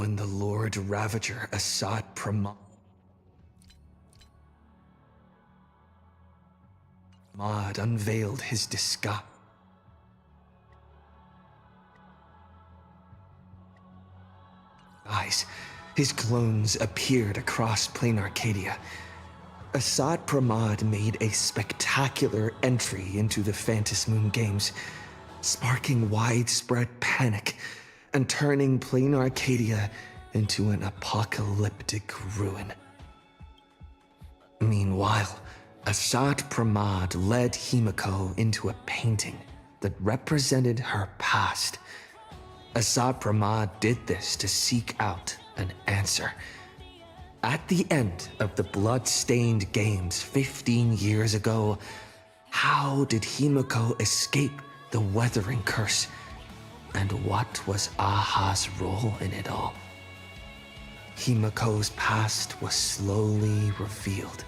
when the Lord Ravager Assad Pramad unveiled his disguise. His clones appeared across plain Arcadia. Assad Pramad made a spectacular entry into the Phantom Moon Games, sparking widespread panic and turning plain Arcadia into an apocalyptic ruin. Meanwhile, Assad Pramad led Himiko into a painting that represented her past. Assad Pramad did this to seek out an answer. At the end of the blood-stained games 15 years ago, how did Himiko escape the weathering curse? And what was Aha's role in it all? Himiko's past was slowly revealed.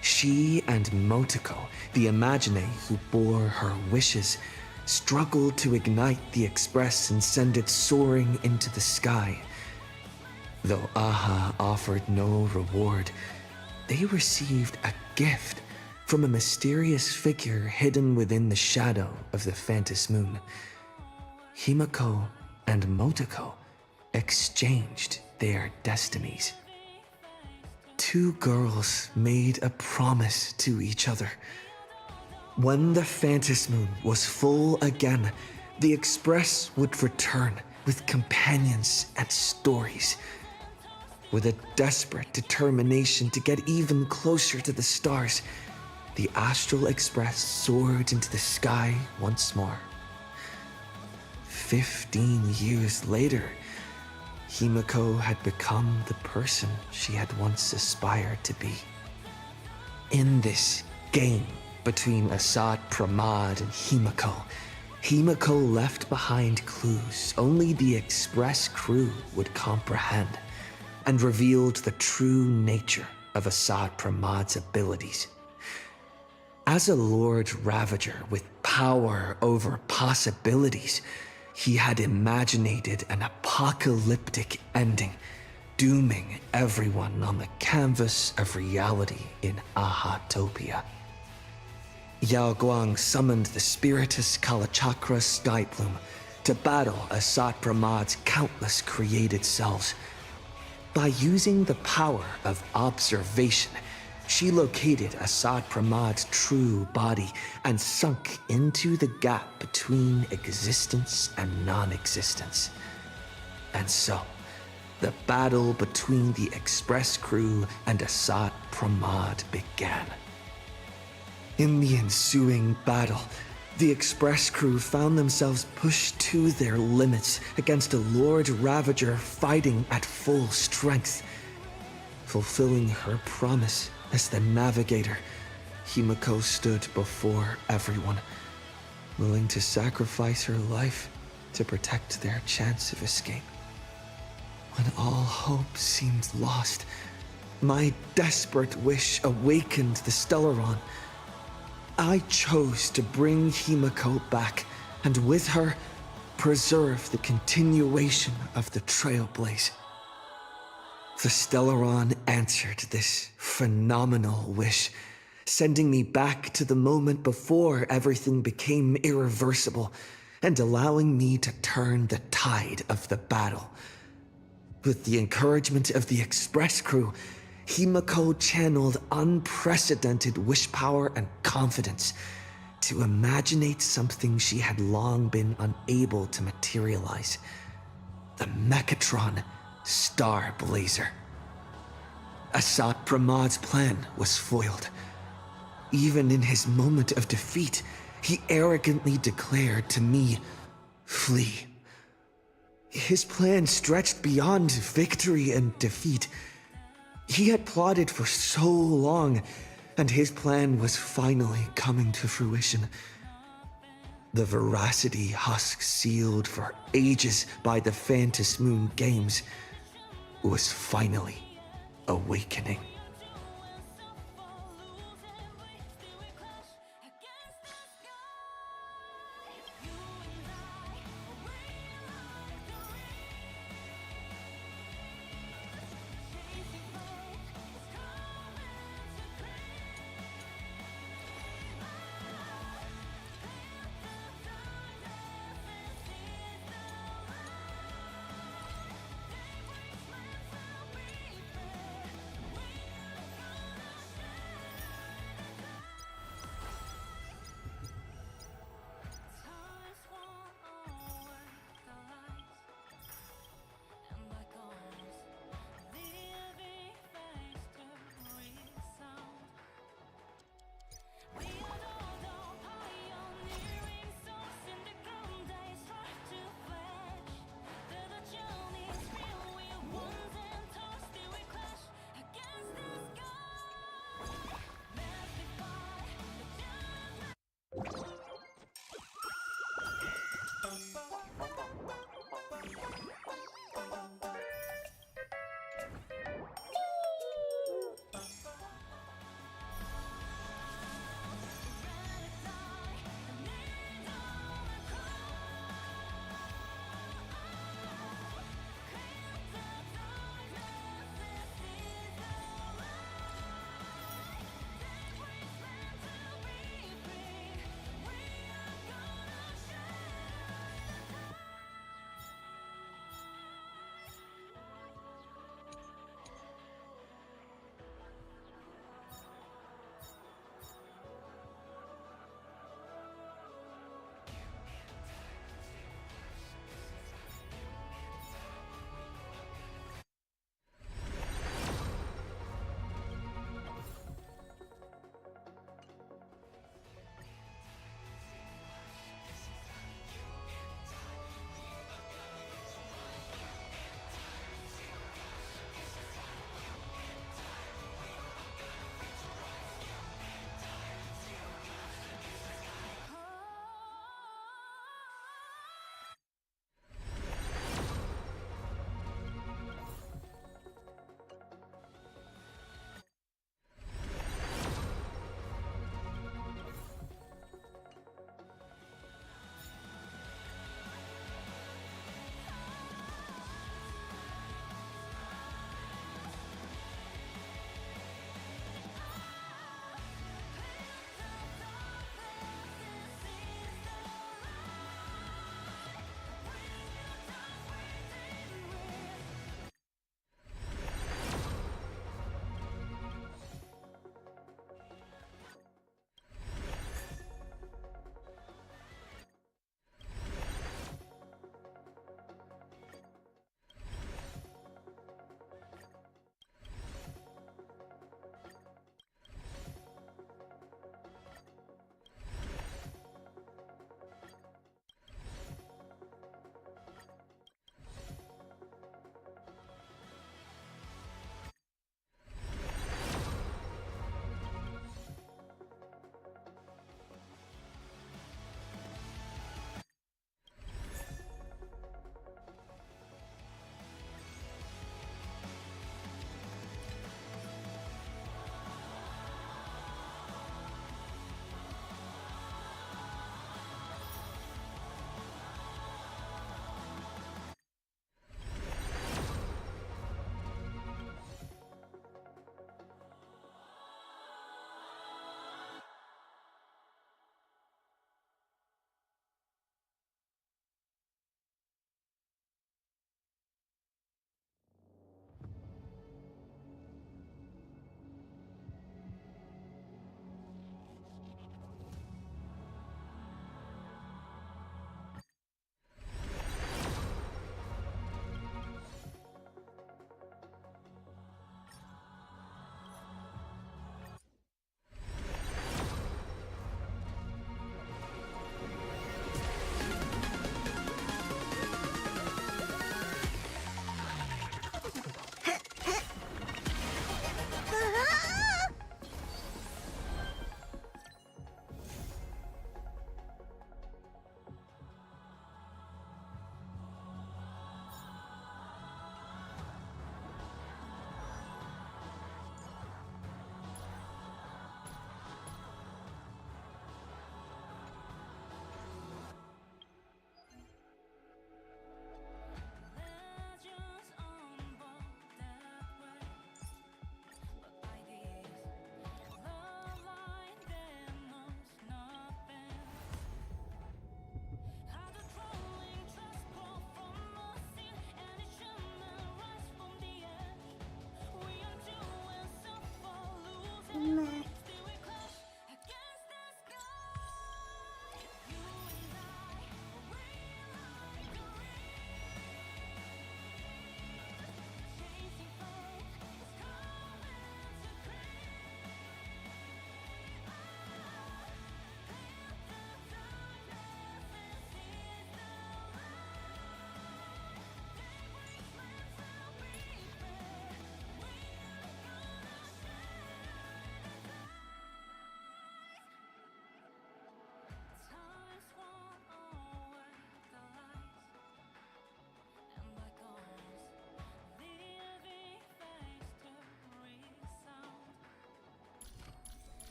She and Motoko, the Imagine who bore her wishes, struggled to ignite the Express and send it soaring into the sky. Though Aha offered no reward, they received a gift from a mysterious figure hidden within the shadow of the Phantom Moon. Himiko and Motoko exchanged their destinies. Two girls made a promise to each other. When the Phantom Moon was full again, the Express would return with companions and stories. With a desperate determination to get even closer to the stars, the Astral Express soared into the sky once more. 15 years later, Himiko had become the person she had once aspired to be. In this game between Assad Pramad and Himiko, Himiko left behind clues only the Express crew would comprehend, and revealed the true nature of Assad Pramad's abilities. As a Lord Ravager with power over possibilities, he had imaginated an apocalyptic ending, dooming everyone on the canvas of reality in Ahatopia. Yao Guang summoned the spiritist Kalachakra Skyplume to battle Assad Pramad's countless created selves. By using the power of observation, she located Assad Pramad's true body and sunk into the gap between existence and non-existence. And so, the battle between the Express crew and Assad Pramad began. In the ensuing battle, the Express crew found themselves pushed to their limits against a Lord Ravager fighting at full strength. Fulfilling her promise as the navigator, Himiko stood before everyone, willing to sacrifice her life to protect their chance of escape. When all hope seemed lost, my desperate wish awakened the Stellaron. I chose to bring Himiko back, and with her, preserve the continuation of the Trailblaze. The Stellaron answered this phenomenal wish, sending me back to the moment before everything became irreversible, and allowing me to turn the tide of the battle. With the encouragement of the Express crew, Himiko channeled unprecedented wish power and confidence to imaginate something she had long been unable to materialize: the Mechatron Star Blazer. Assad Pramad's plan was foiled. Even in his moment of defeat, he arrogantly declared to me, "Flee." His plan stretched beyond victory and defeat. He had plotted for so long, and his plan was finally coming to fruition. The veracity husk sealed for ages by the Phantom Moon Games was finally awakening.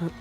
Not.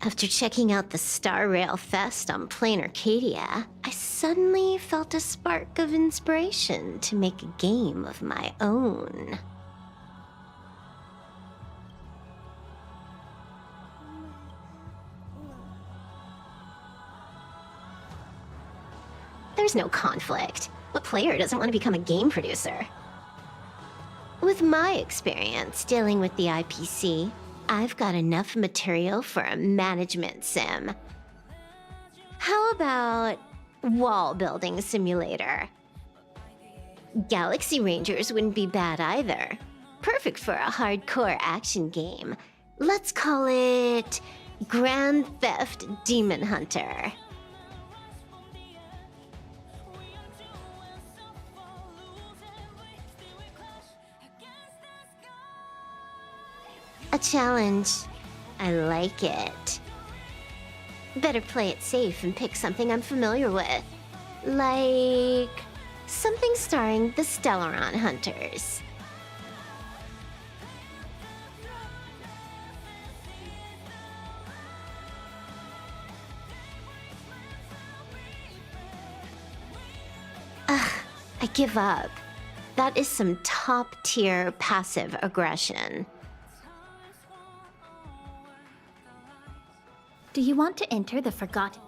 After checking out the Star Rail Fest on Plain Arcadia, I suddenly felt a spark of inspiration to make a game of my own. There's no conflict. What player doesn't want to become a game producer? With my experience dealing with the IPC, I've got enough material for a management sim. How about wall building simulator? Galaxy Rangers wouldn't be bad either. Perfect for a hardcore action game. Let's call it Grand Theft Demon Hunter. A challenge. I like it. Better play it safe and pick something I'm familiar with. Like something starring the Stellaron Hunters. Ugh, I give up. That is some top-tier passive aggression. Do you want to enter the Forgotten?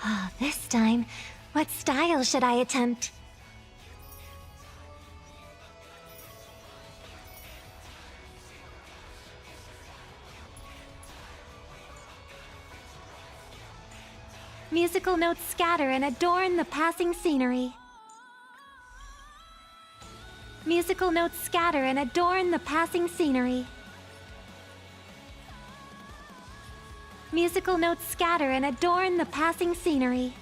Oh, this time, what style should I attempt? Musical notes scatter and adorn the passing scenery. Musical notes scatter and adorn the passing scenery. Musical notes scatter and adorn the passing scenery.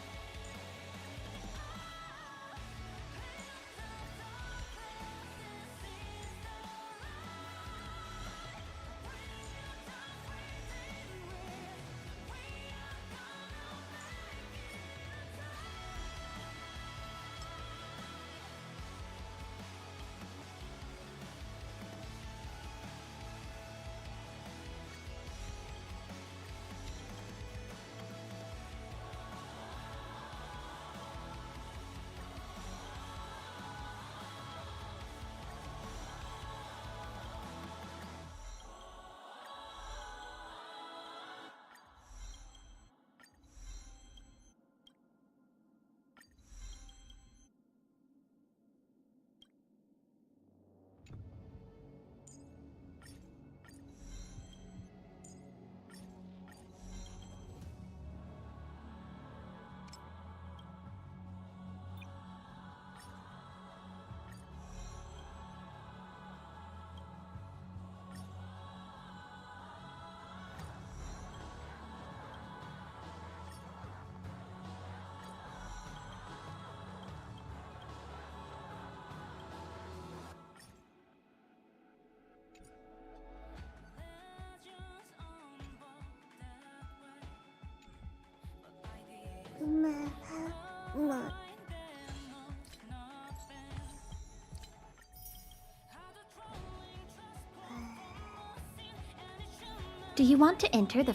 Do you want to enter the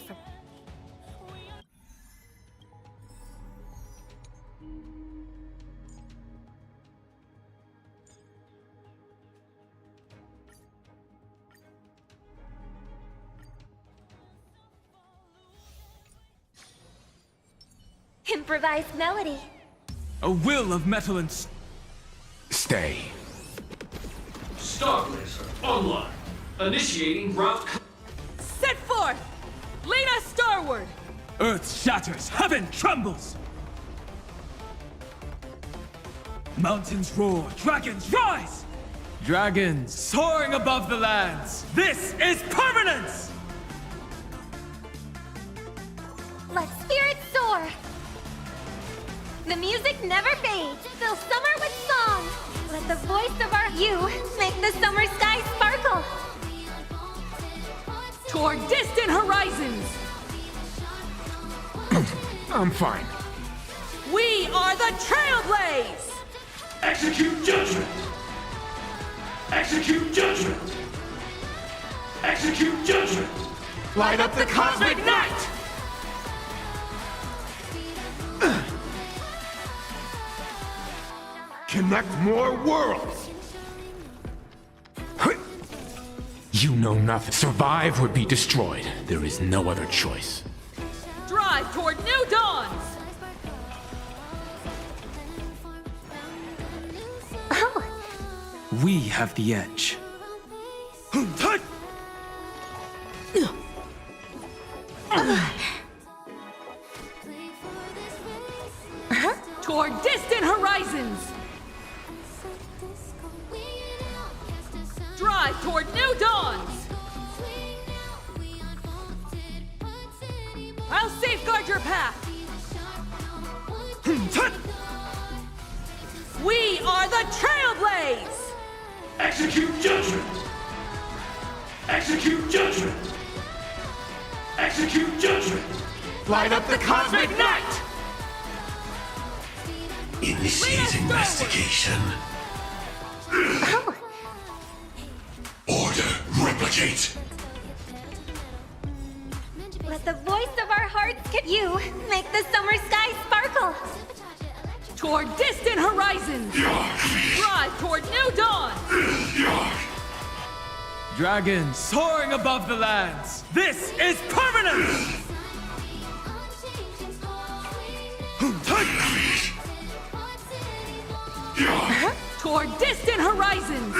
Improvised melody. A will of metal and Stay. Star Blazer online. Initiating route. Set forth! Lead us starward! Earth shatters, heaven trembles! Mountains roar, dragons rise! Dragons soaring above the lands! This is permanence! Let spirits soar! The music never fades. Fill summer with song. Let the voice of our you make the summer sky sparkle. Toward distant horizons. I'm fine. We are the Trailblaze! Execute judgment! Execute judgment! Execute judgment! Light up the cosmic night! Connect more worlds! You know nothing. Survive or be destroyed. There is no other choice. Drive toward new dawns! We have the edge. Toward distant horizons! Drive toward new dawns! I'll safeguard your path! We are the Trailblaze! Execute judgment! Execute judgment! Execute judgment! Light up the cosmic night! Initiate investigation. Order replicate. Let the voice of our hearts you make the summer sky sparkle. Toward distant horizons. Drive toward new dawn. Dragons soaring above the lands! This is permanence! Toward distant horizons.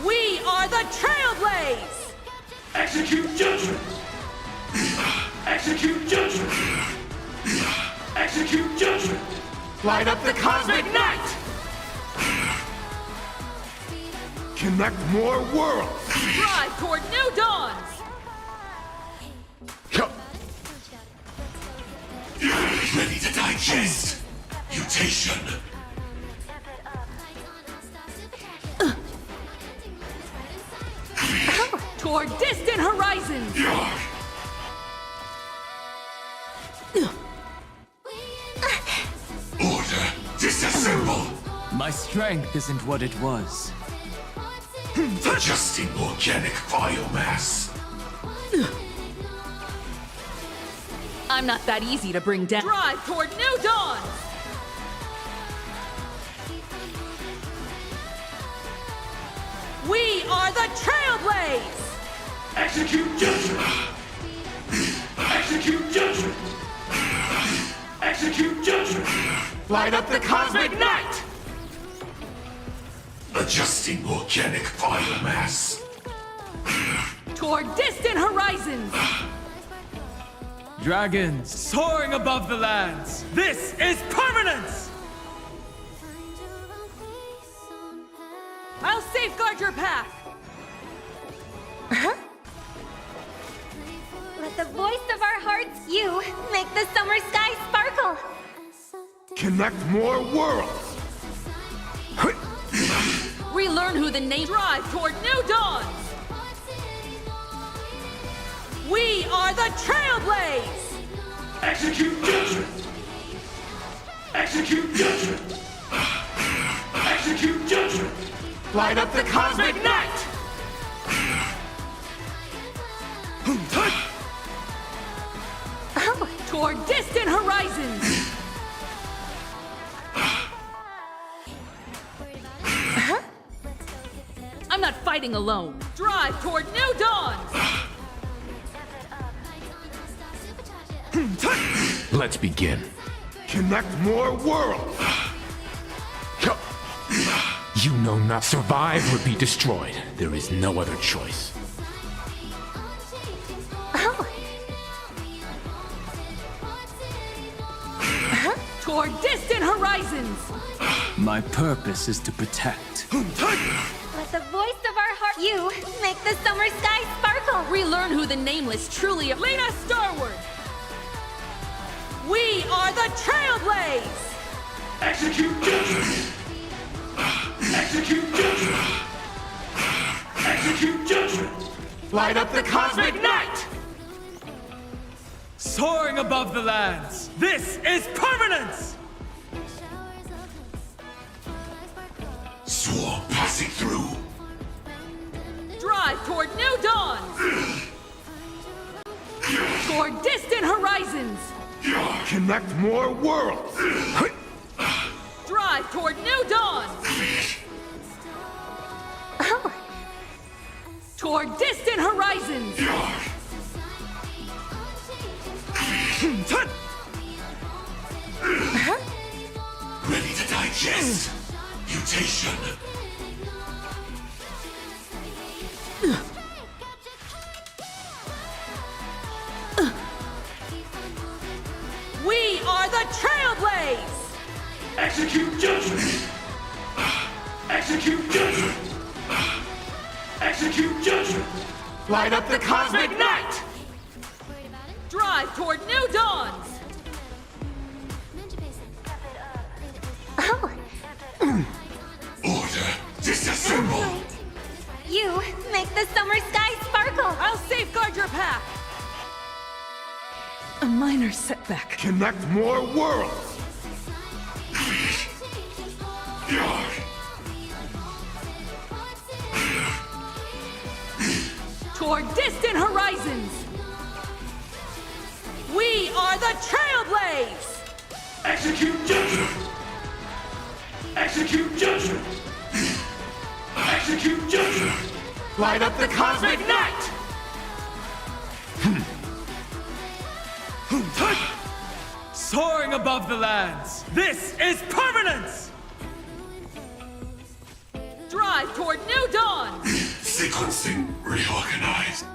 We are the Trailblaze! Execute judgment! Execute judgment! Execute judgment! Light up the cosmic night! Connect more worlds! Drive toward new dawns. Ready to digest! Mutation! Toward distant horizons. Order disassemble! My strength isn't what it was. Adjusting organic biomass. I'm not that easy to bring down. Drive toward new dawn. We are the Trailblaze! Execute judgment! Execute judgment! Execute judgment! Light up the cosmic night! Adjusting organic biomass. Toward distant horizons. Dragons soaring above the lands! This is permanence! I'll safeguard your path. Let the voice of our hearts, you, make the summer sky sparkle. Connect more worlds! Relearn who the name. Drive toward new dawns. We are the Trailblaze! Execute judgment! Execute judgment! Execute judgment! Light up the cosmic night! Toward distant horizons. I'm not fighting alone. Drive toward new dawns. Let's begin. Connect more worlds! You know not. Survive or be destroyed. There is no other choice. distant horizons! My purpose is to protect. Let the voice of our heart, you, make the summer sky sparkle. Relearn who the Nameless truly are. Lead us starward! We are the Trailblaze! Execute judgment! Execute judgment! Execute judgment! Light up the cosmic night! Soaring above the lands, this is permanence! Swarm passing through. Drive toward new dawns! Toward distant horizons! Connect more worlds! Drive toward new dawns! Toward distant horizons! Ready to digest. Mutation. We are the Trailblaze! Execute judgment! Execute judgment! Execute judgment! Light up the cosmic night! Drive toward new dawns! Order disassemble! You, make the summer sky sparkle. I'll safeguard your path! A minor setback. Connect more worlds! Toward distant horizons! We are the Trailblaze! Execute judgment! Execute judgment! Execute judgment! Light up the cosmic night! Soaring above the lands, this is permanence! Drive toward new dawns! Sequencing reorganized.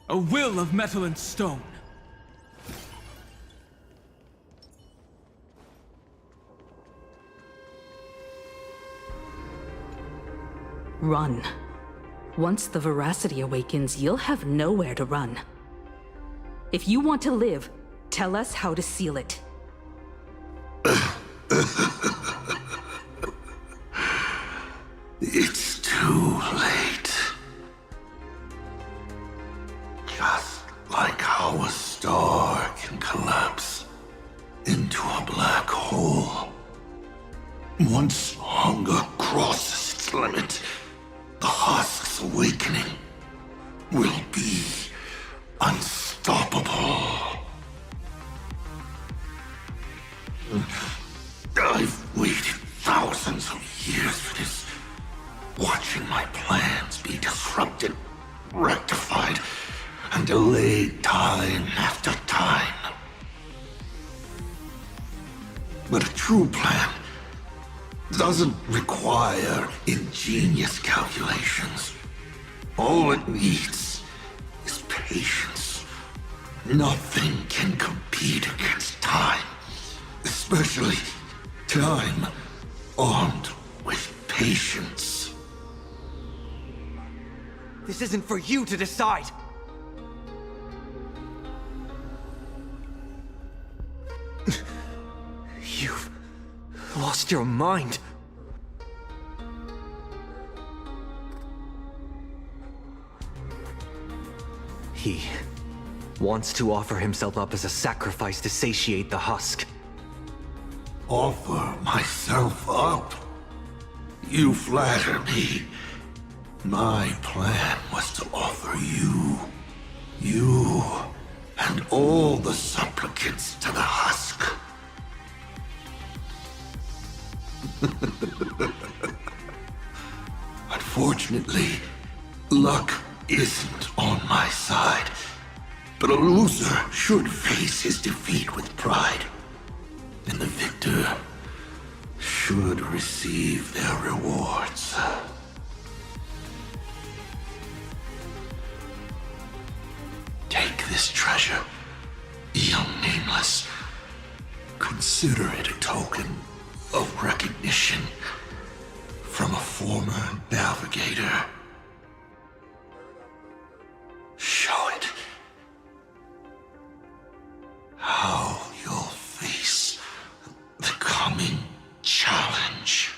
A will of metal and stone. Run. Once the veracity awakens, you'll have nowhere to run. If you want to live, tell us how to seal it. It's too late. Just like how a star can collapse into a black hole. Once hunger crosses its limit, the husk's awakening will be unstoppable. I've waited thousands of years for this, watching my plans be disrupted, rectified, and delayed time after time. But a true plan doesn't require ingenious calculations. All it needs is patience. Nothing can compete against time, especially time armed with patience. This isn't for you to decide! You've lost your mind. He wants to offer himself up as a sacrifice to satiate the husk. offer myself up. You flatter me. My plan was to offer you, and all the supplicants to the husk. Unfortunately, luck isn't on my side, but a loser should face his defeat with pride, and the victor should receive their rewards. Take this treasure, young Nameless. Consider it a token of recognition from a former navigator. Show it how you'll face the coming challenge.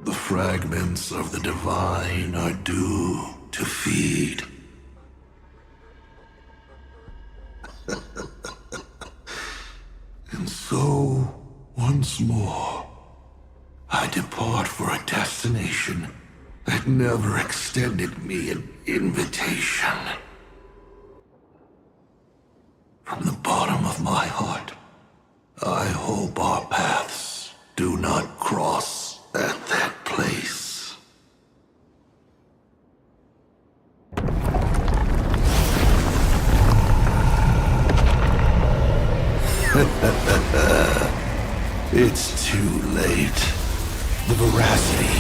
The fragments of the divine are due to feed. And so, once more, I depart for a destination that never extended me an invitation. From the bottom of my heart, I hope our paths do not cross at that place. It's too late. The veracity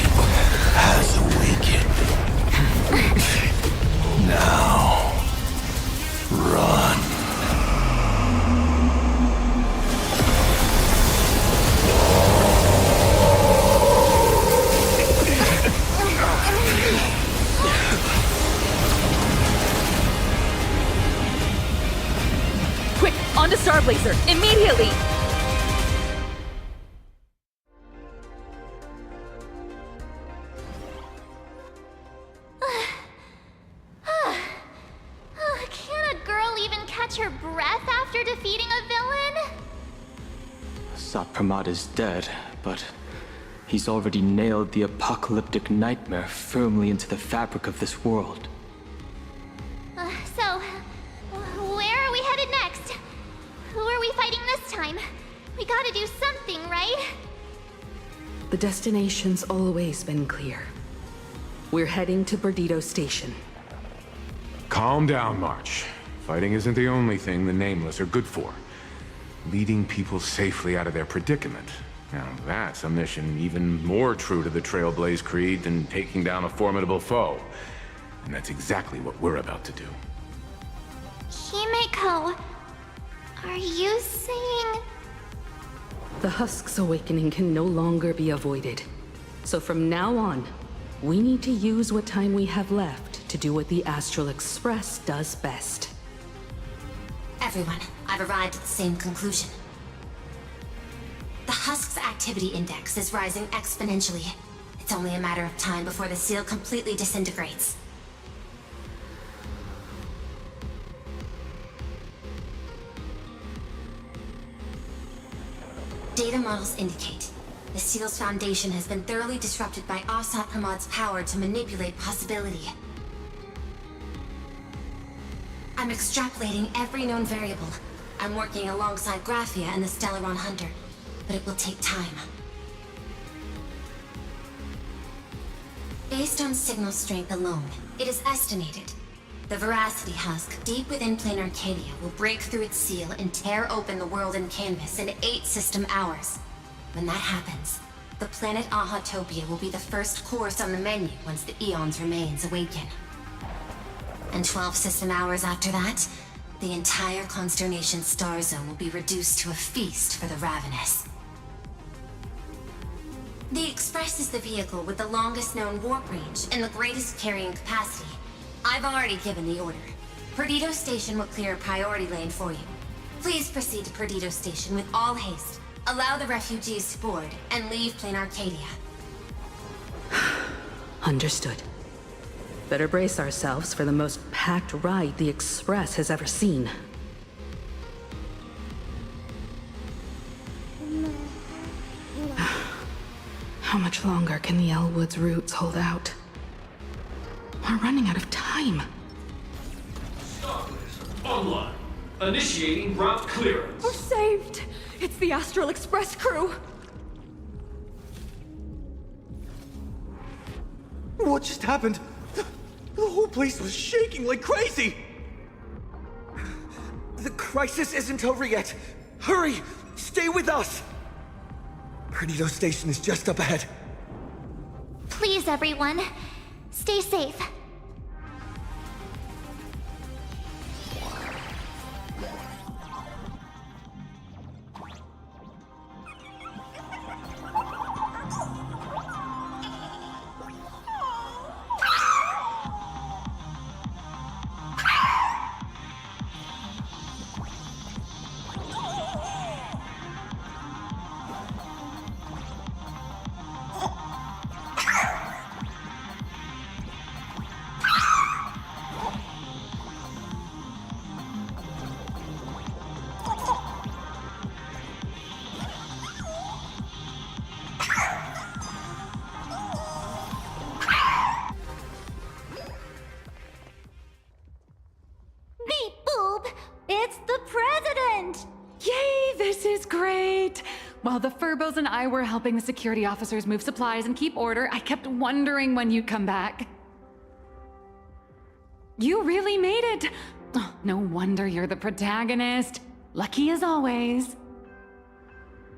has awakened. Now, run. Quick, on to Starblazer, immediately! Can a girl even catch her breath after defeating a villain? Sat is dead, but he's already nailed the apocalyptic nightmare firmly into the fabric of this world. So, where are we headed next? Who are we fighting this time? We gotta do something, right? The destination's always been clear. We're heading to Perdido Station. Calm down, March. Fighting isn't the only thing the Nameless are good for. Leading people safely out of their predicament. Now that's a mission even more true to the Trailblaze Creed than taking down a formidable foe. And that's exactly what we're about to do. Himeko, are you saying... The Husk's awakening can no longer be avoided. So from now on, we need to use what time we have left to do what the Astral Express does best. Everyone, I've arrived at the same conclusion. The Husk's activity index is rising exponentially. It's only a matter of time before the seal completely disintegrates. Data models indicate the seal's foundation has been thoroughly disrupted by Asat Pramod's power to manipulate possibility. I'm extrapolating every known variable. I'm working alongside Graphia and the Stellaron Hunter, but it will take time. Based on signal strength alone, it is estimated the Veracity Husk deep within plain Arcadia will break through its seal and tear open the world in canvas in 8 system hours. When that happens, the planet Ahatopia will be the first course on the menu once the Eon's remains awaken. And 12 system hours after that, the entire Consternation star zone will be reduced to a feast for the ravenous. The Express is the vehicle with the longest known warp range and the greatest carrying capacity. I've already given the order. Perdido Station will clear a priority lane for you. Please proceed to Perdido Station with all haste. Allow the refugees to board and leave plain Arcadia. Understood. Better brace ourselves for the most packed ride the Express has ever seen. How much longer can the Elwood's roots hold out? We're running out of time. Online. Initiating route clearance. We're saved! It's the Astral Express crew! What just happened? The whole place was shaking like crazy! The crisis isn't over yet. Hurry! Stay with us! Perdido Station is just up ahead. Please, everyone, stay safe. Beep boop! It's the president! Yay, this is great! While the Furbos and I were helping the security officers move supplies and keep order, I kept wondering when you'd come back. You really made it! Oh, no wonder you're the protagonist. Lucky as always.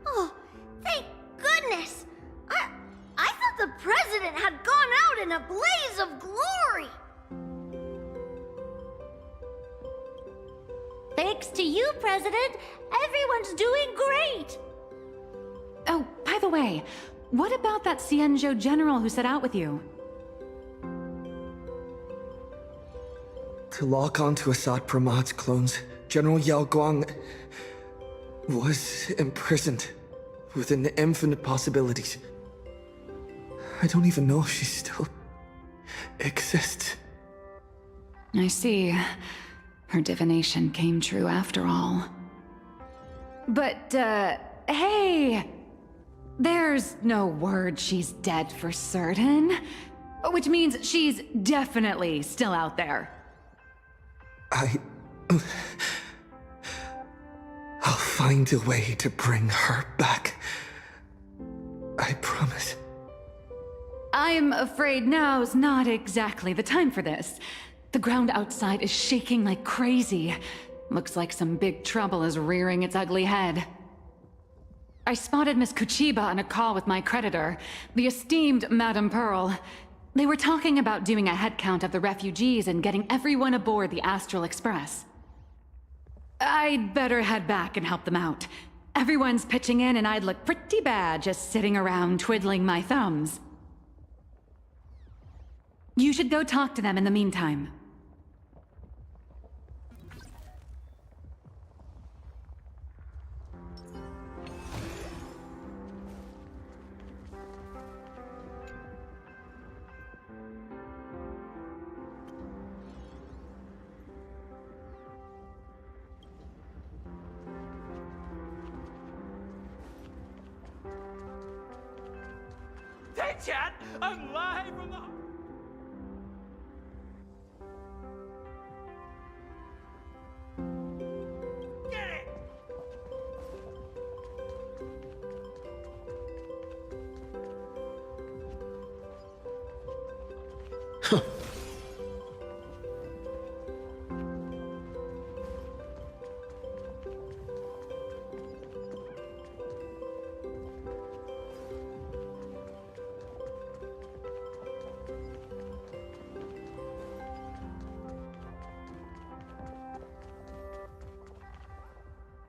Oh, thank goodness! I thought the president had gone out in a blaze of glory! Thanks to you, President, everyone's doing great! Oh, by the way, what about that Xianzhou general who set out with you? To lock onto Assad Pramad's clones, General Yao Guang was imprisoned within the infinite possibilities. I don't even know if she still exists. I see. Her divination came true after all. But, hey! There's no word she's dead for certain. Which means she's definitely still out there. I'll find a way to bring her back. I promise. I'm afraid now's not exactly the time for this. The ground outside is shaking like crazy. Looks like some big trouble is rearing its ugly head. I spotted Miss Kuchiba on a call with my creditor, the esteemed Madame Pearl. They were talking about doing a head count of the refugees and getting everyone aboard the Astral Express. I'd better head back and help them out. Everyone's pitching in and I'd look pretty bad just sitting around twiddling my thumbs. You should go talk to them in the meantime. Hey, chat! I'm live from the... Get it!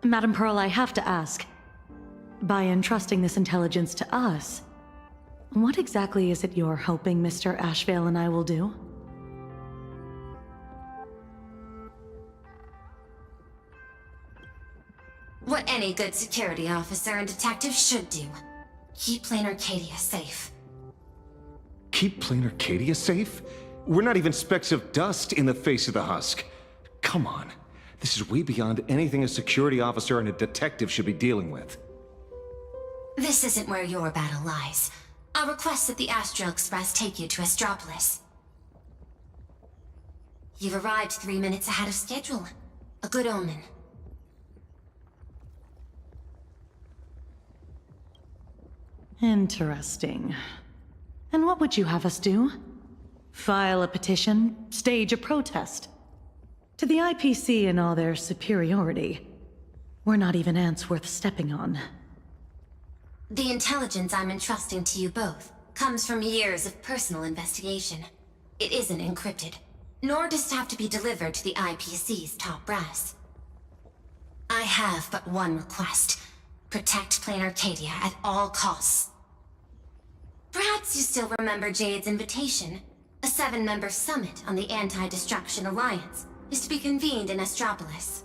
Madam Pearl, I have to ask. By entrusting this intelligence to us, what exactly is it you're hoping Mr. Ashvale and I will do? What any good security officer and detective should do. Keep Plain Arcadia safe. Keep Plain Arcadia safe? We're not even specks of dust in the face of the husk. Come on. This is way beyond anything a security officer and a detective should be dealing with. This isn't where your battle lies. I'll request that the Astral Express take you to Astropolis. You've arrived 3 minutes ahead of schedule. A good omen. Interesting. And what would you have us do? File a petition? Stage a protest? To the IPC in all their superiority, we're not even ants worth stepping on. The intelligence I'm entrusting to you both comes from years of personal investigation. It isn't encrypted, nor does it have to be delivered to the IPC's top brass. I have but one request. Protect Plain Arcadia at all costs. Perhaps you still remember Jade's invitation. A 7-member summit on the Anti-Destruction Alliance is to be convened in Astropolis.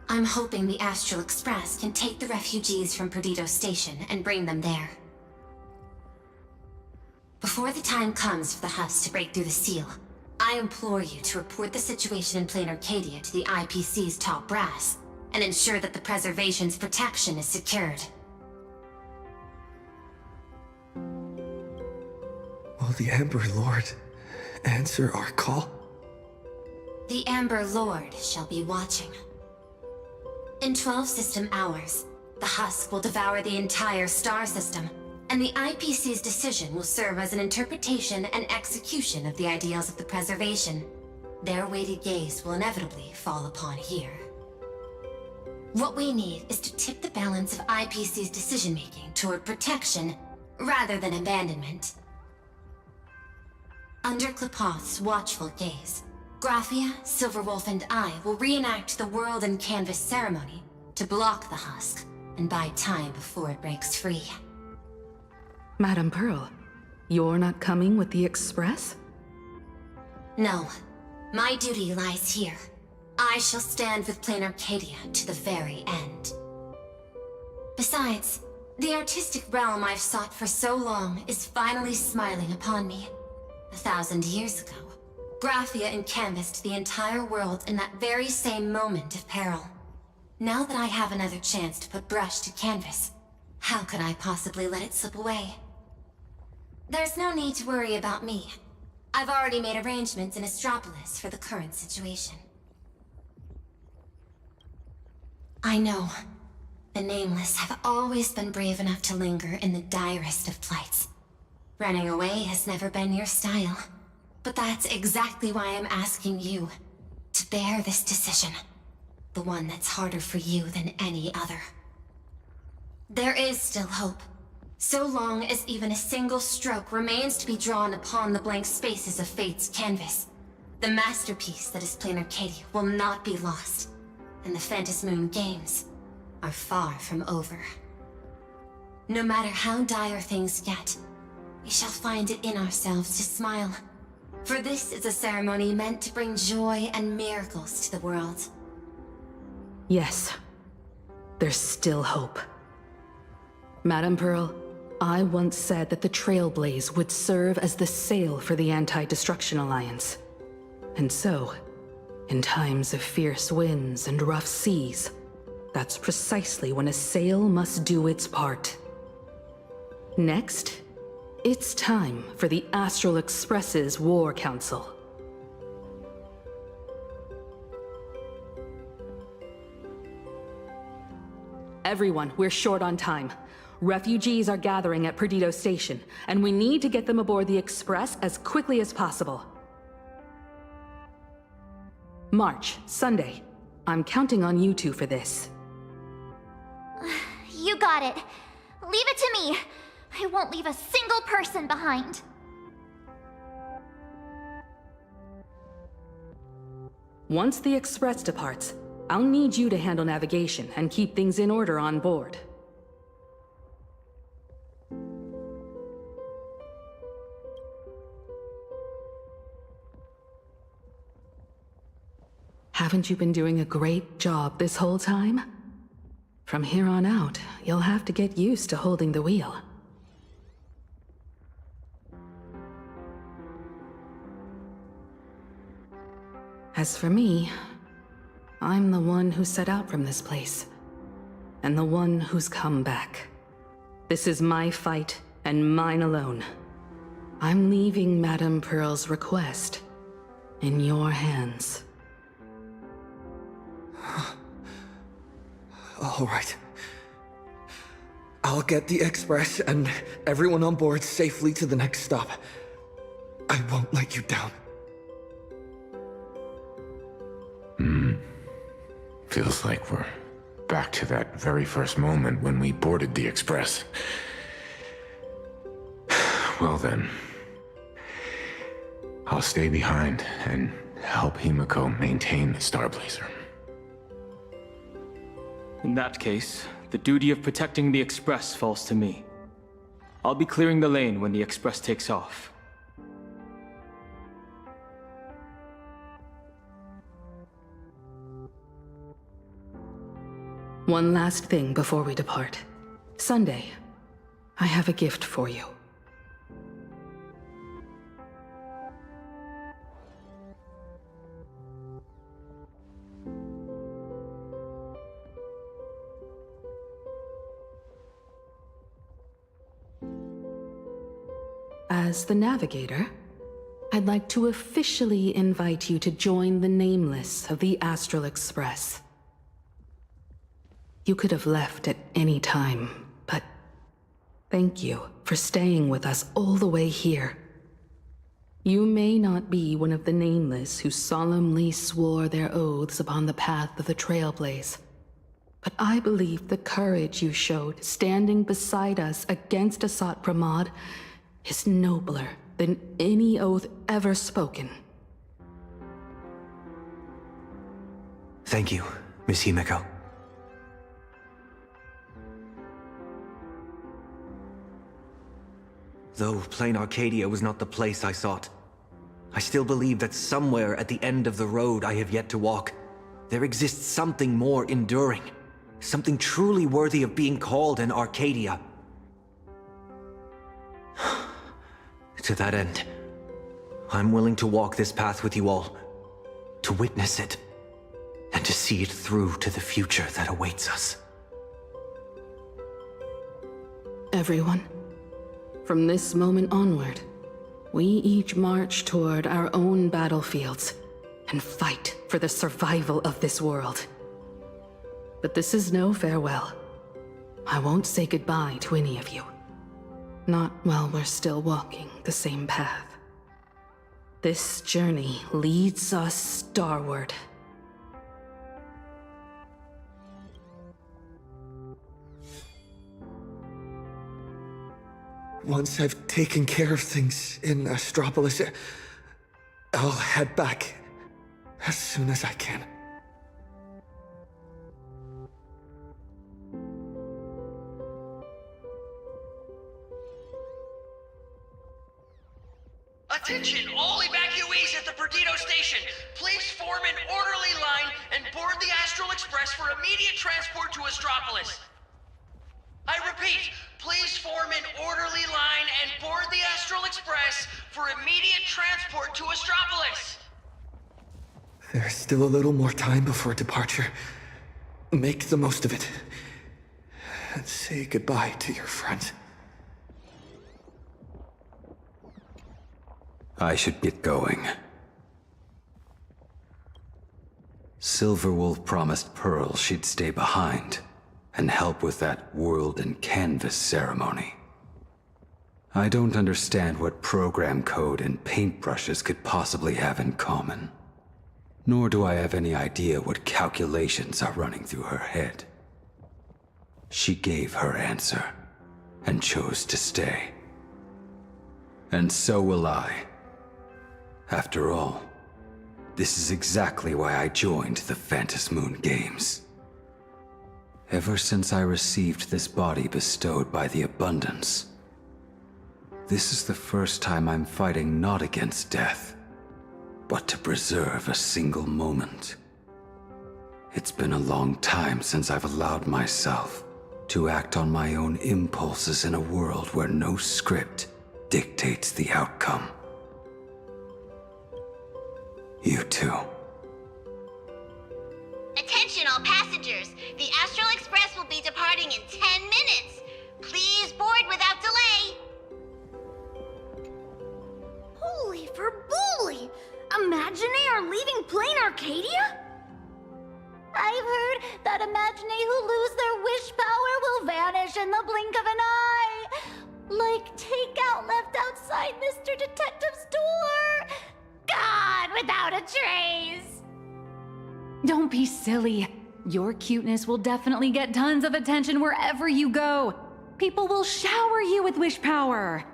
I'm hoping the Astral Express can take the refugees from Perdido Station and bring them there. Before the time comes for the Husk to break through the seal, I implore you to report the situation in Plain Arcadia to the IPC's top brass, and ensure that the Preservation's protection is secured. Will the Amber Lord answer our call? The Amber Lord shall be watching. In 12 system hours, the Husk will devour the entire star system, and the IPC's decision will serve as an interpretation and execution of the ideals of the Preservation. Their weighted gaze will inevitably fall upon here. What we need is to tip the balance of IPC's decision-making toward protection, rather than abandonment. Under Klapoth's watchful gaze, Graphia, Silverwolf, and I will reenact the World and Canvas ceremony to block the Husk and buy time before it breaks free. Madam Pearl, you're not coming with the Express? No. My duty lies here. I shall stand with Plain Arcadia to the very end. Besides, the artistic realm I've sought for so long is finally smiling upon me. 1,000 years ago, Graphia encanvassed the entire world in that very same moment of peril. Now that I have another chance to put brush to canvas, how could I possibly let it slip away? There's no need to worry about me. I've already made arrangements in Astropolis for the current situation. I know. The Nameless have always been brave enough to linger in the direst of plights. Running away has never been your style. But that's exactly why I'm asking you to bear this decision. The one that's harder for you than any other. There is still hope. So long as even a single stroke remains to be drawn upon the blank spaces of Fate's canvas, the masterpiece that is Plain Arcadia will not be lost, and the Phantasmoon Games are far from over. No matter how dire things get, we shall find it in ourselves to smile. For this is a ceremony meant to bring joy and miracles to the world. Yes. There's still hope. Madam Pearl, I once said that the Trailblaze would serve as the sail for the Anti-Destruction Alliance. And so, in times of fierce winds and rough seas, that's precisely when a sail must do its part. Next, it's time for the Astral Express's War Council. Everyone, we're short on time. Refugees are gathering at Perdido Station, and we need to get them aboard the Express as quickly as possible. March, Sunday. I'm counting on you two for this. You got it. Leave it to me. I won't leave a single person behind. Once the Express departs, I'll need you to handle navigation and keep things in order on board. Haven't you been doing a great job this whole time? From here on out, you'll have to get used to holding the wheel. As for me, I'm the one who set out from this place, and the one who's come back. This is my fight, and mine alone. I'm leaving Madame Pearl's request in your hands. All right. I'll get the express and everyone on board safely to the next stop. I won't let you down. Feels like we're back to that very first moment when we boarded the express. Well then, I'll stay behind and help Himiko maintain the Star Blazer. In that case, the duty of protecting the Express falls to me. I'll be clearing the lane when the Express takes off. One last thing before we depart. Sunday, I have a gift for you. As the Navigator, I'd like to officially invite you to join the Nameless of the Astral Express. You could have left at any time, but thank you for staying with us all the way here. You may not be one of the Nameless who solemnly swore their oaths upon the path of the Trailblaze, but I believe the courage you showed standing beside us against Asat Pramod is nobler than any oath ever spoken. Thank you, Miss Himiko. Though Plain Arcadia was not the place I sought, I still believe that somewhere at the end of the road I have yet to walk, there exists something more enduring, something truly worthy of being called an Arcadia. To that end, I'm willing to walk this path with you all, to witness it, and to see it through to the future that awaits us. Everyone, from this moment onward, we each march toward our own battlefields and fight for the survival of this world. But this is no farewell. I won't say goodbye to any of you. Not while we're still walking the same path. This journey leads us starward. Once I've taken care of things in Astropolis, I'll head back as soon as I can. Attention, all evacuees at the Perdido station. Please form an orderly line and board the Astral Express for immediate transport to Astropolis. I repeat, please form an orderly line and board the Astral Express for immediate transport to Astropolis. There's still a little more time before departure. Make the most of it. And say goodbye to your friends. I should get going. Silverwolf promised Pearl she'd stay behind and help with that world and canvas ceremony. I don't understand what program code and paintbrushes could possibly have in common. Nor do I have any idea what calculations are running through her head. She gave her answer and chose to stay. And so will I. After all, this is exactly why I joined the Phantasmoon Games. Ever since I received this body bestowed by the Abundance, this is the first time I'm fighting not against death, but to preserve a single moment. It's been a long time since I've allowed myself to act on my own impulses in a world where no script dictates the outcome. You too. Attention all passengers! The Astral Express will be departing in 10 minutes! Please board Like takeout left outside Mr. Detective's door. God, without a trace. Don't be silly. Your cuteness will definitely get tons of attention wherever you go. People will shower you with wish power.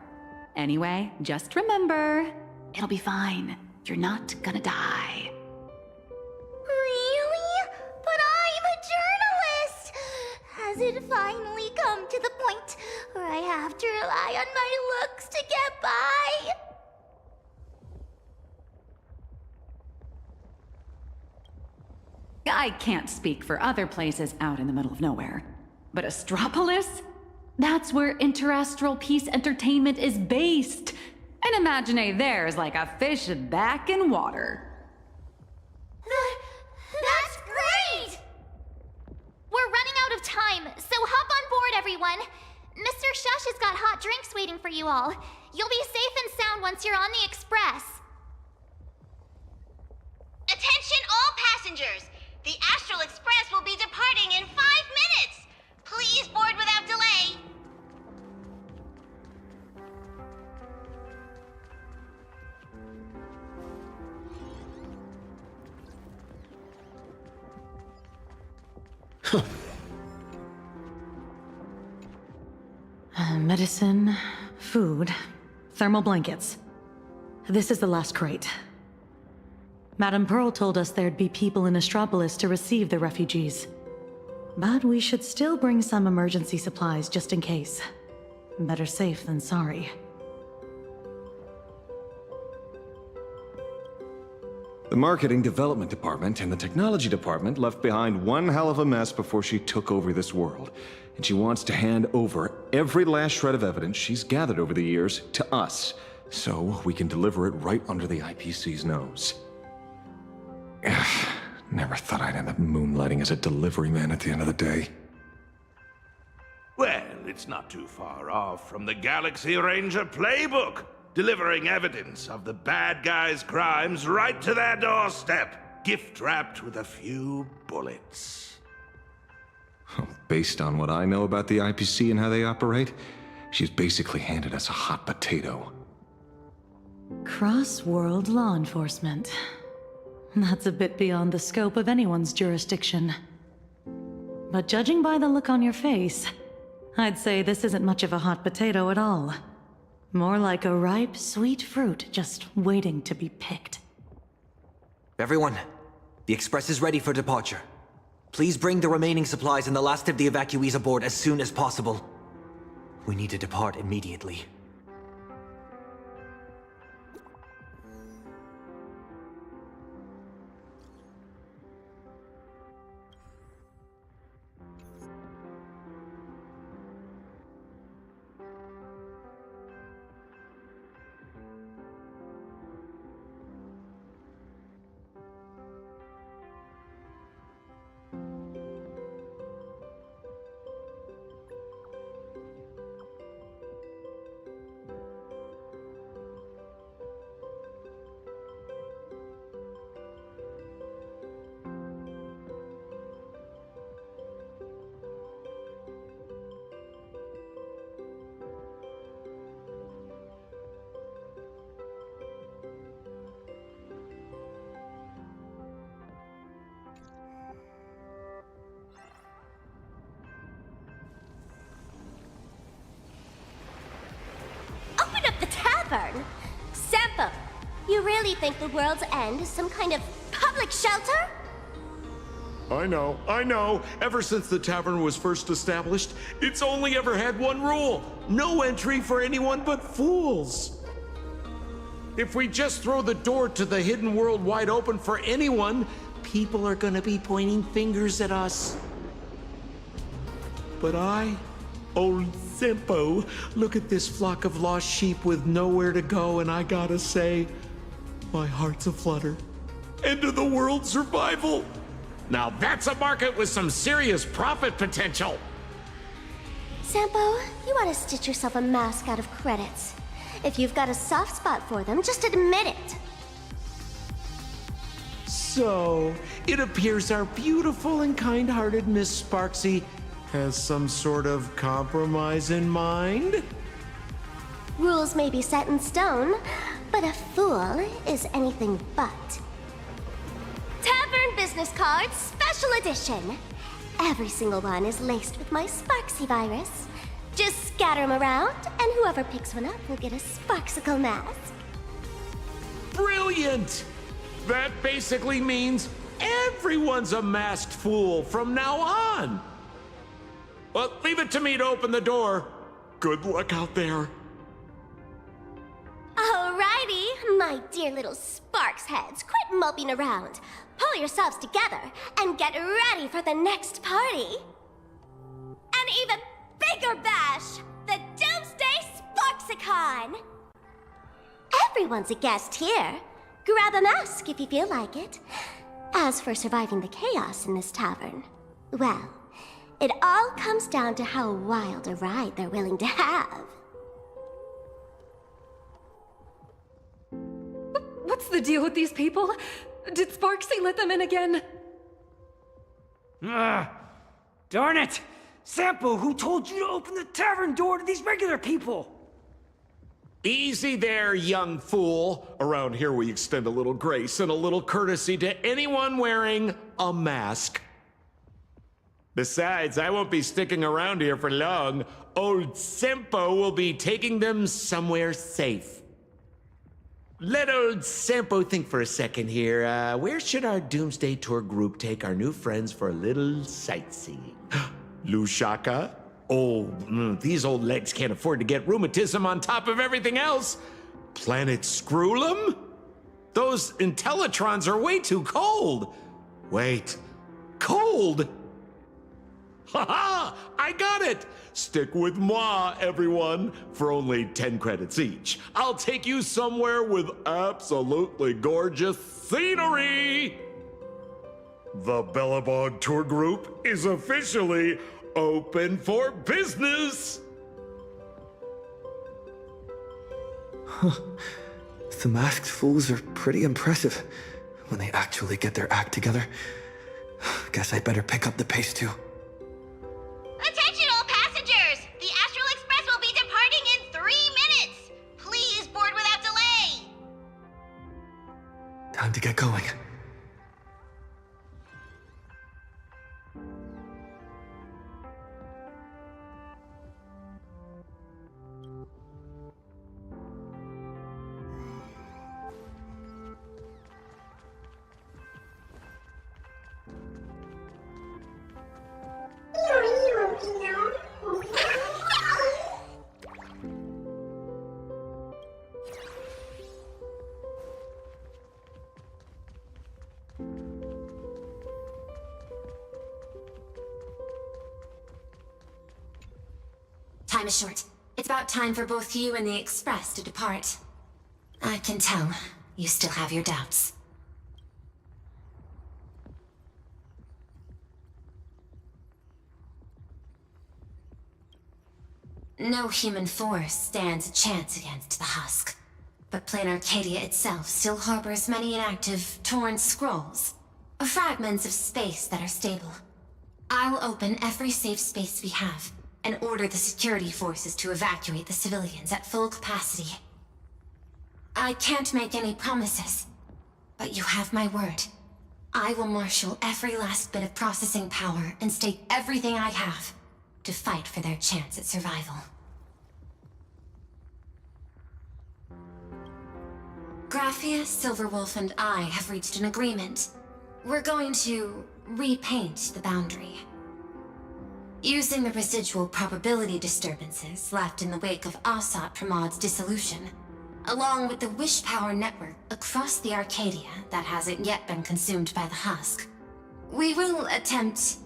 Anyway, just remember, it'll be fine. You're not gonna die. Really? But I'm a journalist! Has it finally come to the point where I have to rely on my looks to get by? I can't speak for other places out in the middle of nowhere. But Astropolis? That's where Interastral Peace Entertainment is based. And imagine there's like a fish back in water. That's great! We're running out of time, so hop on board, everyone. Mr. Shush has got hot drinks waiting for you all. You'll be safe and sound once you're on the express. Attention all passengers! The Astral Express will be departing in 5 minutes! Please board without delay! Medicine, food, thermal blankets. This is the last crate. Madame Pearl told us there'd be people in Astropolis to receive the refugees. But we should still bring some emergency supplies just in case. Better safe than sorry. The marketing development department and the technology department left behind one hell of a mess before she took over this world. And she wants to hand over every last shred of evidence she's gathered over the years to us, so we can deliver it right under the IPC's nose. Never thought I'd end up moonlighting as a delivery man at the end of the day. Well, it's not too far off from the Galaxy Ranger playbook, delivering evidence of the bad guys' crimes right to their doorstep, gift-wrapped with a few bullets. Based on what I know about the IPC and how they operate, she's basically handed us a hot potato. Cross-world law enforcement. That's a bit beyond the scope of anyone's jurisdiction. But judging by the look on your face, I'd say this isn't much of a hot potato at all. More like a ripe, sweet fruit just waiting to be picked. Everyone, the Express is ready for departure. Please bring the remaining supplies and the last of the evacuees aboard as soon as possible. We need to depart immediately. Sampo, you really think the world's end is some kind of public shelter? I know. Ever since the tavern was first established, it's only ever had one rule. No entry for anyone but fools. If we just throw the door to the hidden world wide open for anyone, people are gonna be pointing fingers at us. But old Simpo, look at this flock of lost sheep with nowhere to go, and I gotta say, my heart's aflutter. End of the world survival. Now that's a market with some serious profit potential. Sampo, you ought to stitch yourself a mask out of credits. If you've got a soft spot for them, just admit it. So, it appears our beautiful and kind-hearted Miss Sparksy has some sort of compromise in mind? Rules may be set in stone, but a fool is anything but. Tavern business cards, special edition. Every single one is laced with my Sparksy virus. Just scatter them around, and whoever picks one up will get a Sparksicle mask. Brilliant! That basically means everyone's a masked fool from now on. Well, leave it to me to open the door. Good luck out there. Alrighty, my dear little Sparks heads, quit moping around. Pull yourselves together and get ready for the next party. An even bigger bash, the Doomsday Sparksicon! Everyone's a guest here. Grab a mask if you feel like it. As for surviving the chaos in this tavern, well, it all comes down to how wild a ride they're willing to have. What's the deal with these people? Did Sparksy let them in again? Darn it! Sampo, who told you to open the tavern door to these regular people? Easy there, young fool. Around here we extend a little grace and a little courtesy to anyone wearing a mask. Besides, I won't be sticking around here for long. Old Sempo will be taking them somewhere safe. Let old Sempo think for a second here. Where should our Doomsday Tour group take our new friends for a little sightseeing? Lushaka? Oh, these old legs can't afford to get rheumatism on top of everything else. Planet Screwlum? Those Intellitrons are way too cold. Wait, cold? Ha-ha! I got it! Stick with moi, everyone, for only 10 credits each. I'll take you somewhere with absolutely gorgeous scenery! The Bellabog Tour Group is officially open for business! The masked fools are pretty impressive when they actually get their act together. Guess I better pick up the pace too. Attention all passengers! The Astral Express will be departing in 3 minutes! Please board without delay! Time to get going. Time is short. It's about time for both you and the Express to depart. I can tell you still have your doubts. No human force stands a chance against the Husk. But plain Arcadia itself still harbors many inactive, torn scrolls, or fragments of space that are stable. I will open every safe space we have, and order the security forces to evacuate the civilians at full capacity. I can't make any promises, but you have my word. I will marshal every last bit of processing power and stake everything I have to fight for their chance at survival. Graphia, Silverwolf, and I have reached an agreement. We're going to repaint the boundary. Using the residual probability disturbances left in the wake of Asat Pramod's dissolution, along with the wish power network across the Arcadia that hasn't yet been consumed by the Husk, we will attempt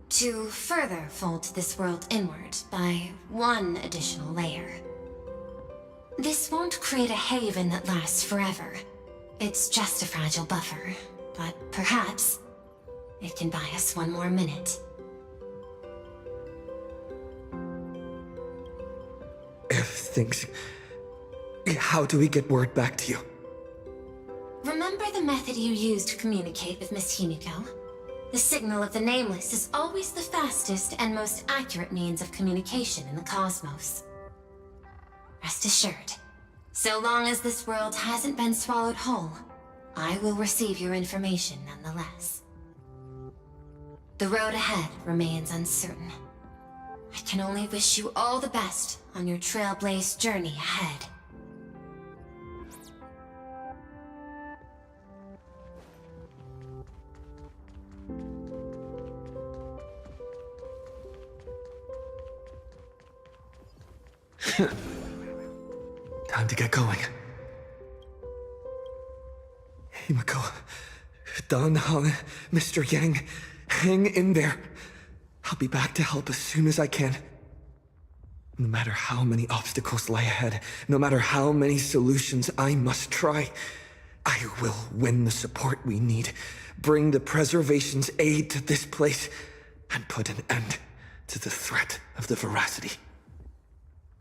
to further fold this world inward by one additional layer. This won't create a haven that lasts forever. It's just a fragile buffer, but perhaps it can buy us one more minute. How do we get word back to you? Remember the method you used to communicate with Miss Himiko? The signal of the Nameless is always the fastest and most accurate means of communication in the cosmos. Rest assured, so long as this world hasn't been swallowed whole, I will receive your information nonetheless. The road ahead remains uncertain. I can only wish you all the best on your trailblaze journey ahead. Time to get going. Himiko, Dan Hong, Mr. Yang, hang in there. I'll be back to help as soon as I can. No matter how many obstacles lie ahead, no matter how many solutions I must try, I will win the support we need, bring the preservation's aid to this place, and put an end to the threat of the veracity.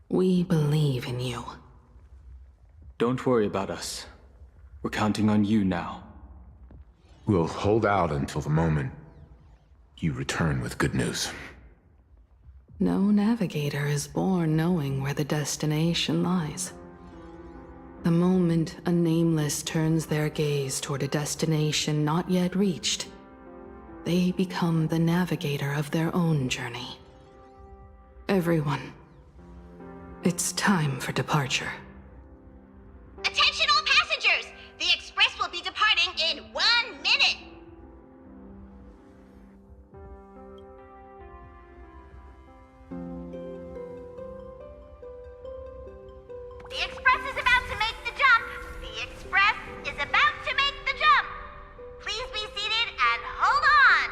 We believe in you. Don't worry about us. We're counting on you now. We'll hold out until the moment you return with good news. No navigator is born knowing where the destination lies. The moment a nameless turns their gaze toward a destination not yet reached, they become the navigator of their own journey. Everyone, it's time for departure. Attention all passengers! The express will be departing in 1 minute! The express is about to make the jump! The express is about to make the jump! Please be seated and hold on!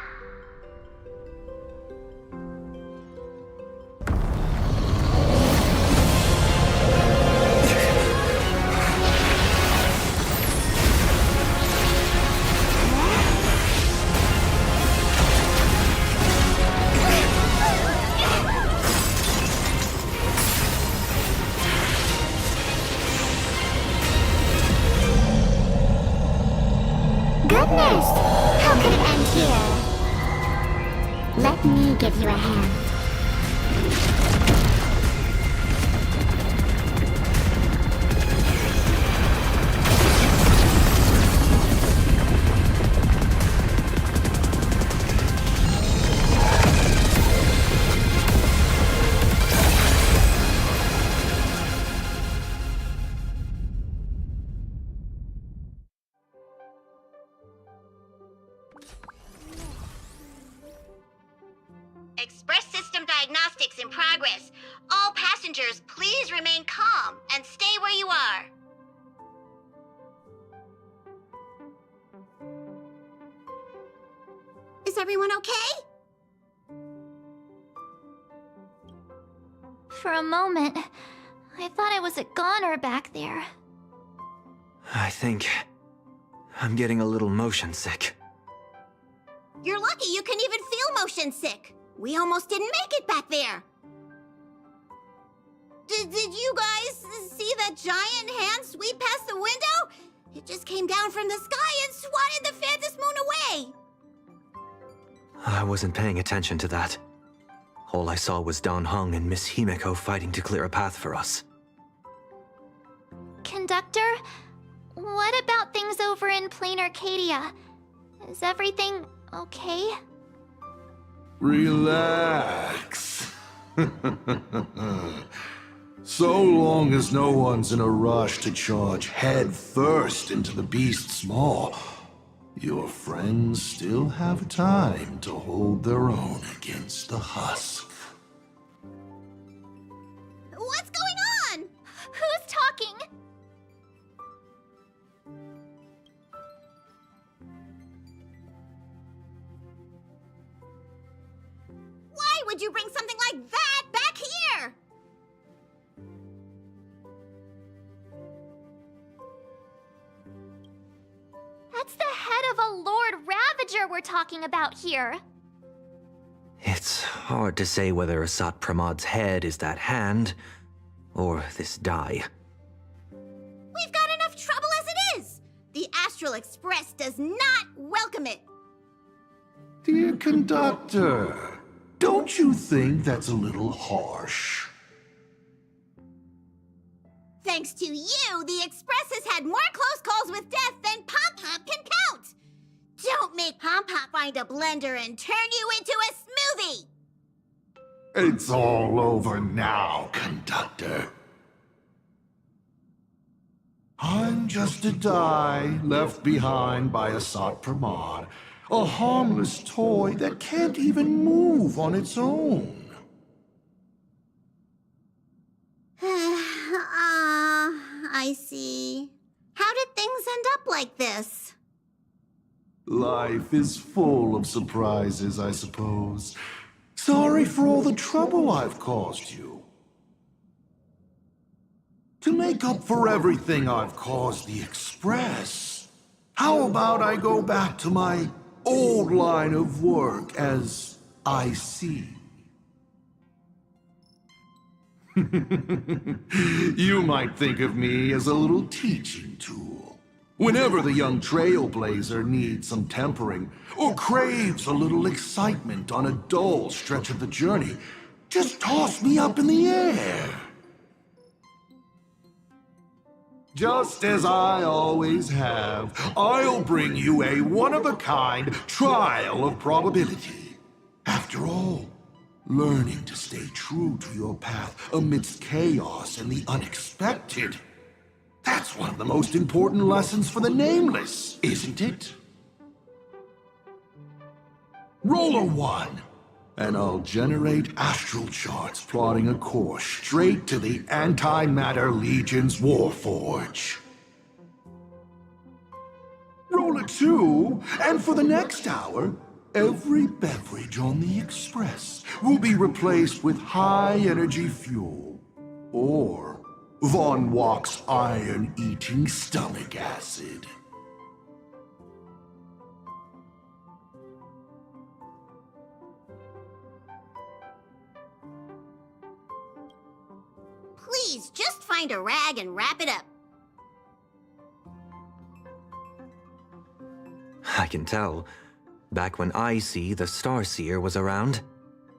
Goodness! How could it end here? Let me give you a hand. Express system diagnostics in progress. All passengers, please remain calm and stay where you are. Is everyone okay? For a moment, I thought I was a goner back there. I think I'm getting a little motion sick. You're lucky you can even feel motion sick. We almost didn't make it back there. Did you guys see that giant hand sweep past the window? It just came down from the sky and swatted the Phantom Moon away. I wasn't paying attention to that. All I saw was Dan Hong and Miss Himiko fighting to clear a path for us. Conductor, what about things over in Plain Arcadia? Is everything okay? Relax. So long as no one's in a rush to charge head first into the beast's maw, your friends still have time to hold their own against the husk. What's going on? Who's talking? Why would you bring something like that back here? That's the head of a Lord Ravager we're talking about here. It's hard to say whether Asat Pramad's head is that hand, or this die. We've got enough trouble as it is. The Astral Express does not welcome it. Dear conductor, don't you think that's a little harsh? Thanks to you, the Express has had more close calls with death than Pom Pop can count! Don't make Pom Pop find a blender and turn you into a smoothie! It's all over now, Conductor. I'm just a die left behind by Assad Pramod, a harmless toy that can't even move on its own. I see. How did things end up like this? Life is full of surprises, I suppose. Sorry for all the trouble I've caused you. To make up for everything I've caused the Express, how about I go back to my old line of work as IC? You might think of me as a little teaching tool. Whenever the young trailblazer needs some tempering, or craves a little excitement on a dull stretch of the journey, just toss me up in the air. Just as I always have, I'll bring you a one-of-a-kind trial of probability. After all, learning to stay true to your path amidst chaos and the unexpected, that's one of the most important lessons for the Nameless, isn't it? Roll a 1, and I'll generate astral charts plotting a course straight to the Antimatter Legion's Warforge. Roll a 2, and for the next hour, every beverage on the Express will be replaced with high-energy fuel, or Von Walk's iron-eating stomach acid. Please, just find a rag and wrap it up. I can tell. Back when IC, the Starseer, was around,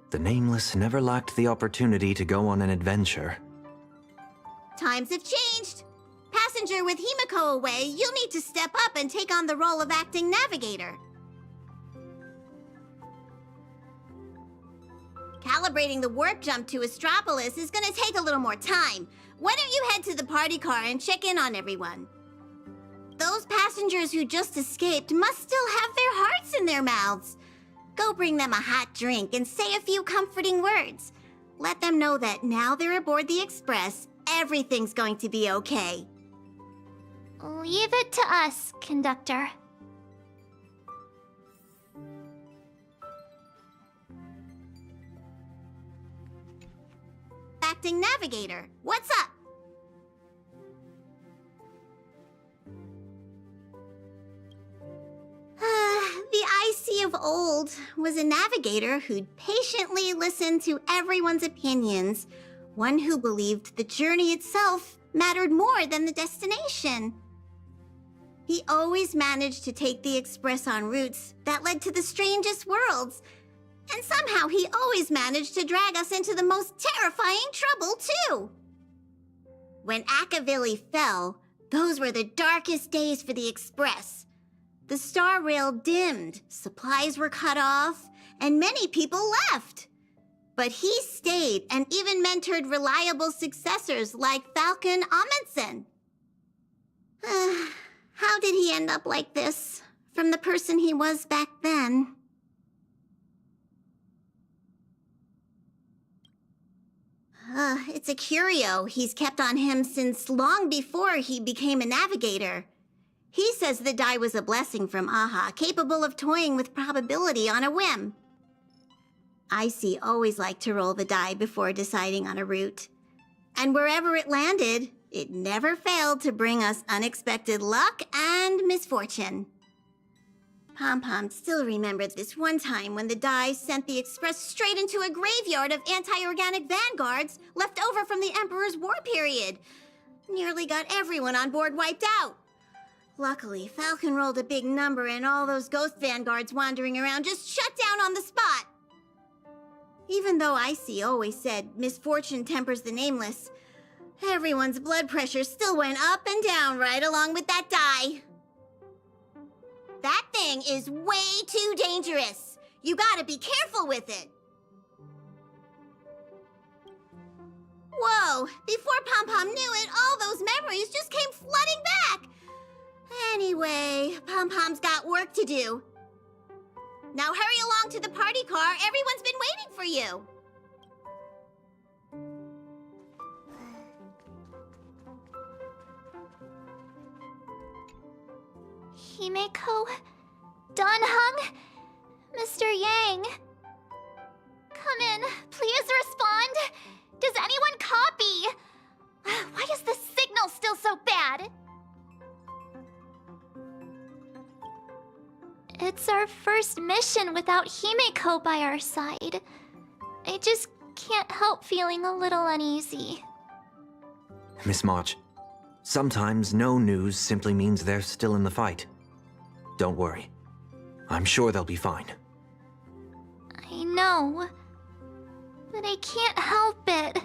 the Nameless never lacked the opportunity to go on an adventure. Times have changed. Passenger with Himiko away, you'll need to step up and take on the role of acting navigator. Calibrating the warp jump to Astropolis is gonna take a little more time. Why don't you head to the party car and check in on everyone? Those passengers who just escaped must still have their hearts in their mouths. Go bring them a hot drink and say a few comforting words. Let them know that now they're aboard the Express, everything's going to be okay. Leave it to us, Conductor. Acting navigator, what's up? The IC of old was a navigator who'd patiently listen to everyone's opinions, one who believed the journey itself mattered more than the destination. He always managed to take the Express on routes that led to the strangest worlds, and somehow he always managed to drag us into the most terrifying trouble, too. When Akavili fell, those were the darkest days for the Express. The star rail dimmed, supplies were cut off, and many people left. But he stayed and even mentored reliable successors like Falcon Amundsen. How did he end up like this, from the person he was back then? It's a curio he's kept on him since long before he became a navigator. He says the die was a blessing from Aha, capable of toying with probability on a whim. Icy always liked to roll the die before deciding on a route. And wherever it landed, it never failed to bring us unexpected luck and misfortune. Pom-Pom still remembered this one time when the die sent the Express straight into a graveyard of anti-organic vanguards left over from the Emperor's war period. Nearly got everyone on board wiped out. Luckily, Falcon rolled a big number and all those ghost vanguards wandering around just shut down on the spot. Even though Icy always said misfortune tempers the Nameless, Everyone's blood pressure still went up and down right along with that die. That thing is way too dangerous. You gotta be careful with it. Whoa, before Pom Pom knew it, all those memories just came flooding back. Anyway, Pom Pom's got work to do. Now hurry along to the party car. Everyone's been waiting for you. Himeko? Donhung? Mr. Yang? Come in. Please respond. Does anyone copy? Why is the signal still so bad? It's our first mission without Himeko by our side. I just can't help feeling a little uneasy. Miss March, sometimes no news simply means they're still in the fight. Don't worry. I'm sure they'll be fine. I know, but I can't help it.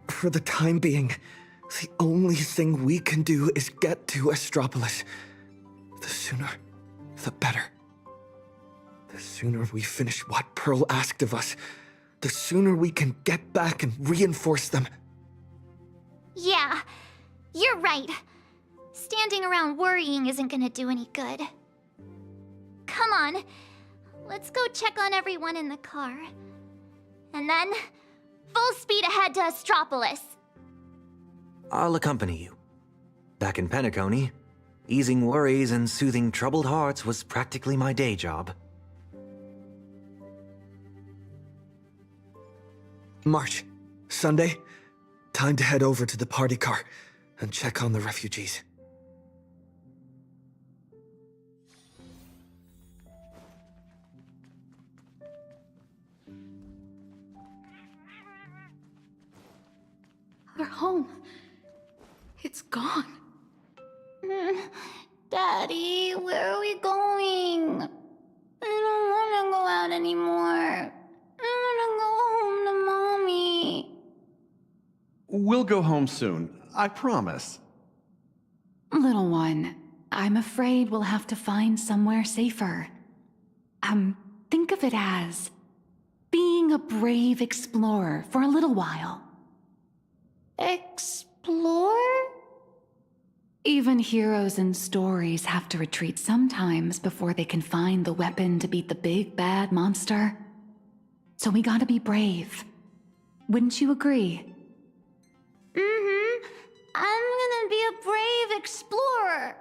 For the time being, the only thing we can do is get to Astropolis. The sooner, the better. The sooner we finish what Pearl asked of us, the sooner we can get back and reinforce them. Yeah, you're right. Standing around worrying isn't gonna do any good. Come on, let's go check on everyone in the car. And then, full speed ahead to Astropolis. I'll accompany you. Back in Penacony, easing worries and soothing troubled hearts was practically my day job. March, Sunday, time to head over to the party car and check on the refugees. Our home. It's gone. Daddy, where are we going? I don't want to go out anymore. I want to go home to Mommy. We'll go home soon, I promise. Little one, I'm afraid we'll have to find somewhere safer. Think of it as being a brave explorer for a little while. Explore? Even heroes in stories have to retreat sometimes before they can find the weapon to beat the big bad monster. So we gotta be brave. Wouldn't you agree? I'm gonna be a brave explorer.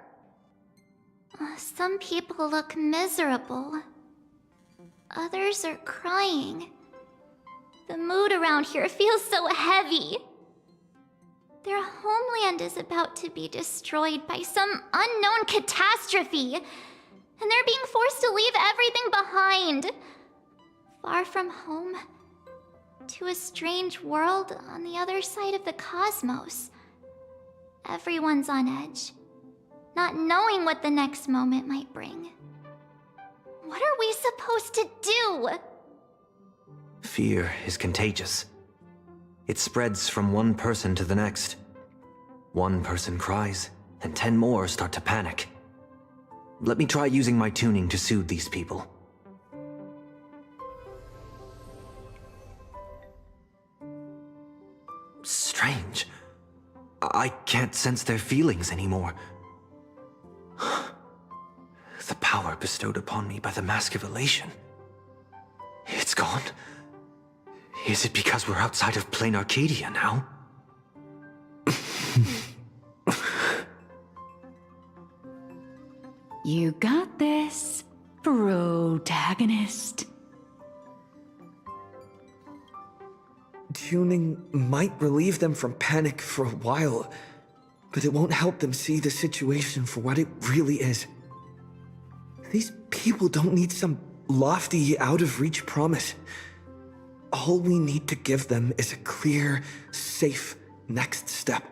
Some people look miserable. Others are crying. The mood around here feels so heavy. Their homeland is about to be destroyed by some unknown catastrophe, and they're being forced to leave everything behind. Far from home, to a strange world on the other side of the cosmos. Everyone's on edge, not knowing what the next moment might bring. What are we supposed to do? Fear is contagious. It spreads from one person to the next. One person cries, and 10 more start to panic. Let me try using my tuning to soothe these people. Strange. I can't sense their feelings anymore. The power bestowed upon me by the Mask of Elation. It's gone. Is it because we're outside of plain Arcadia now? You got this, protagonist. Tuning might relieve them from panic for a while, but it won't help them see the situation for what it really is. These people don't need some lofty, out-of-reach promise. All we need to give them is a clear, safe next step.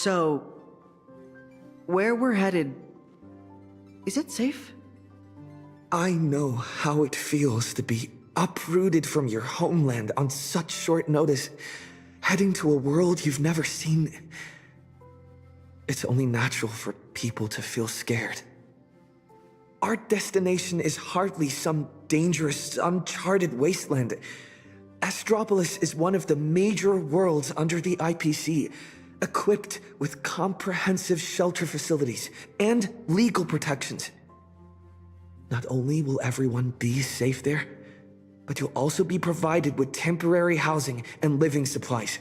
So, where we're headed, is it safe? I know how it feels to be uprooted from your homeland on such short notice, heading to a world you've never seen. It's only natural for people to feel scared. Our destination is hardly some dangerous, uncharted wasteland. Astropolis is one of the major worlds under the IPC, equipped with comprehensive shelter facilities and legal protections. Not only will everyone be safe there, but you'll also be provided with temporary housing and living supplies.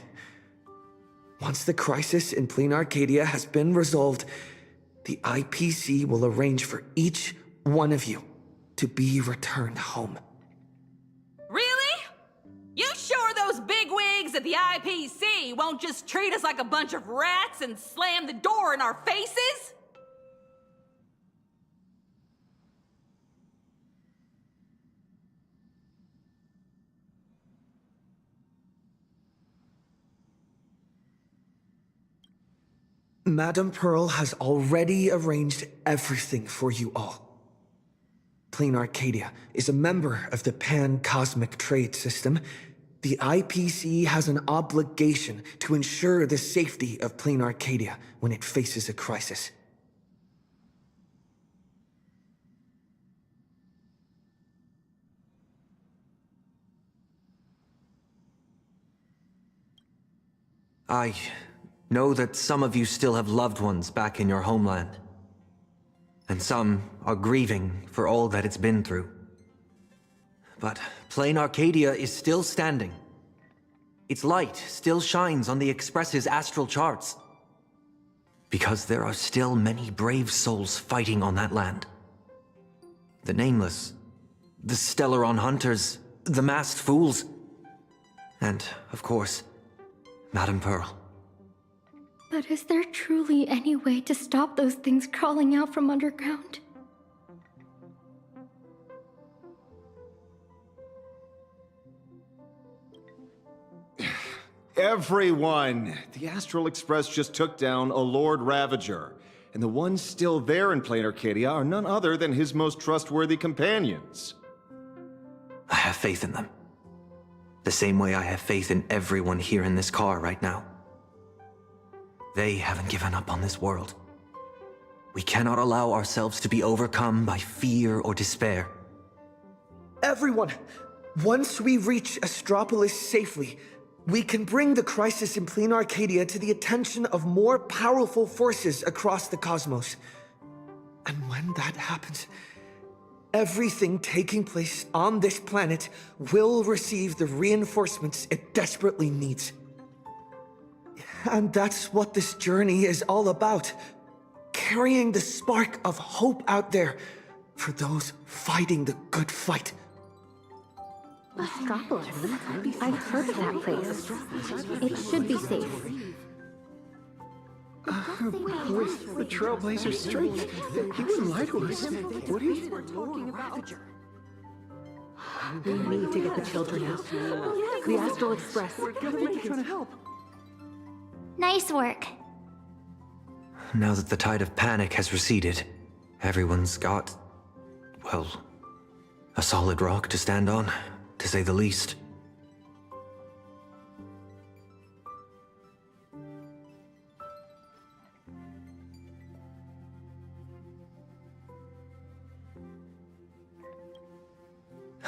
Once the crisis in Plain Arcadia has been resolved, the IPC will arrange for each one of you to be returned home. Really? You sure those bigwigs at the IPC won't just treat us like a bunch of rats and slam the door in our faces? Madame Pearl has already arranged everything for you all. Plain Arcadia is a member of the Pan-Cosmic Trade System. The IPC has an obligation to ensure the safety of Plain Arcadia when it faces a crisis. I know that some of you still have loved ones back in your homeland. And some are grieving for all that it's been through. But Plain Arcadia is still standing. Its light still shines on the Express's astral charts. Because there are still many brave souls fighting on that land. The Nameless, the Stellaron Hunters, the Masked Fools, and, of course, Madame Pearl. But is there truly any way to stop those things crawling out from underground? Everyone! The Astral Express just took down a Lord Ravager, and the ones still there in Plain Arcadia are none other than his most trustworthy companions. I have faith in them. The same way I have faith in everyone here in this car right now. They haven't given up on this world. We cannot allow ourselves to be overcome by fear or despair. Everyone, once we reach Astropolis safely, we can bring the crisis in Plain Arcadia to the attention of more powerful forces across the cosmos. And when that happens, everything taking place on this planet will receive the reinforcements it desperately needs. And that's what this journey is all about. Carrying the spark of hope out there for those fighting the good fight. Astropolis. I've heard of that place. It should be safe. With the Trailblazer's strength, he wouldn't lie to us, would he? We need to get the children out. The Astral Express. We're trying to help. Nice work. Now that the tide of panic has receded, everyone's got, well, a solid rock to stand on, to say the least.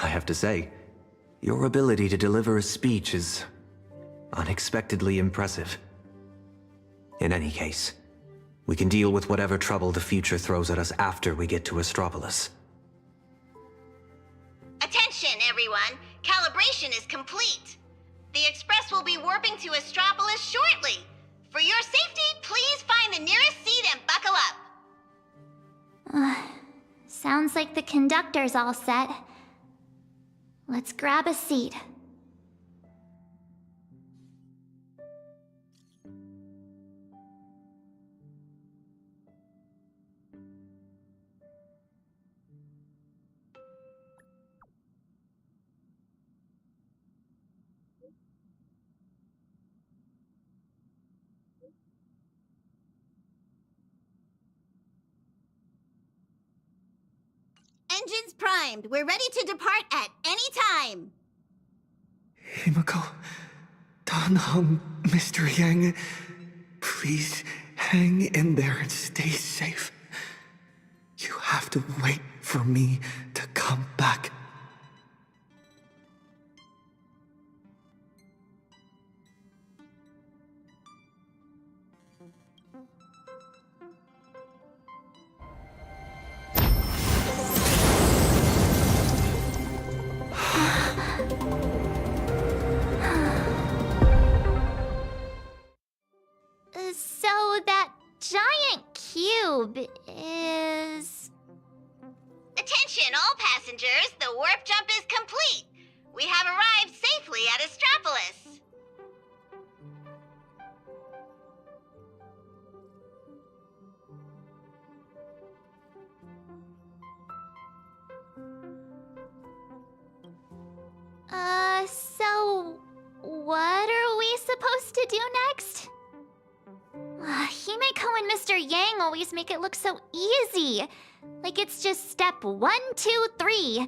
I have to say, your ability to deliver a speech is unexpectedly impressive. In any case, we can deal with whatever trouble the future throws at us after we get to Astropolis. Attention, everyone! Calibration is complete. The Express will be warping to Astropolis shortly. For your safety, please find the nearest seat and buckle up. Sounds like the conductor's all set. Let's grab a seat. engines primed. We're ready to depart at any time. Himiko, Dan-hong, Mr. Yang, please hang in there and stay safe. You have to wait for me to come back. So that giant cube is... Attention, all passengers. The warp jump is complete. We have arrived safely at Astropolis. So what are we supposed to do next? Himeko and Mr. Yang always make it look so easy. Like it's just step 1, 2, 3.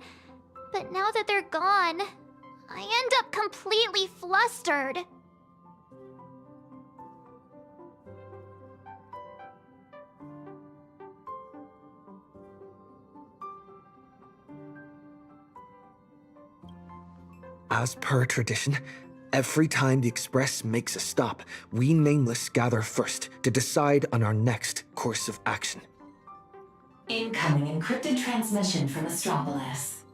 But now that they're gone, I end up completely flustered. As per tradition, every time the Express makes a stop, we Nameless gather first to decide on our next course of action. Incoming encrypted transmission from Astropolis.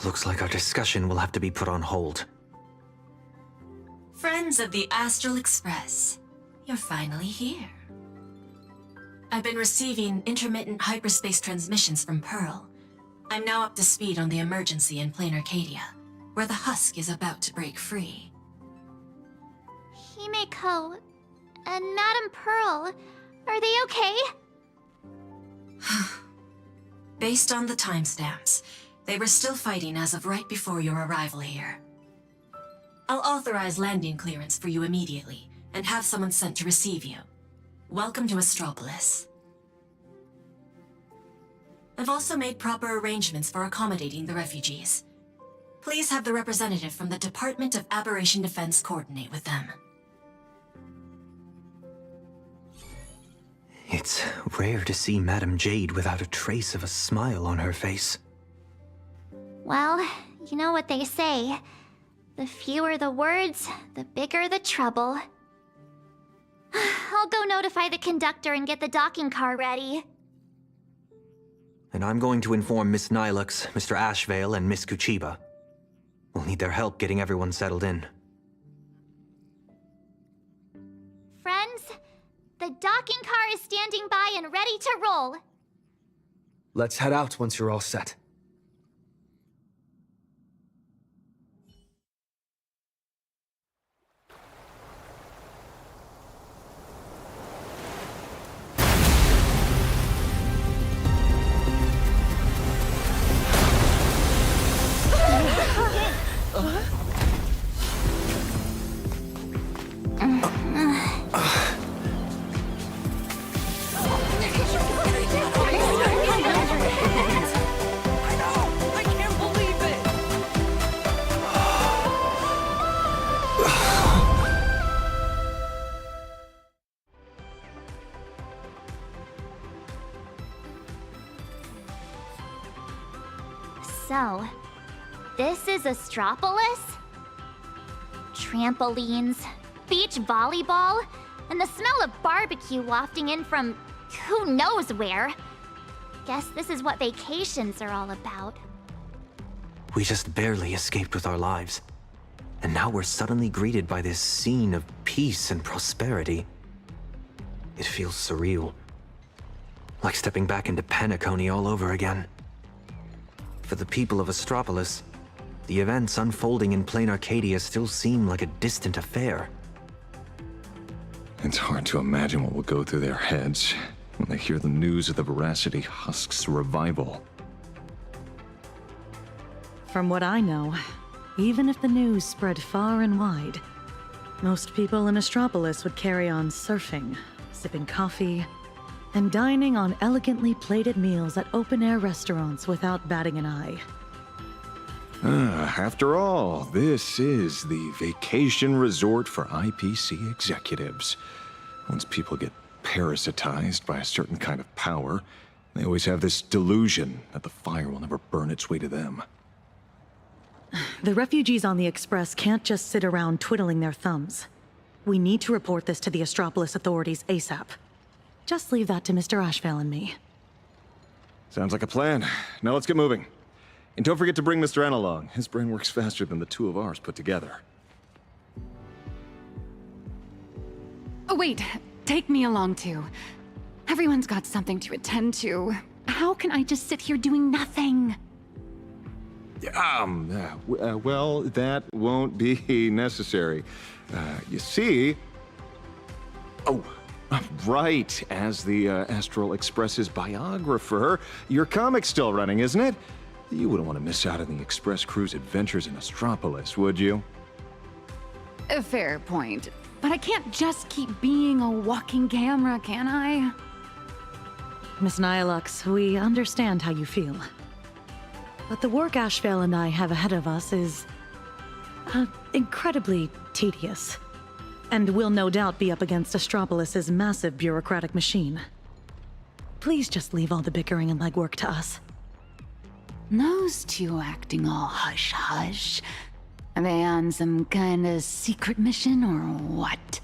Looks like our discussion will have to be put on hold. Friends of the Astral Express, you're finally here. I've been receiving intermittent hyperspace transmissions from Pearl. I'm now up to speed on the emergency in Plain Arcadia, where the husk is about to break free. Himeko and Madame Pearl, are they okay? Based on the timestamps, they were still fighting as of right before your arrival here. I'll authorize landing clearance for you immediately, and have someone sent to receive you. Welcome to Astropolis. I've also made proper arrangements for accommodating the refugees. Please have the representative from the Department of Aberration Defense coordinate with them. It's rare to see Madame Jade without a trace of a smile on her face. Well, you know what they say. The fewer the words, the bigger the trouble. I'll go notify the conductor and get the docking car ready. And I'm going to inform Miss Nilux, Mr. Ashvale, and Miss Kuchiba. We'll need their help getting everyone settled in. Friends, the docking car is standing by and ready to roll. Let's head out once you're all set. So, this is Astropolis? Trampolines, beach volleyball, and the smell of barbecue wafting in from who knows where. Guess this is what vacations are all about. We just barely escaped with our lives. And now we're suddenly greeted by this scene of peace and prosperity. It feels surreal. Like stepping back into Penacony all over again. For the people of Astropolis, the events unfolding in Plain Arcadia still seem like a distant affair. It's hard to imagine what will go through their heads when they hear the news of the Veracity Husk's revival. From what I know, even if the news spread far and wide, most people in Astropolis would carry on surfing, sipping coffee, and dining on elegantly plated meals at open-air restaurants without batting an eye. After all, this is the vacation resort for IPC executives. Once people get parasitized by a certain kind of power, they always have this delusion that the fire will never burn its way to them. The refugees on the Express can't just sit around twiddling their thumbs. We need to report this to the Astropolis authorities ASAP. Just leave that to Mr. Ashvale and me. Sounds like a plan. Now let's get moving. And don't forget to bring Mr. N along. His brain works faster than the two of ours put together. Oh, wait. Take me along, too. Everyone's got something to attend to. How can I just sit here doing nothing? Well, that won't be necessary. You see... Oh, right. As the Astral Express's biographer, your comic's still running, isn't it? You wouldn't want to miss out on the Express crew's adventures in Astropolis, would you? A fair point. But I can't just keep being a walking camera, can I? Miss Nihilux, we understand how you feel. But the work Ashvale and I have ahead of us is... incredibly tedious. And will no doubt be up against Astropolis's massive bureaucratic machine. Please just leave all the bickering and legwork to us. Those two acting all hush-hush. Are they on some kind of secret mission or what?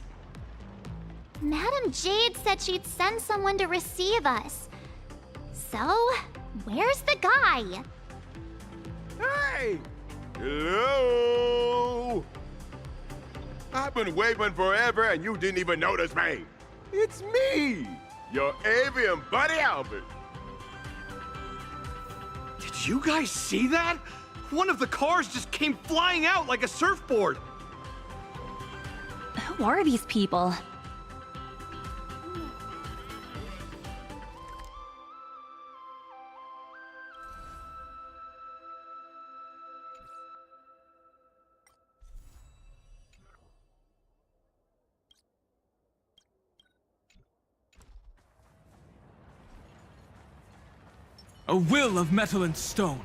Madam Jade said she'd send someone to receive us. So, where's the guy? Hey! Hello! I've been waving forever and you didn't even notice me. It's me, your avian buddy Albert. Did you guys see that? One of the cars just came flying out like a surfboard. Who are these people? A will of metal and stone.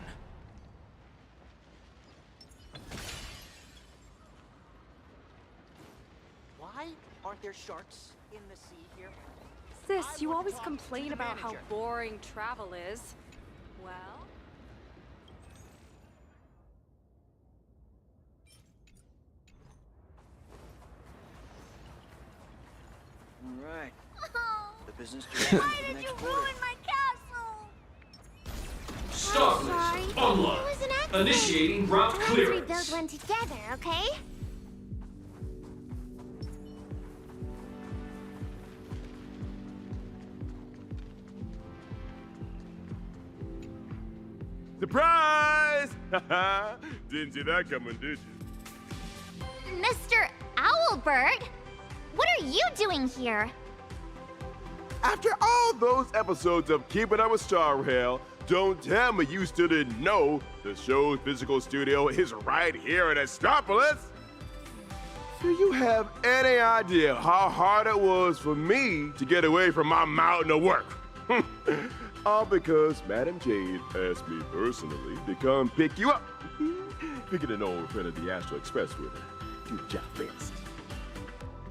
Why aren't there sharks in the sea here? Sis, you always complain about how boring travel is. Well... All right. Oh, The business director why for the did next you quarter. ruin my castle? Stop Sorry. this! It was Unlock! an accident. Initiating route Let's clearance! rebuild one together, okay? Surprise! Didn't see that coming, did you? Mr. Owlbird, what are you doing here? After all those episodes of Keeping Up with Star Rail, don't tell me you still didn't know the show's physical studio is right here in Astropolis. Do you have any idea how hard it was for me to get away from my mountain of work? All because Madam Jade asked me personally to come pick you up. Picking an old friend of the Astral Express with her. Do the job best.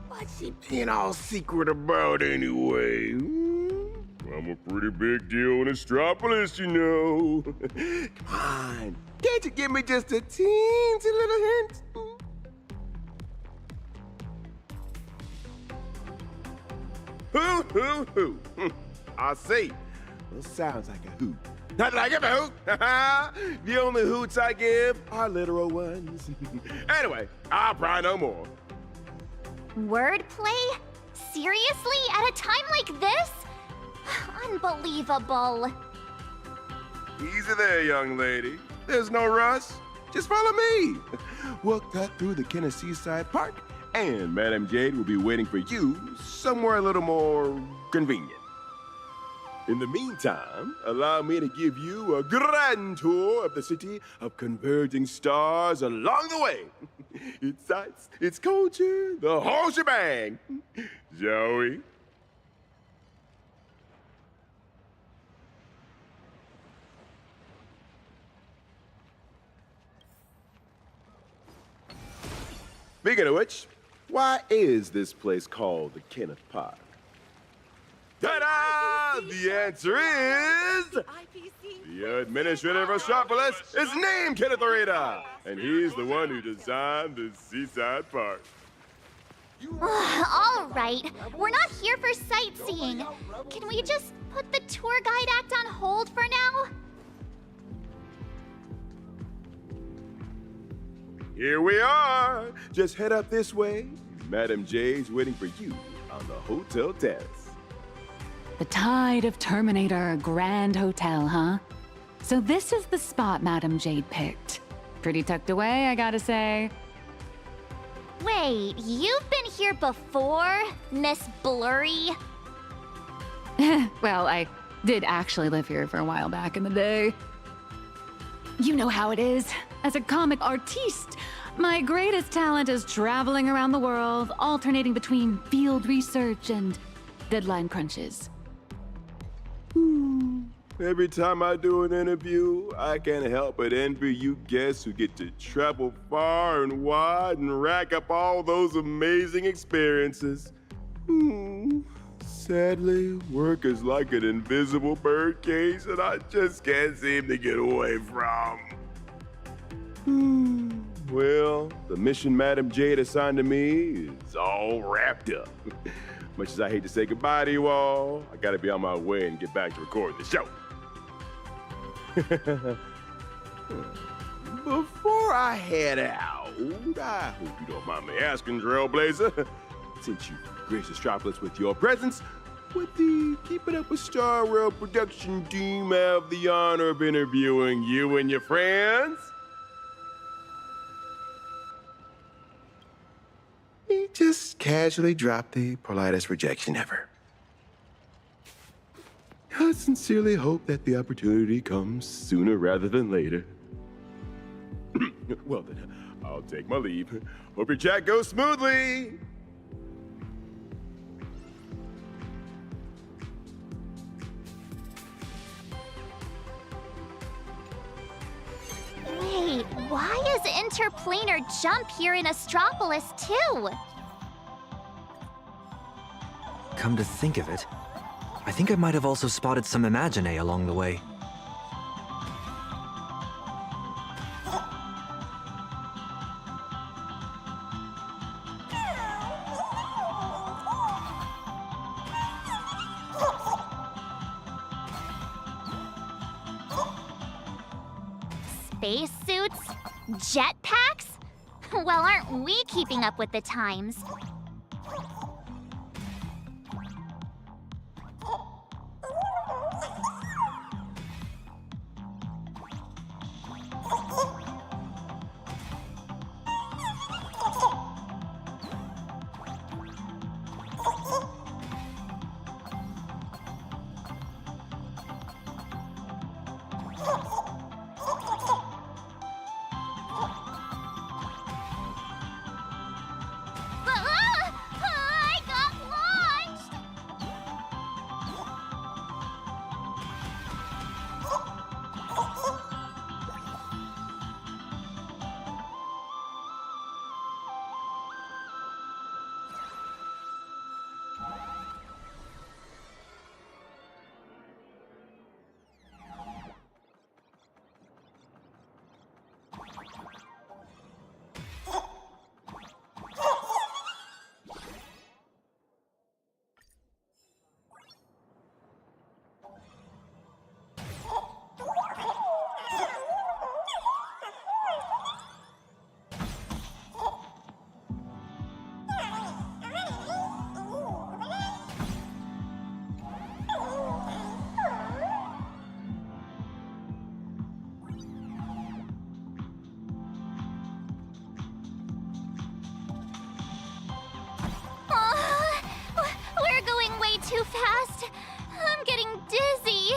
What's she being all secret about anyway? I'm a pretty big deal in Astropolis, you know. Come on, can't you give me just a teensy little hint? Hoo. I see. Well, sounds like a hoot. Not like a hoot. The only hoots I give are literal ones. Anyway, I'll pry no more. Wordplay? Seriously? At a time like this? Unbelievable. Easy there, young lady. There's no rush. Just follow me. We'll cut through the Tennessee Side Park, and Madam Jade will be waiting for you somewhere a little more convenient. In the meantime, allow me to give you a grand tour of the city of converging stars along the way. Its sights, its culture, the whole shebang. Shall we? Speaking of which, why is this place called the Kenneth Park? Ta-da! The answer is... The administrator of Astropolis is named Kenneth Arita, and he's the one who designed the seaside park. All right, we're not here for sightseeing. Can we just put the tour guide act on hold for now? Here we are. Just head up this way. Madam J's waiting for you on the hotel terrace. The Tide of Terminator Grand Hotel, huh? So this is the spot Madam Jade picked. Pretty tucked away, I gotta say. Wait, you've been here before, Miss Blurry? Well, I did actually live here for a while back in the day. You know how it is. As a comic artiste, my greatest talent is traveling around the world, alternating between field research and deadline crunches. Every time I do an interview, I can't help but envy you guests who get to travel far and wide and rack up all those amazing experiences. Sadly, work is like an invisible birdcage that I just can't seem to get away from. Well, the mission Madam Jade assigned to me is all wrapped up. Much as I hate to say goodbye to you all, I gotta be on my way and get back to recording the show. Before I head out, I hope you don't mind me asking, Trailblazer, since you graced Astropolis with your presence, would the Keep It Up with Star Rail production team have the honor of interviewing you and your friends? He just casually dropped the politest rejection ever. I sincerely hope that the opportunity comes sooner rather than later. Well then, I'll take my leave. Hope your chat goes smoothly. Wait, why is interplanar jump here in Astropolis too? Come to think of it, I think I might have also spotted some Imagine along the way. Spacesuits? Jetpacks? Well, aren't we keeping up with the times? I got launched! We're going way too fast. I'm getting dizzy.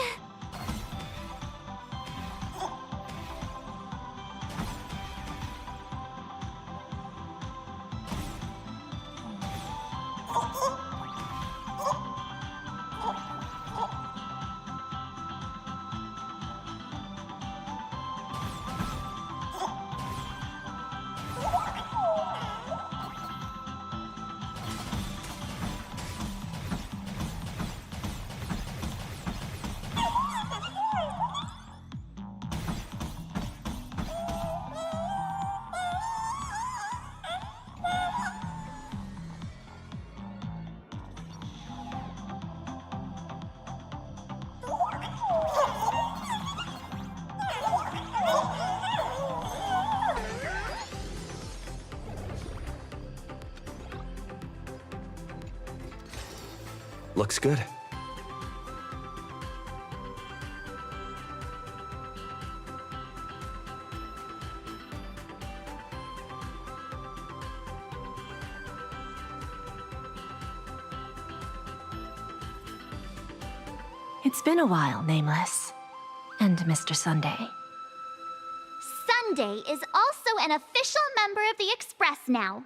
Looks good. It's been a while, Nameless. And Mr. Sunday. Sunday is also an official member of the Express now.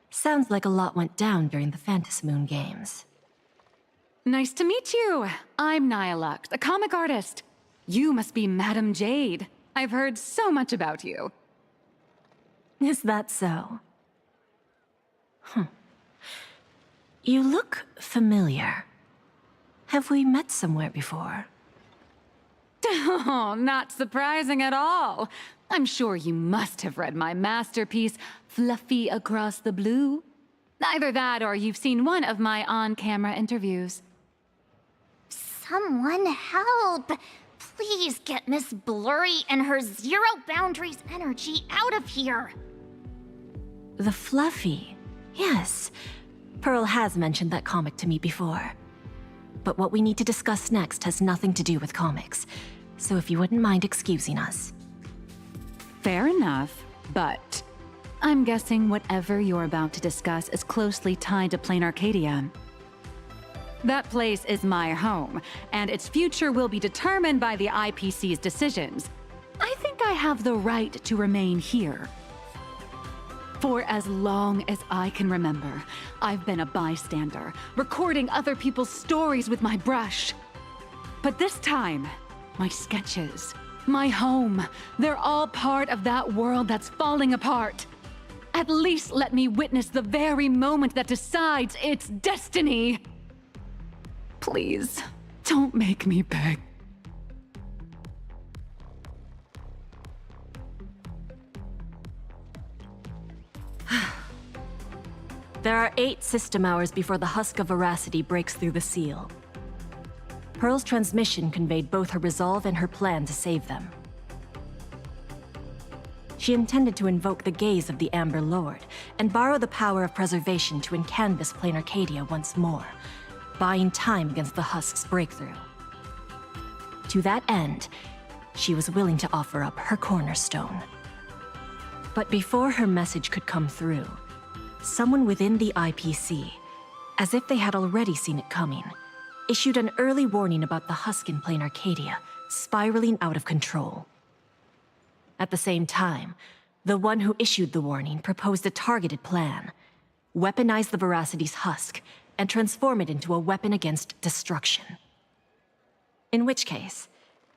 Sounds like a lot went down during the Phantasmoon Games. Nice to meet you. I'm Nihilux, a comic artist. You must be Madame Jade. I've heard so much about you. Is that so? You look familiar. Have we met somewhere before? Oh, not surprising at all. I'm sure you must have read my masterpiece, Fluffy Across the Blue. Either that or you've seen one of my on-camera interviews. Someone help! Please get Miss Blurry and her zero boundaries energy out of here! The Fluffy. Yes. Pearl has mentioned that comic to me before. But what we need to discuss next has nothing to do with comics. So if you wouldn't mind excusing us. Fair enough, but I'm guessing whatever you're about to discuss is closely tied to Plain Arcadia. That place is my home, and its future will be determined by the IPC's decisions. I think I have the right to remain here. For as long as I can remember, I've been a bystander, recording other people's stories with my brush. But this time, my sketches, my home, they're all part of that world that's falling apart. At least let me witness the very moment that decides its destiny. Please, don't make me beg. There are 8 system hours before the husk of veracity breaks through the seal. Pearl's transmission conveyed both her resolve and her plan to save them. She intended to invoke the gaze of the Amber Lord and borrow the power of preservation to encanvas Plain Arcadia once more, buying time against the husk's breakthrough. To that end, she was willing to offer up her cornerstone. But before her message could come through, someone within the IPC, as if they had already seen it coming, issued an early warning about the husk in Plain Arcadia spiraling out of control. At the same time, the one who issued the warning proposed a targeted plan: weaponize the Veracity's husk and transform it into a weapon against destruction. In which case,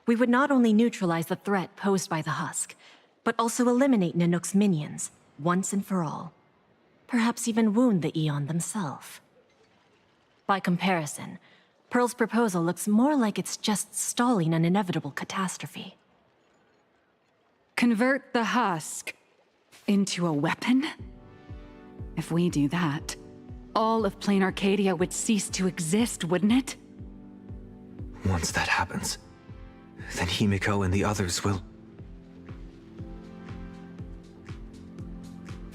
we would not only neutralize the threat posed by the husk, but also eliminate Nanook's minions once and for all. Perhaps even wound the Eon themselves. By comparison, Pearl's proposal looks more like it's just stalling an inevitable catastrophe. Convert the husk into a weapon? If we do that, all of Plain Arcadia would cease to exist, wouldn't it? Once that happens, then Himiko and the others will...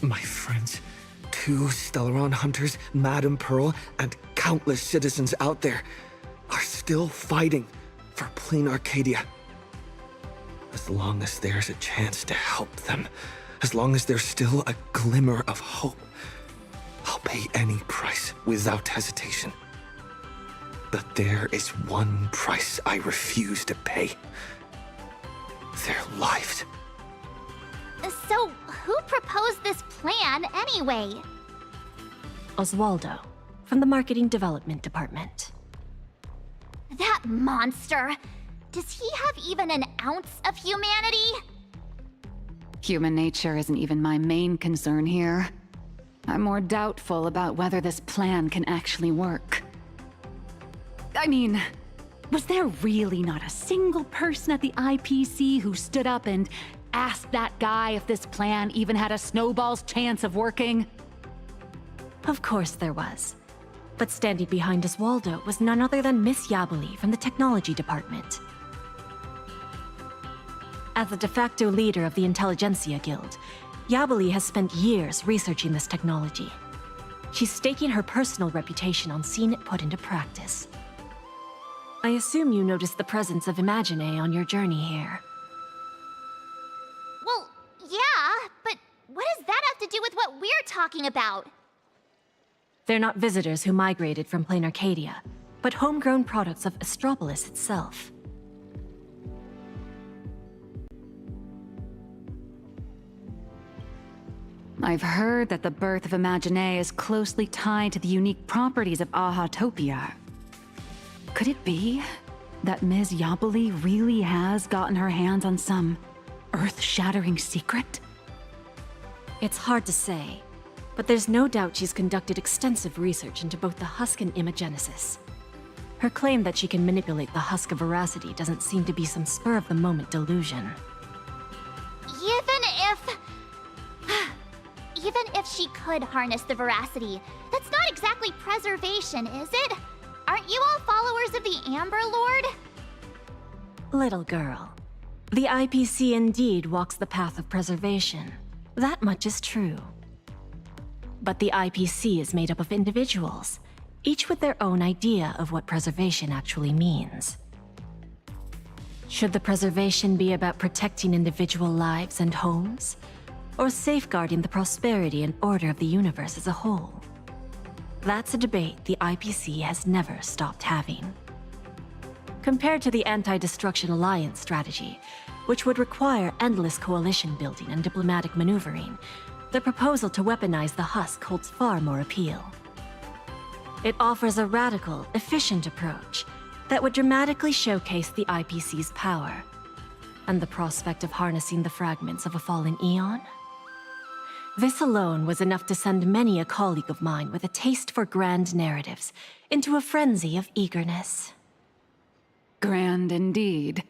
My friends, 2 Stellaron hunters, Madame Pearl, and countless citizens out there are still fighting for Plain Arcadia. As long as there's a chance to help them, as long as there's still a glimmer of hope, I'll pay any price without hesitation. But there is one price I refuse to pay. Their lives. So, who proposed this plan anyway? Oswaldo, from the Marketing Development Department. That monster! Does he have even an ounce of humanity? Human nature isn't even my main concern here. I'm more doubtful about whether this plan can actually work. I mean, was there really not a single person at the IPC who stood up and asked that guy if this plan even had a snowball's chance of working? Of course there was. But standing behind Oswaldo was none other than Miss Yabuli from the Technology Department. As the de facto leader of the Intelligentsia Guild, Yabuli has spent years researching this technology. She's staking her personal reputation on seeing it put into practice. I assume you noticed the presence of Imagine on your journey here. Well, yeah, but what does that have to do with what we're talking about? They're not visitors who migrated from plain Arcadia, but homegrown products of Astropolis itself. I've heard that the birth of Imagine is closely tied to the unique properties of Ahatopia. Could it be that Ms. Yabali really has gotten her hands on some earth-shattering secret? It's hard to say, but there's no doubt she's conducted extensive research into both the Husk and Imagenesis. Her claim that she can manipulate the Husk of Veracity doesn't seem to be some spur-of-the-moment delusion. Even if she could harness the Veracity, that's not exactly preservation, is it? Aren't you all followers of the Amber Lord? Little girl, the IPC indeed walks the path of preservation. That much is true. But the IPC is made up of individuals, each with their own idea of what preservation actually means. Should the preservation be about protecting individual lives and homes, or safeguarding the prosperity and order of the universe as a whole? That's a debate the IPC has never stopped having. Compared to the Anti-Destruction Alliance strategy, which would require endless coalition building and diplomatic maneuvering, the proposal to weaponize the Husk holds far more appeal. It offers a radical, efficient approach that would dramatically showcase the IPC's power, and the prospect of harnessing the fragments of a fallen eon. This alone was enough to send many a colleague of mine with a taste for grand narratives into a frenzy of eagerness. Grand indeed.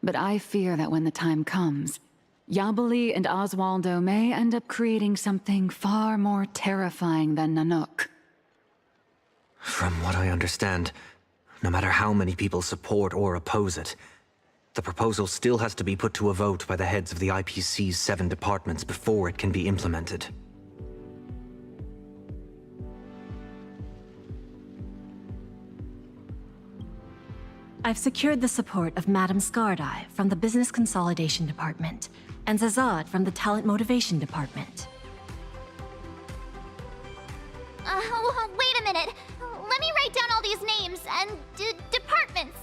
But I fear that when the time comes, Yabali and Oswaldo may end up creating something far more terrifying than Nanook. From what I understand, no matter how many people support or oppose it, the proposal still has to be put to a vote by the heads of the IPC's 7 departments before it can be implemented. I've secured the support of Madame Skardai from the Business Consolidation Department, and Zazad from the Talent Motivation Department. Wait a minute. Let me write down all these names and departments.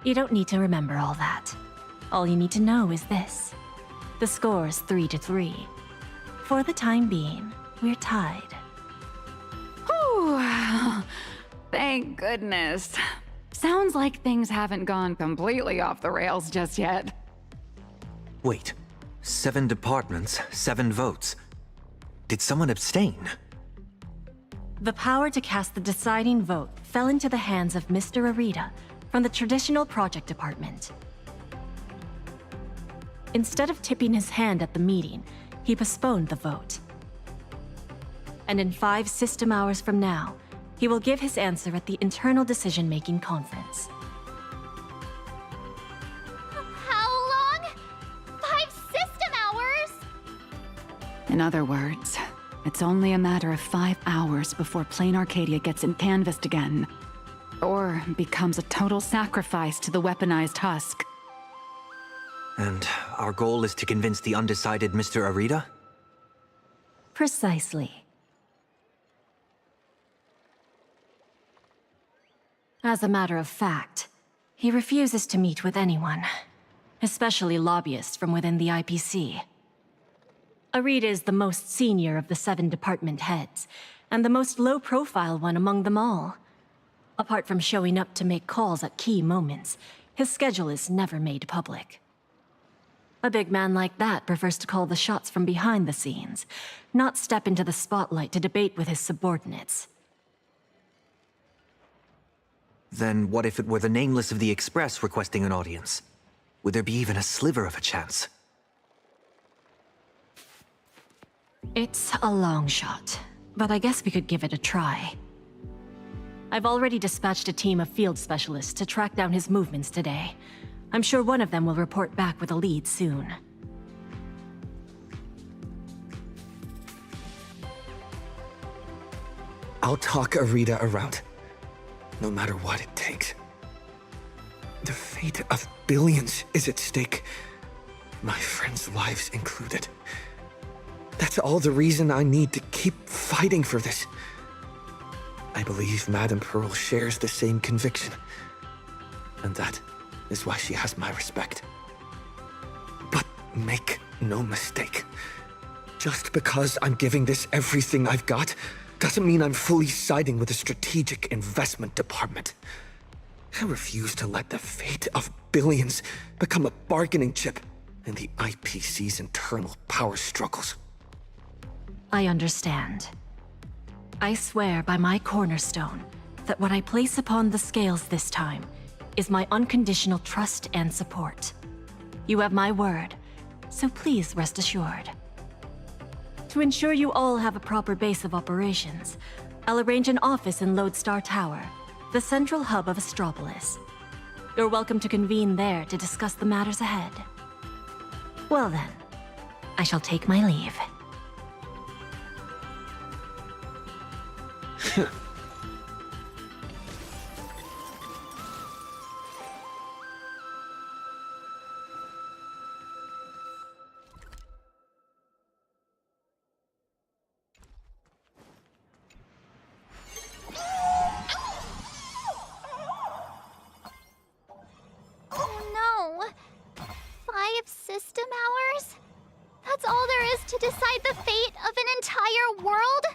You don't need to remember all that. All you need to know is this. The score's 3-3. For the time being, we're tied. Whew. Thank goodness. Sounds like things haven't gone completely off the rails just yet. Wait, 7 departments, 7 votes. Did someone abstain? The power to cast the deciding vote fell into the hands of Mr. Arita from the Traditional Project Department. Instead of tipping his hand at the meeting, he postponed the vote. And in 5 system hours from now, he will give his answer at the Internal Decision-Making Conference. How long? 5 system hours? In other words, it's only a matter of 5 hours before Plain Arcadia gets canvassed again. Or becomes a total sacrifice to the weaponized husk. And our goal is to convince the undecided Mr. Arita? Precisely. As a matter of fact, he refuses to meet with anyone, especially lobbyists from within the IPC. Arita is the most senior of the 7 department heads, and the most low-profile one among them all. Apart from showing up to make calls at key moments, his schedule is never made public. A big man like that prefers to call the shots from behind the scenes, not step into the spotlight to debate with his subordinates. Then what if it were the Nameless of the Express requesting an audience? Would there be even a sliver of a chance? It's a long shot, but I guess we could give it a try. I've already dispatched a team of field specialists to track down his movements today. I'm sure one of them will report back with a lead soon. I'll talk Arita around, no matter what it takes. The fate of billions is at stake, my friends' lives included. That's all the reason I need to keep fighting for this. I believe Madame Pearl shares the same conviction, and that is why she has my respect. But make no mistake, just because I'm giving this everything I've got doesn't mean I'm fully siding with the Strategic Investment Department. I refuse to let the fate of billions become a bargaining chip in the IPC's internal power struggles. I understand. I swear by my cornerstone that what I place upon the scales this time is my unconditional trust and support. You have my word, so please rest assured. To ensure you all have a proper base of operations, I'll arrange an office in Lodestar Tower, the central hub of Astropolis. You're welcome to convene there to discuss the matters ahead. Well then, I shall take my leave. Oh no! 5 system hours? That's all there is to decide the fate of an entire world?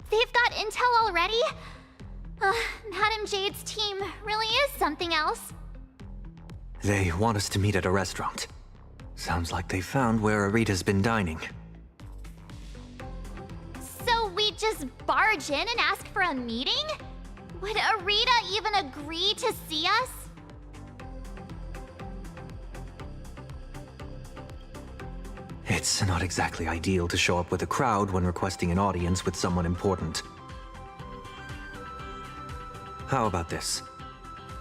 They've got intel already? Madame Jade's team really is something else. They want us to meet at a restaurant. Sounds like they found where Arita's been dining. So we just barge in and ask for a meeting? Would Arita even agree to see us? It's not exactly ideal to show up with a crowd when requesting an audience with someone important. How about this?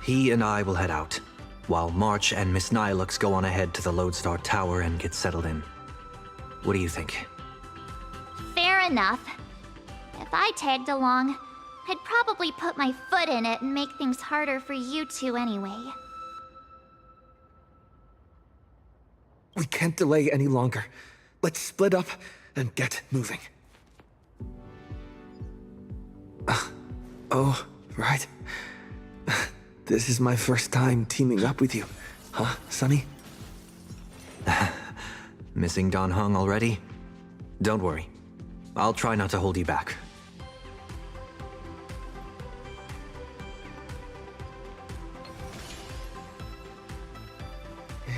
He and I will head out, while March and Miss Nilux go on ahead to the Lodestar Tower and get settled in. What do you think? Fair enough. If I tagged along, I'd probably put my foot in it and make things harder for you two anyway. We can't delay any longer. Let's split up and get moving. Oh, right. This is my first time teaming up with you. Huh, Sonny? Missing Dan Heng already? Don't worry. I'll try not to hold you back.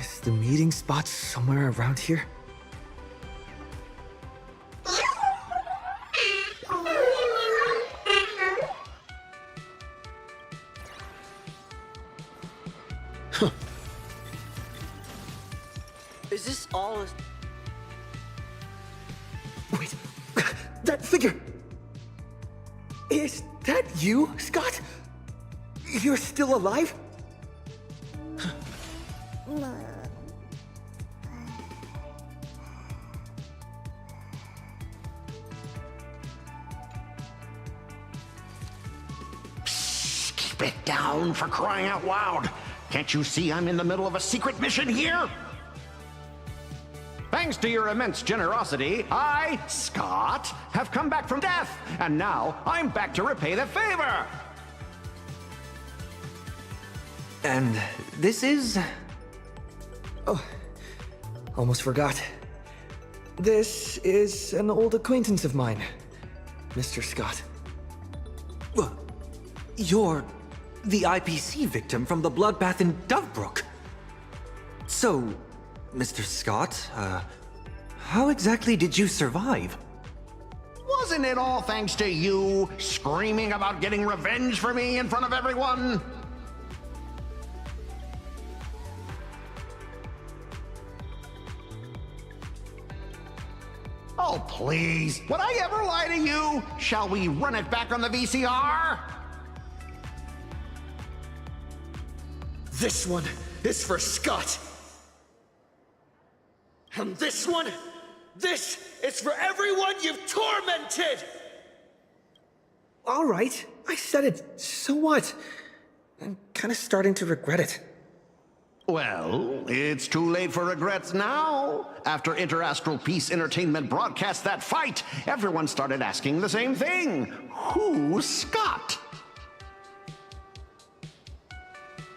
Is the meeting spot somewhere around here? Huh. Is this all? Wait, that figure! Is that you, Scott? You're still alive? Spit down, for crying out loud! Can't you see I'm in the middle of a secret mission here? Thanks to your immense generosity, I, Scott, have come back from death, and now I'm back to repay the favor! And this is... Oh, almost forgot. This is an old acquaintance of mine, Mr. Scott. You're the IPC victim from the bloodbath in Dovebrook. So, Mr. Scott, how exactly did you survive? Wasn't it all thanks to you screaming about getting revenge for me in front of everyone? Oh, please. Would I ever lie to you? Shall we run it back on the VCR? This one is for Scott. And this one, this is for everyone you've tormented! All right, I said it. So what? I'm kind of starting to regret it. Well, it's too late for regrets now. After Interastral Peace Entertainment broadcast that fight, everyone started asking the same thing. Who's Scott?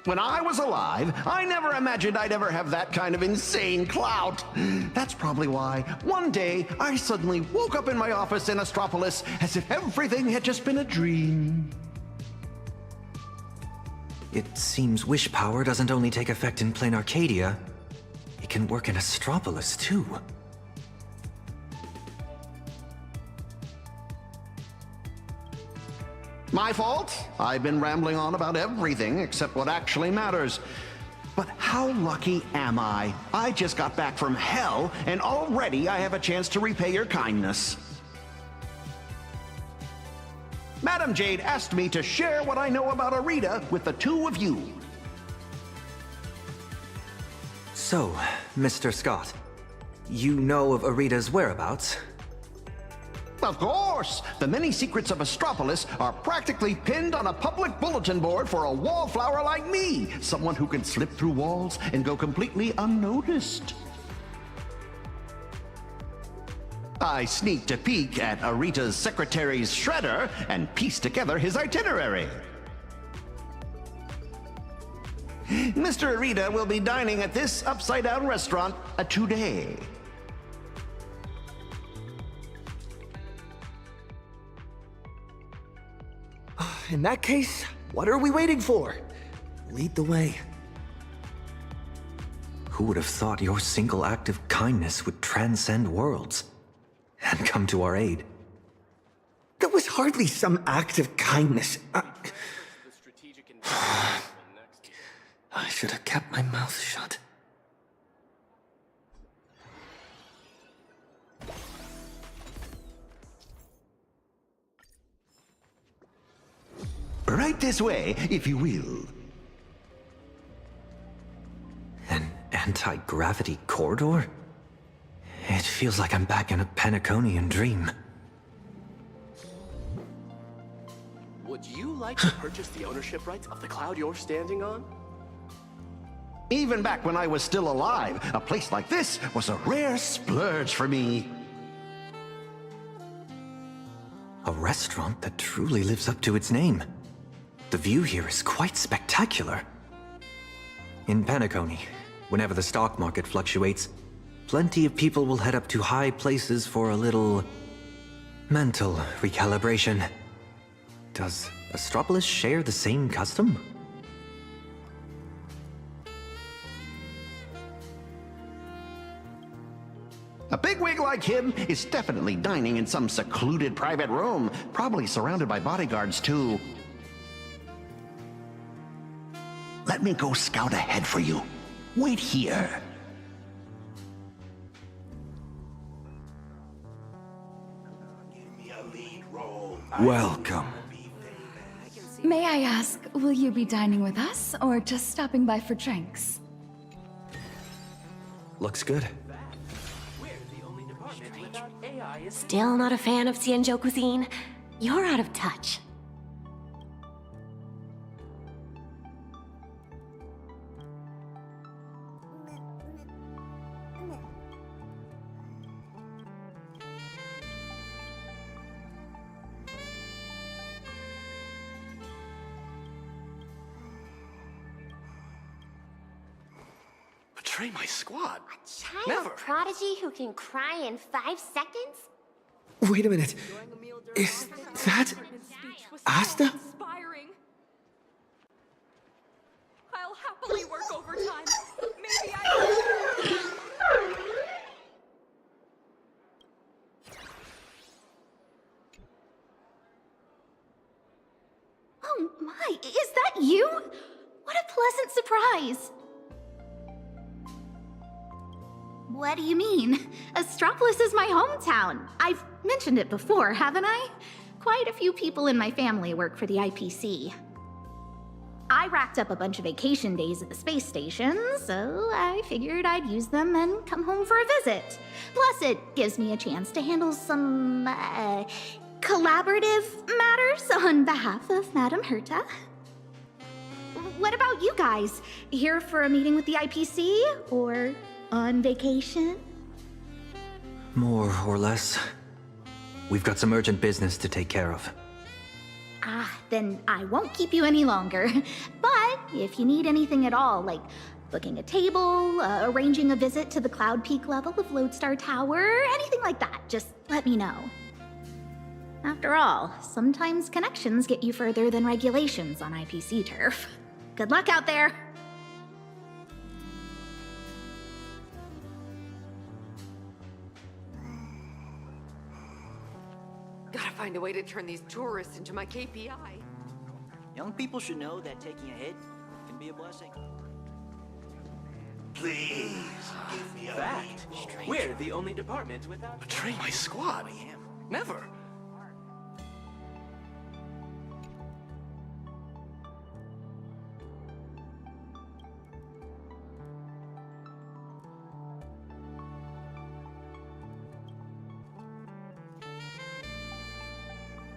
When I was alive, I never imagined I'd ever have that kind of insane clout. That's probably why one day I suddenly woke up in my office in Astropolis as if everything had just been a dream. It seems wish power doesn't only take effect in plain Arcadia, it can work in Astropolis too. My fault. I've been rambling on about everything except what actually matters. But how lucky am I? I just got back from hell, and already I have a chance to repay your kindness. Madam Jade asked me to share what I know about Arita with the two of you. So, Mr. Scott, you know of Arita's whereabouts? Of course! The many secrets of Astropolis are practically pinned on a public bulletin board for a wallflower like me, someone who can slip through walls and go completely unnoticed. I sneaked a peek at Arita's secretary's shredder and pieced together his itinerary. Mr. Arita will be dining at this upside-down restaurant today. In that case, what are we waiting for? Lead the way. Who would have thought your single act of kindness would transcend worlds and come to our aid? That was hardly some act of kindness. I should have kept my mouth shut. Right this way, if you will. An anti-gravity corridor? It feels like I'm back in a Penaconian dream. Would you like to purchase the ownership rights of the cloud you're standing on? Even back when I was still alive, a place like this was a rare splurge for me. A restaurant that truly lives up to its name. The view here is quite spectacular. In Penacony, whenever the stock market fluctuates, plenty of people will head up to high places for a little mental recalibration. Does Astropolis share the same custom? A bigwig like him is definitely dining in some secluded private room, probably surrounded by bodyguards too. Let me go scout ahead for you. Wait here. Welcome. May I ask, will you be dining with us, or just stopping by for drinks? Looks good. Still not a fan of Xianzhou cuisine? You're out of touch. Betray my squad? Child Never. prodigy who can cry in 5 seconds? Wait a minute. Is that Asta? Inspiring. I'll happily work overtime. Maybe I. Oh my, is that you? What a pleasant surprise. What do you mean? Astropolis is my hometown. I've mentioned it before, haven't I? Quite a few people in my family work for the IPC. I racked up a bunch of vacation days at the space station, so I figured I'd use them and come home for a visit. Plus, it gives me a chance to handle some, collaborative matters on behalf of Madame Herta. What about you guys? Here for a meeting with the IPC? Or on vacation? More or less. We've got some urgent business to take care of. Ah, then I won't keep you any longer. But if you need anything at all, like booking a table, arranging a visit to the Cloud Peak level of Lodestar Tower, anything like that, just let me know. After all, sometimes connections get you further than regulations on IPC turf. Good luck out there! Gotta find a way to turn these tourists into my KPI. Young people should know that taking a hit can be a blessing. Please, give me a fact. We're the only department without... Betray my squad? Never.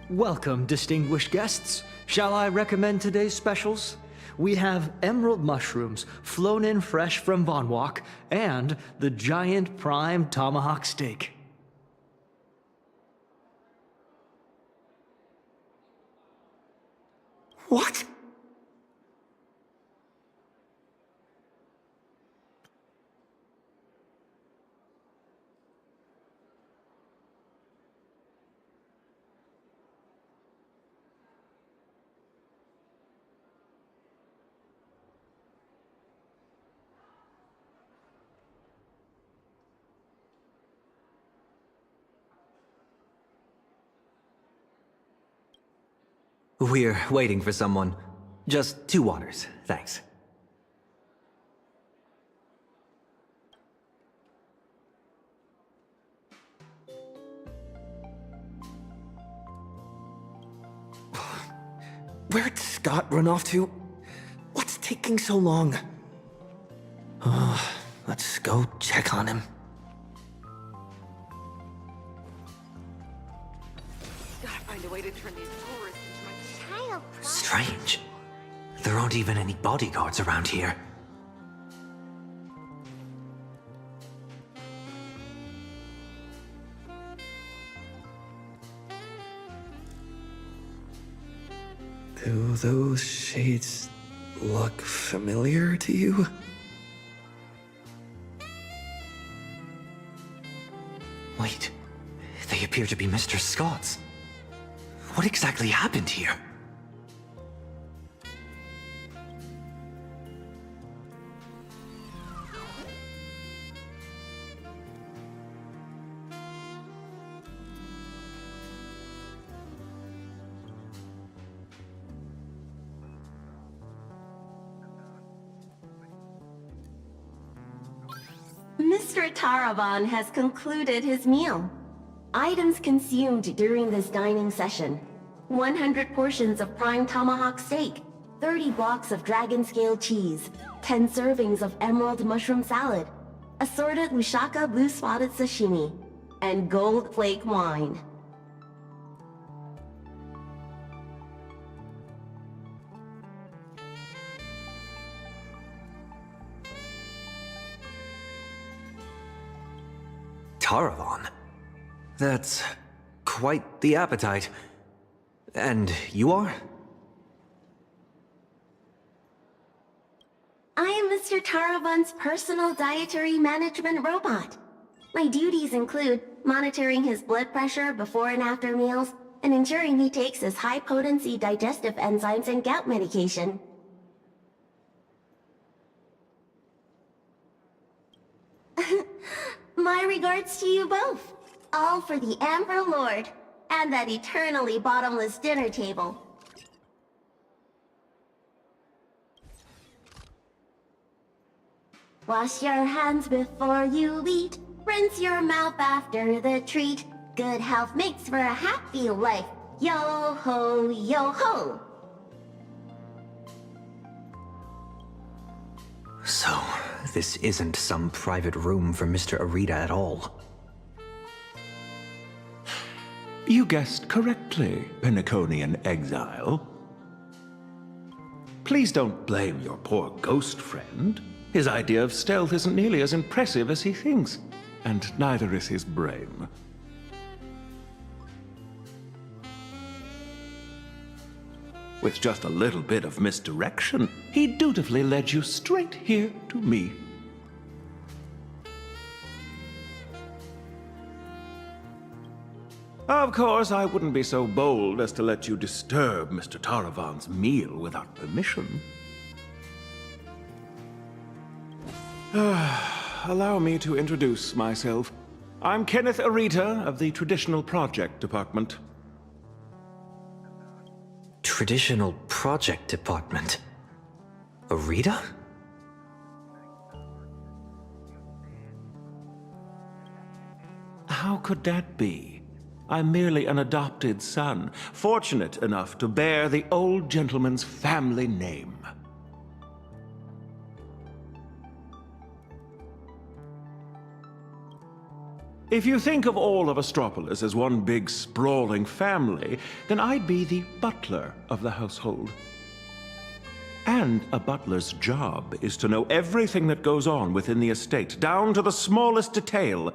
Welcome, distinguished guests. Shall I recommend today's specials? We have emerald mushrooms, flown in fresh from Von Walk, and the giant prime tomahawk steak. What? We're waiting for someone. Just 2 waters, thanks. Where'd Scott run off to? What's taking so long? Let's go check on him. Gotta find a way to turn these tourists into my Child Strange. There aren't even any bodyguards around here. Do those shades look familiar to you? Wait, they appear to be Mr. Scott's. What exactly happened here? Mr. Taravan has concluded his meal. Items consumed during this dining session: 100 portions of prime tomahawk steak, 30 blocks of dragon scale cheese, 10 servings of emerald mushroom salad, assorted Lushaka blue spotted sashimi, and gold flake wine. Taravan? That's quite the appetite. And you are? I am Mr. Taravan's personal dietary management robot. My duties include monitoring his blood pressure before and after meals, and ensuring he takes his high-potency digestive enzymes and gout medication. My regards to you both. All for the Amber Lord, and that eternally bottomless dinner table. Wash your hands before you eat. Rinse your mouth after the treat. Good health makes for a happy life. Yo ho, yo ho. So, this isn't some private room for Mr. Arita at all. You guessed correctly, Pinnaconian exile. Please don't blame your poor ghost friend. His idea of stealth isn't nearly as impressive as he thinks, and neither is his brain. With just a little bit of misdirection, he dutifully led you straight here to me. Of course, I wouldn't be so bold as to let you disturb Mr. Taravan's meal without permission. Allow me to introduce myself. I'm Kenneth Arita of the Traditional Project Department. Traditional Project Department? Arita? How could that be? I'm merely an adopted son, fortunate enough to bear the old gentleman's family name. If you think of all of Astropolis as one big sprawling family, then I'd be the butler of the household. And a butler's job is to know everything that goes on within the estate, down to the smallest detail,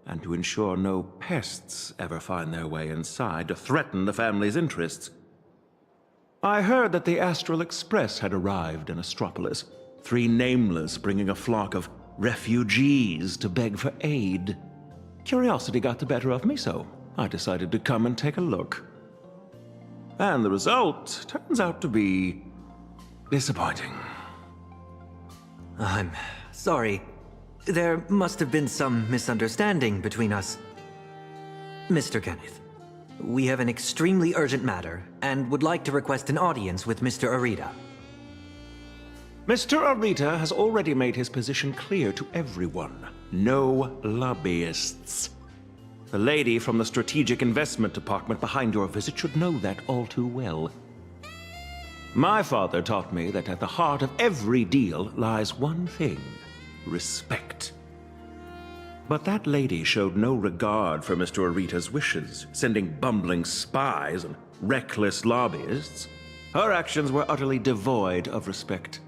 and to ensure no pests ever find their way inside to threaten the family's interests. I heard that the Astral Express had arrived in Astropolis, 3 nameless bringing a flock of refugees to beg for aid. Curiosity got the better of me, so I decided to come and take a look. And the result turns out to be disappointing. I'm sorry. There must have been some misunderstanding between us. Mr. Kenneth, we have an extremely urgent matter and would like to request an audience with Mr. Arita. Mr. Arita has already made his position clear to everyone. No lobbyists. The lady from the Strategic Investment Department behind your visit should know that all too well. My father taught me that at the heart of every deal lies one thing: respect. But that lady showed no regard for Mr. Arita's wishes, sending bumbling spies and reckless lobbyists. Her actions were utterly devoid of respect.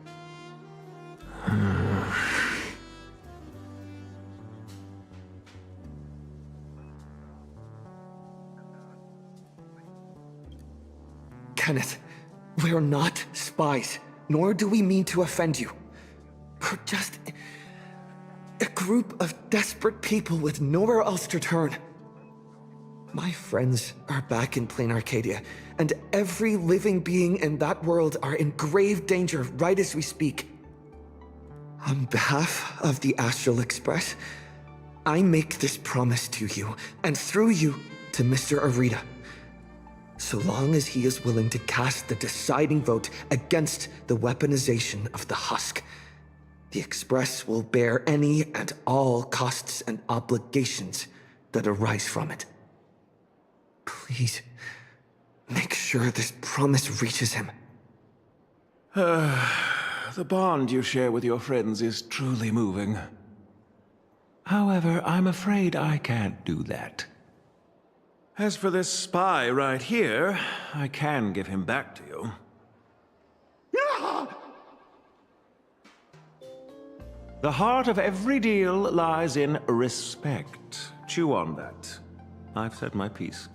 Kenneth, we're not spies, nor do we mean to offend you. We're just a group of desperate people with nowhere else to turn. My friends are back in plain Arcadia, and every living being in that world are in grave danger right as we speak. On behalf of the Astral Express, I make this promise to you, and through you, to Mr. Arita. So long as he is willing to cast the deciding vote against the weaponization of the husk, the Express will bear any and all costs and obligations that arise from it. Please, make sure this promise reaches him. The bond you share with your friends is truly moving. However, I'm afraid I can't do that. As for this spy right here, I can give him back to you. The heart of every deal lies in respect. Chew on that. I've said my piece.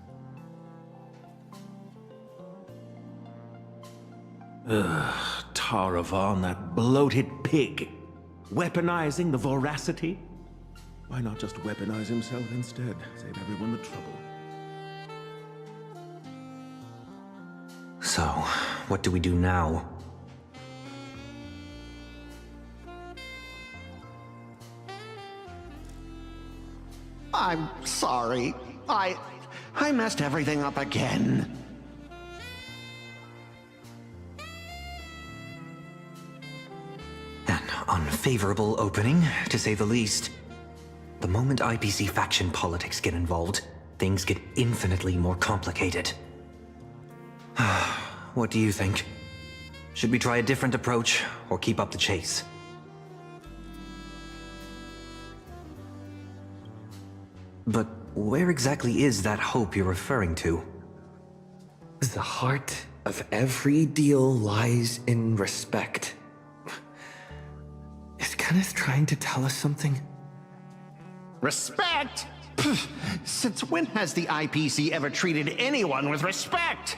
Ugh, Taravan, that bloated pig. Weaponizing the voracity? Why not just weaponize himself instead? Save everyone the trouble. So, what do we do now? I'm sorry. I messed everything up again. An unfavorable opening, to say the least. The moment IPC faction politics get involved, things get infinitely more complicated. What do you think? Should we try a different approach, or keep up the chase? But where exactly is that hope you're referring to? The heart of every deal lies in respect. Is Kenneth trying to tell us something? Respect? Pfft, since when has the IPC ever treated anyone with respect?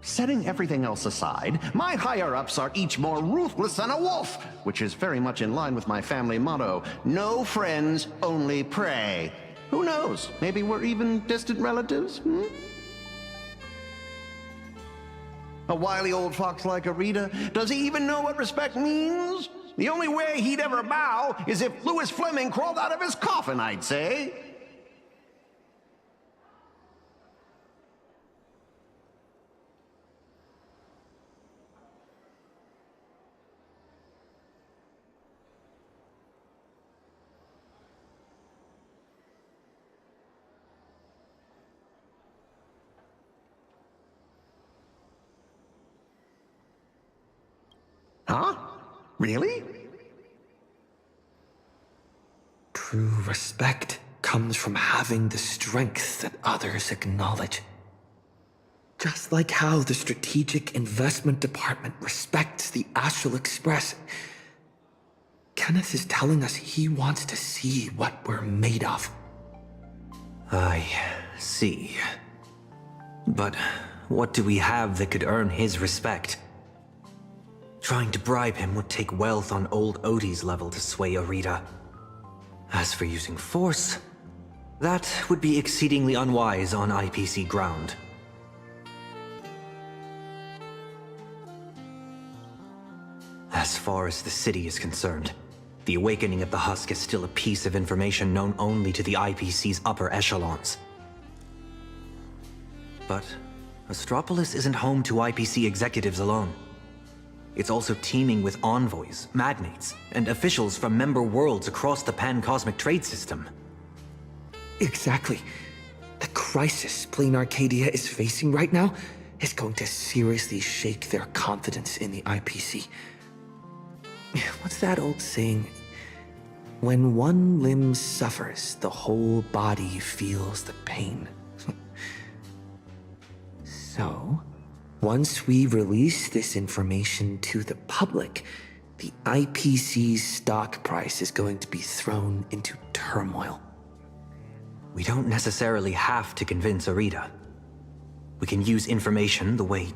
Setting everything else aside, my higher-ups are each more ruthless than a wolf, which is very much in line with my family motto, no friends, only prey. Who knows? Maybe we're even distant relatives, A wily old fox like Arita, does he even know what respect means? The only way he'd ever bow is if Louis Fleming crawled out of his coffin, I'd say. Huh? Really? True respect comes from having the strength that others acknowledge. Just like how the Strategic Investment Department respects the Astral Express. Kenneth is telling us he wants to see what we're made of. I see. But what do we have that could earn his respect? Trying to bribe him would take wealth on old Odie's level to sway Arita. As for using force, that would be exceedingly unwise on IPC ground. As far as the city is concerned, the awakening of the Husk is still a piece of information known only to the IPC's upper echelons. But Astropolis isn't home to IPC executives alone. It's also teeming with envoys, magnates, and officials from member worlds across the pan-cosmic trade system. Exactly. The crisis Plain Arcadia is facing right now is going to seriously shake their confidence in the IPC. What's that old saying? When one limb suffers, the whole body feels the pain. So, once we release this information to the public, the IPC's stock price is going to be thrown into turmoil. We don't necessarily have to convince Arita. We can use information the way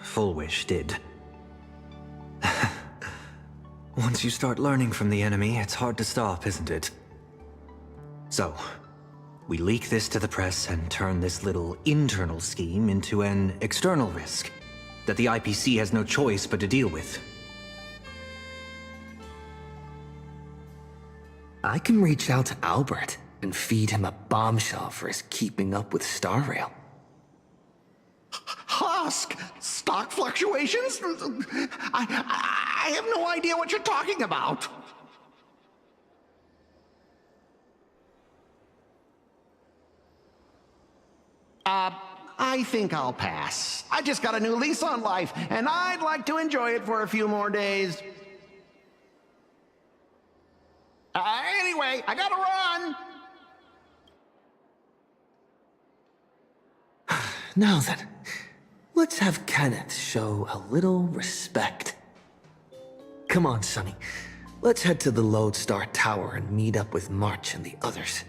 Fullwish did. Once you start learning from the enemy, it's hard to stop, isn't it? So, we leak this to the press and turn this little internal scheme into an external risk that the IPC has no choice but to deal with. I can reach out to Albert and feed him a bombshell for his keeping up with Star Rail. Husk? Stock fluctuations? I have no idea what you're talking about. I think I'll pass. I just got a new lease on life, and I'd like to enjoy it for a few more days. Anyway, I gotta run! Now then, let's have Kenneth show a little respect. Come on, Sonny. Let's head to the Lodestar Tower and meet up with March and the others.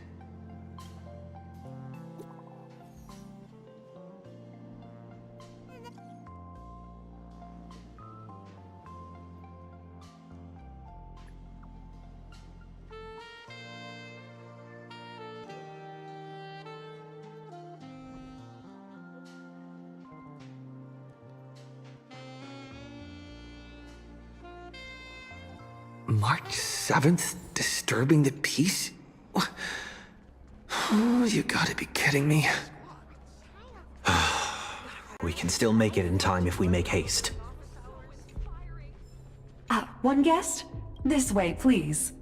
March 7th, disturbing the peace? Oh, you gotta be kidding me. We can still make it in time if we make haste. One guest? This way, please.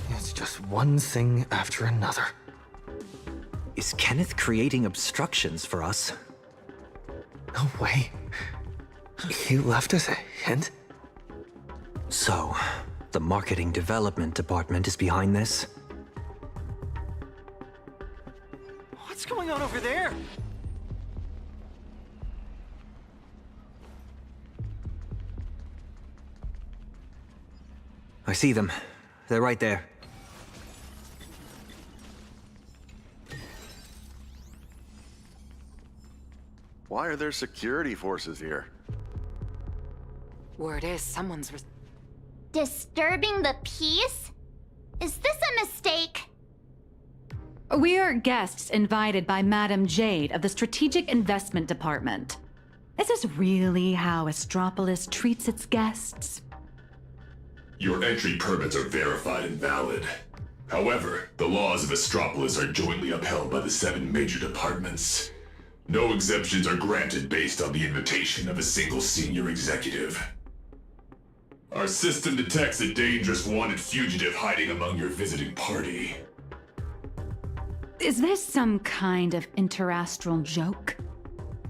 It's just one thing after another. Is Kenneth creating obstructions for us? No way. He left us a hint? So, the marketing development department is behind this? What's going on over there? I see them. They're right there. Why are there security forces here? Word is someone's Disturbing the peace? Is this a mistake? We're guests invited by Madame Jade of the Strategic Investment Department. Is this really how Astropolis treats its guests? Your entry permits are verified and valid. However, the laws of Astropolis are jointly upheld by the 7 major departments. No exemptions are granted based on the invitation of a single senior executive. Our system detects a dangerous wanted fugitive hiding among your visiting party. Is this some kind of interastral joke?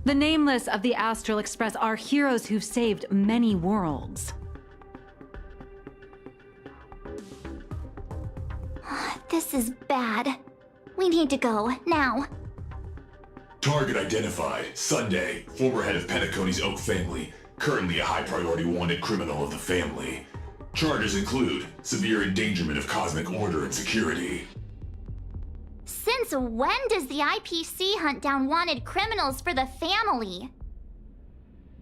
The Nameless of the Astral Express are heroes who've saved many worlds. This is bad. We need to go, now. Target identified. Sunday, former head of Penacony's Oak family. Currently a high-priority wanted criminal of the family. Charges include severe endangerment of cosmic order and security. Since when does the IPC hunt down wanted criminals for the family?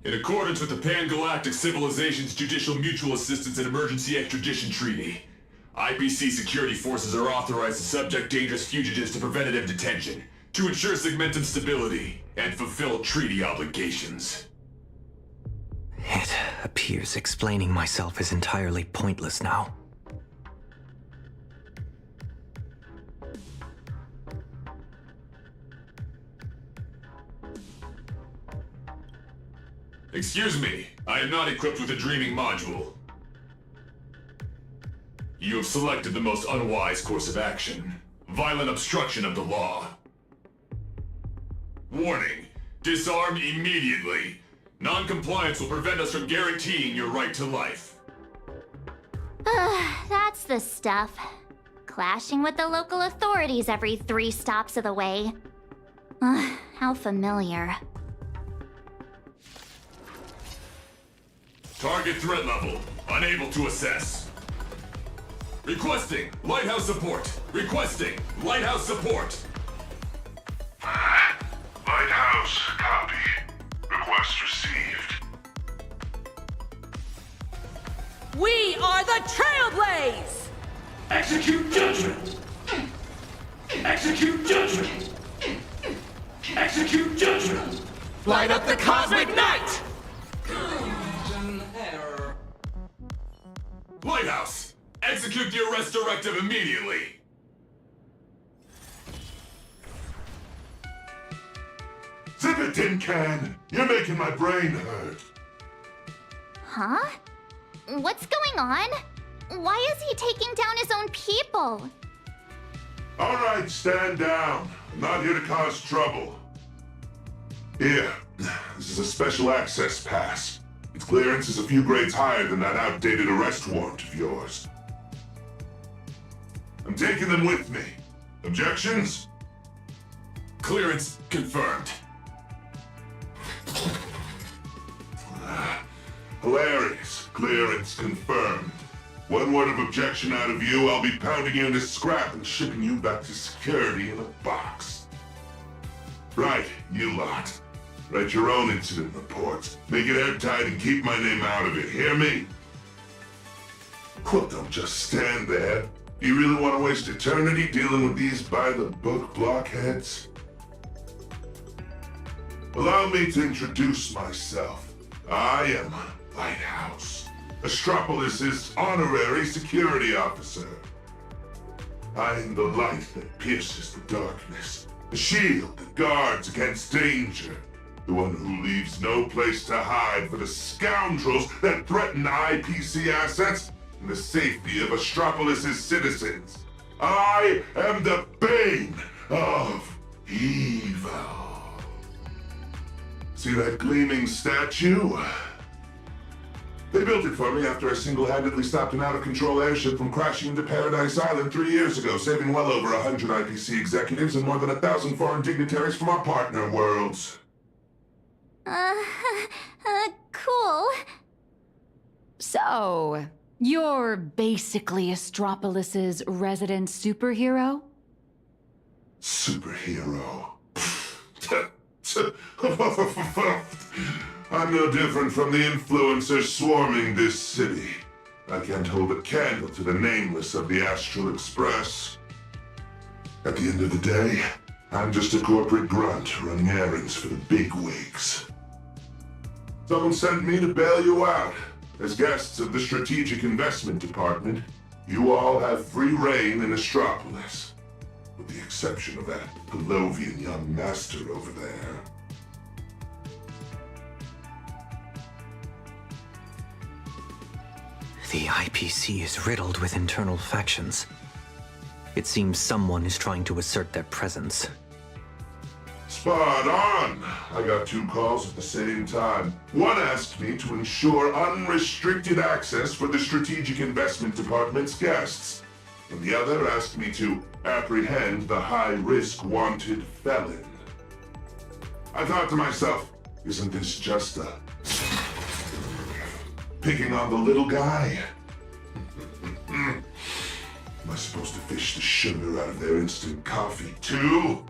In accordance with the Pan-Galactic Civilization's Judicial Mutual Assistance and Emergency Extradition Treaty, IPC security forces are authorized to subject dangerous fugitives to preventative detention to ensure segmentum stability and fulfill treaty obligations. It appears explaining myself is entirely pointless now. Excuse me, I am not equipped with a dreaming module. You have selected the most unwise course of action. Violent obstruction of the law. Warning, disarm immediately. Non-compliance will prevent us from guaranteeing your right to life. That's the stuff. Clashing with the local authorities every 3 stops of the way. How familiar. Target threat level, unable to assess. Requesting lighthouse support. Requesting lighthouse support. Lighthouse, copy. Request received. We are the Trailblaze! Execute judgment! Execute judgment! Execute judgment! Light up the cosmic night! Lighthouse! Execute the arrest directive immediately! Zip it, tin can! You're making my brain hurt. Huh? What's going on? Why is he taking down his own people? All right, stand down. I'm not here to cause trouble. Here, this is a special access pass. Its clearance is a few grades higher than that outdated arrest warrant of yours. I'm taking them with me. Objections? Clearance confirmed. Hilarious. Clearance confirmed. One word of objection out of you, I'll be pounding you into scrap and shipping you back to security in a box. Right, you lot. Write your own incident reports. Make it airtight and keep my name out of it. Hear me? Well, don't just stand there. Do you really want to waste eternity dealing with these by-the-book blockheads? Allow me to introduce myself. I am Lighthouse, Astropolis' honorary security officer. I am the light that pierces the darkness, the shield that guards against danger, the one who leaves no place to hide for the scoundrels that threaten IPC assets and the safety of Astropolis' citizens. I am the bane of evil. See that gleaming statue? They built it for me after I single-handedly stopped an out-of-control airship from crashing into Paradise Island 3 years ago, saving well over 100 IPC executives and more than 1,000 foreign dignitaries from our partner worlds. Cool. So, you're basically Astropolis' resident superhero? Superhero. I'm no different from the influencers swarming this city. I can't hold a candle to the nameless of the Astral Express. At the end of the day, I'm just a corporate grunt running errands for the big wigs. Someone sent me to bail you out. As guests of the Strategic Investment Department, you all have free reign in Astropolis. With the exception of that Pelovian young master over there. The IPC is riddled with internal factions. It seems someone is trying to assert their presence. Spot on! I got 2 calls at the same time. One asked me to ensure unrestricted access for the Strategic Investment Department's guests, and the other asked me to apprehend the high-risk wanted felon. I thought to myself, isn't this just a... picking on the little guy? Am I supposed to fish the sugar out of their instant coffee too?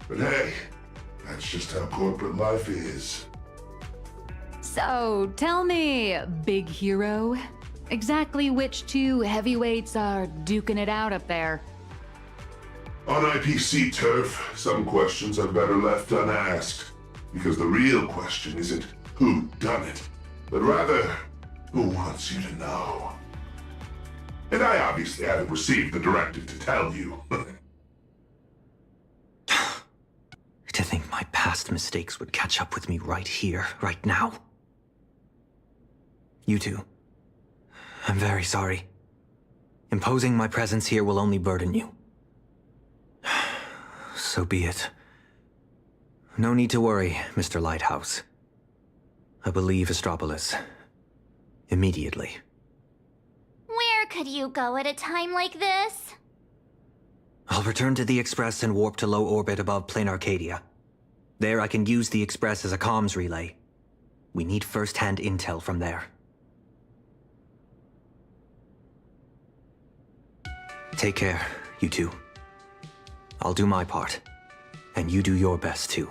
But hey, that's just how corporate life is. So, tell me, big hero, exactly which 2 heavyweights are duking it out up there? On IPC turf, some questions are better left unasked. Because the real question isn't who done it, but rather, who wants you to know? And I obviously haven't received the directive to tell you. To think my past mistakes would catch up with me right here, right now. You two. I'm very sorry. Imposing my presence here will only burden you. So be it. No need to worry, Mr. Lighthouse. I will leave Astropolis. Immediately. Where could you go at a time like this? I'll return to the Express and warp to low orbit above Plane Arcadia. There I can use the Express as a comms relay. We need first-hand intel from there. Take care, you two. I'll do my part. And you do your best, too.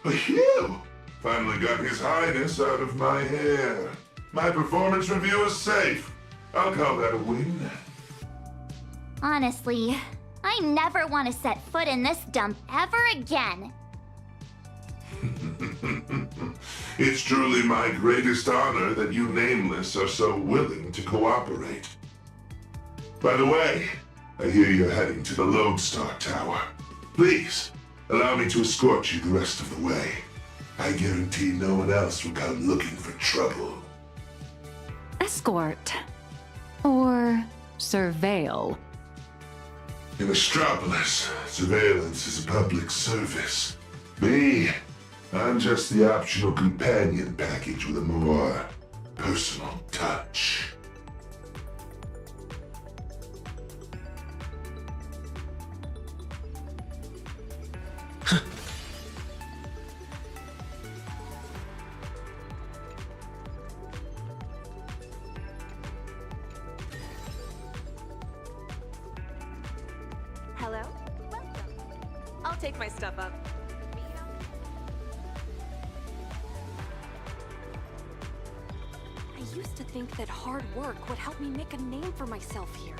Phew! Finally got His Highness out of my hair. My performance review is safe. I'll call that a win. Honestly, I never want to set foot in this dump ever again. It's truly my greatest honor that you Nameless are so willing to cooperate. By the way, I hear you're heading to the Lodestar Tower. Please, allow me to escort you the rest of the way. I guarantee no one else will come looking for trouble. Escort. Or surveil. In Astropolis, surveillance is a public service. Me, I'm just the optional companion package with a more personal touch. take my stuff up. I used to think that hard work would help me make a name for myself here.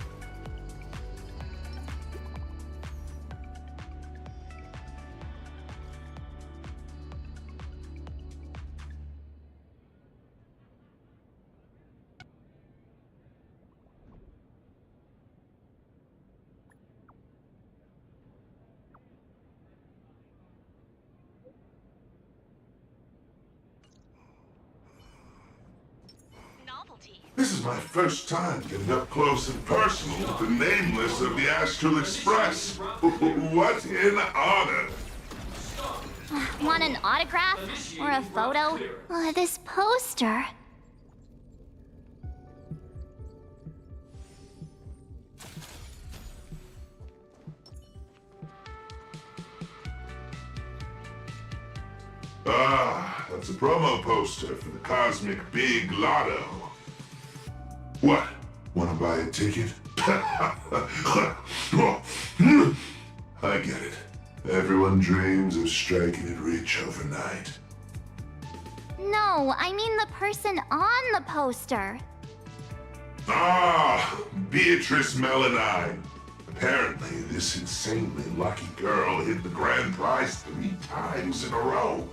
This is my first time getting up close and personal with the nameless of the Astral Express. What an honor! Want an autograph? Or a photo? This poster. Ah, that's a promo poster for the Cosmic Big Lotto. What? Want to buy a ticket? I get it. Everyone dreams of striking it rich overnight. No, I mean the person on the poster. Ah, Beatrice Melanine. Apparently, this insanely lucky girl hit the grand prize 3 times in a row.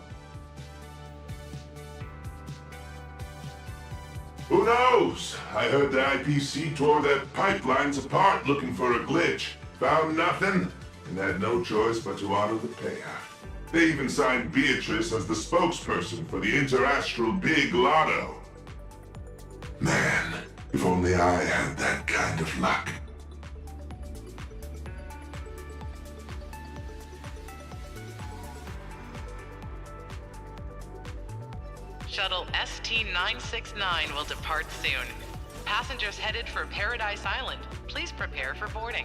Who knows? I heard the IPC tore their pipelines apart looking for a glitch, found nothing, and had no choice but to honor the payout. They even signed Beatrice as the spokesperson for the Interastral Big Lotto. Man, if only I had that kind of luck. Shuttle ST-969 will depart soon. Passengers headed for Paradise Island, please prepare for boarding.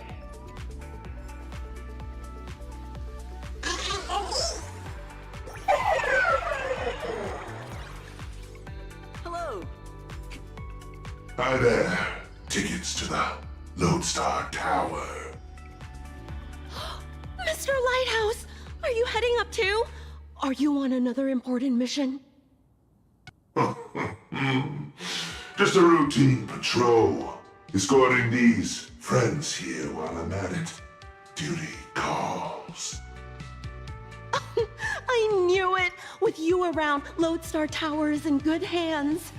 Hello. Hi there. Tickets to the Lodestar Tower. Mr. Lighthouse, are you heading up too? Are you on another important mission? Just a routine patrol. Escorting these friends here while I'm at it. Duty calls. I knew it! With you around, Lodestar Tower is in good hands.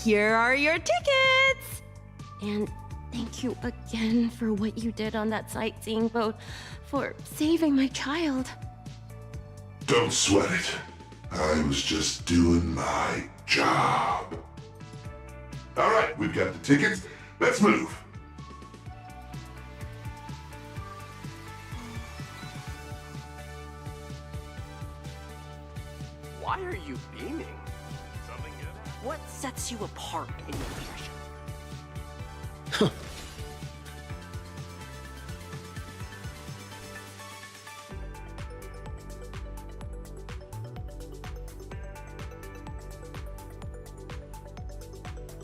Here are your tickets! And thank you again for what you did on that sightseeing boat, for saving my child. Don't sweat it. I was just doing my job. All right, we've got the tickets. Let's move. Why are you beaming? Something good? What sets you apart in your profession?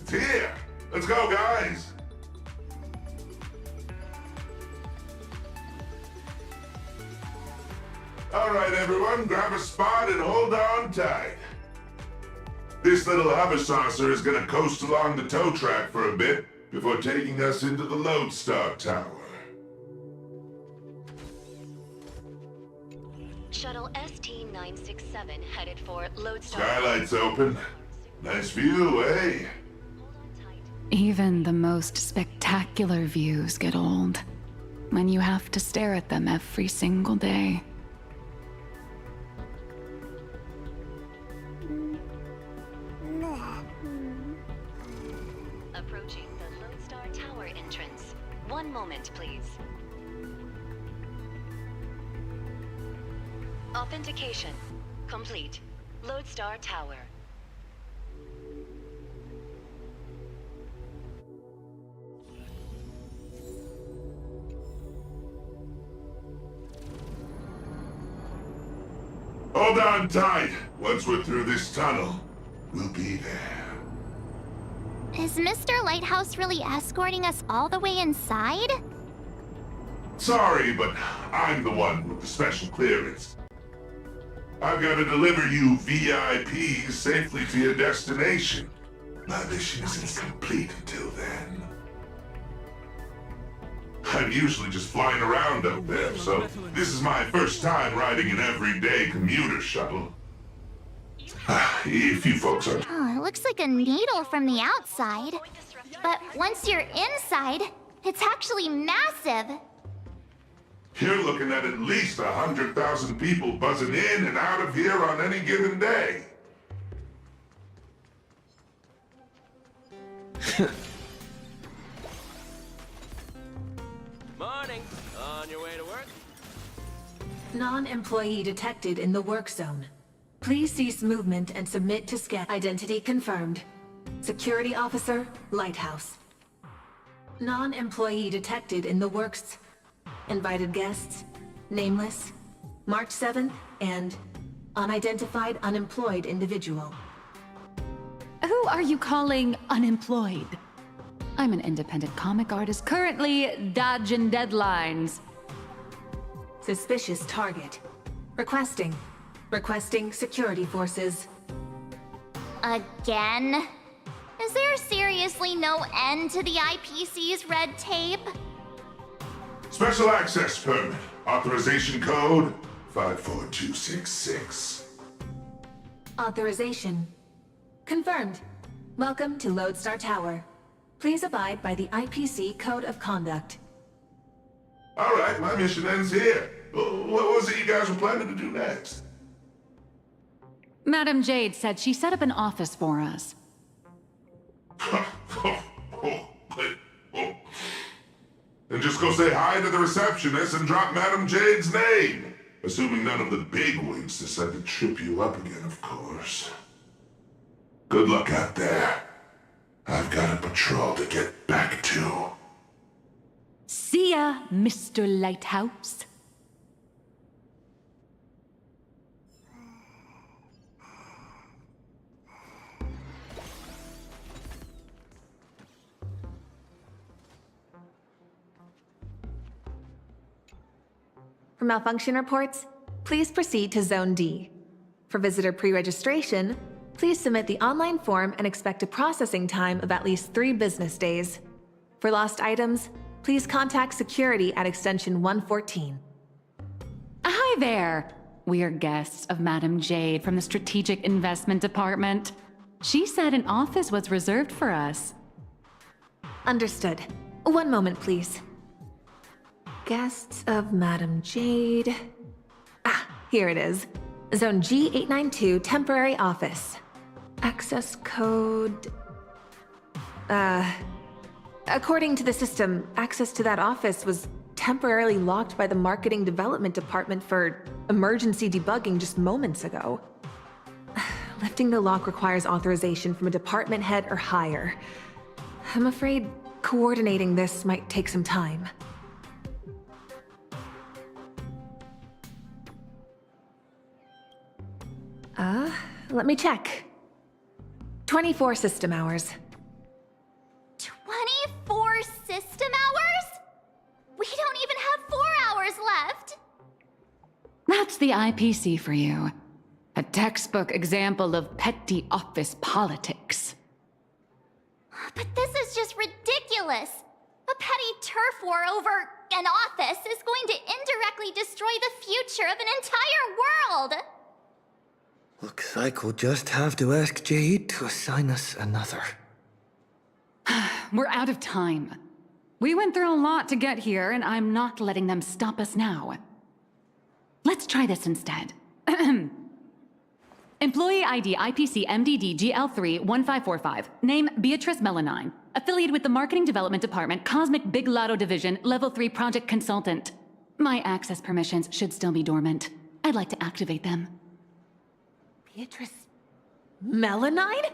It's here. Let's go, guys. All right, everyone, grab a spot and hold on tight. This little hover saucer is gonna coast along the tow track for a bit before taking us into the Lodestar Tower. Shuttle ST-967 headed for Lodestar. Skylight's open. Nice view, eh? Even the most spectacular views get old when you have to stare at them every single day. Approaching the Lodestar Tower entrance. One moment, please. Authentication complete. Lodestar Tower. Hold on tight. Once we're through this tunnel, we'll be there. Is Mr. Lighthouse really escorting us all the way inside? Sorry, but I'm the one with the special clearance. I've got to deliver you VIPs safely to your destination. My mission isn't complete until then. I'm usually just flying around up there, so this is my first time riding an everyday commuter shuttle. If you folks are... Oh, it looks like a needle from the outside. But once you're inside, it's actually massive. You're looking at least 100,000 people buzzing in and out of here on any given day. Morning. On your way to work? Non-employee detected in the work zone. Please cease movement and submit to scan. Identity confirmed. Security officer, Lighthouse. Non-employee detected in the works. Invited guests, nameless, March 7th, and unidentified unemployed individual. Who are you calling unemployed? I'm an independent comic artist currently dodging deadlines. Suspicious target. Requesting security forces. Again? Is there seriously no end to the IPC's red tape? Special access permit. Authorization code 54266. Authorization. Confirmed. Welcome to Lodestar Tower. Please abide by the IPC Code of Conduct. Alright, my mission ends here. What was it you guys were planning to do next? Madam Jade said she set up an office for us. Then just go say hi to the receptionist and drop Madam Jade's name. Assuming none of the bigwigs decide to trip you up again, of course. Good luck out there. I've got a patrol to get back to. See ya, Mr. Lighthouse. For malfunction reports, please proceed to Zone D. For visitor pre-registration, please submit the online form and expect a processing time of at least 3 business days. For lost items, please contact security at extension 114. Hi there. We are guests of Madam Jade from the Strategic Investment Department. She said an office was reserved for us. Understood. One moment, please. Guests of Madam Jade. Ah, here it is. Zone G892 temporary office. Access code... According to the system, access to that office was temporarily locked by the Marketing Development Department for emergency debugging just moments ago. Lifting the lock requires authorization from a department head or higher. I'm afraid coordinating this might take some time. Let me check. 24 system hours. 24 system hours? We don't even have 4 hours left! That's the IPC for you. A textbook example of petty office politics. But this is just ridiculous! A petty turf war over an office is going to indirectly destroy the future of an entire world! Looks like we'll just have to ask Jade to assign us another. We're out of time. We went through a lot to get here, and I'm not letting them stop us now. Let's try this instead. Employee ID IPC MDD GL3 1545. Name Beatrice Melanine. Affiliated with the Marketing Development Department, Cosmic Big Lotto Division, Level 3 Project Consultant. My access permissions should still be dormant. I'd like to activate them. Beatrice... Melanine?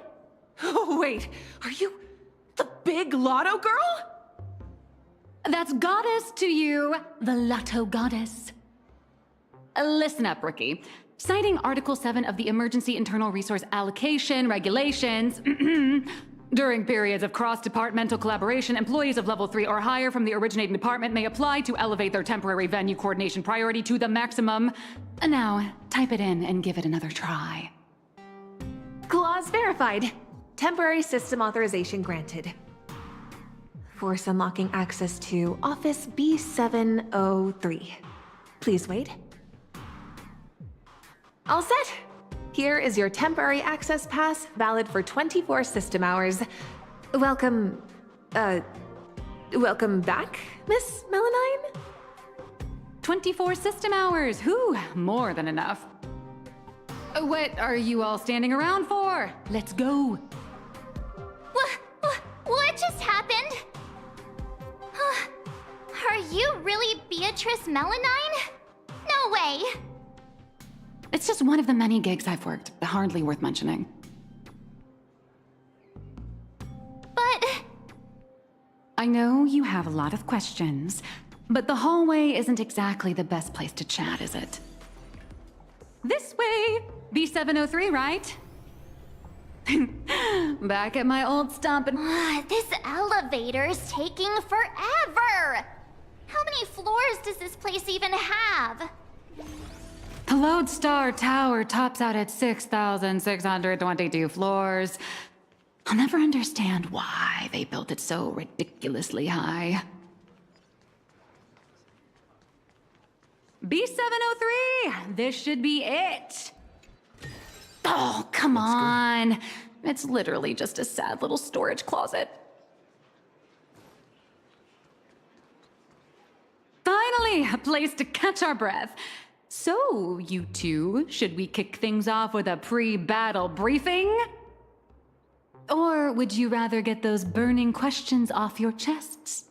Oh, wait, are you the Big Lotto girl? That's goddess to you, the Lotto goddess. Listen up, rookie. Citing Article 7 of the Emergency Internal Resource Allocation Regulations, During periods of cross-departmental collaboration, employees of level 3 or higher from the originating department may apply to elevate their temporary venue coordination priority to the maximum. Now, type it in and give it another try. Clause verified. Temporary system authorization granted. Force unlocking access to Office B703. Please wait. All set. Here is your temporary access pass, valid for 24 system hours. Welcome back, Miss Melanine? 24 system hours, whew, more than enough. What are you all standing around for? Let's go. What just happened? Are you really Beatrice Melanine? No way! It's just one of the many gigs I've worked, hardly worth mentioning. But... I know you have a lot of questions, but the hallway isn't exactly the best place to chat, is it? This way! B703, right? Back at my old stomping... This elevator's taking forever! How many floors does this place even have? The Lodestar Tower tops out at 6,622 floors. I'll never understand why they built it so ridiculously high. B703! This should be it! Oh, come on! It's literally just a sad little storage closet. Finally, a place to catch our breath. So, you two, should we kick things off with a pre-battle briefing? Or would you rather get those burning questions off your chests?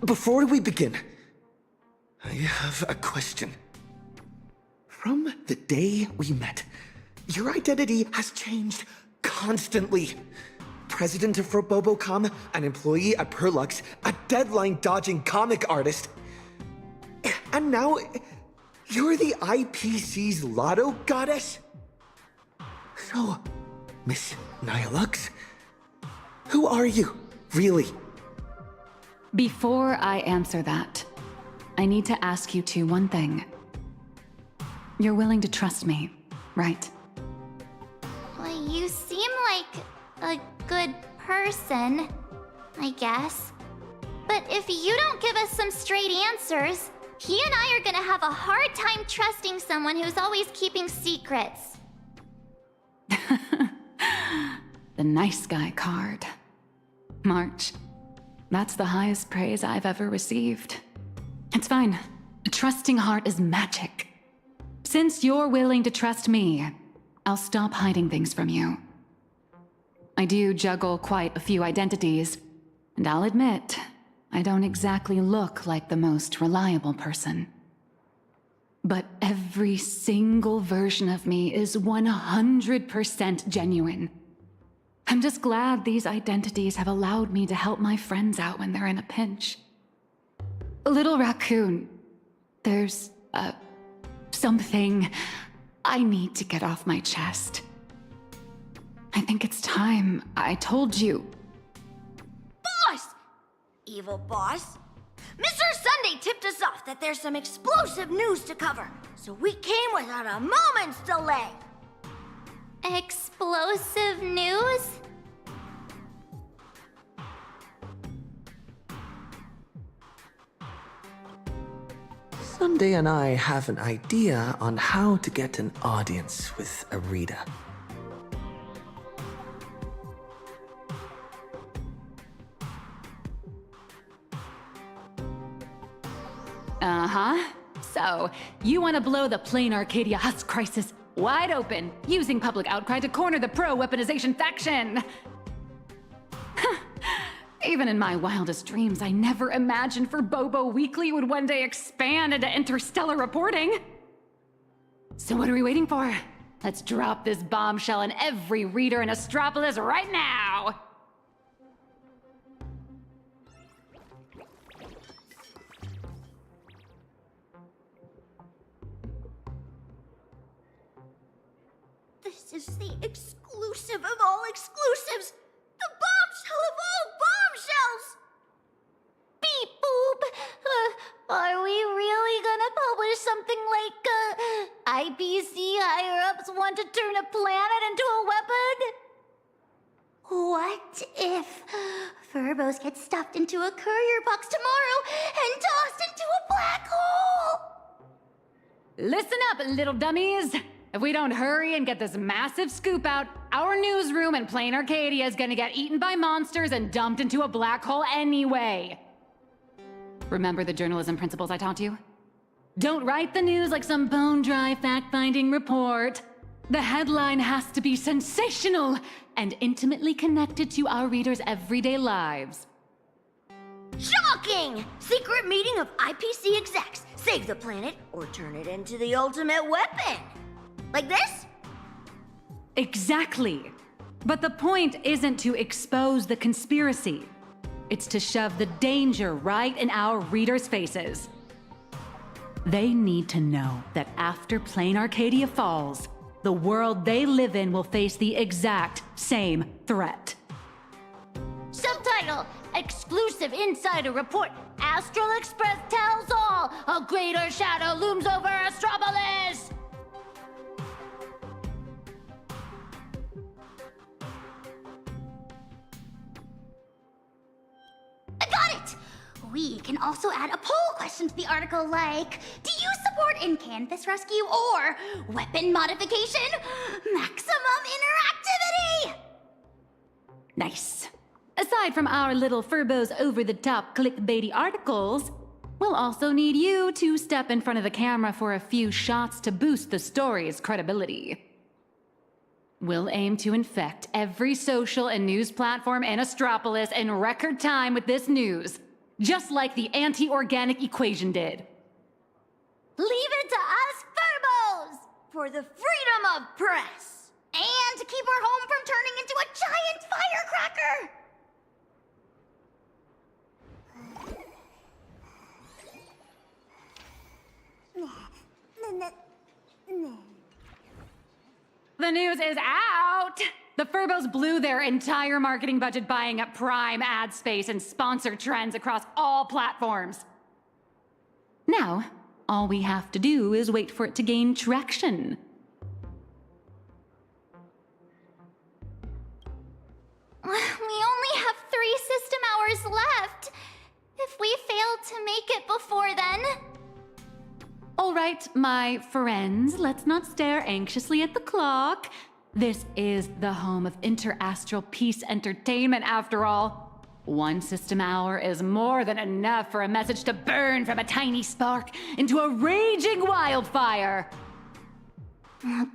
Before we begin, I have a question. From the day we met, your identity has changed constantly. President of Robobocom, an employee at Perlux, a deadline-dodging comic artist. And now, you're the IPC's lotto goddess? So, Miss Nihilux, who are you, really? Before I answer that, I need to ask you two one thing. You're willing to trust me, right? Well, you seem like a good person, I guess. But if you don't give us some straight answers, he and I are gonna have a hard time trusting someone who's always keeping secrets. The nice guy card. March, that's the highest praise I've ever received. It's fine. A trusting heart is magic. Since you're willing to trust me, I'll stop hiding things from you. I do juggle quite a few identities, and I'll admit, I don't exactly look like the most reliable person. But every single version of me is 100% genuine. I'm just glad these identities have allowed me to help my friends out when they're in a pinch. Little Raccoon, there's, something I need to get off my chest. I think it's time I told you. Boss! Evil boss. Mr. Sunday tipped us off that there's some explosive news to cover, so we came without a moment's delay. Explosive news? Sunday and I have an idea on how to get an audience with Arita. Uh-huh. So, you want to blow the plain Arcadia Husk crisis wide open, using public outcry to corner the pro-weaponization faction! Even in my wildest dreams, I never imagined Bobo Weekly would one day expand into interstellar reporting. So what are we waiting for? Let's drop this bombshell on every reader in Astropolis right now! This is the exclusive of all exclusives! The bombshell of all bombshells! Beep boop! Are we really gonna publish something like, IPC higher-ups want to turn a planet into a weapon? What if Furbos get stuffed into a courier box tomorrow and tossed into a black hole? Listen up, little dummies! If we don't hurry and get this massive scoop out, our newsroom in Plain Arcadia is gonna get eaten by monsters and dumped into a black hole anyway. Remember the journalism principles I taught you? Don't write the news like some bone-dry fact-finding report. The headline has to be sensational and intimately connected to our readers' everyday lives. Shocking! Secret meeting of IPC execs. Save the planet or turn it into the ultimate weapon. Like this? Exactly. But the point isn't to expose the conspiracy. It's to shove the danger right in our readers' faces. They need to know that after Plain Arcadia falls, the world they live in will face the exact same threat. Subtitle: Exclusive Insider Report. Astral Express tells all. A greater shadow looms over Astropolis. I got it! We can also add a poll question to the article like, do you support in-canvas rescue or weapon modification? Maximum interactivity! Nice. Aside from our little Furbos over-the-top clickbaity articles, we'll also need you to step in front of the camera for a few shots to boost the story's credibility. We'll aim to infect every social and news platform in Astropolis in record time with this news, just like the anti-organic equation did. Leave it to us Furbos! For the freedom of press! And to keep our home from turning into a giant firecracker! The news is out! The Furbos blew their entire marketing budget buying up Prime ad space and sponsored trends across all platforms. Now, all we have to do is wait for it to gain traction. We only have 3 system hours left. If we fail to make it before then... All right, my friends, let's not stare anxiously at the clock. This is the home of interastral peace entertainment, after all. 1 system hour is more than enough for a message to burn from a tiny spark into a raging wildfire.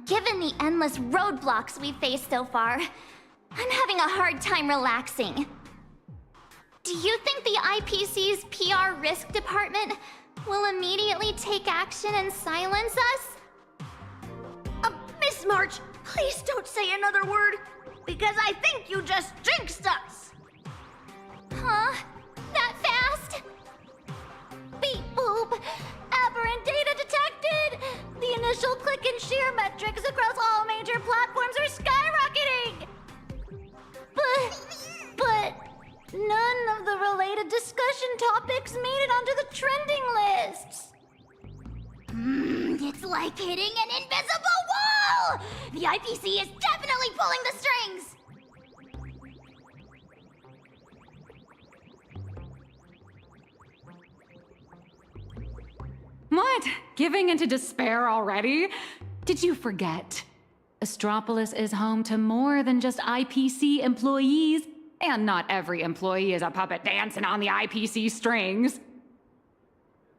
Given the endless roadblocks we've faced so far, I'm having a hard time relaxing. Do you think the IPC's PR risk department will immediately take action and silence us? Miss March, please don't say another word, because I think you just jinxed us! Huh? That fast? Beep boop! Aberrant data detected! The initial click and share metrics across all major platforms are skyrocketing! But none of the related discussion topics made it onto the trending lists! It's like hitting an invisible wall! The IPC is definitely pulling the strings! What? Giving into despair already? Did you forget? Astropolis is home to more than just IPC employees, and not every employee is a puppet dancing on the IPC strings.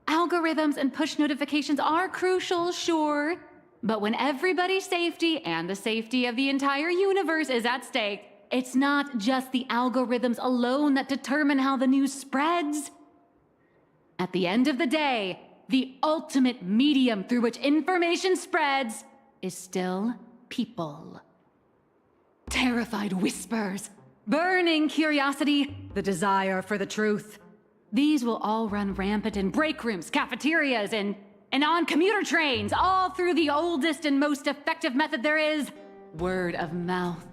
Algorithms and push notifications are crucial, sure, but when everybody's safety and the safety of the entire universe is at stake, it's not just the algorithms alone that determine how the news spreads. At the end of the day, the ultimate medium through which information spreads is still people. Terrified whispers, burning curiosity, the desire for the truth. These will all run rampant in break rooms, cafeterias, and on commuter trains, all through the oldest and most effective method there is, Word of mouth.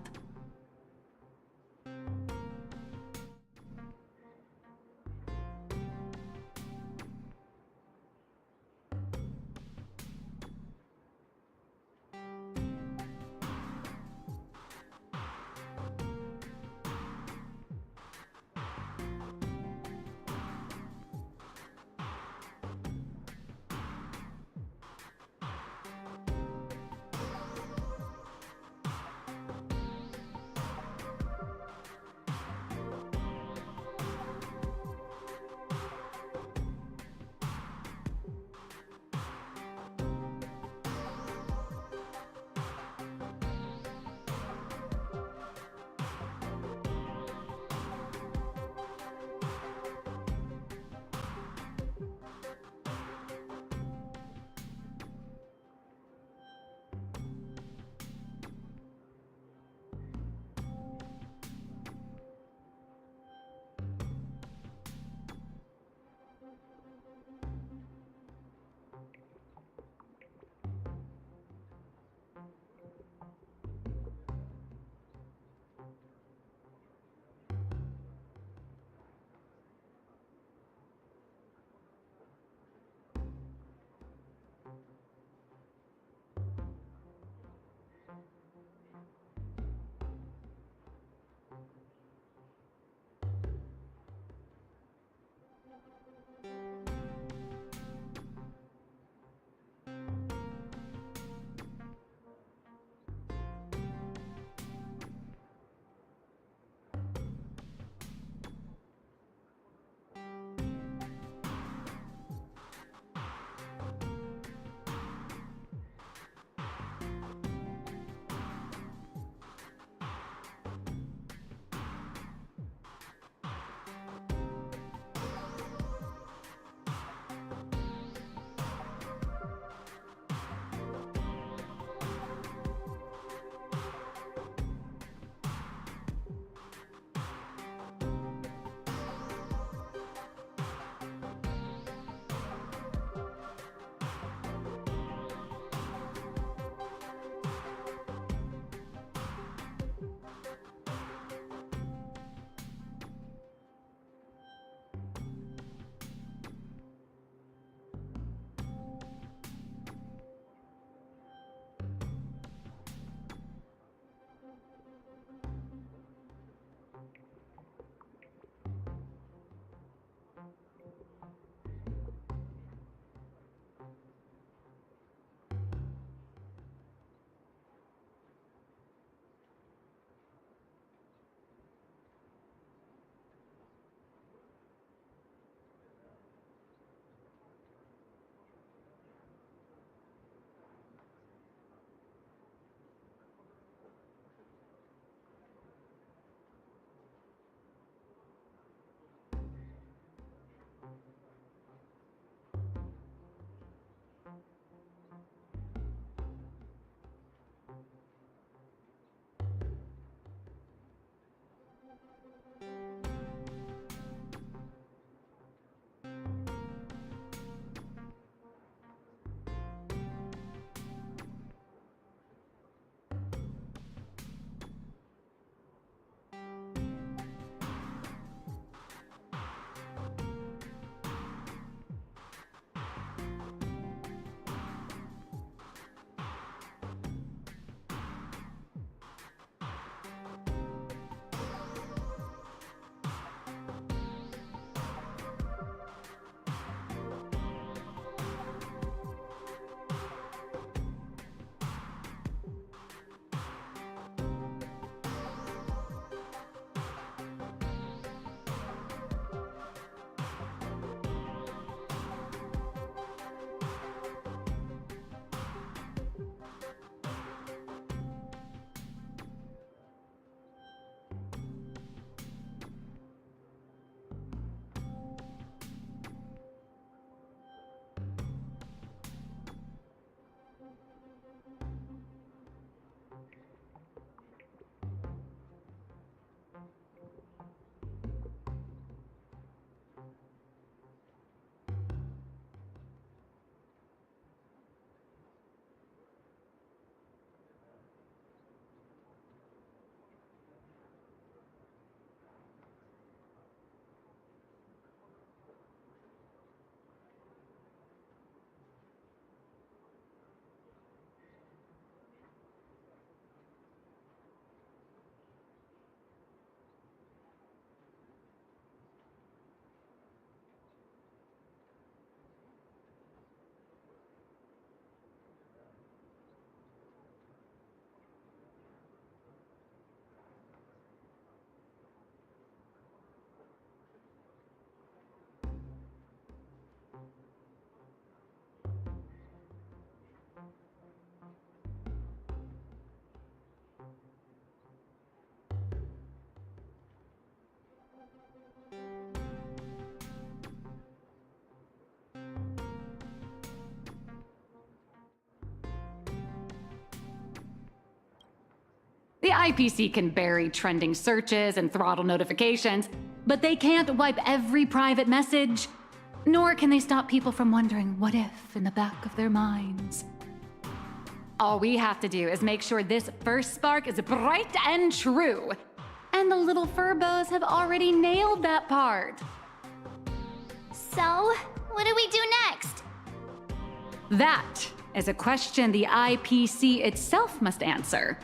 IPC can bury trending searches and throttle notifications, but they can't wipe every private message. Nor can they stop people from wondering what if in the back of their minds. All we have to do is make sure this first spark is bright and true. And the little furbos have already nailed that part. So, what do we do next? That is a question the IPC itself must answer.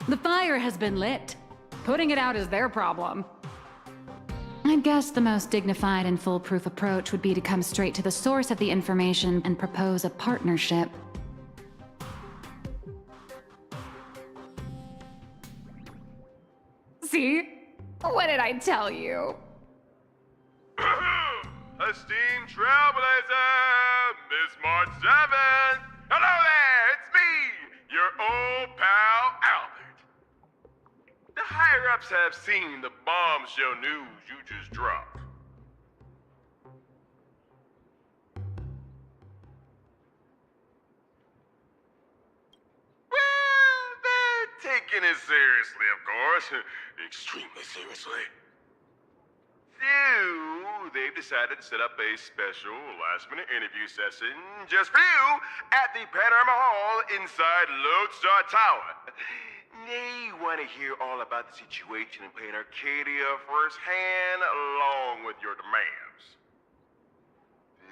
The fire has been lit. Putting it out is their problem. I guess the most dignified and foolproof approach would be to come straight to the source of the information and propose a partnership. See? What did I tell you? Esteemed Trailblazer, Miss March 7th. Hello there, it's me, your old pal Albert. The higher-ups have seen the bombshell news you just dropped. Well, they're taking it seriously, of course. Extremely seriously. So, they've decided to set up a special last-minute interview session just for you at the Panorama Hall inside Lodestar Tower. They want to hear all about the situation and play in Arcadia firsthand, along with your demands.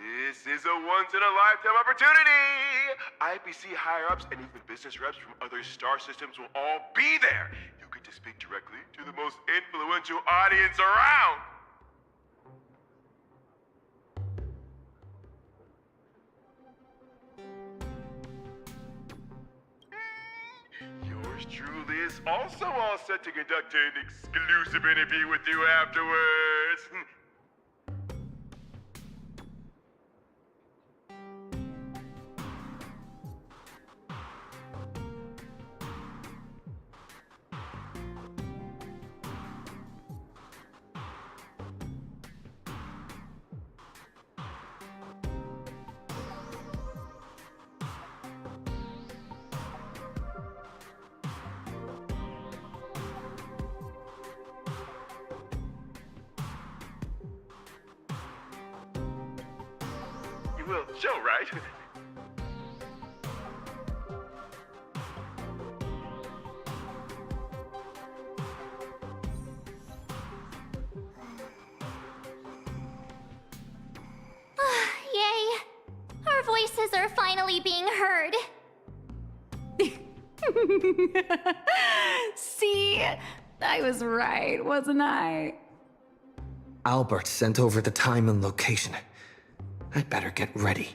This is a once-in-a-lifetime opportunity! IPC higher-ups and even business reps from other star systems will all be there. You get to speak directly to the most influential audience around. Yours truly is also all set to conduct an exclusive interview with you afterwards. You will, Joe, right? Yay! Our voices are finally being heard. See? I was right, wasn't I? Albert sent over the time and location. I'd better get ready.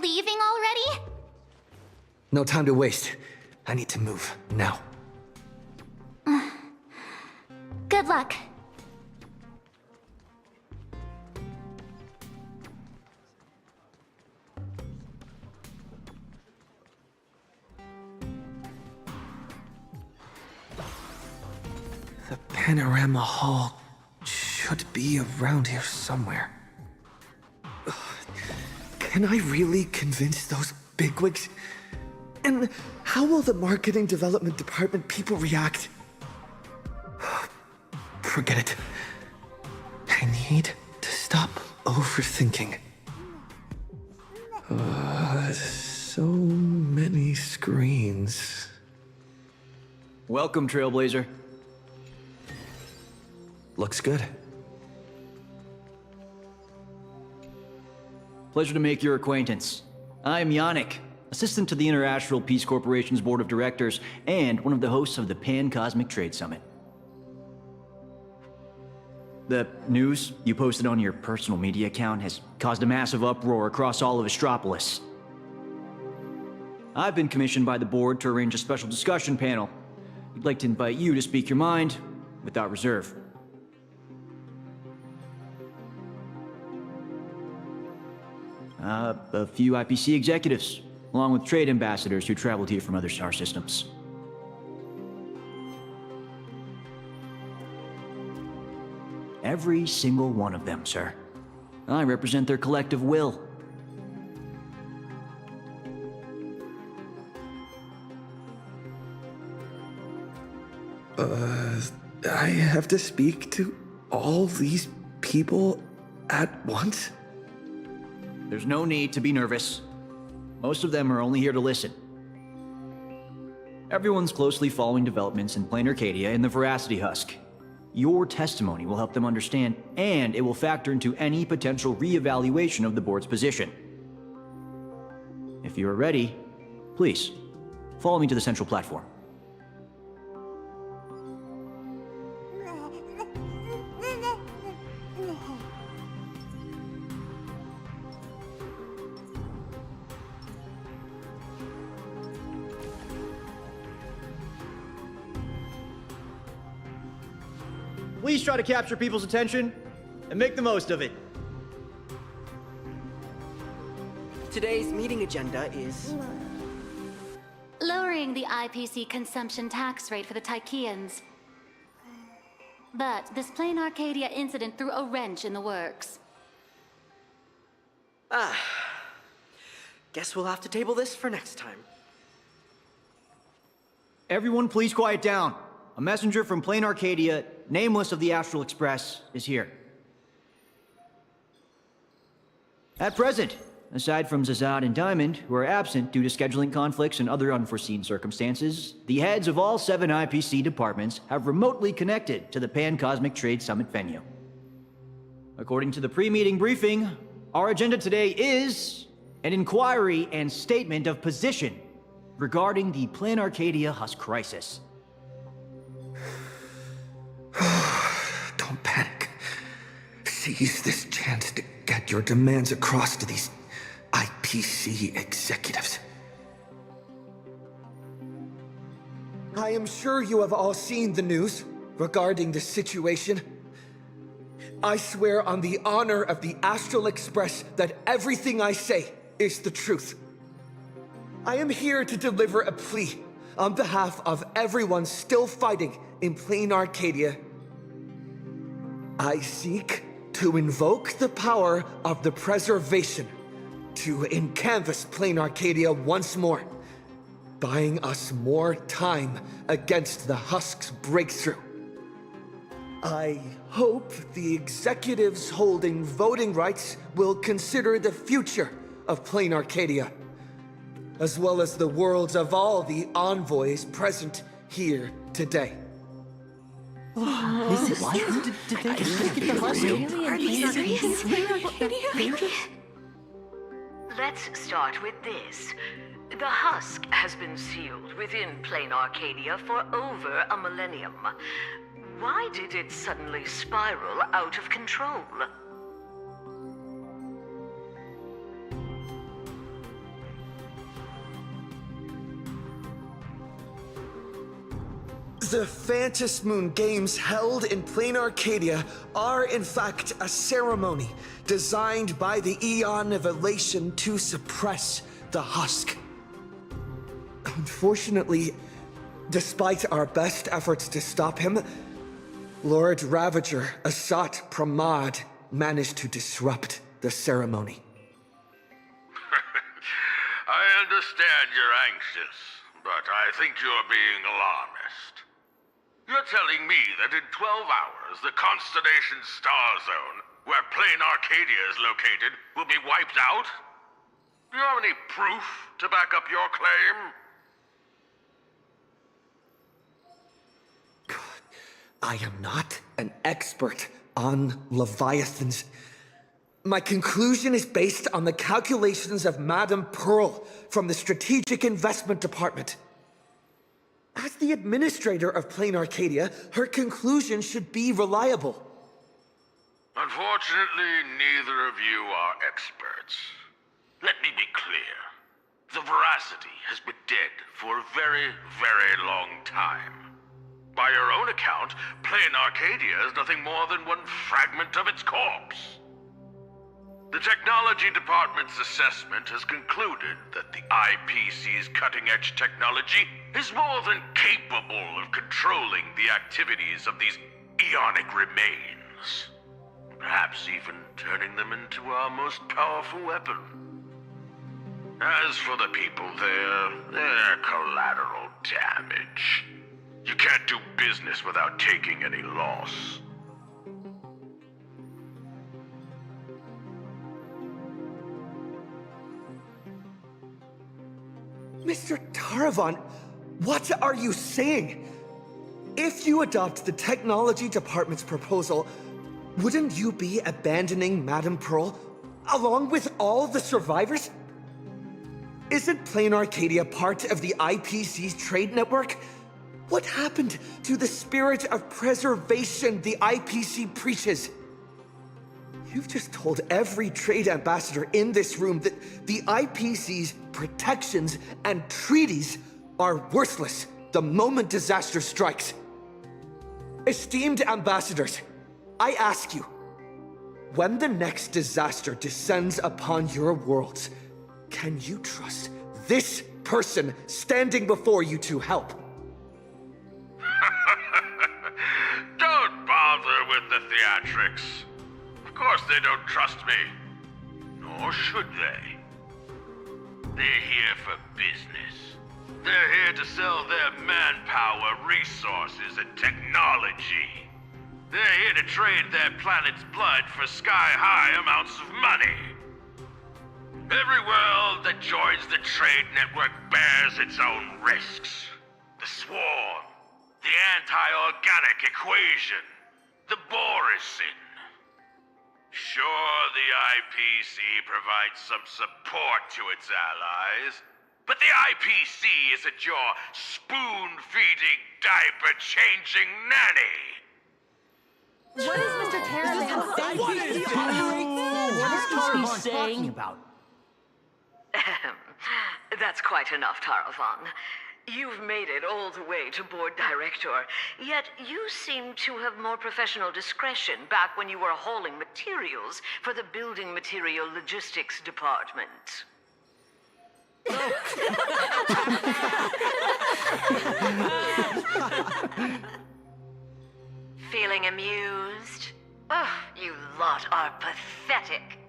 Leaving already? No time to waste. I need to move, now. Good luck. The Panorama Hall should be around here somewhere. Ugh. Can I really convince those bigwigs? And how will the marketing development department people react? Forget it. I need to stop overthinking. So many screens. Welcome, Trailblazer. Looks good. Pleasure to make your acquaintance. I'm Yannick, assistant to the International Peace Corporation's Board of Directors and one of the hosts of the Pan-Cosmic Trade Summit. The news you posted on your personal media account has caused a massive uproar across all of Astropolis. I've been commissioned by the board to arrange a special discussion panel. We'd like to invite you to speak your mind without reserve. A few IPC executives, along with trade ambassadors who traveled here from other star systems. Every single one of them, sir. I represent their collective will. I have to speak to all these people at once? There's no need to be nervous. Most of them are only here to listen. Everyone's closely following developments in Plain Arcadia and the Veracity Husk. Your testimony will help them understand, and it will factor into any potential re-evaluation of the board's position. If you are ready, please, follow me to the central platform. Please try to capture people's attention and make the most of it. Today's meeting agenda is... lowering the IPC consumption tax rate for the Tycheans. But this Plain Arcadia incident threw a wrench in the works. Guess we'll have to table this for next time. Everyone please quiet down. A messenger from Plain Arcadia, nameless of the Astral Express, is here. At present, aside from Zazad and Diamond, who are absent due to scheduling conflicts and other unforeseen circumstances, the heads of all 7 IPC departments have remotely connected to the Pan-Cosmic Trade Summit venue. According to the pre-meeting briefing, our agenda today is an inquiry and statement of position regarding the Plain Arcadia Husk crisis. Don't panic. Seize this chance to get your demands across to these IPC executives. I am sure you have all seen the news regarding the situation. I swear on the honor of the Astral Express that everything I say is the truth. I am here to deliver a plea on behalf of everyone still fighting in Plain Arcadia. I seek to invoke the power of the preservation to encanvas Plain Arcadia once more, buying us more time against the Husk's breakthrough. I hope the executives holding voting rights will consider the future of Plain Arcadia, as well as the worlds of all the envoys present here today. Is it what? Did they just get the Husk? Are you serious? Let's start with this. The Husk has been sealed within Plain Arcadia for over a millennium. Why did it suddenly spiral out of control? The Phantas Moon Games held in Plain Arcadia are in fact a ceremony designed by the Eon of Elation to suppress the Husk. Unfortunately, despite our best efforts to stop him, Lord Ravager Asat Pramad managed to disrupt the ceremony. I understand you're anxious, but I think you're being alarmist. You're telling me that in 12 hours, the constellation star zone, where Plain Arcadia is located, will be wiped out? Do you have any proof to back up your claim? I am not an expert on Leviathans. My conclusion is based on the calculations of Madame Pearl from the Strategic Investment Department. As the administrator of Plain Arcadia, her conclusion should be reliable. Unfortunately, neither of you are experts. Let me be clear. The Veracity has been dead for a very, very long time. By your own account, Plain Arcadia is nothing more than one fragment of its corpse. The Technology Department's assessment has concluded that the IPC's cutting-edge technology is more than capable of controlling the activities of these ionic remains. Perhaps even turning them into our most powerful weapon. As for the people there, they're collateral damage. You can't do business without taking any loss. Mr. Taravan, what are you saying? If you adopt the Technology Department's proposal, wouldn't you be abandoning Madame Pearl, along with all the survivors? Isn't Plain Arcadia part of the IPC's trade network? What happened to the spirit of preservation the IPC preaches? You've just told every trade ambassador in this room that the IPC's protections and treaties are worthless the moment disaster strikes. Esteemed ambassadors, I ask you, when the next disaster descends upon your worlds, can you trust this person standing before you to help? Don't bother with the theatrics. Of course they don't trust me. Nor should they. They're here for business. They're here to sell their manpower, resources, and technology. They're here to trade their planet's blood for sky-high amounts of money. Every world that joins the trade network bears its own risks. The swarm, the anti-organic equation, the Borisin. Sure, the IPC provides some support to its allies, but the IPC isn't your spoon-feeding, diaper-changing nanny. What is Mr. Taravan saying? What is he talking about? That's quite enough, Taravan. You've made it all the way to board director, yet you seem to have more professional discretion back when you were hauling materials for the building material logistics department. Feeling amused? Oh, you lot are pathetic.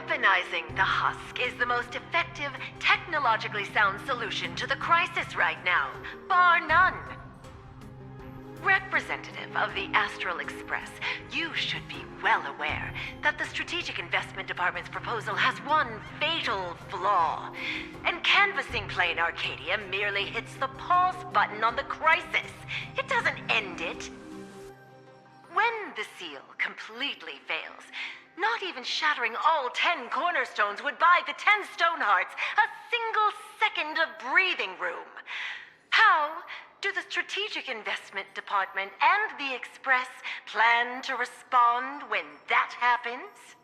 Weaponizing the husk is the most effective, technologically sound solution to the crisis right now, bar none. Representative of the Astral Express, you should be well aware that the Strategic Investment Department's proposal has one fatal flaw. And canvassing Plain Arcadia merely hits the pause button on the crisis. It doesn't end it. When the seal completely fails, not even shattering all 10 cornerstones would buy the 10 Stonehearts a single second of breathing room. How do the Strategic Investment Department and the Express plan to respond when that happens?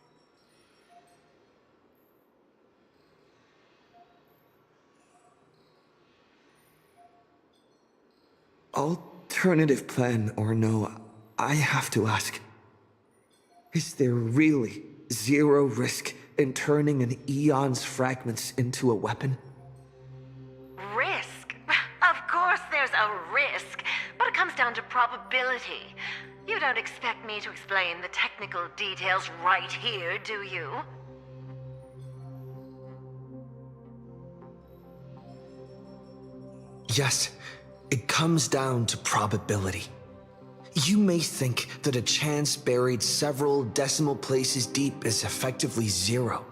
Alternative plan or no, I have to ask. Is there really zero risk in turning an Eon's fragments into a weapon? Risk? Of course there's a risk, but it comes down to probability. You don't expect me to explain the technical details right here, do you? Yes, it comes down to probability. You may think that a chance buried several decimal places deep is effectively zero.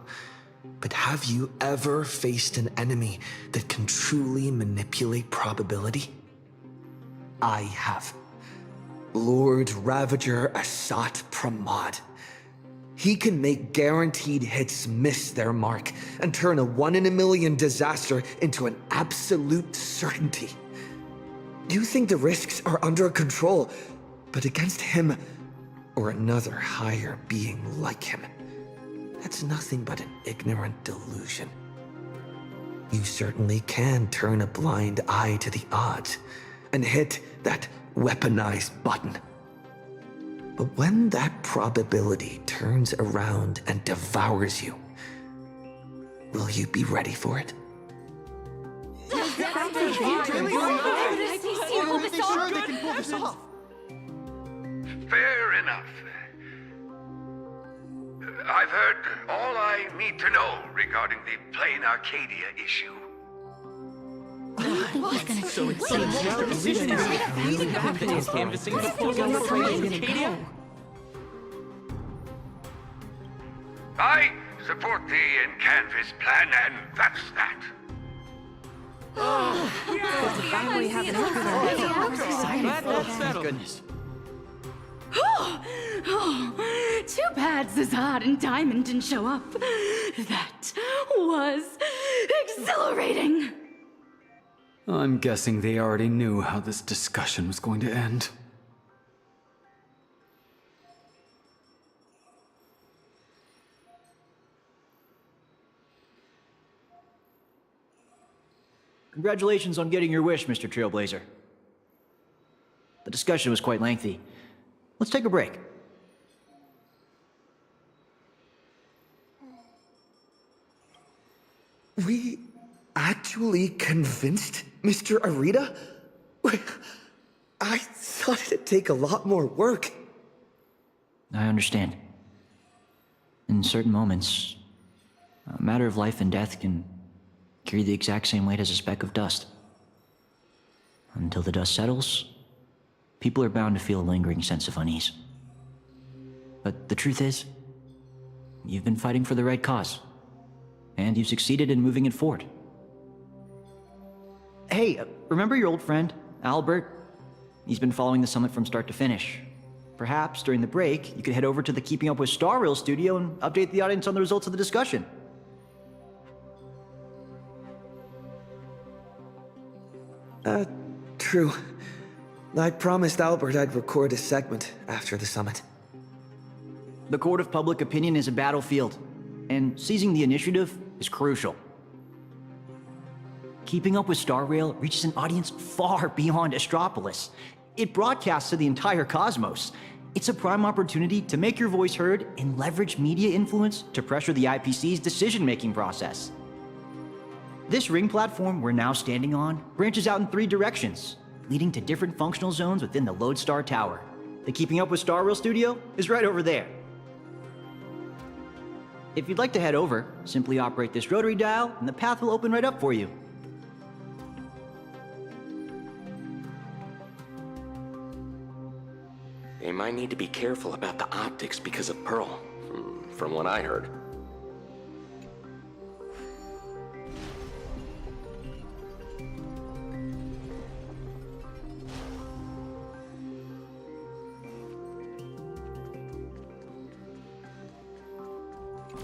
But have you ever faced an enemy that can truly manipulate probability? I have. Lord Ravager Asat Pramod. He can make guaranteed hits miss their mark and turn a 1 in a million disaster into an absolute certainty. You think the risks are under control, but against him, or another higher being like him, that's nothing but an ignorant delusion. You certainly can turn a blind eye to the odds and hit that weaponized button. But when that probability turns around and devours you, will you be ready for it? Fair enough. I've heard all I need to know regarding the Plain Arcadia issue. I support the in-canvas plan, and that's that. Finally have an Thank goodness. Too bad Zazad and Diamond didn't show up. That was exhilarating. I'm guessing they already knew how this discussion was going to end. Congratulations on getting your wish, Mr. Trailblazer. The discussion was quite lengthy. Let's take a break. We actually convinced Mr. Arita? I thought it'd take a lot more work. I understand. In certain moments, a matter of life and death can carry the exact same weight as a speck of dust. Until the dust settles, people are bound to feel a lingering sense of unease. But the truth is, you've been fighting for the right cause, and you've succeeded in moving it forward. Hey, remember your old friend, Albert? He's been following the summit from start to finish. Perhaps during the break, you could head over to the Keeping Up with Star Rail studio and update the audience on the results of the discussion. True. I promised Albert I'd record a segment after the summit. The court of public opinion is a battlefield, and seizing the initiative is crucial. Keeping Up with Star Rail reaches an audience far beyond Astropolis. It broadcasts to the entire cosmos. It's a prime opportunity to make your voice heard and leverage media influence to pressure the IPC's decision-making process. This ring platform we're now standing on branches out in 3 directions, leading to different functional zones within the Lodestar Tower. The Keeping Up with Star Rail studio is right over there. If you'd like to head over, simply operate this rotary dial and the path will open right up for you. They might need to be careful about the optics because of Pearl, from what I heard.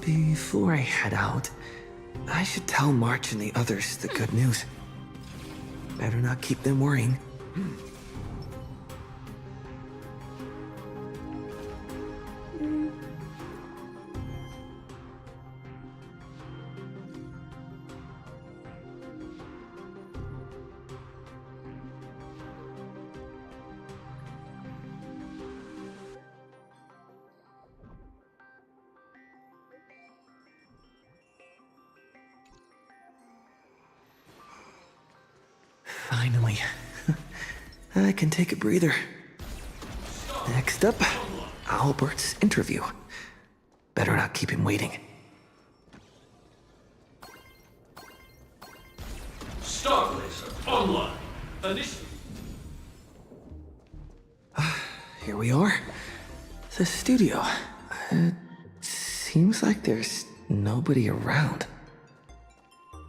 Before I head out, I should tell March and the others the good news. Better not keep them worrying. Finally. I can take a breather. Next up, Albert's interview. Better not keep him waiting. Starblazer online. Initial. Here we are. The studio. It seems like there's nobody around.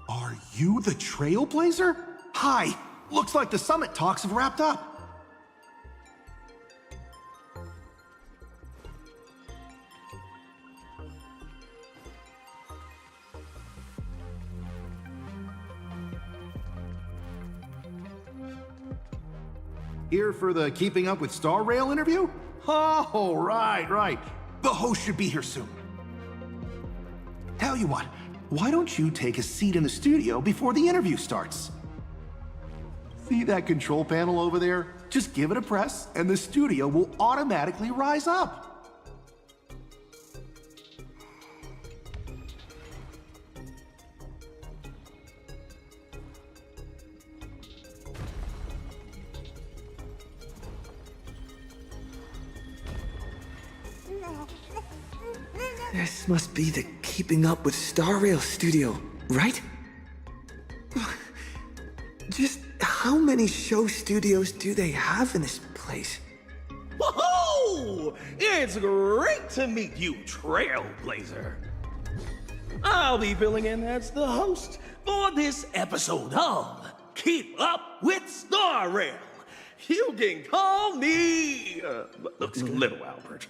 Are you the Trailblazer? Hi! Looks like the summit talks have wrapped up. Here for the Keeping Up with Star Rail interview? Oh, right. The host should be here soon. Tell you what, why don't you take a seat in the studio before the interview starts? See that control panel over there? Just give it a press and the studio will automatically rise up. This must be the Keeping Up with Star Rail studio, right? Just how many show studios do they have in this place? Whoa! It's great to meet you, Trailblazer. I'll be filling in as the host for this episode of Keep Up with Star Rail. You can call me Little Albert.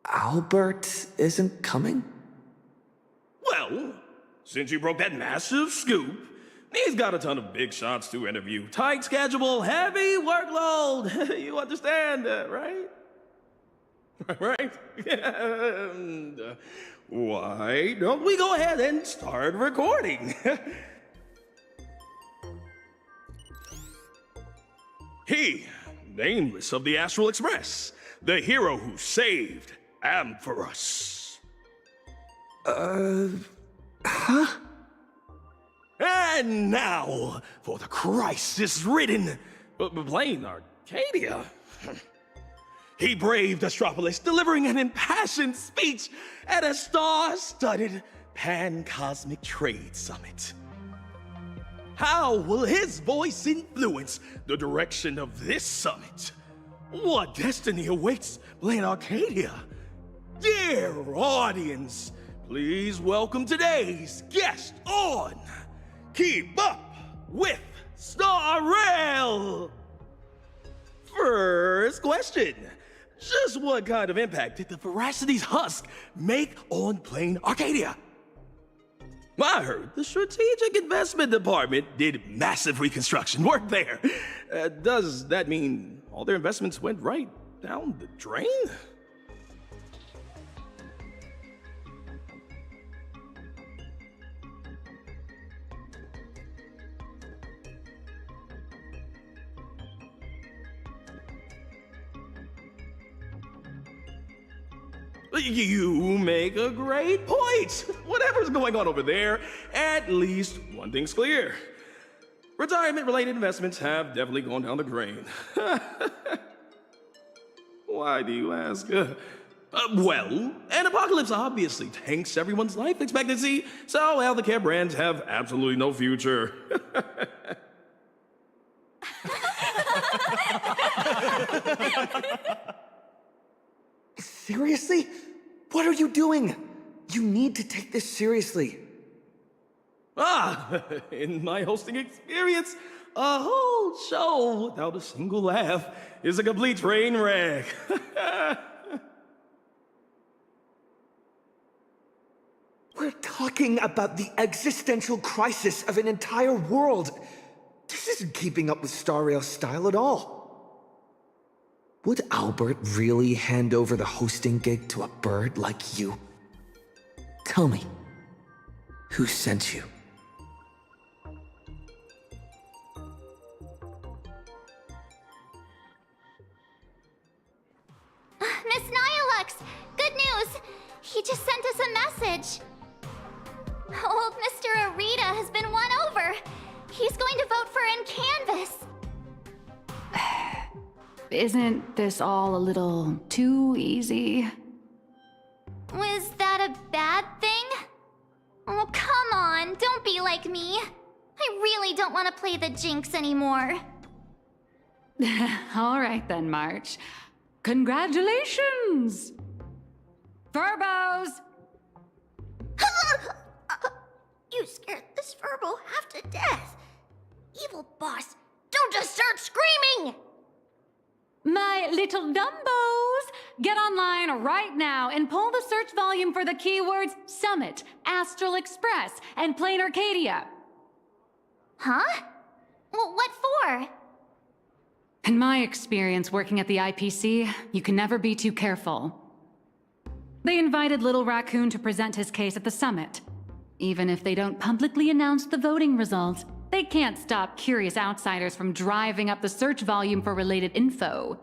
Albert isn't coming? Well, since you broke that massive scoop, he's got a ton of big shots to interview. Tight schedule, heavy workload. You understand, right? Right? And, why don't we go ahead and start recording? He, Nameless of the Astral Express, the hero who saved Amphoros. Huh? And now, for the crisis-ridden plane Arcadia. He braved Astropolis, delivering an impassioned speech at a star-studded pan-cosmic trade summit. How will his voice influence the direction of this summit? What destiny awaits Plane Arcadia? Dear audience, please welcome today's guest on Keep Up with Star Rail! First question. Just what kind of impact did the Veracity's husk make on Plane Arcadia? I heard the Strategic Investment Department did massive reconstruction work there. Does that mean all their investments went right down the drain? You make a great point. Whatever's going on over there, at least one thing's clear. Retirement-related investments have definitely gone down the drain. Why do you ask? Well, an apocalypse obviously tanks everyone's life expectancy, so healthcare brands have absolutely no future. Seriously? What are you doing? You need to take this seriously. In my hosting experience, a whole show without a single laugh is a complete train wreck. We're talking about the existential crisis of an entire world. This isn't keeping up with Star Rail's style at all. Would Albert really hand over the hosting gig to a bird like you? Tell me, who sent you? Miss Nyalux! Good news! He just sent us a message. Old Mr. Arita has been won over. He's going to vote for Canvas. Isn't this all a little too easy? Was that a bad thing? Oh, come on, don't be like me. I really don't want to play the Jinx anymore. All right then, March. Congratulations! Furbos! You scared this Furbo half to death. Evil boss, don't just start screaming! My little Dumbos! Get online right now and pull the search volume for the keywords Summit, Astral Express, and Plain Arcadia. Huh? Well, what for? In my experience working at the IPC, you can never be too careful. They invited Little Raccoon to present his case at the summit. Even if they don't publicly announce the voting results, they can't stop curious outsiders from driving up the search volume for related info.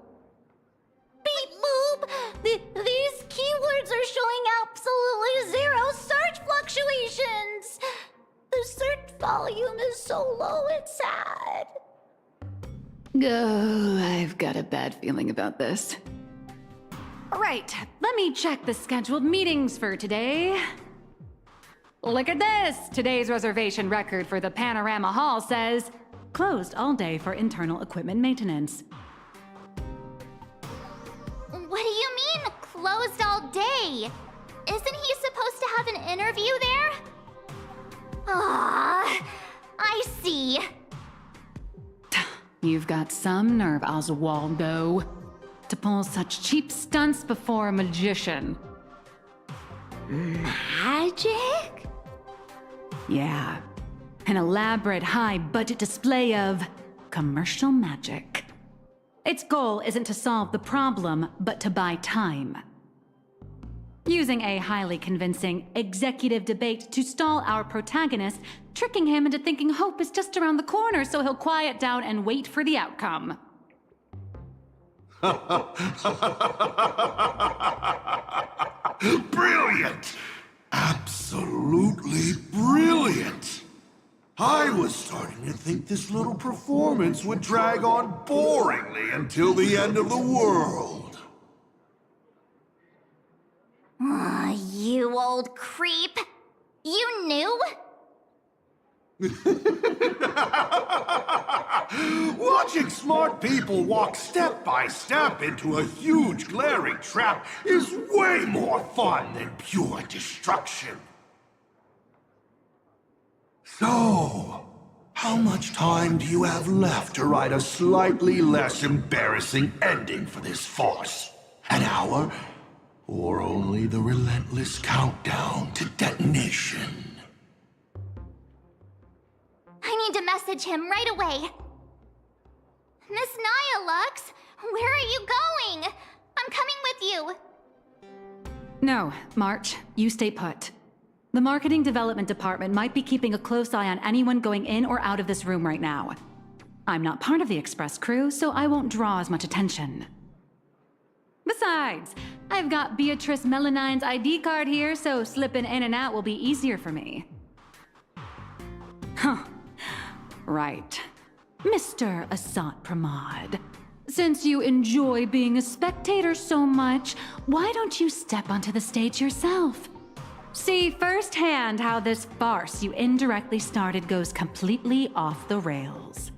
Beep boop! These keywords are showing absolutely zero search fluctuations! The search volume is so low, it's sad. Oh, I've got a bad feeling about this. Right, let me check the scheduled meetings for today. Look at this! Today's reservation record for the Panorama Hall says, closed all day for internal equipment maintenance. What do you mean, closed all day? Isn't he supposed to have an interview there? Ah, I see. You've got some nerve, Oswaldo, to pull such cheap stunts before a magician. Magic? Yeah. An elaborate high-budget display of commercial magic. Its goal isn't to solve the problem, but to buy time. Using a highly convincing executive debate to stall our protagonist, tricking him into thinking hope is just around the corner so he'll quiet down and wait for the outcome. Brilliant! Absolutely brilliant! I was starting to think this little performance would drag on boringly until the end of the world. You old creep. You knew? Watching smart people walk step by step into a huge glaring trap is way more fun than pure destruction. So, how much time do you have left to write a slightly less embarrassing ending for this farce? An hour? Or only the relentless countdown to detonation? I need to message him right away. Miss Nyalux, where are you going? I'm coming with you. No, March, you stay put. The marketing development department might be keeping a close eye on anyone going in or out of this room right now. I'm not part of the express crew, so I won't draw as much attention. Besides, I've got Beatrice Melanine's ID card here, so slipping in and out will be easier for me. Huh. Right. Mr. Asat Pramod. Since you enjoy being a spectator so much, why don't you step onto the stage yourself? See firsthand how this farce you indirectly started goes completely off the rails.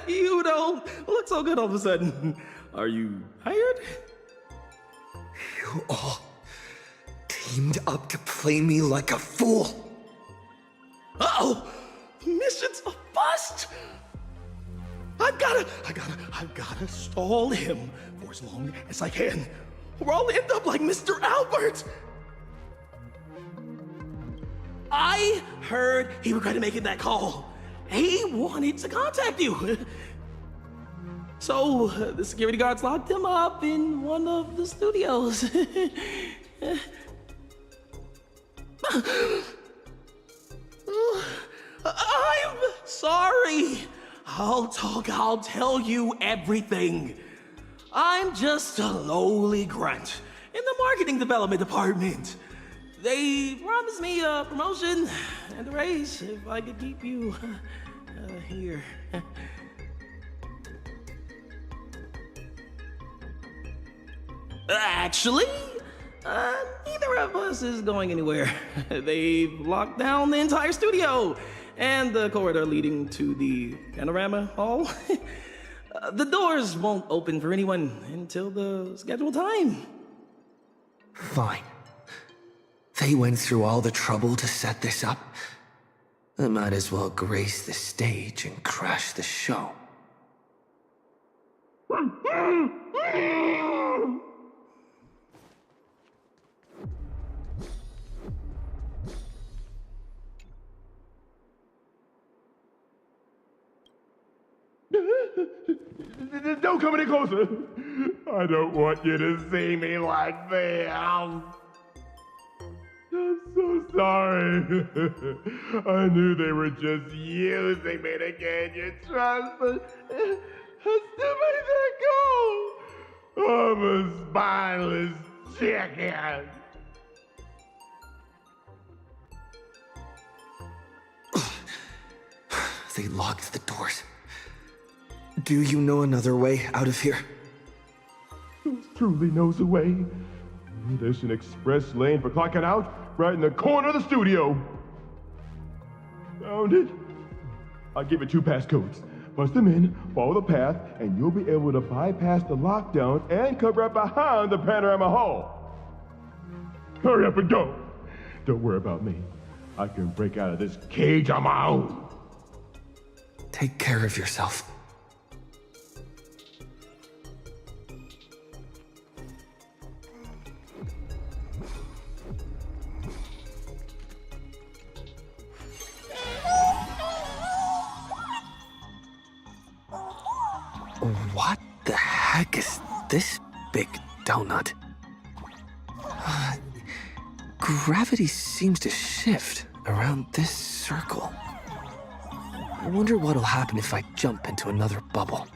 You don't look so good all of a sudden. Are you hired? You all teamed up to play me like a fool. Uh-oh! Mission's a bust! I've gotta stall him for as long as I can, or I'll end up like Mr. Albert! I heard he regretted making that call. He wanted to contact you. So, the security guards locked him up in one of the studios. I'm sorry. I'll tell you everything. I'm just a lowly grunt in the marketing development department. They promised me a promotion and a raise if I could keep you here. Actually, neither of us is going anywhere. They've locked down the entire studio and the corridor leading to the panorama hall. The doors won't open for anyone until the scheduled time. Fine. They went through all the trouble to set this up. I might as well grace the stage and crash the show. Don't come any closer. I don't want you to see me like this. I'm so sorry. I knew they were just using me to gain your trust, but I still made that goal. I'm a spineless chicken. They locked the doors. Do you know another way out of here? Who truly knows the way? There's an express lane for clocking out right in the corner of the studio. Found it. I'll give you 2 passcodes. Punch them in, follow the path, and you'll be able to bypass the lockdown and come right behind the panorama hall. Hurry up and go. Don't worry about me. I can break out of this cage on my own. Take care of yourself. What the heck is this big donut? Gravity seems to shift around this circle. I wonder what'll happen if I jump into another bubble.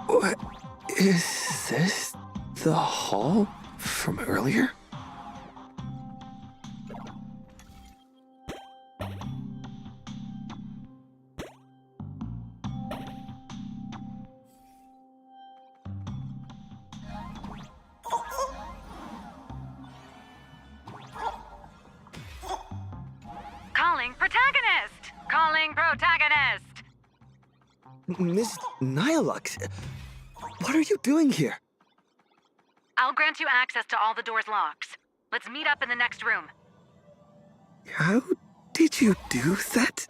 What is this? The hall from earlier? Calling protagonist! Calling protagonist! Miss Nihilux, what are you doing here? I'll grant you access to all the doors' locks. Let's meet up in the next room. How did you do that?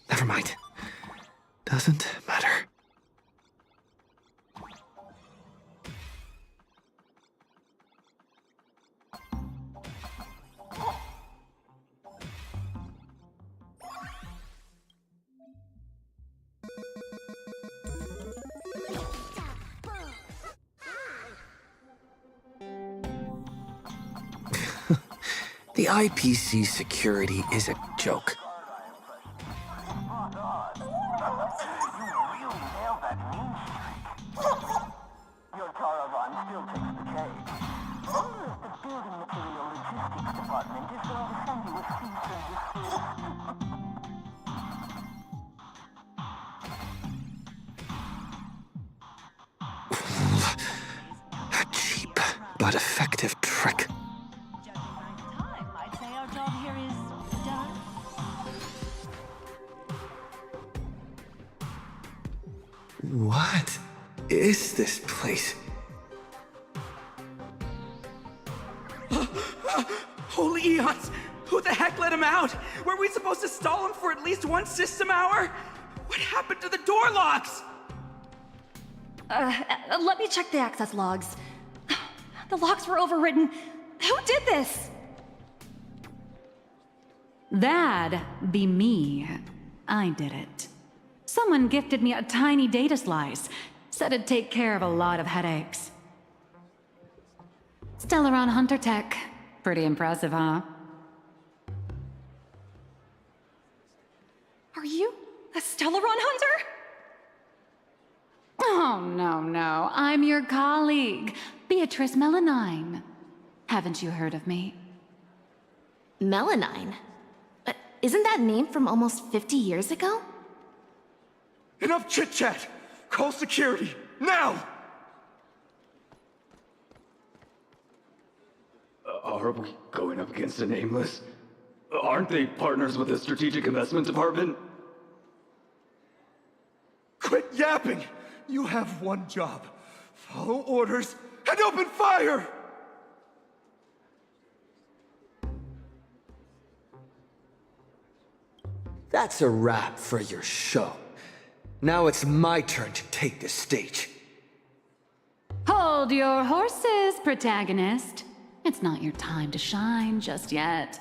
Never mind. Doesn't matter. The IPC security is a joke. Your caravan still takes the cake. The building material logistics department is going to send you a cease and desist. A cheap but effective trick. I'd say our job here is done. What is this place? Holy eons! Who the heck let him out? Were we supposed to stall him for at least one system hour? What happened to the door locks? Let me check the access logs. The locks were overwritten. Who did this? That'd be me. I did it. Someone gifted me a tiny data slice. Said it'd take care of a lot of headaches. Stellaron Hunter Tech. Pretty impressive, huh? Are you a Stellaron Hunter? Oh, no. I'm your colleague, Beatrice Melanine. Haven't you heard of me? Melanine? Isn't that name from almost 50 years ago? Enough chit-chat! Call security, now! Are we going up against a nameless? Aren't they partners with the Strategic Investment Department? Quit yapping! You have one job. Follow orders and open fire! That's a wrap for your show. Now it's my turn to take the stage. Hold your horses, protagonist. It's not your time to shine just yet.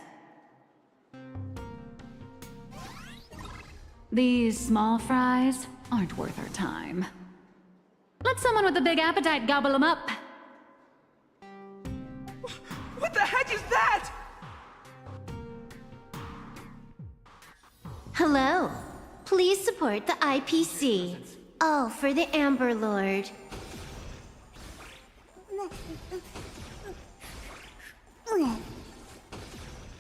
These small fries aren't worth our time. Let someone with a big appetite gobble them up. What the heck is that? Hello. Please support the IPC. All for the Amber Lord.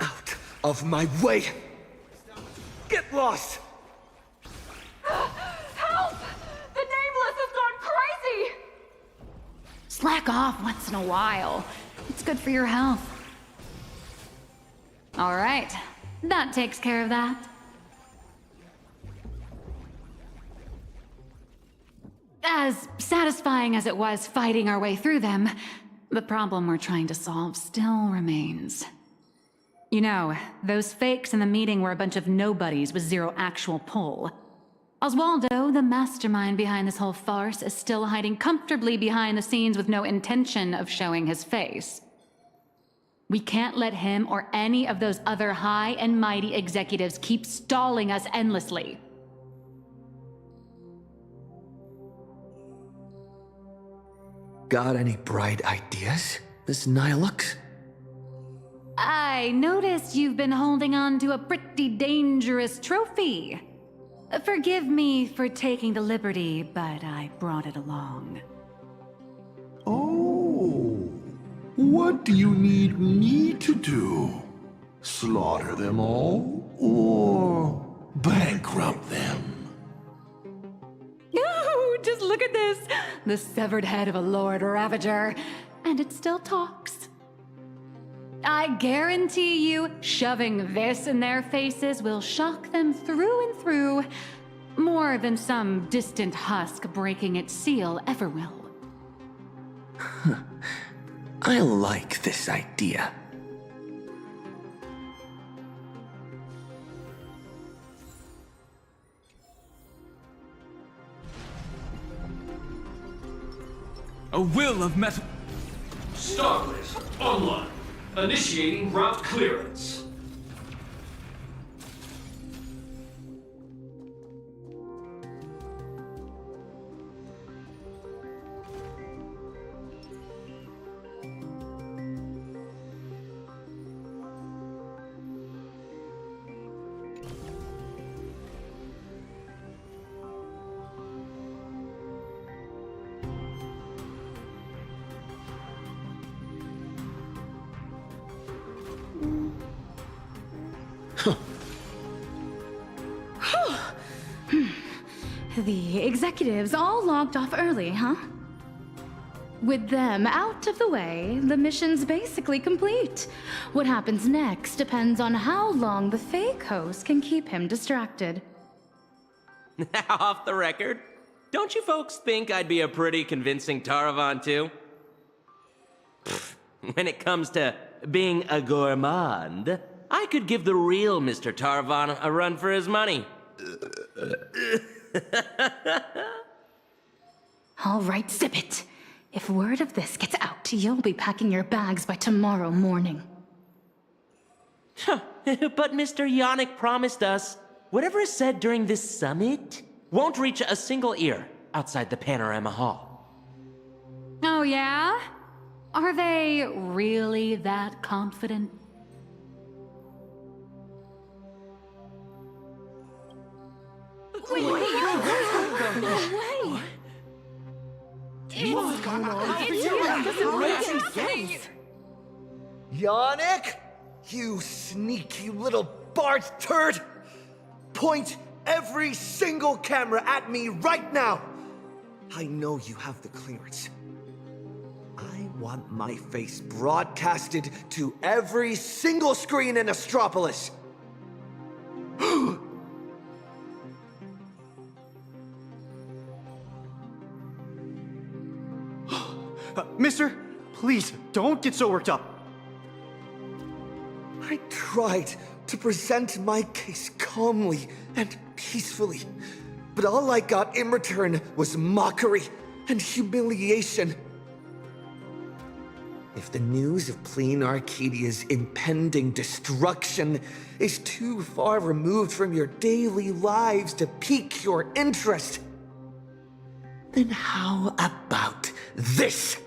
Out of my way! Get lost! Help! The Nameless has gone crazy! Slack off once in a while. It's good for your health. All right. That takes care of that. As satisfying as it was fighting our way through them, the problem we're trying to solve still remains. You know, those fakes in the meeting were a bunch of nobodies with zero actual pull. Oswaldo, the mastermind behind this whole farce, is still hiding comfortably behind the scenes with no intention of showing his face. We can't let him or any of those other high and mighty executives keep stalling us endlessly. Got any bright ideas, Miss Nihilux? I noticed you've been holding on to a pretty dangerous trophy. Forgive me for taking the liberty, but I brought it along. Oh, what do you need me to do? Slaughter them all? Or bankrupt them? Ooh, just look at this! The severed head of a Lord Ravager. And it still talks. I guarantee you, shoving this in their faces will shock them through and through. More than some distant husk breaking its seal ever will. I like this idea. A will of metal. Starlist online. Initiating route clearance. The executives all logged off early, huh? With them out of the way, the mission's basically complete. What happens next depends on how long the fake host can keep him distracted. Off the record, don't you folks think I'd be a pretty convincing Taravan too? When it comes to being a gourmand, I could give the real Mr. Taravan a run for his money. All right, zip it. If word of this gets out, you'll be packing your bags by tomorrow morning. But Mr. Yannick promised us whatever is said during this summit won't reach a single ear outside the Panorama Hall. Oh, yeah? Are they really that confident? Wait, no way! What's going on? Yannick? You sneaky little Bart turd! Point every single camera at me right now! I know you have the clearance. I want my face broadcasted to every single screen in Astropolis. Mister, please, don't get so worked up. I tried to present my case calmly and peacefully, but all I got in return was mockery and humiliation. If the news of Plain Arcadia's impending destruction is too far removed from your daily lives to pique your interest, then how about this?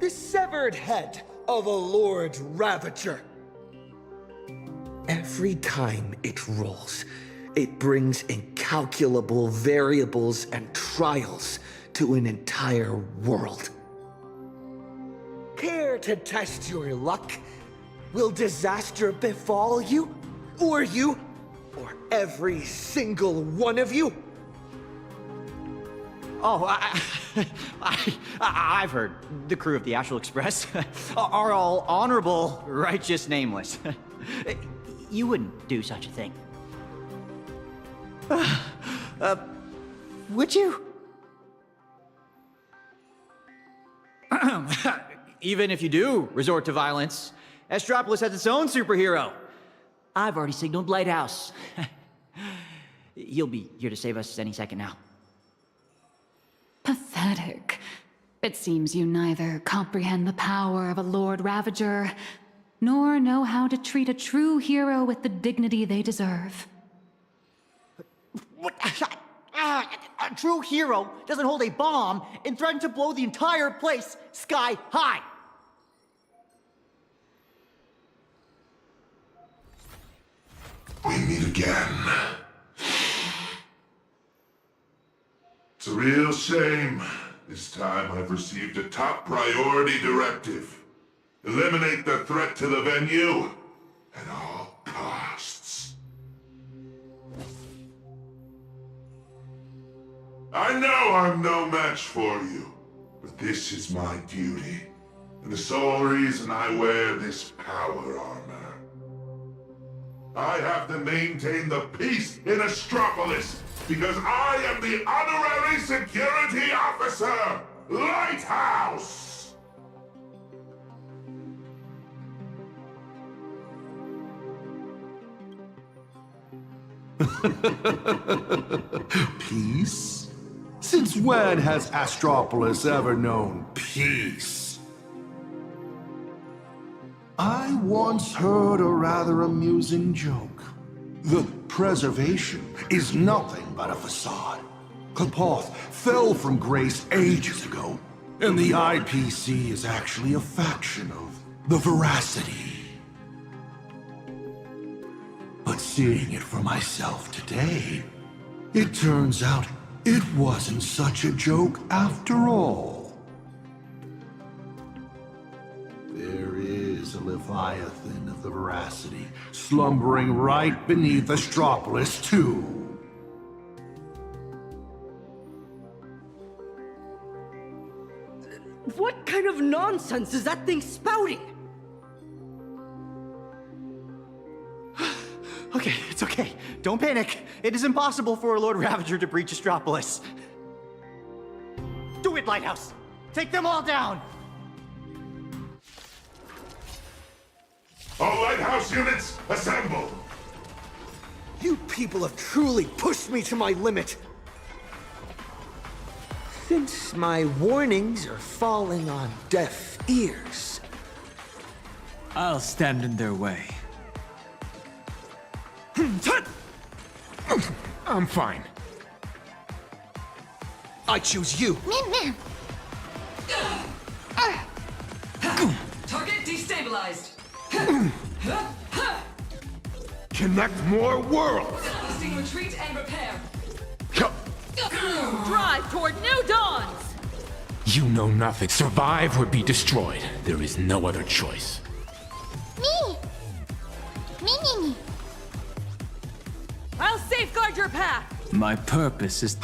The severed head of a Lord Ravager. Every time it rolls, it brings incalculable variables and trials to an entire world. Care to test your luck? Will disaster befall you? Or every single one of you? Oh, I've heard. The crew of the Astral Express are all honorable, righteous, nameless. You wouldn't do such a thing. Would you? Even if you do resort to violence, Astropolis has its own superhero. I've already signaled Lighthouse. He'll be here to save us any second now. Pathetic. It seems you neither comprehend the power of a Lord Ravager, nor know how to treat a true hero with the dignity they deserve. A true hero doesn't hold a bomb and threaten to blow the entire place sky high. We meet again. It's a real shame. This time I've received a top priority directive. Eliminate the threat to the venue at all costs. I know I'm no match for you, but this is my duty, and the sole reason I wear this power armor. I have to maintain the peace in Astropolis, because I am the honorary security officer, Lighthouse! Peace? Since when has Astropolis ever known peace? I once heard a rather amusing joke. The preservation is nothing but a facade. Kapoth fell from grace ages ago, and the IPC is actually a faction of the Veracity. But seeing it for myself today, it turns out it wasn't such a joke after all. There is a leviathan of the veracity, slumbering right beneath Astropolis 2. What kind of nonsense is that thing spouting? Okay, it's okay. Don't panic. It is impossible for a Lord Ravager to breach Astropolis. Do it, Lighthouse! Take them all down! All Lighthouse units, assemble! You people have truly pushed me to my limit. Since my warnings are falling on deaf ears, I'll stand in their way. I'm fine. I choose you. Target destabilized. Connect more worlds! Listing retreat and repair. Drive toward new dawns! You know nothing. Survive or be destroyed. There is no other choice. Me! Me. I'll safeguard your path! My purpose is...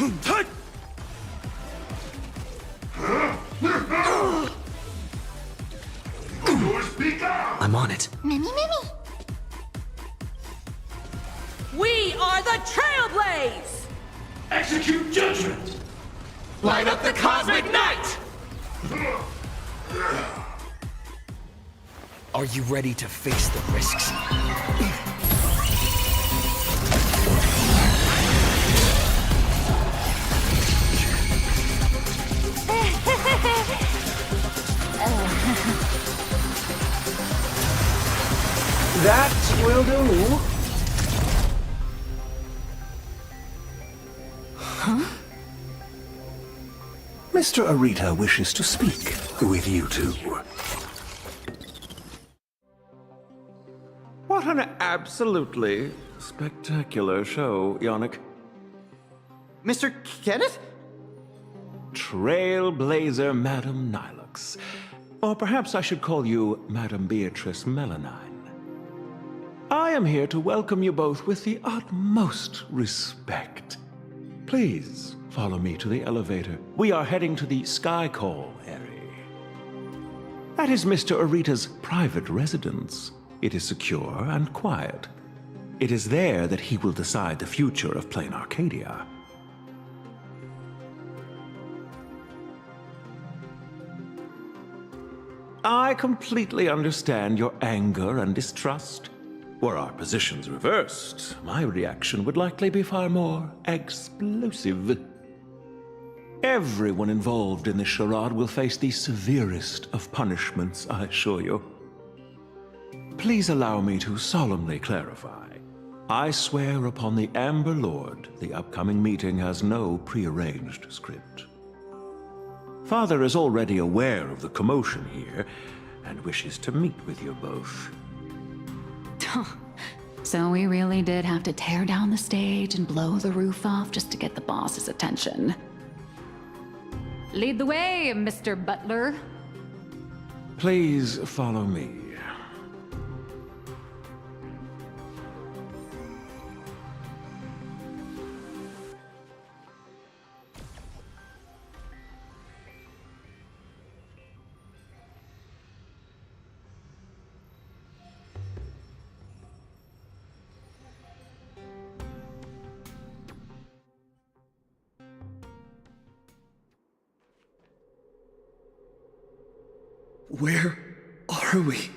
I'm on it. Mimi. We are the Trailblaze! Execute judgment! Light up the cosmic night! Are you ready to face the risks? That will do. Huh? Mr. Arita wishes to speak with you two. What an absolutely spectacular show, Yannick. Mr. Kenneth? Trailblazer Madame Nilux. Or perhaps I should call you Madame Beatrice Melanine. I am here to welcome you both with the utmost respect. Please follow me to the elevator. We are heading to the Sky Call area. That is Mr. Arita's private residence. It is secure and quiet. It is there that he will decide the future of Plain Arcadia. I completely understand your anger and distrust. Were our positions reversed, my reaction would likely be far more explosive. Everyone involved in this charade will face the severest of punishments, I assure you. Please allow me to solemnly clarify. I swear upon the Amber Lord, the upcoming meeting has no prearranged script. Father is already aware of the commotion here, and wishes to meet with you both. So we really did have to tear down the stage and blow the roof off just to get the boss's attention. Lead the way, Mr. Butler. Please follow me. Where are we?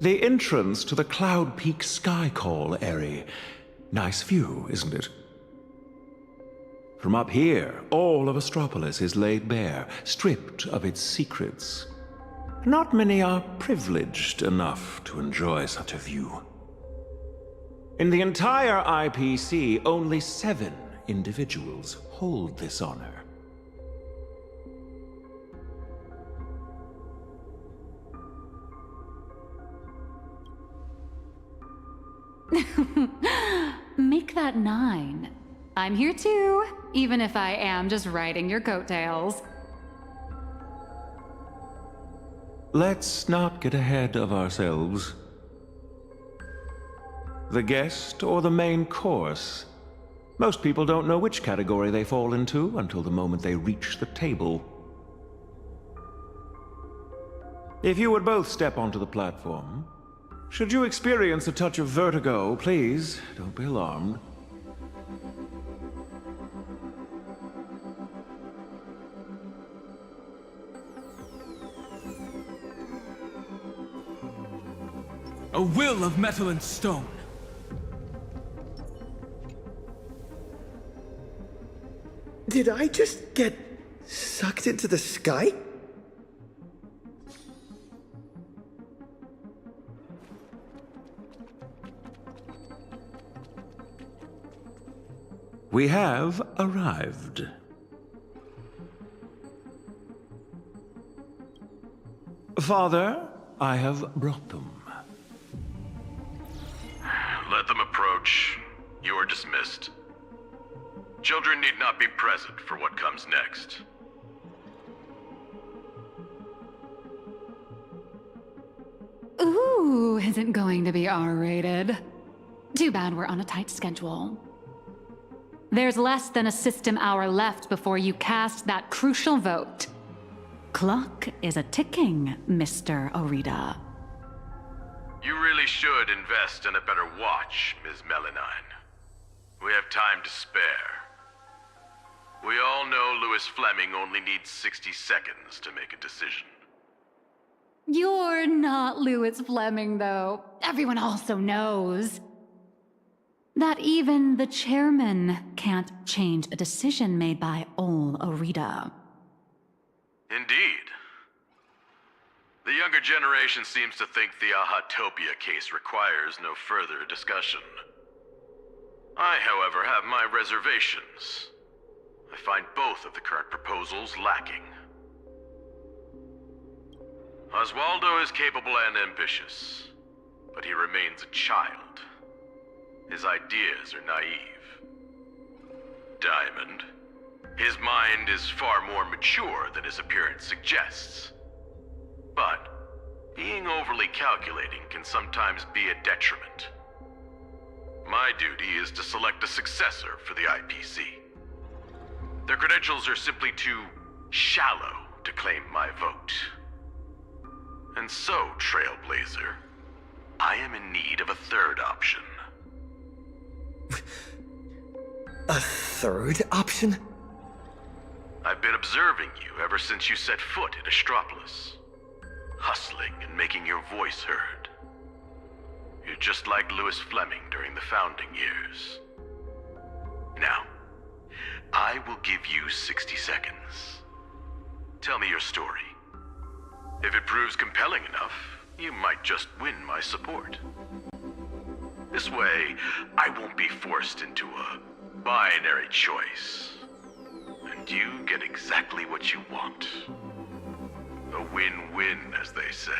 The entrance to the Cloud Peak Sky Call area. Nice view, isn't it? From up here, all of Astropolis is laid bare, stripped of its secrets. Not many are privileged enough to enjoy such a view. In the entire IPC, only 7 individuals hold this honor. Make that 9. I'm here too, even if I am just riding your coattails. let's not get ahead of ourselves. The guest or the main course? Most people don't know which category they fall into until the moment they reach the table. If you would both step onto the platform, should you experience a touch of vertigo, please don't be alarmed. A will of metal and stone. Did I just get sucked into the sky? We have arrived. Father, I have brought them. Let them approach. You are dismissed. Children need not be present for what comes next. Ooh, isn't going to be R-rated. Too bad we're on a tight schedule. There's less than a system hour left before you cast that crucial vote. Clock is a-ticking, Mr. Orita. You really should invest in a better watch, Ms. Melanine. We have time to spare. We all know Louis Fleming only needs 60 seconds to make a decision. You're not Louis Fleming, though. Everyone also knows that even the chairman can't change a decision made by Ol Orita. Indeed. The younger generation seems to think the Ahatopia case requires no further discussion. I, however, have my reservations. I find both of the current proposals lacking. Oswaldo is capable and ambitious, but he remains a child. His ideas are naive. Diamond, his mind is far more mature than his appearance suggests. But being overly calculating can sometimes be a detriment. My duty is to select a successor for the IPC. Their credentials are simply too shallow to claim my vote. And so, Trailblazer, I am in need of a third option. A third option? I've been observing you ever since you set foot in Astropolis. Hustling and making your voice heard. You're just like Louis Fleming during the founding years. Now, I will give you 60 seconds. Tell me your story. If it proves compelling enough, you might just win my support. This way, I won't be forced into a binary choice. And you get exactly what you want. A win-win, as they say.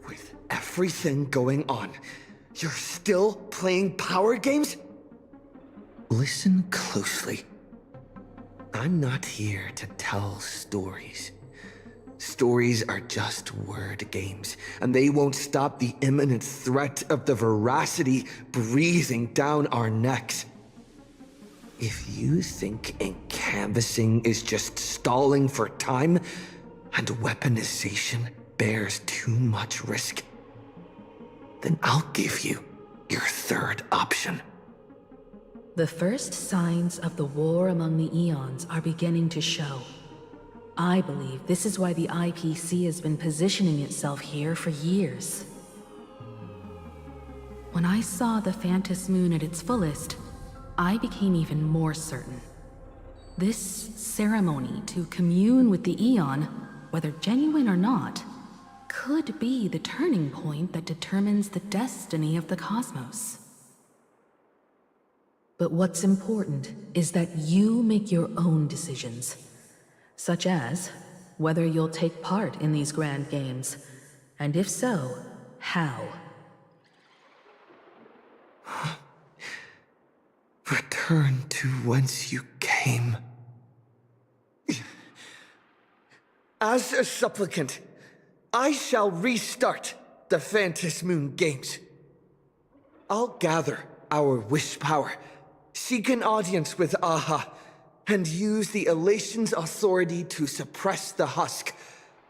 With everything going on, you're still playing power games? Listen closely. I'm not here to tell stories. Stories are just word games, and they won't stop the imminent threat of the veracity breathing down our necks. If you think canvassing is just stalling for time, and weaponization bears too much risk, then I'll give you your third option. The first signs of the war among the Eons are beginning to show. I believe this is why the IPC has been positioning itself here for years. When I saw the Phantos Moon at its fullest, I became even more certain. This ceremony to commune with the Eon, whether genuine or not, could be the turning point that determines the destiny of the cosmos. But what's important is that you make your own decisions, such as whether you'll take part in these grand games, and if so, how. Return to whence you came. Same. As a supplicant, I shall restart the Phantom Moon Games. I'll gather our wish power, seek an audience with Aha, and use the Elation's authority to suppress the husk,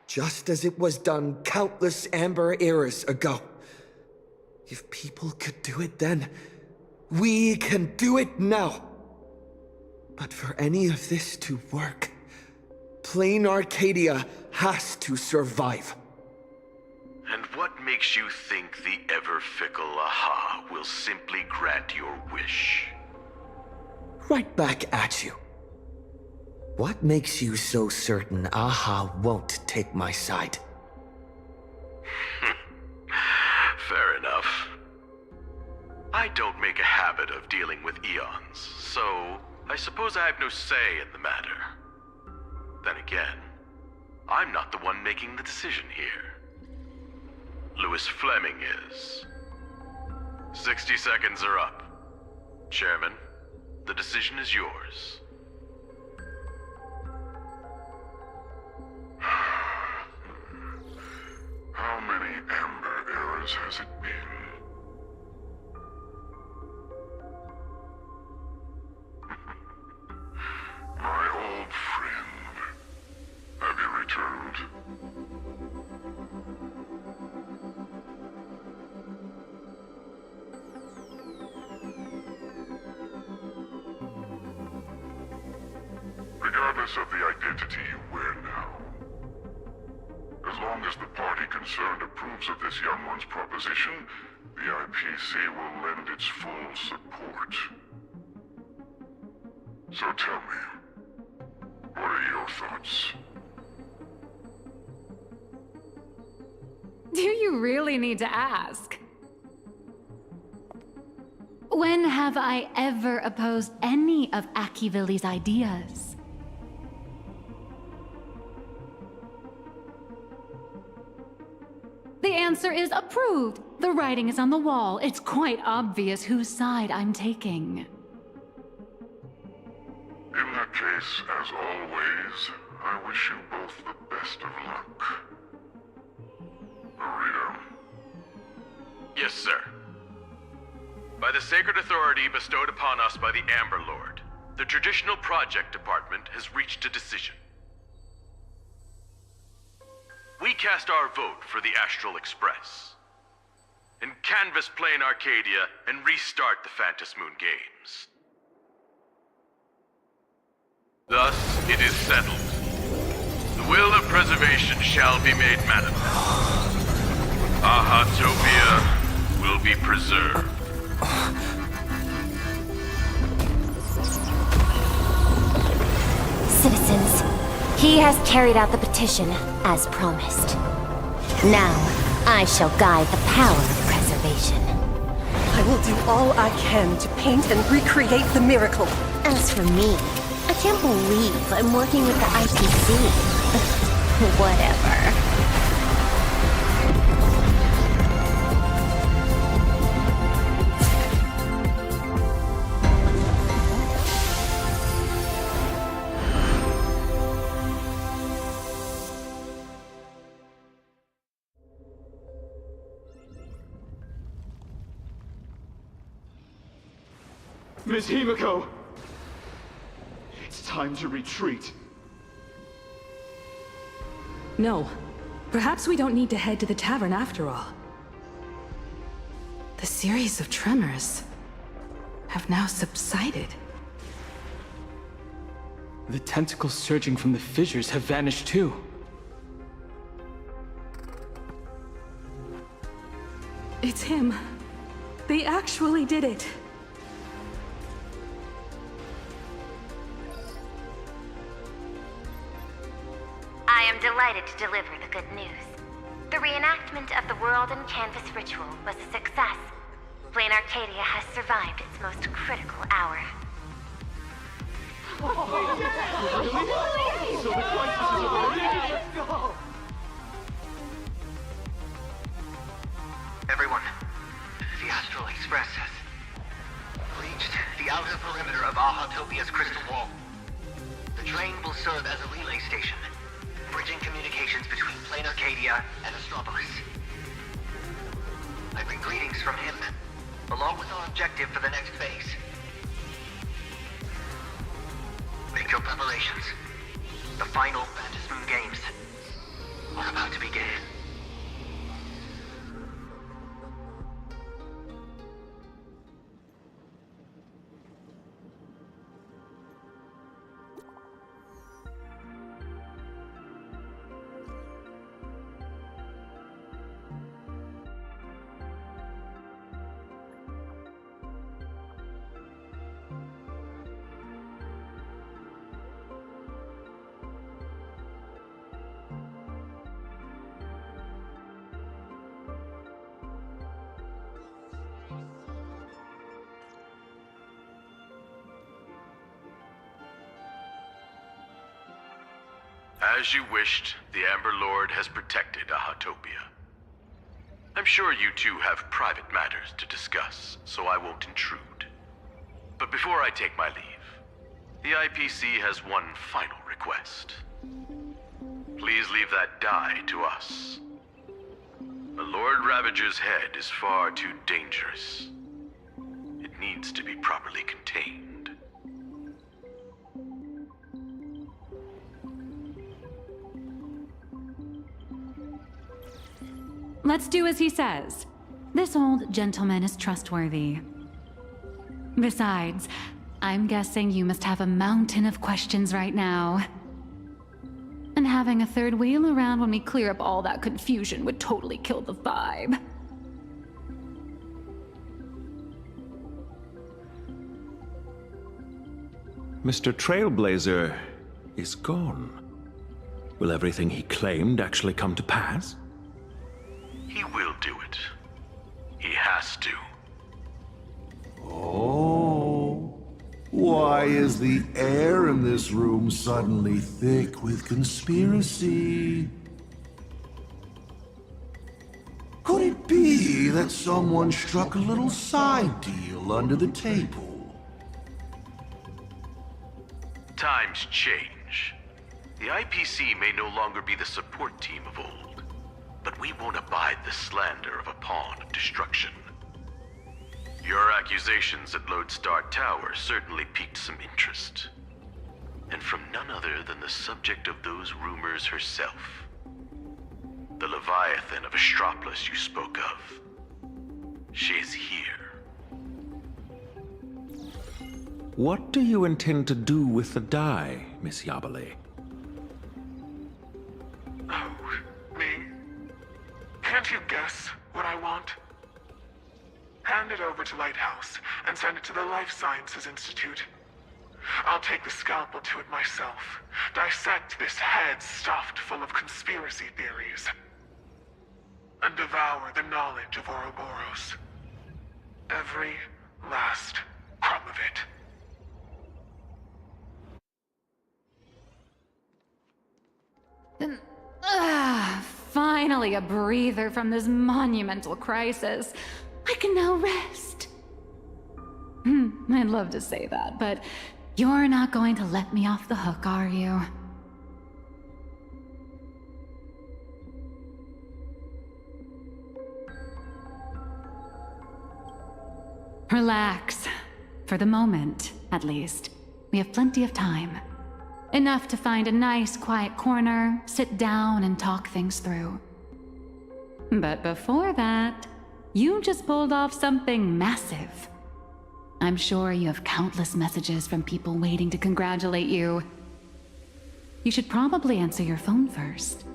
just as it was done countless Amber eras ago. If people could do it then, we can do it now. But for any of this to work, Plain Arcadia has to survive. And what makes you think the ever-fickle Aha will simply grant your wish? Right back at you. What makes you so certain Aha won't take my side? Fair enough. I don't make a habit of dealing with eons, so I suppose I have no say in the matter. Then again, I'm not the one making the decision here. Louis Fleming is. 60 seconds are up. Chairman, the decision is yours. How many Amber eras has it been? My old friend, have you returned? Regardless of the identity you wear now, as long as the party concerned approves of this young one's proposition, the IPC will lend its full support. So tell me, what are your thoughts? Do you really need to ask? When have I ever opposed any of Akivilli's ideas? The answer is approved. The writing is on the wall. It's quite obvious whose side I'm taking. In that case, as always, I wish you both the best of luck. Burrito. Yes, sir. By the sacred authority bestowed upon us by the Amber Lord, the Traditional Project Department has reached a decision. We cast our vote for the Astral Express, and canvass Plain Arcadia and restart the Phantom Moon Games. Thus, it is settled. The will of preservation shall be made manifest. Ahatopia will be preserved. Citizens, he has carried out the petition, as promised. Now, I shall guide the power of preservation. I will do all I can to paint and recreate the miracle. As for me, I can't believe I'm working with the IPC. Whatever. Miss Himiko! It's time to retreat. No. Perhaps we don't need to head to the tavern after all. The series of tremors have now subsided. The tentacles surging from the fissures have vanished too. It's him. They actually did it. I am delighted to deliver the good news. The reenactment of the World and Canvas ritual was a success. Plain Arcadia has survived its most critical hour. Everyone, the Astral Express has reached the outer perimeter of Ahatopia's crystal wall. The train will serve as a relay station, bridging communications between Plane Arcadia and Astropolis. I bring greetings from him, along with our objective for the next phase. Make your preparations. The final Phantasm Games are about to begin. As you wished, the Amber Lord has protected Ahatopia. I'm sure you two have private matters to discuss, so I won't intrude. But before I take my leave, the IPC has one final request. Please leave that die to us. The Lord Ravager's head is far too dangerous. It needs to be properly contained. Let's do as he says. This old gentleman is trustworthy. Besides, I'm guessing you must have a mountain of questions right now. And having a third wheel around when we clear up all that confusion would totally kill the vibe. Mr. Trailblazer is gone. Will everything he claimed actually come to pass? He will do it. He has to. Oh. Why is the air in this room suddenly thick with conspiracy? Could it be that someone struck a little side deal under the table? Times change. The IPC may no longer be the support team of old, but we won't abide the slander of a pawn of destruction. Your accusations at Lodestar Tower certainly piqued some interest. And from none other than the subject of those rumors herself. The Leviathan of Astropolis you spoke of. She is here. What do you intend to do with the die, Miss Yabale? Oh, me? Can't you guess what I want? Hand it over to Lighthouse and send it to the Life Sciences Institute. I'll take the scalpel to it myself, dissect this head stuffed full of conspiracy theories, and devour the knowledge of Ouroboros. Every last crumb of it. Finally a breather from this monumental crisis. I can now rest. I'd love to say that, but you're not going to let me off the hook, are you? Relax. For the moment, at least. We have plenty of time. Enough to find a nice, quiet corner, sit down, and talk things through. But before that, you just pulled off something massive. I'm sure you have countless messages from people waiting to congratulate you. You should probably answer your phone first.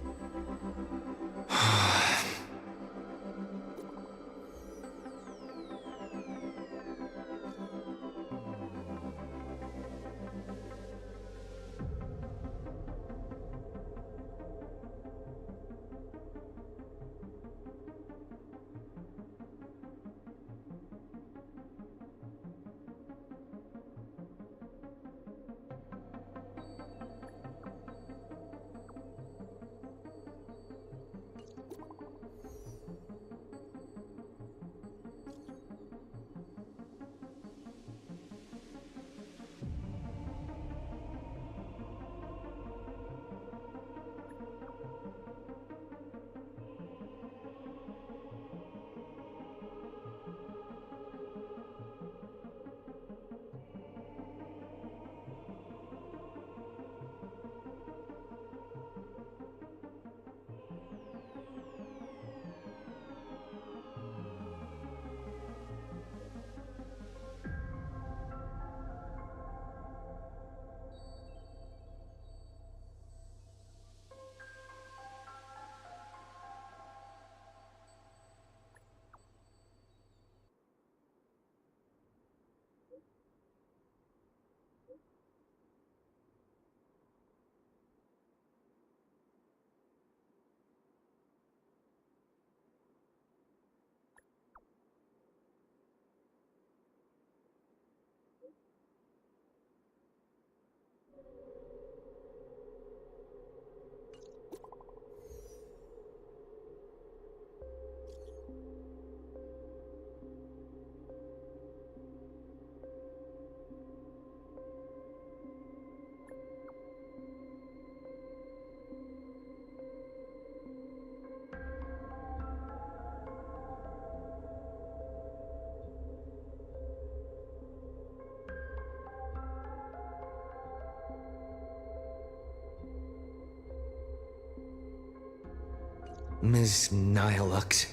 Ms. Nihilux.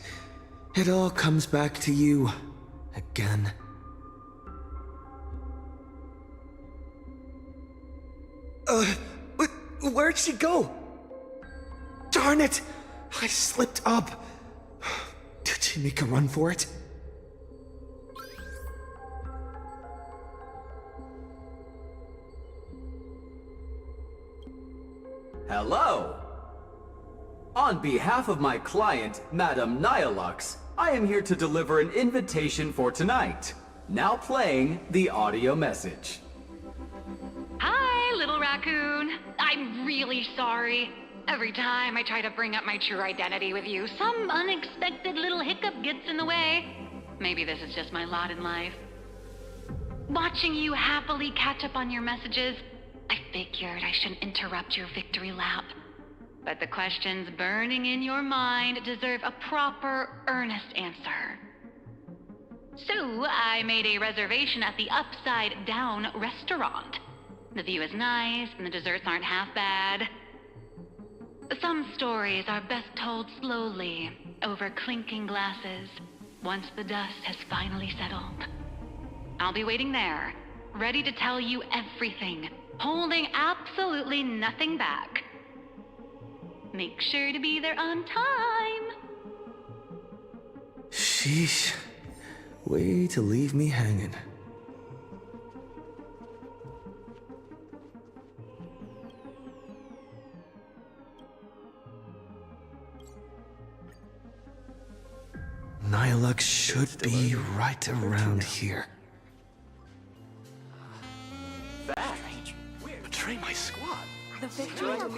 It all comes back to you. Again. Where'd she go? Darn it! I slipped up. Did she make a run for it? Hello! On behalf of my client, Madame Nihilux, I am here to deliver an invitation for tonight. Now playing the audio message. Hi, little raccoon. I'm really sorry. Every time I try to bring up my true identity with you, some unexpected little hiccup gets in the way. Maybe this is just my lot in life. Watching you happily catch up on your messages, I figured I shouldn't interrupt your victory lap. But the questions burning in your mind deserve a proper, earnest answer. So, I made a reservation at the Upside Down restaurant. The view is nice, and the desserts aren't half bad. Some stories are best told slowly, over clinking glasses, once the dust has finally settled. I'll be waiting there, ready to tell you everything, holding absolutely nothing back. Make sure to be there on time. Sheesh. Way to leave me hanging. Nihilux should be right around here. Betray my squad. The victory of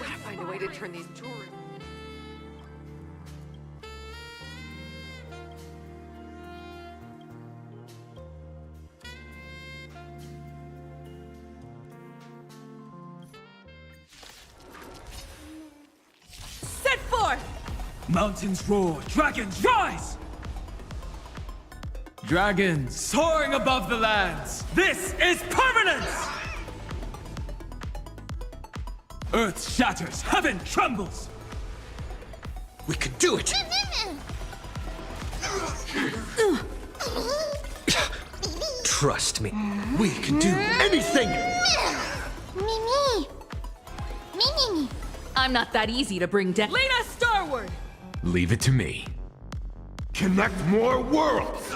gotta find a way to turn these jewelry. Set forth! Mountains roar, dragons rise! Dragons soaring above the lands. This is permanence! Earth shatters, heaven trembles! We can do it! Trust me, we can do anything! Me. I'm not that easy to bring down. Lena Starward! Leave it to me. Connect more worlds!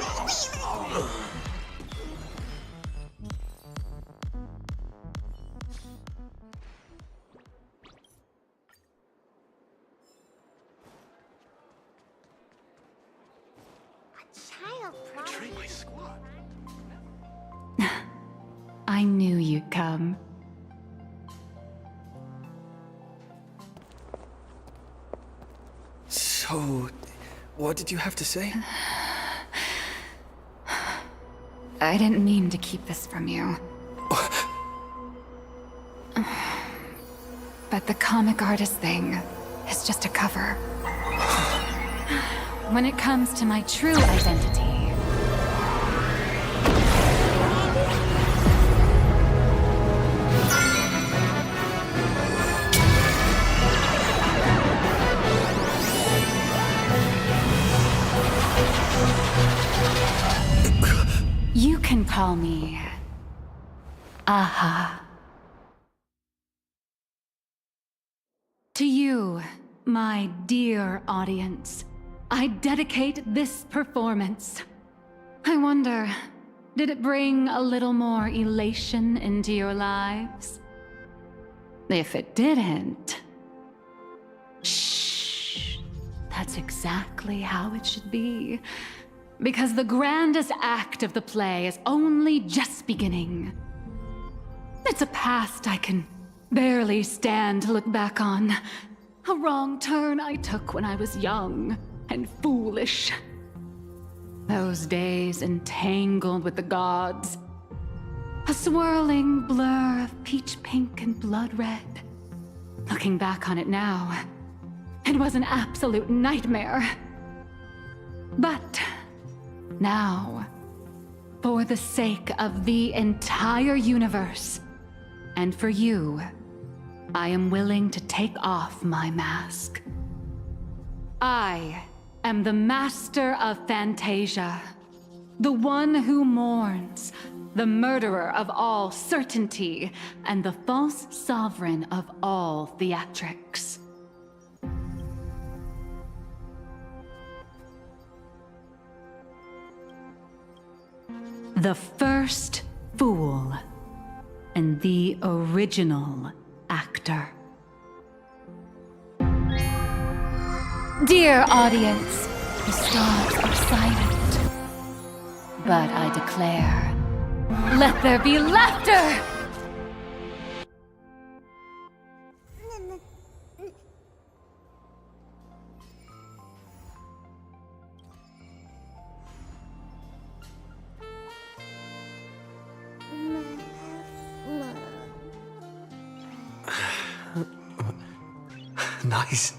Betray my squad. I knew you'd come. So, what did you have to say? I didn't mean to keep this from you. But the comic artist thing is just a cover. When it comes to my true identity, you can call me Aha. To you, my dear audience, I dedicate this performance. I wonder, did it bring a little more elation into your lives? If it didn't, shh, that's exactly how it should be. Because the grandest act of the play is only just beginning. It's a past I can barely stand to look back on. A wrong turn I took when I was young and foolish. Those days entangled with the gods. A swirling blur of peach pink and blood red. Looking back on it now, it was an absolute nightmare. But now, for the sake of the entire universe, and for you, I am willing to take off my mask I am the master of Fantasia, the one who mourns, the murderer of all certainty, and the false sovereign of all theatrics. The first fool, and the original actor. Dear audience, the stars are silent. But I declare, let there be laughter! Nice.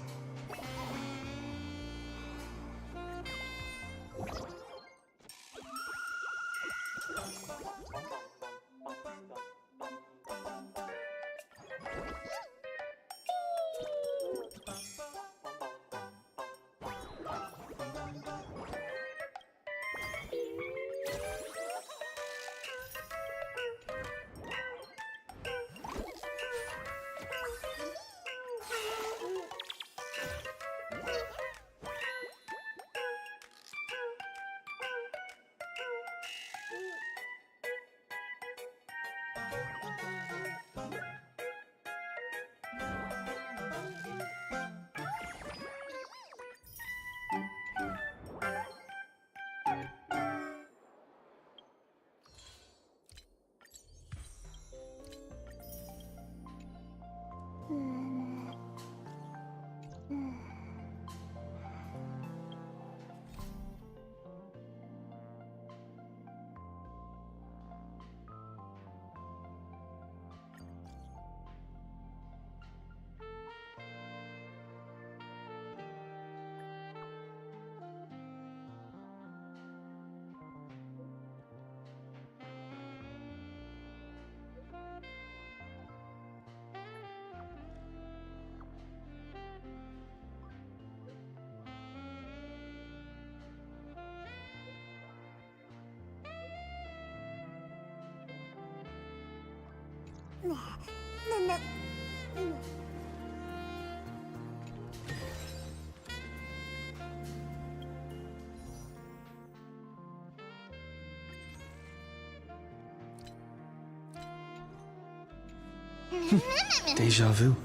Deja vu.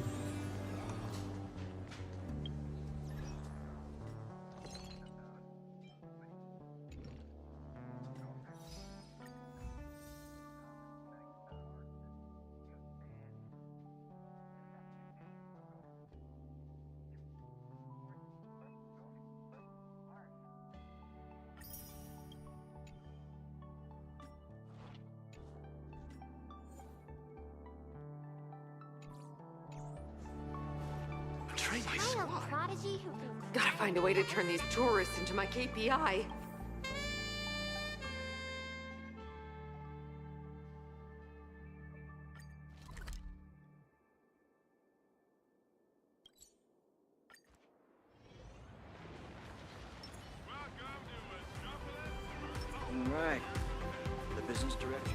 Gotta find a way to turn these tourists into my KPI. All right. The business direction.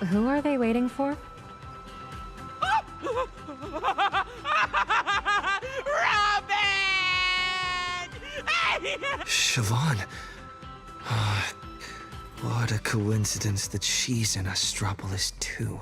Who are they waiting for? Siobhan. What a coincidence that she's in Astropolis too.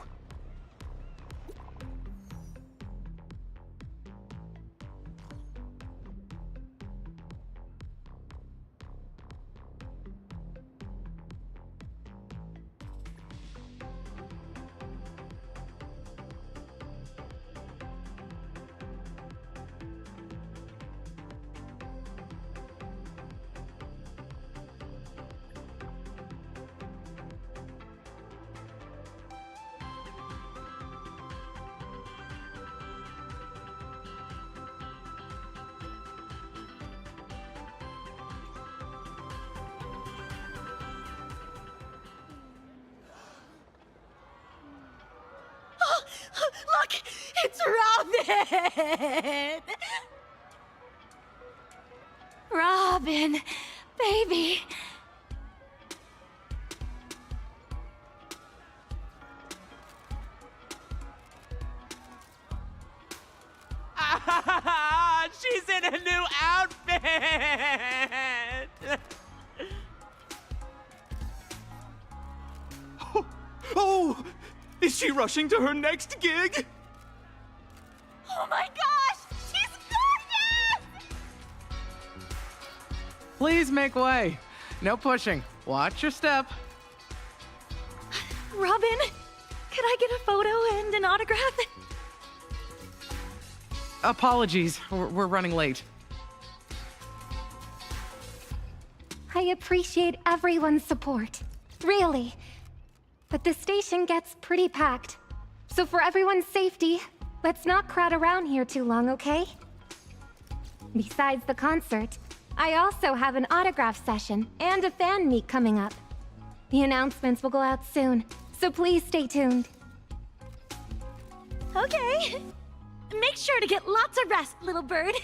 Robin, baby. She's in a new outfit! Oh! Is she rushing to her next gig? Oh my gosh! She's gorgeous! Please make way. No pushing. Watch your step. Robin, could I get a photo and an autograph? Apologies, we're running late. I appreciate everyone's support. Really. But the station gets pretty packed. So for everyone's safety, let's not crowd around here too long, okay? Besides the concert, I also have an autograph session and a fan meet coming up. The announcements will go out soon, so please stay tuned. Okay. Make sure to get lots of rest, little bird.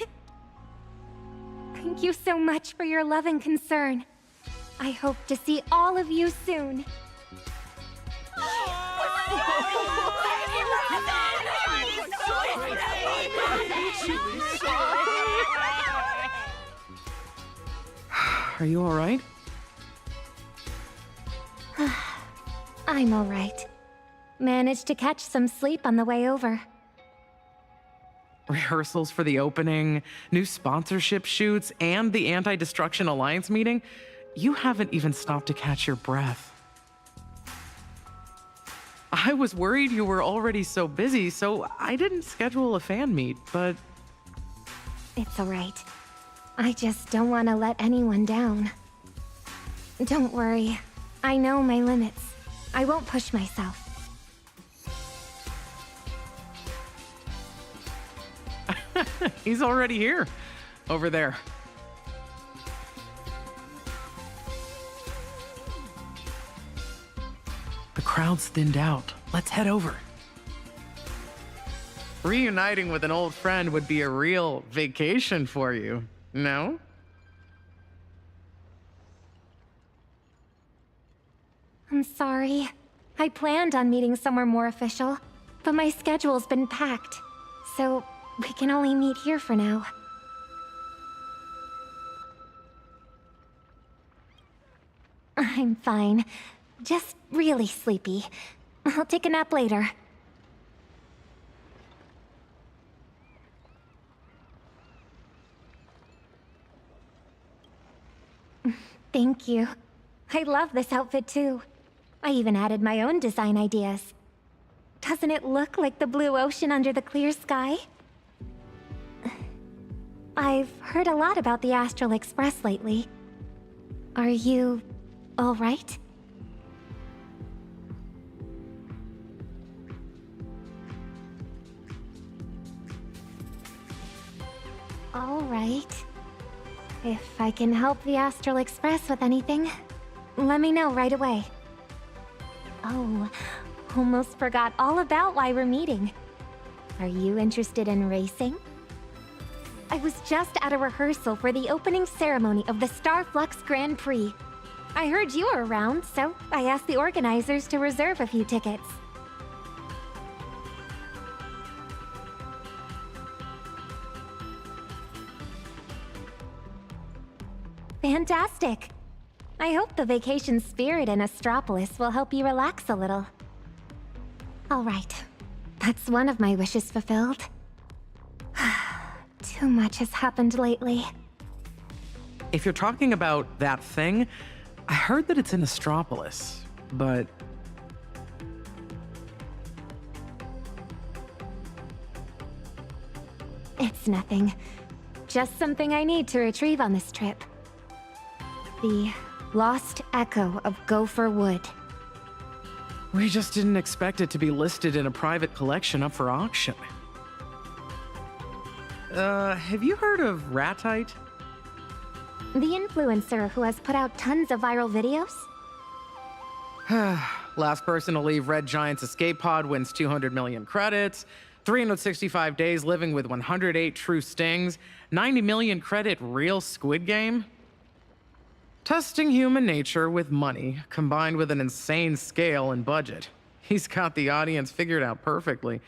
Thank you so much for your love and concern. I hope to see all of you soon. Are you all right? I'm all right. Managed to catch some sleep on the way over. Rehearsals for the opening, new sponsorship shoots, and the Anti-Destruction Alliance meeting? You haven't even stopped to catch your breath. I was worried you were already so busy, so I didn't schedule a fan meet, but... It's all right. I just don't want to let anyone down. Don't worry. I know my limits. I won't push myself. He's already here. Over there. The crowd's thinned out. Let's head over. Reuniting with an old friend would be a real vacation for you, no? I'm sorry. I planned on meeting somewhere more official, but my schedule's been packed, so we can only meet here for now. I'm fine. Just really sleepy. I'll take a nap later. Thank you. I love this outfit too. I even added my own design ideas. Doesn't it look like the blue ocean under the clear sky? I've heard a lot about the Astral Express lately. Are you all right? All right. If I can help the Astral Express with anything, let me know right away. Oh, almost forgot all about why we're meeting. Are you interested in racing? I was just at a rehearsal for the opening ceremony of the Starflux Grand Prix. I heard you were around, so I asked the organizers to reserve a few tickets. Fantastic! I hope the vacation spirit in Astropolis will help you relax a little. Alright, that's one of my wishes fulfilled. Too much has happened lately. If you're talking about that thing, I heard that it's in Astropolis, but... It's nothing. Just something I need to retrieve on this trip. The lost echo of Gopher Wood. We just didn't expect it to be listed in a private collection up for auction. Have you heard of Ratite? The influencer who has put out tons of viral videos? Last person to leave Red Giant's escape pod wins 200 million credits. 365 days living with 108 true stings, 90 million credit real Squid Game? Testing human nature with money, combined with an insane scale and budget. He's got the audience figured out perfectly.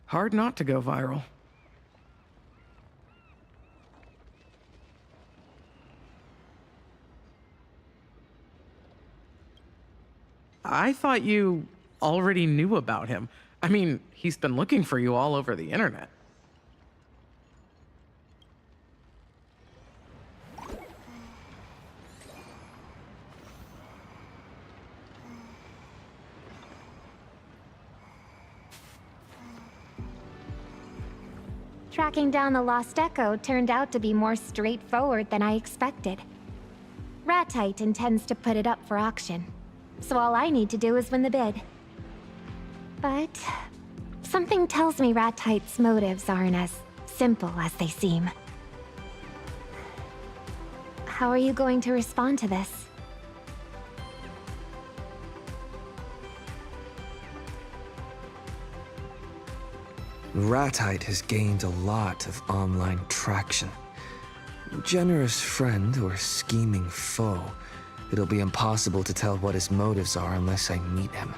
Hard not to go viral. I thought you already knew about him. I mean, he's been looking for you all over the internet. Tracking down the Lost Echo turned out to be more straightforward than I expected. Ratite intends to put it up for auction, so all I need to do is win the bid. But something tells me Ratite's motives aren't as simple as they seem. How are you going to respond to this? Ratite has gained a lot of online traction. Generous friend or scheming foe, it'll be impossible to tell what his motives are unless I meet him.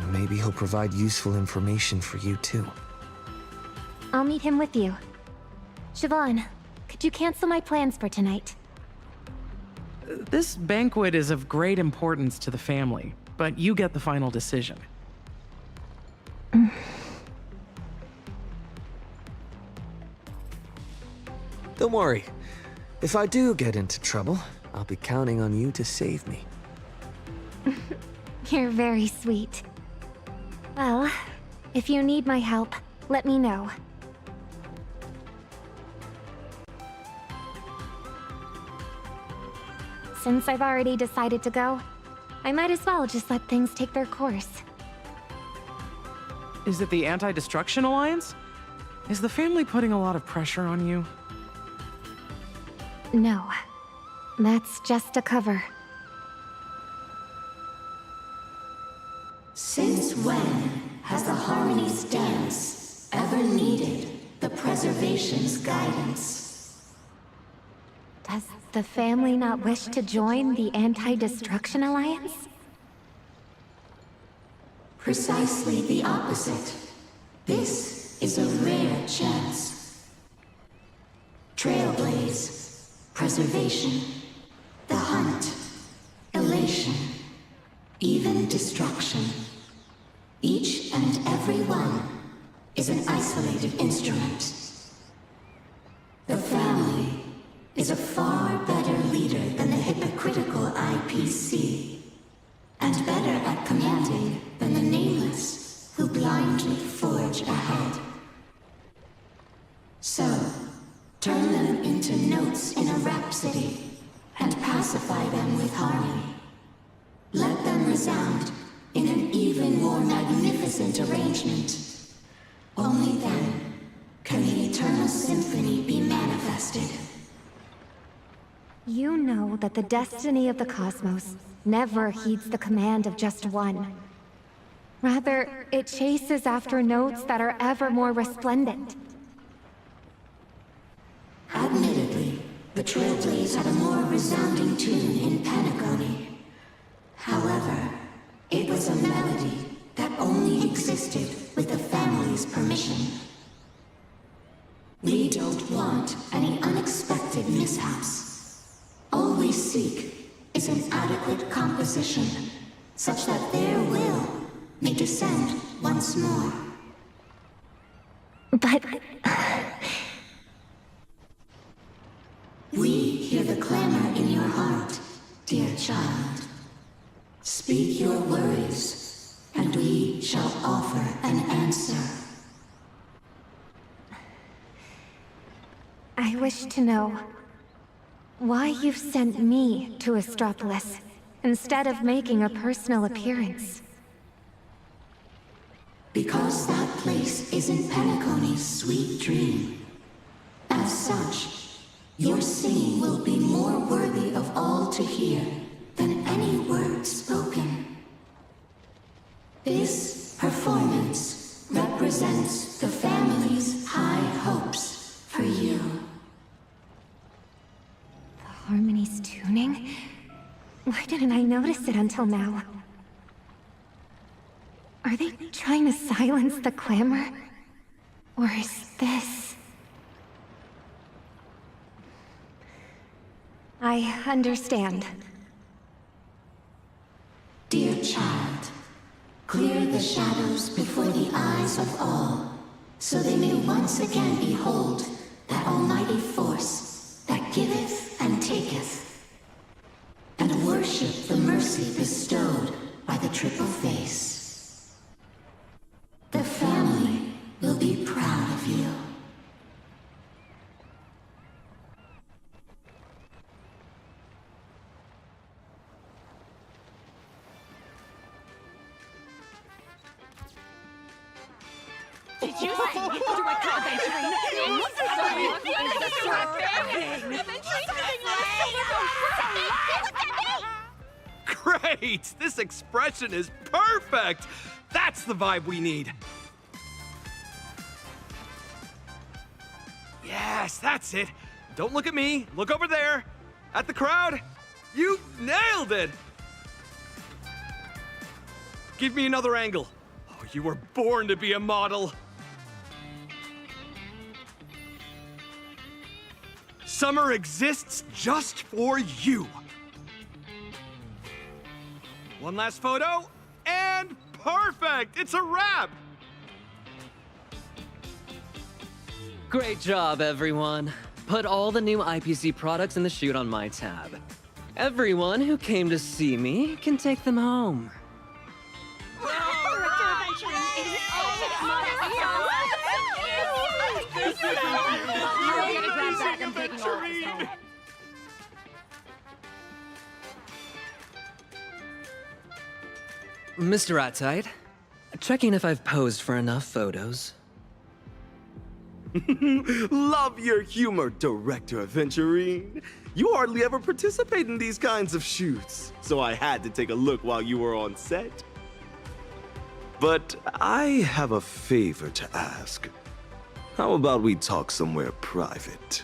Maybe he'll provide useful information for you too. I'll meet him with you. Siobhan, could you cancel my plans for tonight? This banquet is of great importance to the family, but you get the final decision. Don't worry. If I do get into trouble, I'll be counting on you to save me. You're very sweet. Well, if you need my help, let me know. Since I've already decided to go, I might as well just let things take their course. Is it the Anti-Destruction Alliance? Is the family putting a lot of pressure on you? No. That's just a cover. Since when has the Harmony's dance ever needed the Preservation's guidance? Does the family not wish to join the Anti-Destruction Alliance? Precisely the opposite. This is a rare chance. Trailblaze, preservation, the hunt, elation, even destruction. Each and every one is an isolated instrument. The family is a far better leader than the hypocritical IPC, and better at commanding than the Nameless, who blindly forge ahead. So, turn them into notes in a rhapsody, and pacify them with harmony. Let them resound in an even more magnificent arrangement. Only then can the eternal symphony be manifested. You know that the destiny of the cosmos never heeds the command of just one. Rather, it chases after notes that are ever more resplendent. Admittedly, the Trailblaze had a more resounding tune in Panagoni. However, it was a melody that only existed with the family's permission. We don't want any unexpected mishaps. All we seek is an adequate composition, such that their will may descend once more. But... We hear the clamor in your heart, dear child. Speak your worries, and we shall offer an answer. I wish to know why you've sent me to Astropolis instead of making a personal appearance. Because that place is in Panagoni's sweet dream. As such, your singing will be more worthy of all to hear than any word spoken. This performance represents represents the family's high hopes for you. The harmony's tuning? Why didn't I notice it until now? Are they trying to silence the clamor? Or is this... I understand. Dear child, clear the shadows before the eyes of all, so they may once again behold that almighty force that giveth and taketh, and worship the mercy bestowed by the triple face. The family will be proud of you. Did you see Director Adventuring? Great! This expression is perfect! That's the vibe we need! Yes, that's it! Don't look at me, look over there! At the crowd! You nailed it! Give me another angle. Oh, you were born to be a model! Summer exists just for you! One last photo, and perfect! It's a wrap! Great job, everyone. Put all the new IPC products in the chute on my tab. Everyone who came to see me can take them home. Mr. Ratite, checking if I've posed for enough photos. Love your humor, Director Aventurine. You hardly ever participate in these kinds of shoots, so I had to take a look while you were on set. But I have a favor to ask. How about we talk somewhere private?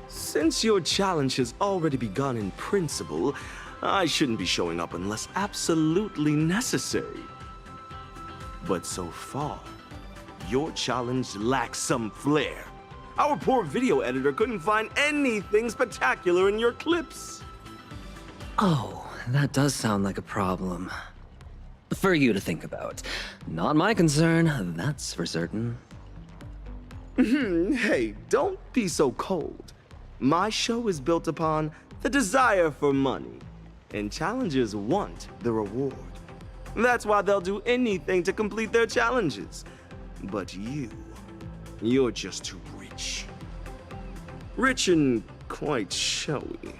Since your challenge has already begun in principle, I shouldn't be showing up unless absolutely necessary. But so far, your challenge lacks some flair. Our poor video editor couldn't find anything spectacular in your clips. Oh, that does sound like a problem. For you to think about. Not my concern, that's for certain. Hey, don't be so cold. My show is built upon the desire for money, and challengers want the reward. That's why they'll do anything to complete their challenges. But you're just too rich. Rich and quite showy.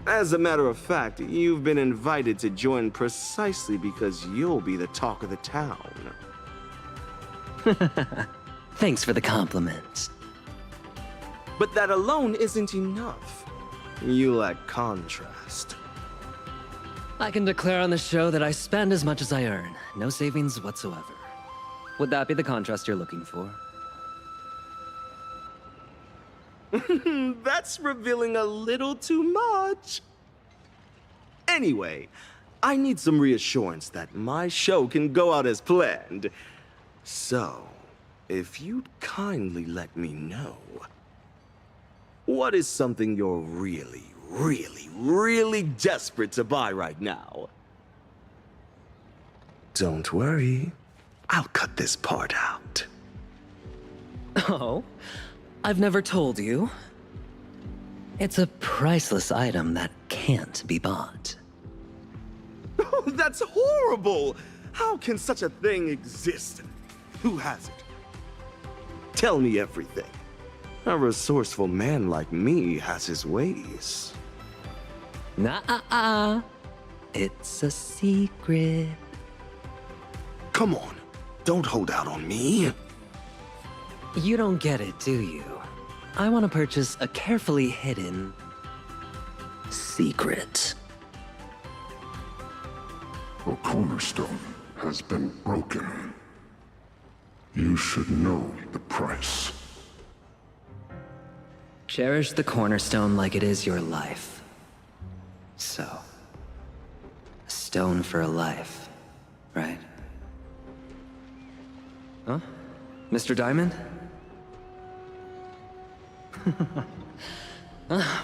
As a matter of fact, you've been invited to join precisely because you'll be the talk of the town. Thanks for the compliment. But that alone isn't enough. You lack contrast. I can declare on the show that I spend as much as I earn. No savings whatsoever. Would that be the contrast you're looking for? That's revealing a little too much. Anyway, I need some reassurance that my show can go out as planned. So, if you'd kindly let me know, what is something you're really, really desperate to buy right now? Don't worry, I'll cut this part out. Oh? I've never told you. It's a priceless item that can't be bought. Oh, that's horrible! How can such a thing exist? Who has it? Tell me everything. A resourceful man like me has his ways. Nuh-uh. It's a secret. Come on, don't hold out on me. You don't get it, do you? I want to purchase a carefully hidden secret. A cornerstone has been broken. You should know the price. Cherish the cornerstone like it is your life. So, a stone for a life, right? Huh? Mr. Diamond?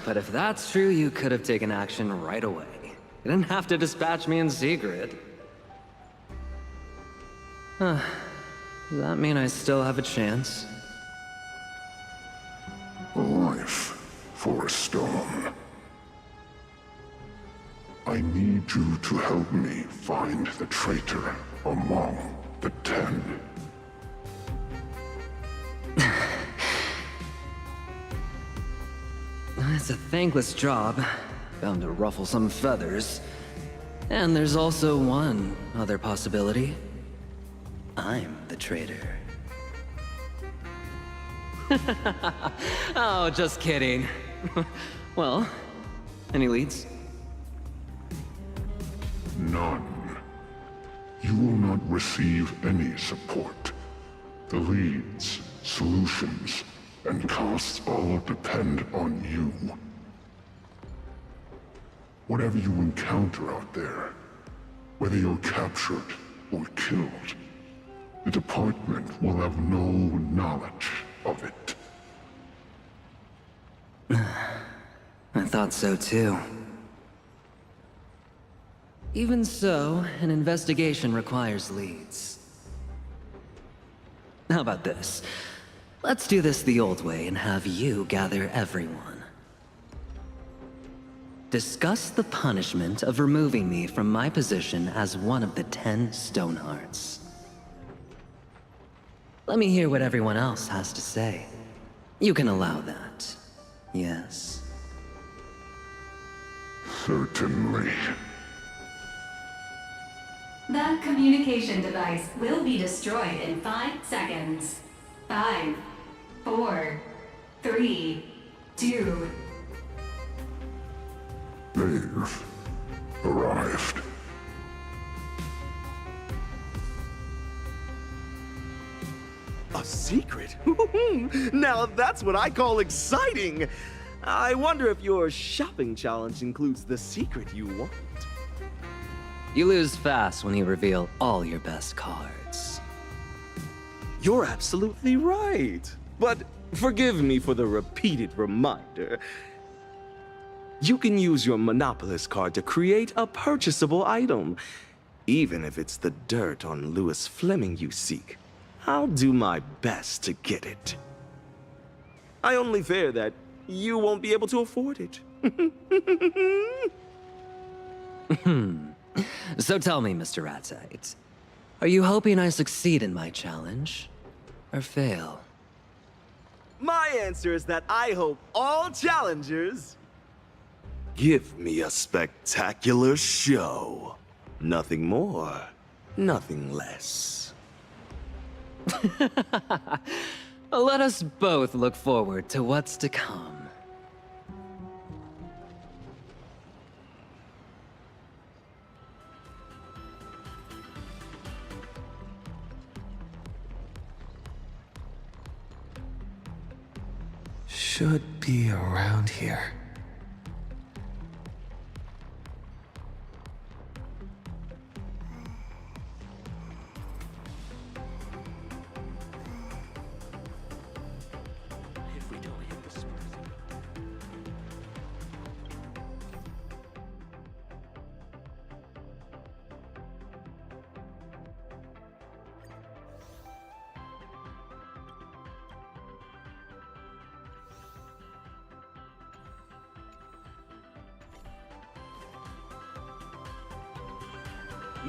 But if that's true, you could have taken action right away. You didn't have to dispatch me in secret. Does that mean I still have a chance? A life for a stone. I need you to help me find the traitor among the 10. It's a thankless job, bound to ruffle some feathers. And there's also one other possibility. I'm the traitor. Oh, just kidding. Well, any leads? None. You will not receive any support. The leads, solutions, and costs all depend on you. Whatever you encounter out there, whether you're captured or killed, the department will have no knowledge of it. I thought so too. Even so, an investigation requires leads. How about this? Let's do this the old way and have you gather everyone. Discuss the punishment of removing me from my position as one of the 10 Stonehearts. Let me hear what everyone else has to say. You can allow that, yes? Certainly. That communication device will be destroyed in 5 seconds. 5, 4, 3, 2... They've arrived. A secret? Now that's what I call exciting! I wonder if your shopping challenge includes the secret you want. You lose fast when you reveal all your best cards. You're absolutely right. But forgive me for the repeated reminder. You can use your Monopolist card to create a purchasable item, even if it's the dirt on Louis Fleming you seek. I'll do my best to get it. I only fear that you won't be able to afford it. So tell me, Mr. Ratsite, are you hoping I succeed in my challenge, or fail? My answer is that I hope all challengers give me a spectacular show. Nothing more, nothing less. Let us both look forward to what's to come. Should be around here.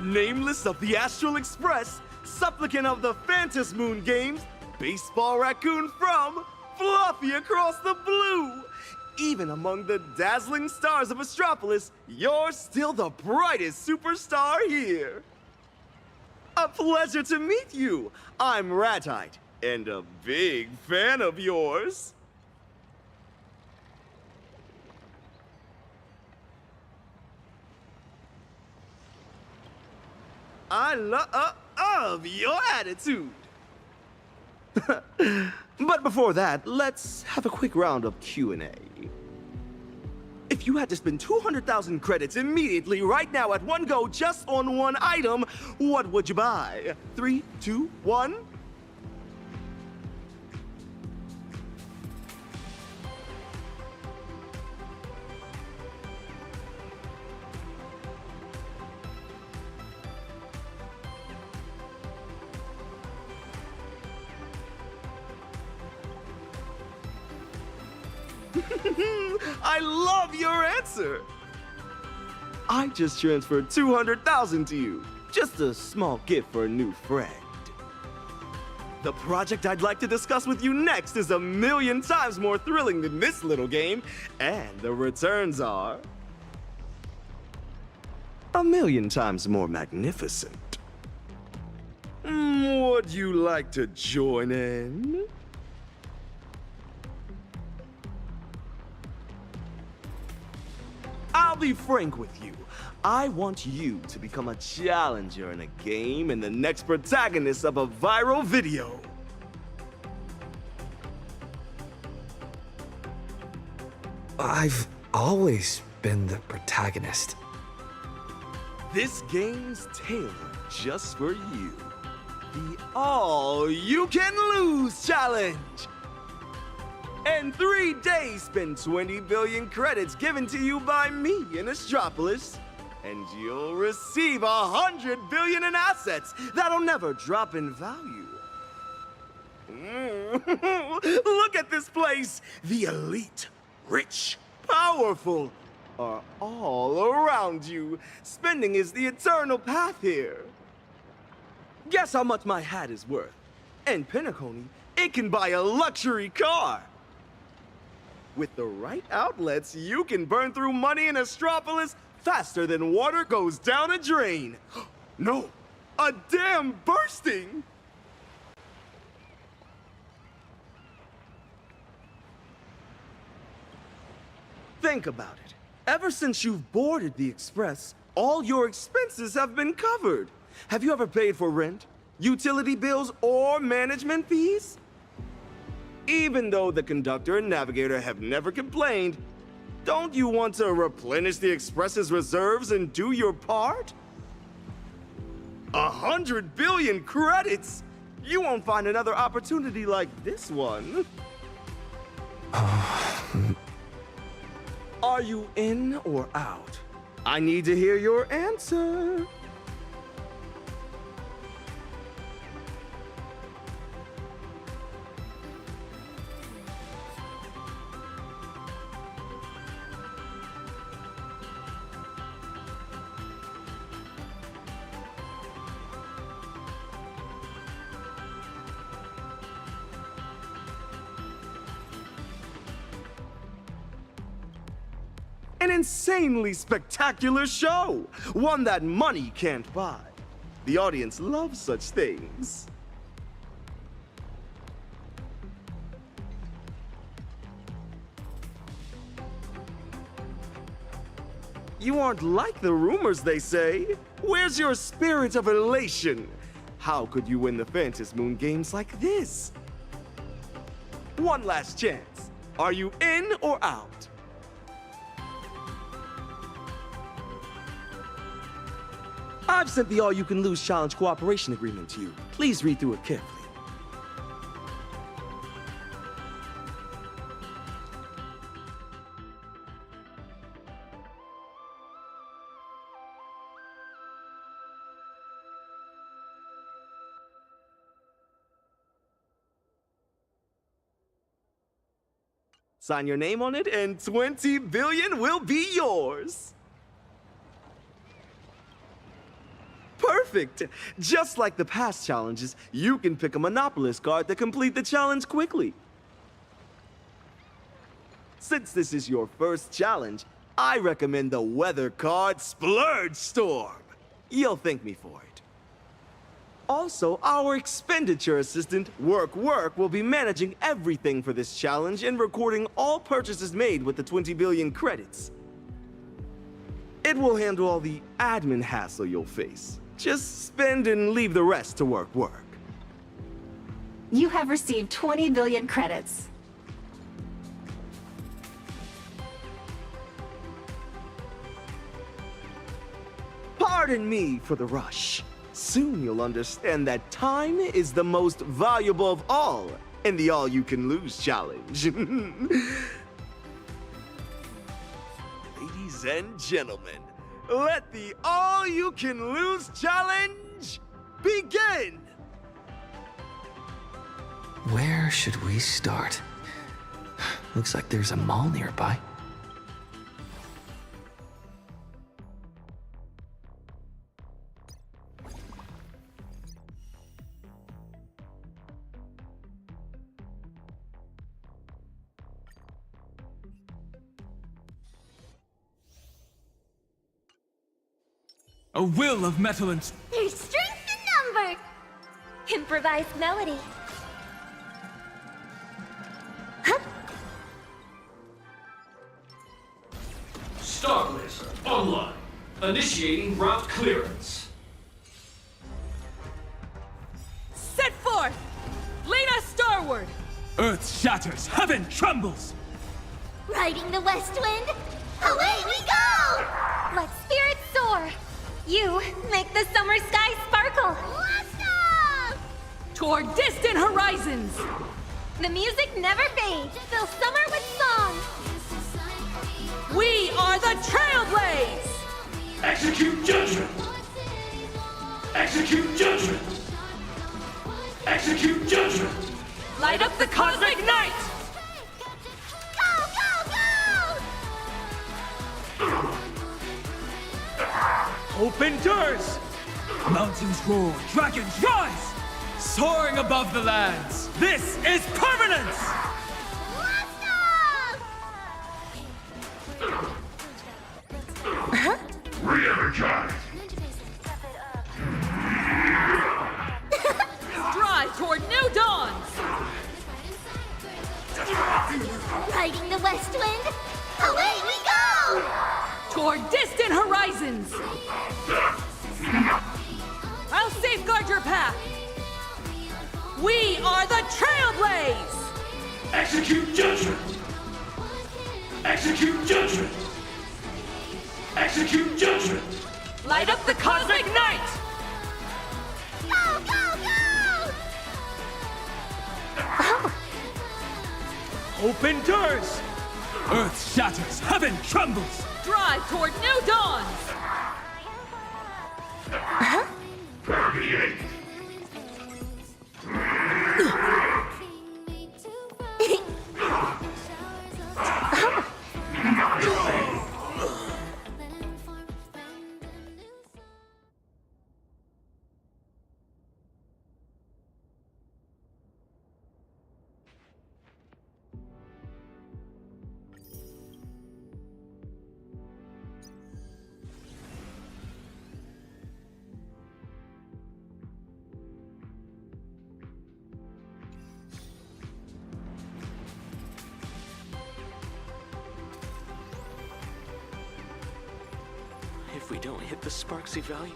Nameless of the Astral Express, supplicant of the Phantas Moon Games, baseball raccoon from Fluffy across the blue. Even among the dazzling stars of Astropolis, you're still the brightest superstar here. A pleasure to meet you. I'm Ratite, and a big fan of yours. I love your attitude. But before that, let's have a quick round of Q&A. If you had to spend 200,000 credits immediately right now at one go just on one item, what would you buy? 3, 2, 1. I love your answer! I just transferred 200,000 to you. Just a small gift for a new friend. The project I'd like to discuss with you next is 1,000,000 times more thrilling than this little game, and the returns are 1,000,000 times more magnificent. Would you like to join in? I'll be frank with you. I want you to become a challenger in a game and the next protagonist of a viral video. I've always been the protagonist. This game's tailored just for you. The All-You-Can-Lose Challenge! In 3 days, spend 20 billion credits given to you by me in Astropolis, and you'll receive 100 billion in assets that'll never drop in value. Look at this place! The elite, rich, powerful are all around you. Spending is the eternal path here. Guess how much my hat is worth? In Penacony, it can buy a luxury car. With the right outlets, you can burn through money in Astropolis faster than water goes down a drain. No, a dam bursting! Think about it. Ever since you've boarded the Express, all your expenses have been covered. Have you ever paid for rent, utility bills, or management fees? Even though the conductor and navigator have never complained, don't you want to replenish the Express's reserves and do your part? 100 billion credits! You won't find another opportunity like this one. Are you in or out? I need to hear your answer. An insanely spectacular show! One that money can't buy. The audience loves such things. You aren't like the rumors, they say. Where's your spirit of elation? How could you win the Phantasmoon games like this? One last chance. Are you in or out? I've sent the All-You-Can-Lose Challenge cooperation agreement to you. Please read through it carefully. Sign your name on it and 20 billion will be yours. Perfect! Just like the past challenges, you can pick a Monopolist card to complete the challenge quickly. Since this is your first challenge, I recommend the Weather Card Splurge Storm. You'll thank me for it. Also, our expenditure assistant, Work, will be managing everything for this challenge and recording all purchases made with the 20 billion credits. It will handle all the admin hassle you'll face. Just spend and leave the rest to work. You have received 20 billion credits. Pardon me for the rush. Soon you'll understand that time is the most valuable of all in the all-you-can-lose challenge. Ladies and gentlemen, let the all-you-can-lose challenge begin! Where should we start? Looks like there's a mall nearby. A will of metal and... There's strength in number! Improvised melody. Star Laser, online. Initiating route clearance. Set forth! Lead us starward! Earth shatters, heaven trembles! Riding the west wind, away we go! Let spirits soar! You make the summer sky sparkle! Blast! Toward distant horizons! The music never fades, fill summer with song! We are the Trailblaze! Execute judgment! Execute judgment! Execute judgment! Light up the cosmic night! Hope endures! Mountains roar, dragons rise! Soaring above the lands, this is permanence! Re-energize! Drive toward new dawns! Riding the west wind, away we go! Toward distant horizons! I'll safeguard your path! We are the Trailblaze! Execute judgment! Execute judgment! Execute judgment! Light up the cosmic night! Go, go, go! Hope endures! Earth shatters, heaven trembles! Drive toward new dawns! Permeate! If we don't hit the Sparksy value...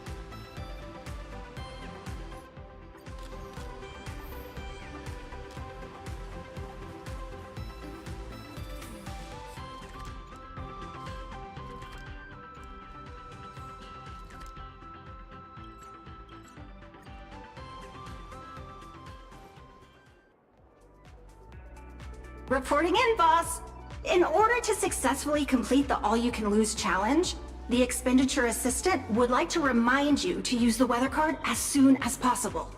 Reporting in, boss. In order to successfully complete the all-you-can-lose challenge, the expenditure assistant would like to remind you to use the weather card as soon as possible.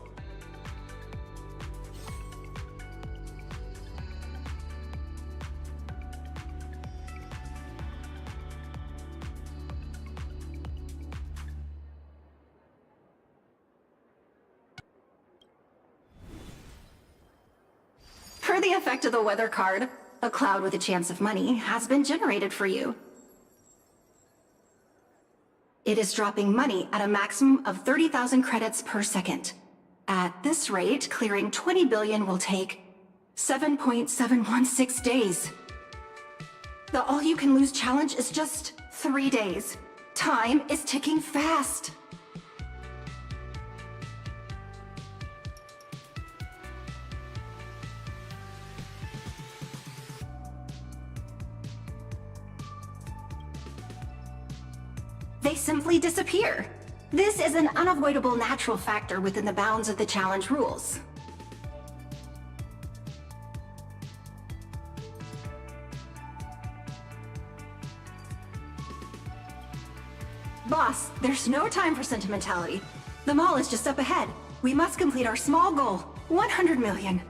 Per the effect of the weather card, a cloud with a chance of money has been generated for you. It is dropping money at a maximum of 30,000 credits per second. At this rate, clearing 20 billion will take 7.716 days. The all-you-can-lose challenge is just 3 days. Time is ticking fast. they simply disappear. This is an unavoidable natural factor within the bounds of the challenge rules. Boss, there's no time for sentimentality. The mall is just up ahead. We must complete our small goal, 100 million.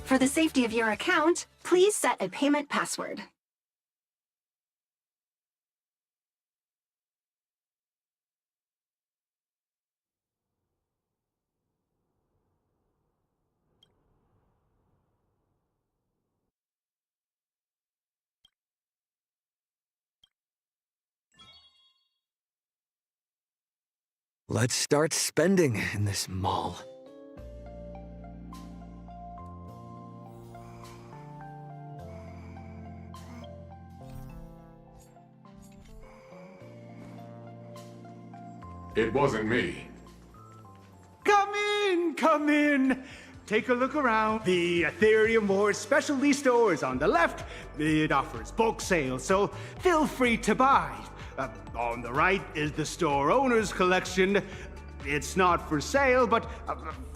For the safety of your account, please set a payment password. Let's start spending in this mall. It wasn't me. Come in, come in. Take a look around. The Ethereum Wars specialty store is on the left. It offers bulk sales, so feel free to buy. On the right is the store owner's collection. It's not for sale, but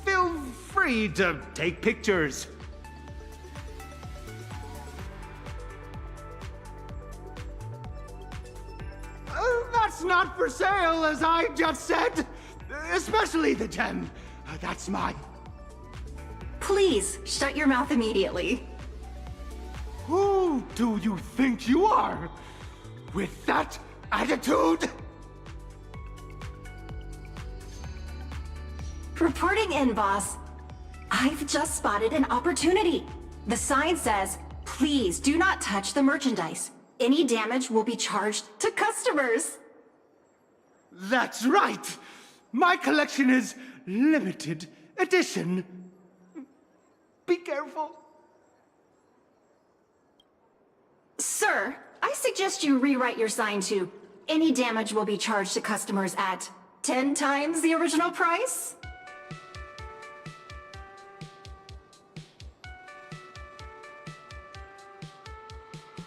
feel free to take pictures. That's not for sale, as I just said. Especially the gem. That's mine. Please, shut your mouth immediately. Who do you think you are? With that attitude? Reporting in, boss. I've just spotted an opportunity. The sign says, please do not touch the merchandise. Any damage will be charged to customers. That's right! My collection is limited edition. Be careful. Sir, I suggest you rewrite your sign to, any damage will be charged to customers at 10 times the original price?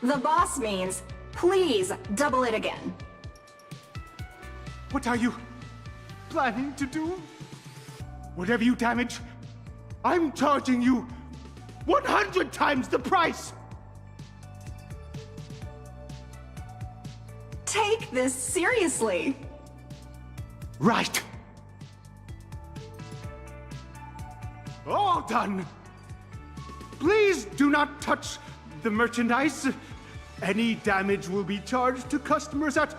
The boss means, please double it again. What are you planning to do? Whatever you damage, I'm charging you 100 times the price! Take this seriously. Right. All done. Please do not touch the merchandise. Any damage will be charged to customers at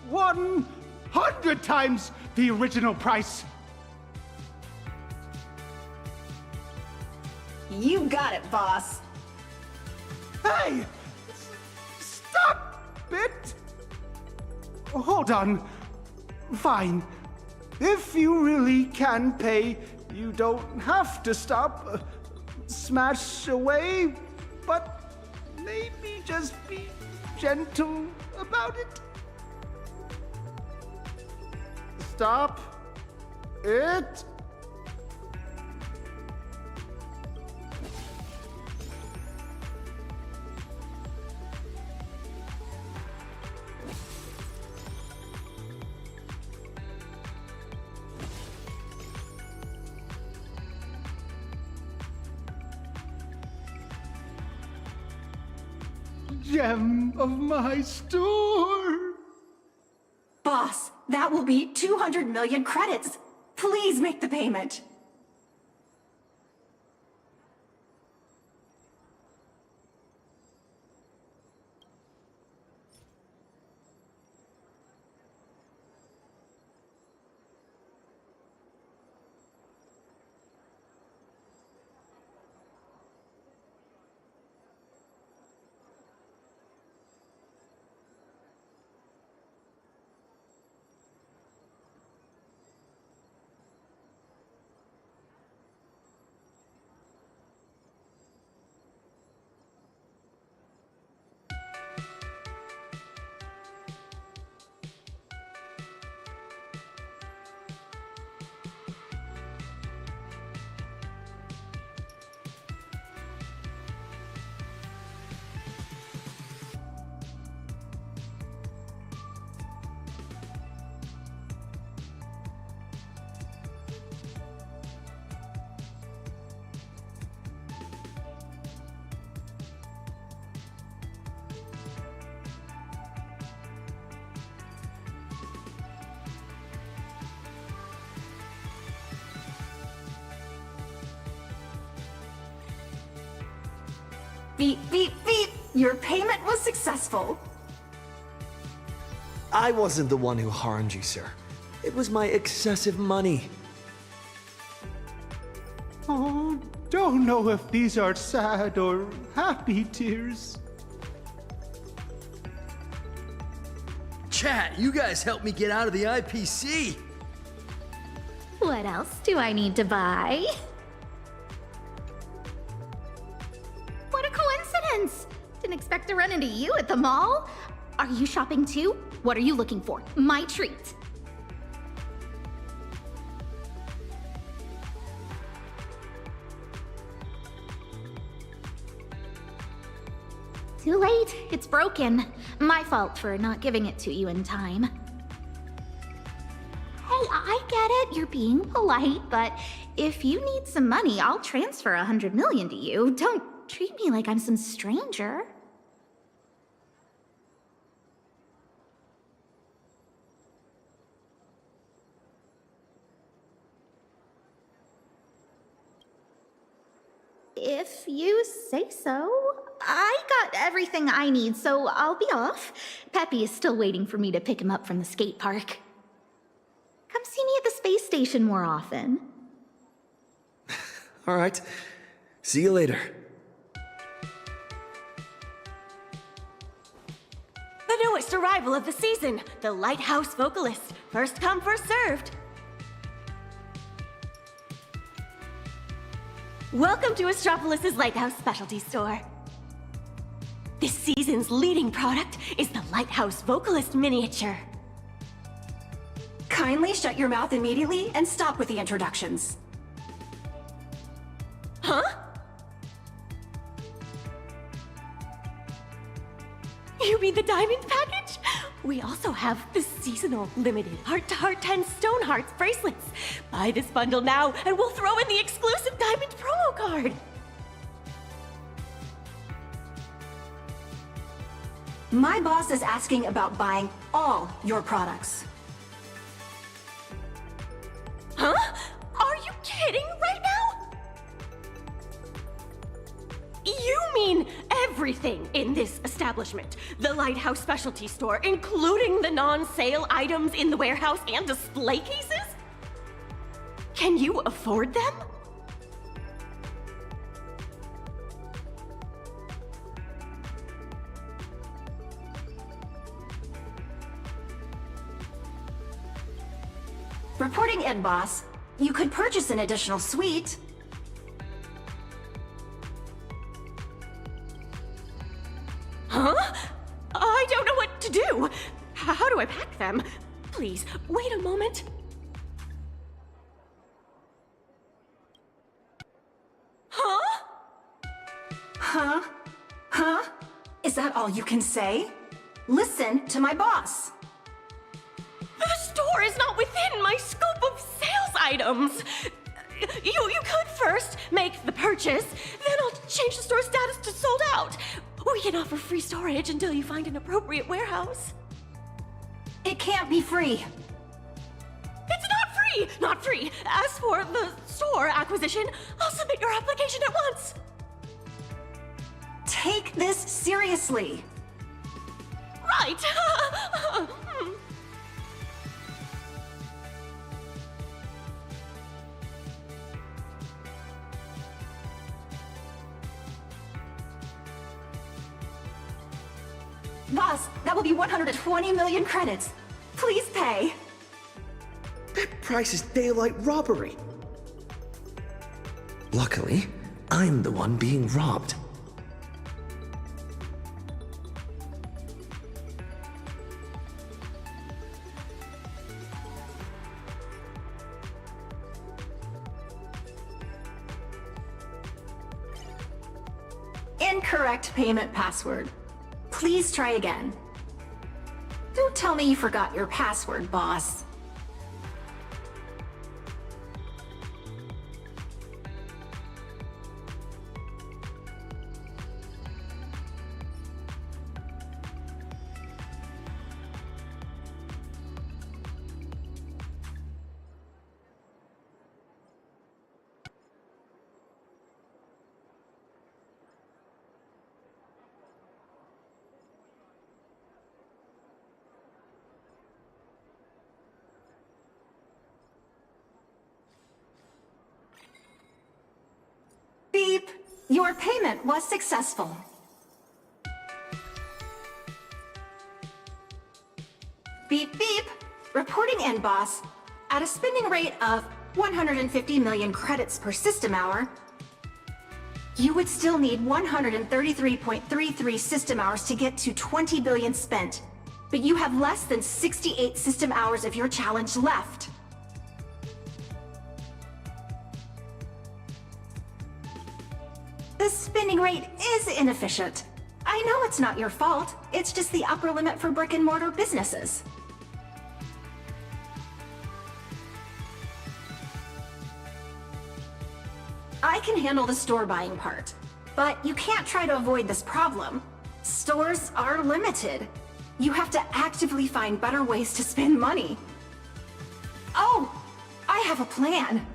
100 times the original price. You got it, boss. Hey! Stop it! Hold on. Fine. If you really can pay, you don't have to stop. Smash away, but maybe just be gentle about it. Stop it. Gem of my store. Boss, that will be 200 million credits. Please make the payment. Beep, beep, beep! Your payment was successful. I wasn't the one who harmed you, sir. It was my excessive money. Oh, don't know if these are sad or happy tears. Chat, you guys helped me get out of the IPC. What else do I need to buy? What a coincidence! Didn't expect to run into you at the mall. Are you shopping too? What are you looking for? My treat. Too late. It's broken. My fault for not giving it to you in time. Hey, I get it. You're being polite, but if you need some money, I'll transfer 100 million to you. Don't treat me like I'm some stranger. If you say so. I got everything I need, so I'll be off. Peppy is still waiting for me to pick him up from the skate park. Come see me at the space station more often. All right. See you later. The newest arrival of the season, the Lighthouse Vocalist. First come, first served. Welcome to Astropolis' Lighthouse Specialty Store. This season's leading product is the Lighthouse Vocalist Miniature. Kindly shut your mouth immediately and stop with the introductions. Huh? You mean the diamond package? We also have the seasonal limited heart-to-heart 10 stone hearts bracelets. Buy this bundle now and we'll throw in the exclusive diamond promo card. My boss is asking about buying all your products. Huh? Are you kidding right now? You mean everything in this establishment? The Lighthouse Specialty Store, including the non-sale items in the warehouse and display cases? Can you afford them? Reporting in, boss. You could purchase an additional suite. Huh? I don't know what to do. How do I pack them? Please, wait a moment. Huh? Huh? Huh? Is that all you can say? Listen to my boss. The store is not within my scope of sales items. You could first make the purchase, then I'll change the store status to sold out. We can offer free storage until you find an appropriate warehouse. It can't be free. It's not free! Not free! As for the store acquisition, I'll submit your application at once. Take this seriously. Right! Boss, that will be 120 million credits. Please pay. That price is daylight robbery. Luckily, I'm the one being robbed. Incorrect payment password. Please try again. Don't tell me you forgot your password, boss. Your payment was successful. Beep beep. Reporting in, boss. At a spending rate of 150 million credits per system hour, you would still need 133.33 system hours to get to 20 billion spent. But you have less than 68 system hours of your challenge left. The spending rate is inefficient. I know it's not your fault. It's just the upper limit for brick-and-mortar businesses. I can handle the store buying part, but you can't try to avoid this problem. Stores are limited. You have to actively find better ways to spend money. Oh, I have a plan.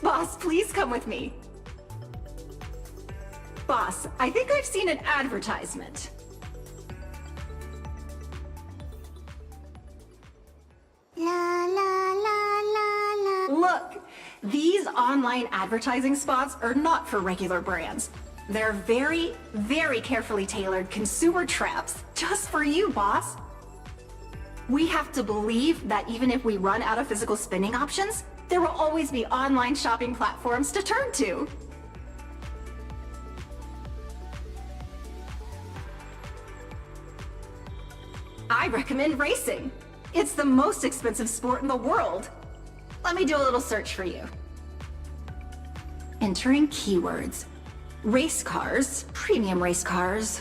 Boss, please come with me. Boss, I think I've seen an advertisement. La la la la la. Look, these online advertising spots are not for regular brands. They're very, very carefully tailored consumer traps just for you, boss. We have to believe that even if we run out of physical spending options, there will always be online shopping platforms to turn to. I recommend racing. It's the most expensive sport in the world. Let me do a little search for you. Entering keywords. Race cars, premium race cars,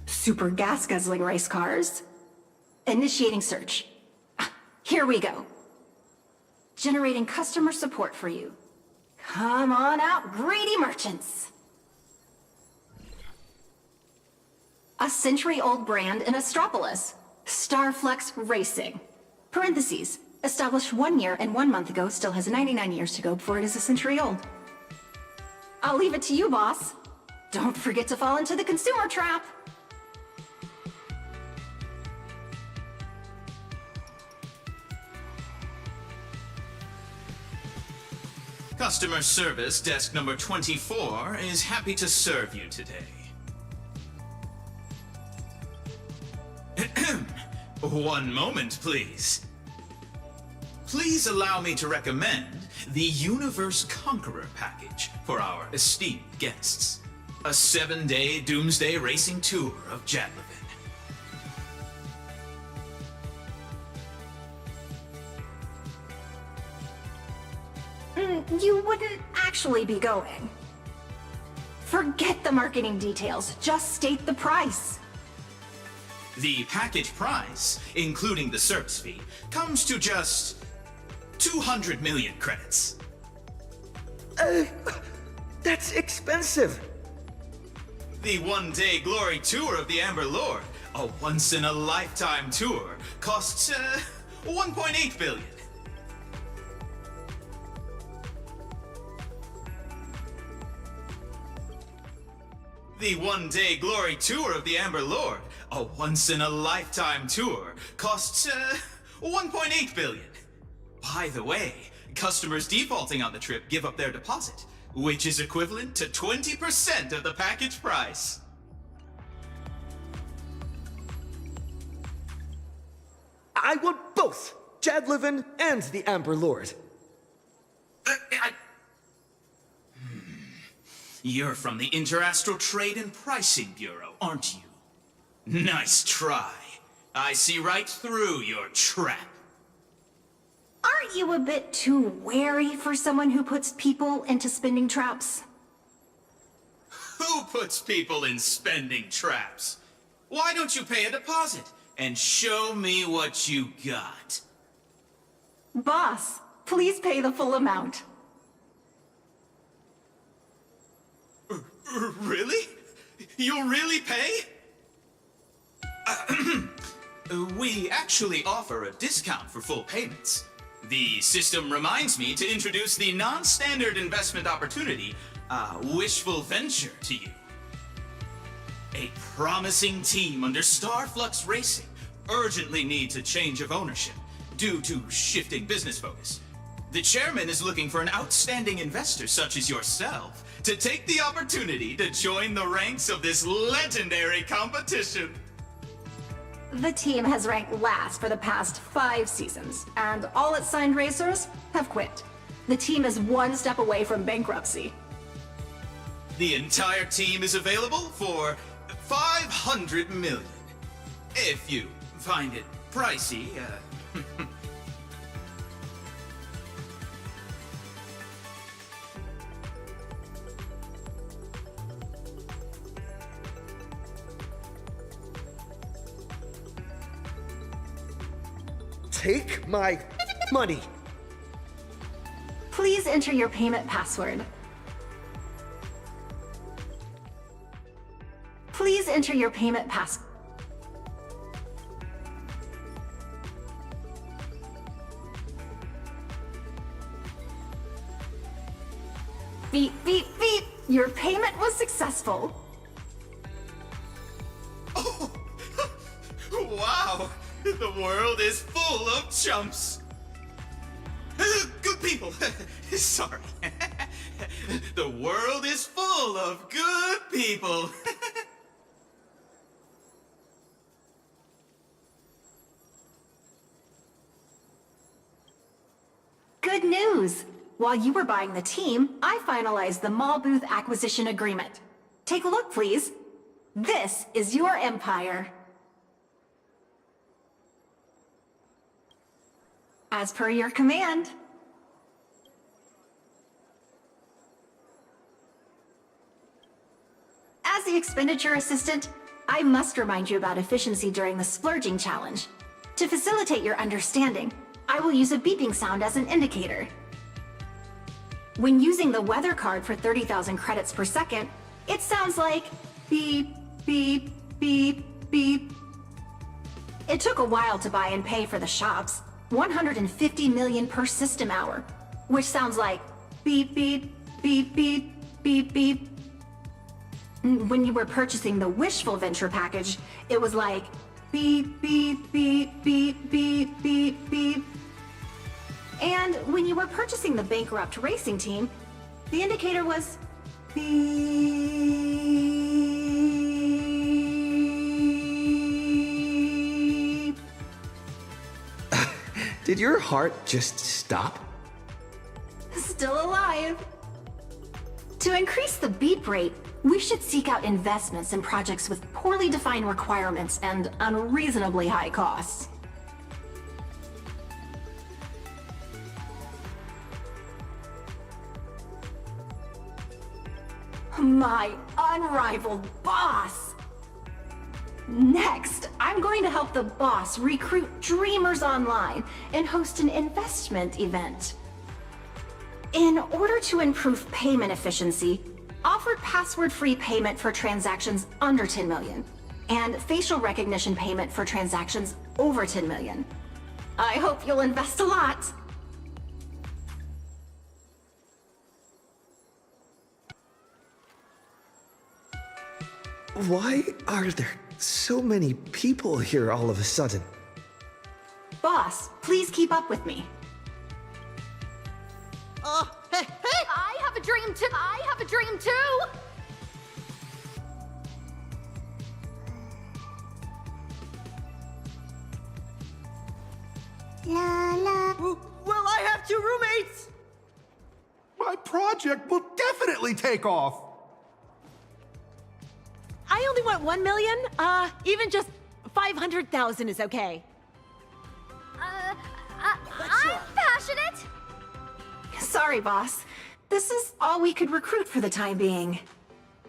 super gas-guzzling race cars. Initiating search. Here we go. Generating customer support for you. Come on out, greedy merchants. A century-old brand in Astropolis. Starflex Racing. Parentheses. Established 1 year and 1 month ago, still has 99 years to go before it is a century old. I'll leave it to you, boss. Don't forget to fall into the consumer trap. Customer service desk number 24 is happy to serve you today. One moment, please. Please allow me to recommend the Universe Conqueror package for our esteemed guests. A 7-day doomsday racing tour of Jadlevin. You wouldn't actually be going. Forget the marketing details, just state the price. The package price, including the service fee, comes to just 200 million credits. That's expensive. The one-day glory tour of the Amber Lord, a once-in-a-lifetime tour, costs 1.8 billion. The one-day glory tour of the Amber Lord, a once-in-a-lifetime tour, costs 1.8 billion. By the way, customers defaulting on the trip give up their deposit, which is equivalent to 20% of the package price. I want both Jadlevin and the Amber Lord. You're from the Interastral Trade and Pricing Bureau, aren't you? Nice try. I see right through your trap. Aren't you a bit too wary for someone who puts people into spending traps? Who puts people in spending traps? Why don't you pay a deposit and show me what you got? Boss, please pay the full amount. Really? You'll really pay? We actually offer a discount for full payments. The system reminds me to introduce the non-standard investment opportunity, Wishful Venture, to you. A promising team under Starflux Racing urgently needs a change of ownership due to shifting business focus. The chairman is looking for an outstanding investor such as yourself to take the opportunity to join the ranks of this legendary competition. The team has ranked last for the past 5 seasons, and all its signed racers have quit. The team is one step away from bankruptcy. The entire team is available for 500 million. If you find it pricey, Take my money. Please enter your payment password. Please enter your payment pass. Beep, beep, beep. Your payment was successful. Oh, wow! The world is full of chumps. Good people. Sorry. The world is full of good people. Good news! While you were buying the team, I finalized the mall booth acquisition agreement. Take a look, please. This is your empire. As per your command. As the expenditure assistant, I must remind you about efficiency during the splurging challenge. To facilitate your understanding, I will use a beeping sound as an indicator. When using the weather card for 30,000 credits per second, it sounds like beep, beep, beep, beep. It took a while to buy and pay for the shops. 150 million per system hour, which sounds like beep, beep, beep, beep, beep, beep. When you were purchasing the Wishful Venture package, it was like beep, beep, beep, beep, beep, beep, beep. And when you were purchasing the Bankrupt Racing team, the indicator was beep. Did your heart just stop? Still alive. To increase the beep rate, we should seek out investments in projects with poorly defined requirements and unreasonably high costs. My unrivaled boss! Next, I'm going to help the boss recruit dreamers online and host an investment event. In order to improve payment efficiency, offered password-free payment for transactions under 10 million, and facial recognition payment for transactions over 10 million. I hope you'll invest a lot. Why are there so many people here all of a sudden? Boss, please keep up with me. Hey! I have a dream too! I have a dream too! La la. Well, I have 2 roommates! My project will definitely take off! I only want 1 million. Even just 500,000 is okay. I'm passionate. Sorry, boss. This is all we could recruit for the time being.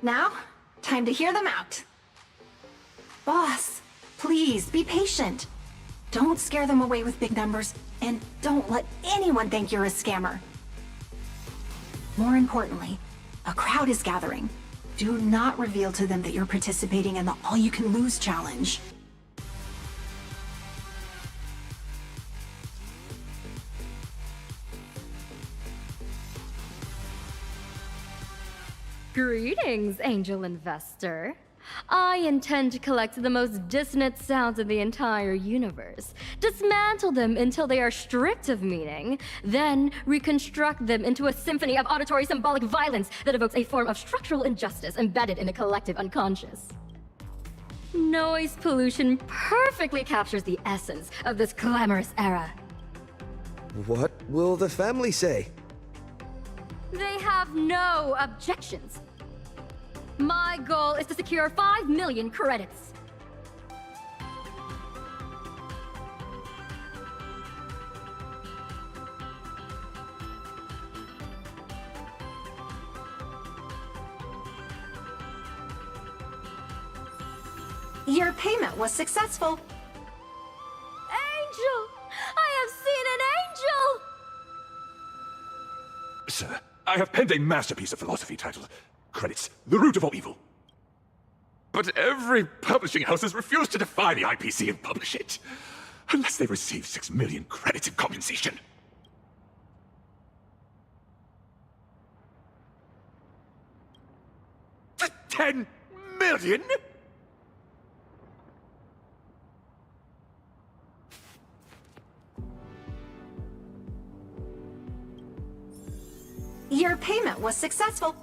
Now, time to hear them out. Boss, please be patient. Don't scare them away with big numbers, and don't let anyone think you're a scammer. More importantly, a crowd is gathering. Do not reveal to them that you're participating in the all-you-can-lose challenge. Greetings, angel investor. I intend to collect the most dissonant sounds of the entire universe, dismantle them until they are stripped of meaning, then reconstruct them into a symphony of auditory symbolic violence that evokes a form of structural injustice embedded in the collective unconscious. Noise pollution perfectly captures the essence of this glamorous era. What will the family say? They have no objections. My goal is to secure 5 million credits. Your payment was successful. Angel! I have seen an angel! Sir, I have penned a masterpiece of philosophy titled Credits, the Root of All Evil. But every publishing house has refused to defy the IPC and publish it, unless they receive 6 million credits in compensation. The 10 million? Your payment was successful.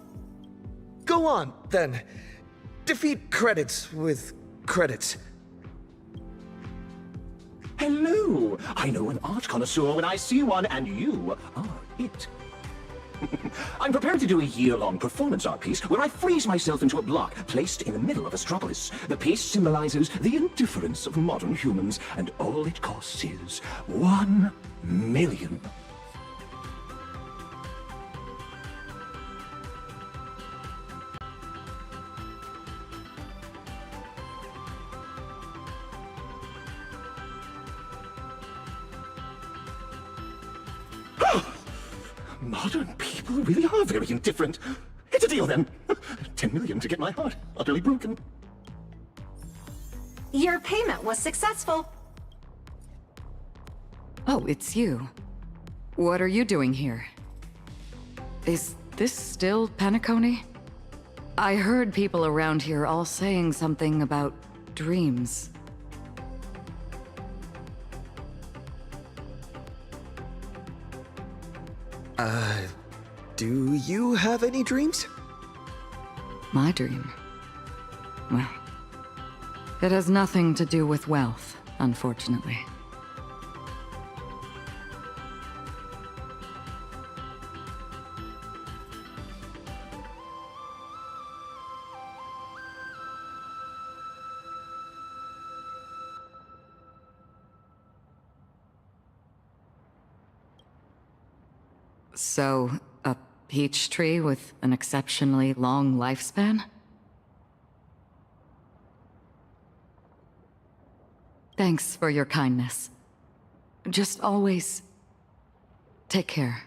Go on, then. Defeat credits with credits. Hello! I know an art connoisseur when I see one, and you are it. I'm preparing to do a year-long performance art piece where I freeze myself into a block placed in the middle of Astropolis. The piece symbolizes the indifference of modern humans, and all it costs is 1 million. Modern people really are very indifferent. It's a deal then. 10 million to get my heart utterly broken. Your payment was successful. Oh, it's you. What are you doing here? Is this still Penacony? I heard people around here all saying something about dreams. Do you have any dreams? My dream? Well, it has nothing to do with wealth, unfortunately. So, a peach tree with an exceptionally long lifespan? Thanks for your kindness. Just always take care.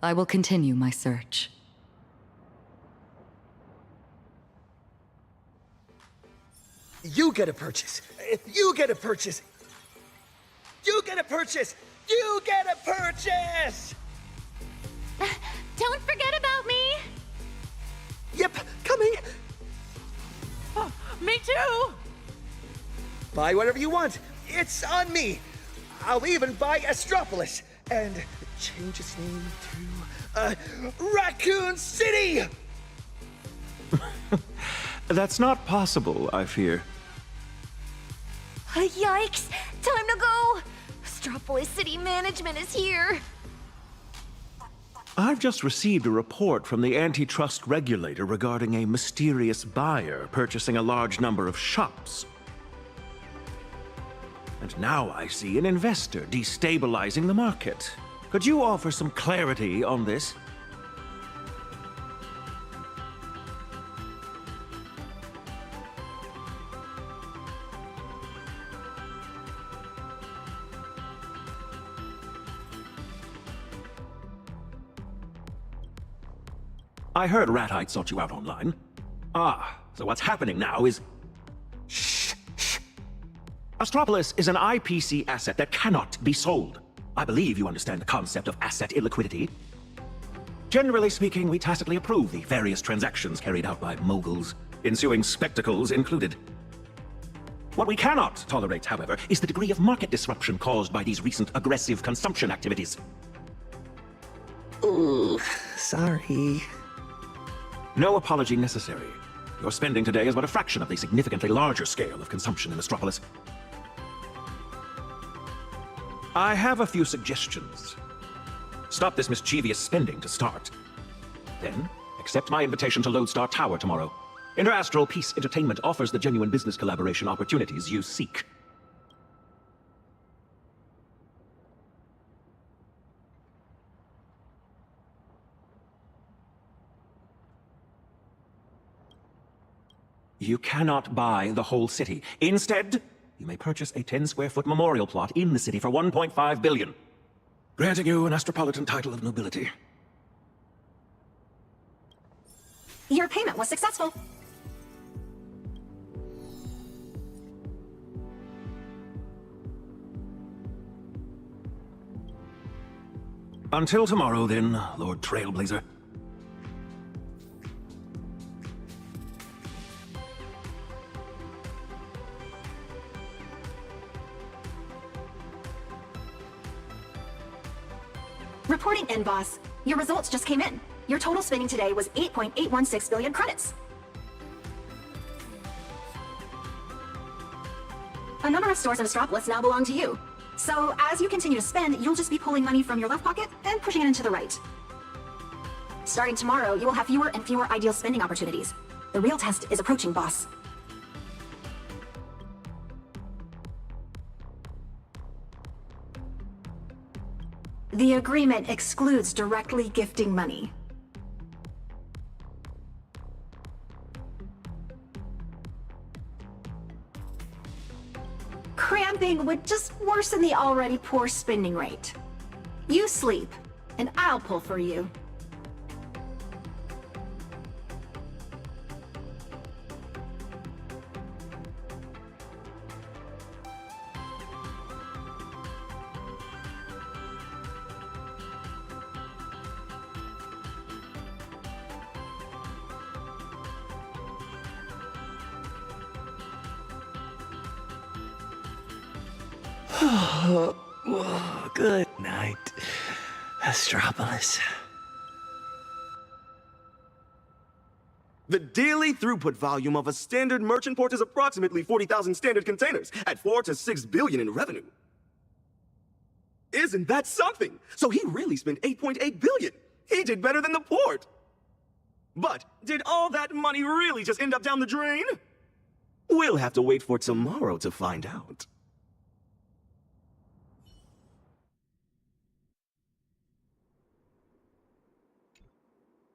I will continue my search. You get a purchase. If you get a purchase, you get a purchase. You get a purchase! Don't forget about me! Yep, coming! Oh, me too! Buy whatever you want. It's on me. I'll even buy Astropolis and change its name to Raccoon City! That's not possible, I fear. Yikes! Time to go! Astropolis City Management is here! I've just received a report from the antitrust regulator regarding a mysterious buyer purchasing a large number of shops. And now I see an investor destabilizing the market. Could you offer some clarity on this? I heard Ratite sought you out online. Ah, so what's happening now is... Shh. Astropolis is an IPC asset that cannot be sold. I believe you understand the concept of asset illiquidity. Generally speaking, we tacitly approve the various transactions carried out by moguls. ensuing spectacles included. What we cannot tolerate, however, is the degree of market disruption caused by these recent aggressive consumption activities. Ooh, sorry. No apology necessary. Your spending today is but a fraction of the significantly larger scale of consumption in Astropolis. I have a few suggestions. Stop this mischievous spending to start. Then, accept my invitation to Lodestar Tower tomorrow. Interastral Peace Entertainment offers the genuine business collaboration opportunities you seek. You cannot buy the whole city. Instead, you may purchase a 10-square-foot memorial plot in the city for 1.5 billion, granting you an Astropolitan title of nobility. Your payment was successful. Until tomorrow, then, Lord Trailblazer. Reporting in, boss. Your results just came in. Your total spending today was 8.816 billion credits. A number of stores in Astropolis now belong to you. So as you continue to spend, you'll just be pulling money from your left pocket and pushing it into the right. Starting tomorrow, you will have fewer and fewer ideal spending opportunities. The real test is approaching, boss. The agreement excludes directly gifting money. Cramping would just worsen the already poor spending rate. You sleep, and I'll pull for you. Oh, good night, Astropolis. The daily throughput volume of a standard merchant port is approximately 40,000 standard containers at 4 to 6 billion in revenue. Isn't that something? So he really spent 8.8 billion. He did better than the port. But did all that money really just end up down the drain? We'll have to wait for tomorrow to find out.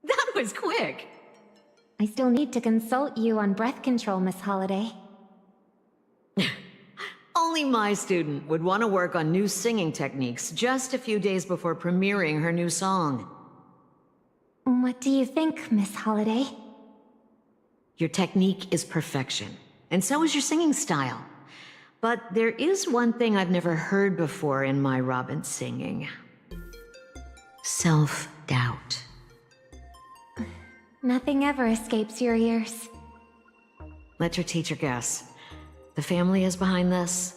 That was quick. I still need to consult you on breath control, Miss Holiday. Only my student would want to work on new singing techniques just a few days before premiering her new song. What do you think, Miss Holiday? Your technique is perfection, and so is your singing style. But there is one thing I've never heard before in my Robin singing. Self-doubt. Nothing ever escapes your ears. Let your teacher guess. The family is behind this?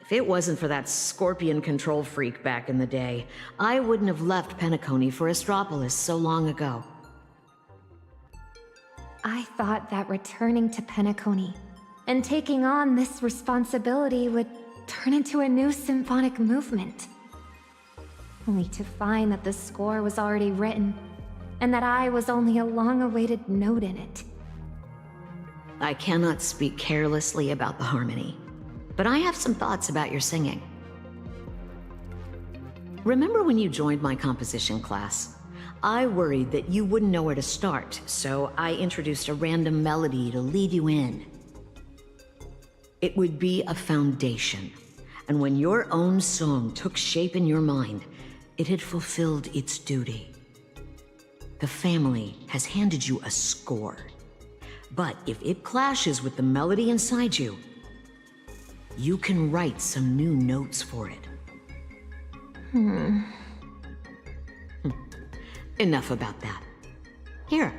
If it wasn't for that scorpion control freak back in the day, I wouldn't have left Penacony for Astropolis so long ago. I thought that returning to Penacony and taking on this responsibility would turn into a new symphonic movement. Only to find that the score was already written, and that I was only a long-awaited note in it. I cannot speak carelessly about the harmony, but I have some thoughts about your singing. Remember when you joined my composition class? I worried that you wouldn't know where to start, so I introduced a random melody to lead you in. It would be a foundation, and when your own song took shape in your mind, it had fulfilled its duty. The family has handed you a score, but if it clashes with the melody inside you, you can write some new notes for it. Enough about that. Here,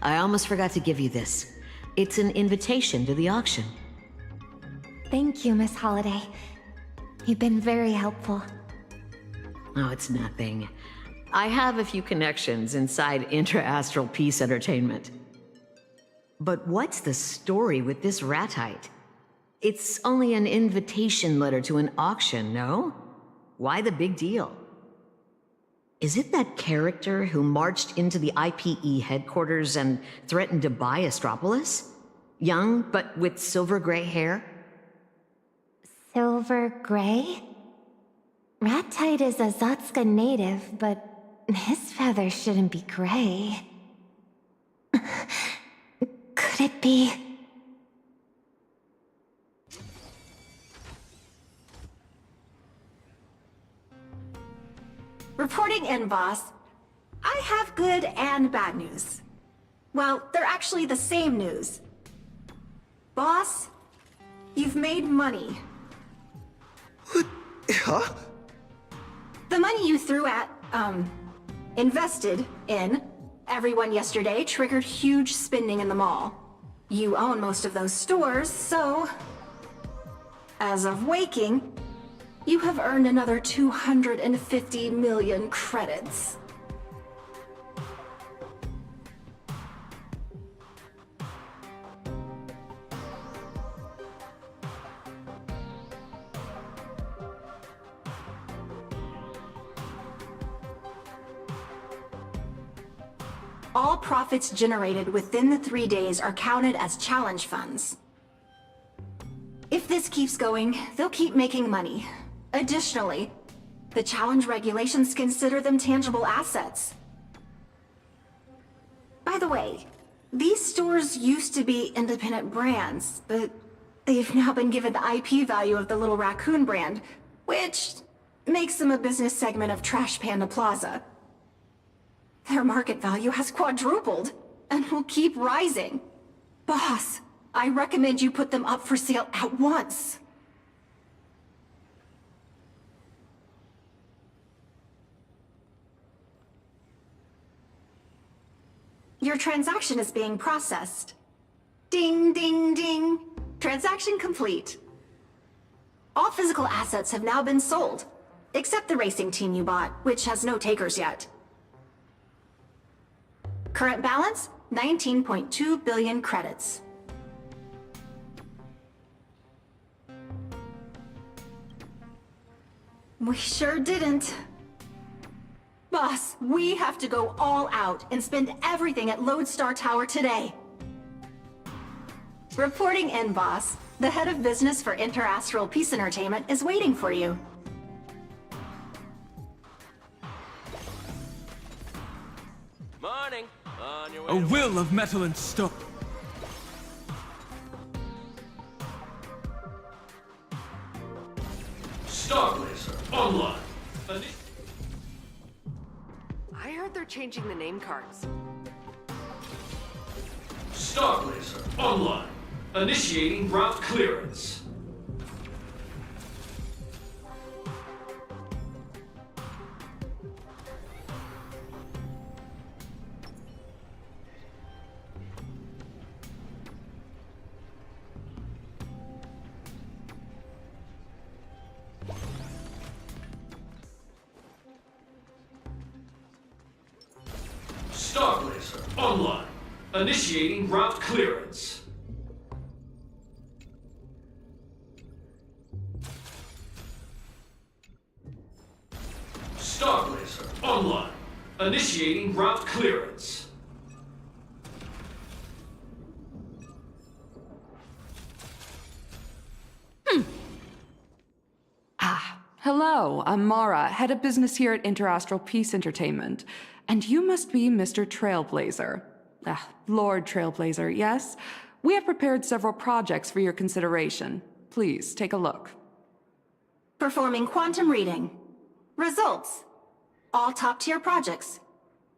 I almost forgot to give you this. It's an invitation to the auction. Thank you, Miss Holiday. You've been very helpful. Oh, it's nothing. I have a few connections inside Intra-Astral Peace Entertainment. But what's the story with this ratite? It's only an invitation letter to an auction, no? Why the big deal? Is it that character who marched into the IPE headquarters and threatened to buy Astropolis? Young, but with silver gray hair? Silver gray? Ratite is a Zotska native, but his feathers shouldn't be gray. Could it be? Reporting in, boss. I have good and bad news. Well, they're actually the same news. Boss, you've made money. What? Huh? The money you threw at, invested in everyone yesterday triggered huge spending in the mall. You own most of those stores, so... as of waking, you have earned another 250 million credits. All profits generated within the 3 days are counted as challenge funds. If this keeps going, they'll keep making money. Additionally, the challenge regulations consider them tangible assets. By the way, these stores used to be independent brands, but they've now been given the IP value of the Little Raccoon brand, which makes them a business segment of Trash Panda Plaza. Their market value has quadrupled, and will keep rising. Boss, I recommend you put them up for sale at once. Your transaction is being processed. Ding, ding, ding. Transaction complete. All physical assets have now been sold, except the racing team you bought, which has no takers yet. Current balance, 19.2 billion credits. We sure didn't. Boss, we have to go all out and spend everything at Lodestar Tower today. Reporting in, boss. The head of business for Inter-Astral Peace Entertainment is waiting for you. Morning. On your way A will of metal and stone. Star Blazer online. I heard they're changing the name cards. Star Blazer online. Initiating route clearance. Star Blazer online. Initiating route clearance. Star Blazer online. Initiating route clearance. Hello, I'm Mara, head of business here at Interastral Peace Entertainment. And you must be Mr. Trailblazer. Lord Trailblazer, yes? We have prepared several projects for your consideration. Please, take a look. Performing quantum reading. Results. All top-tier projects.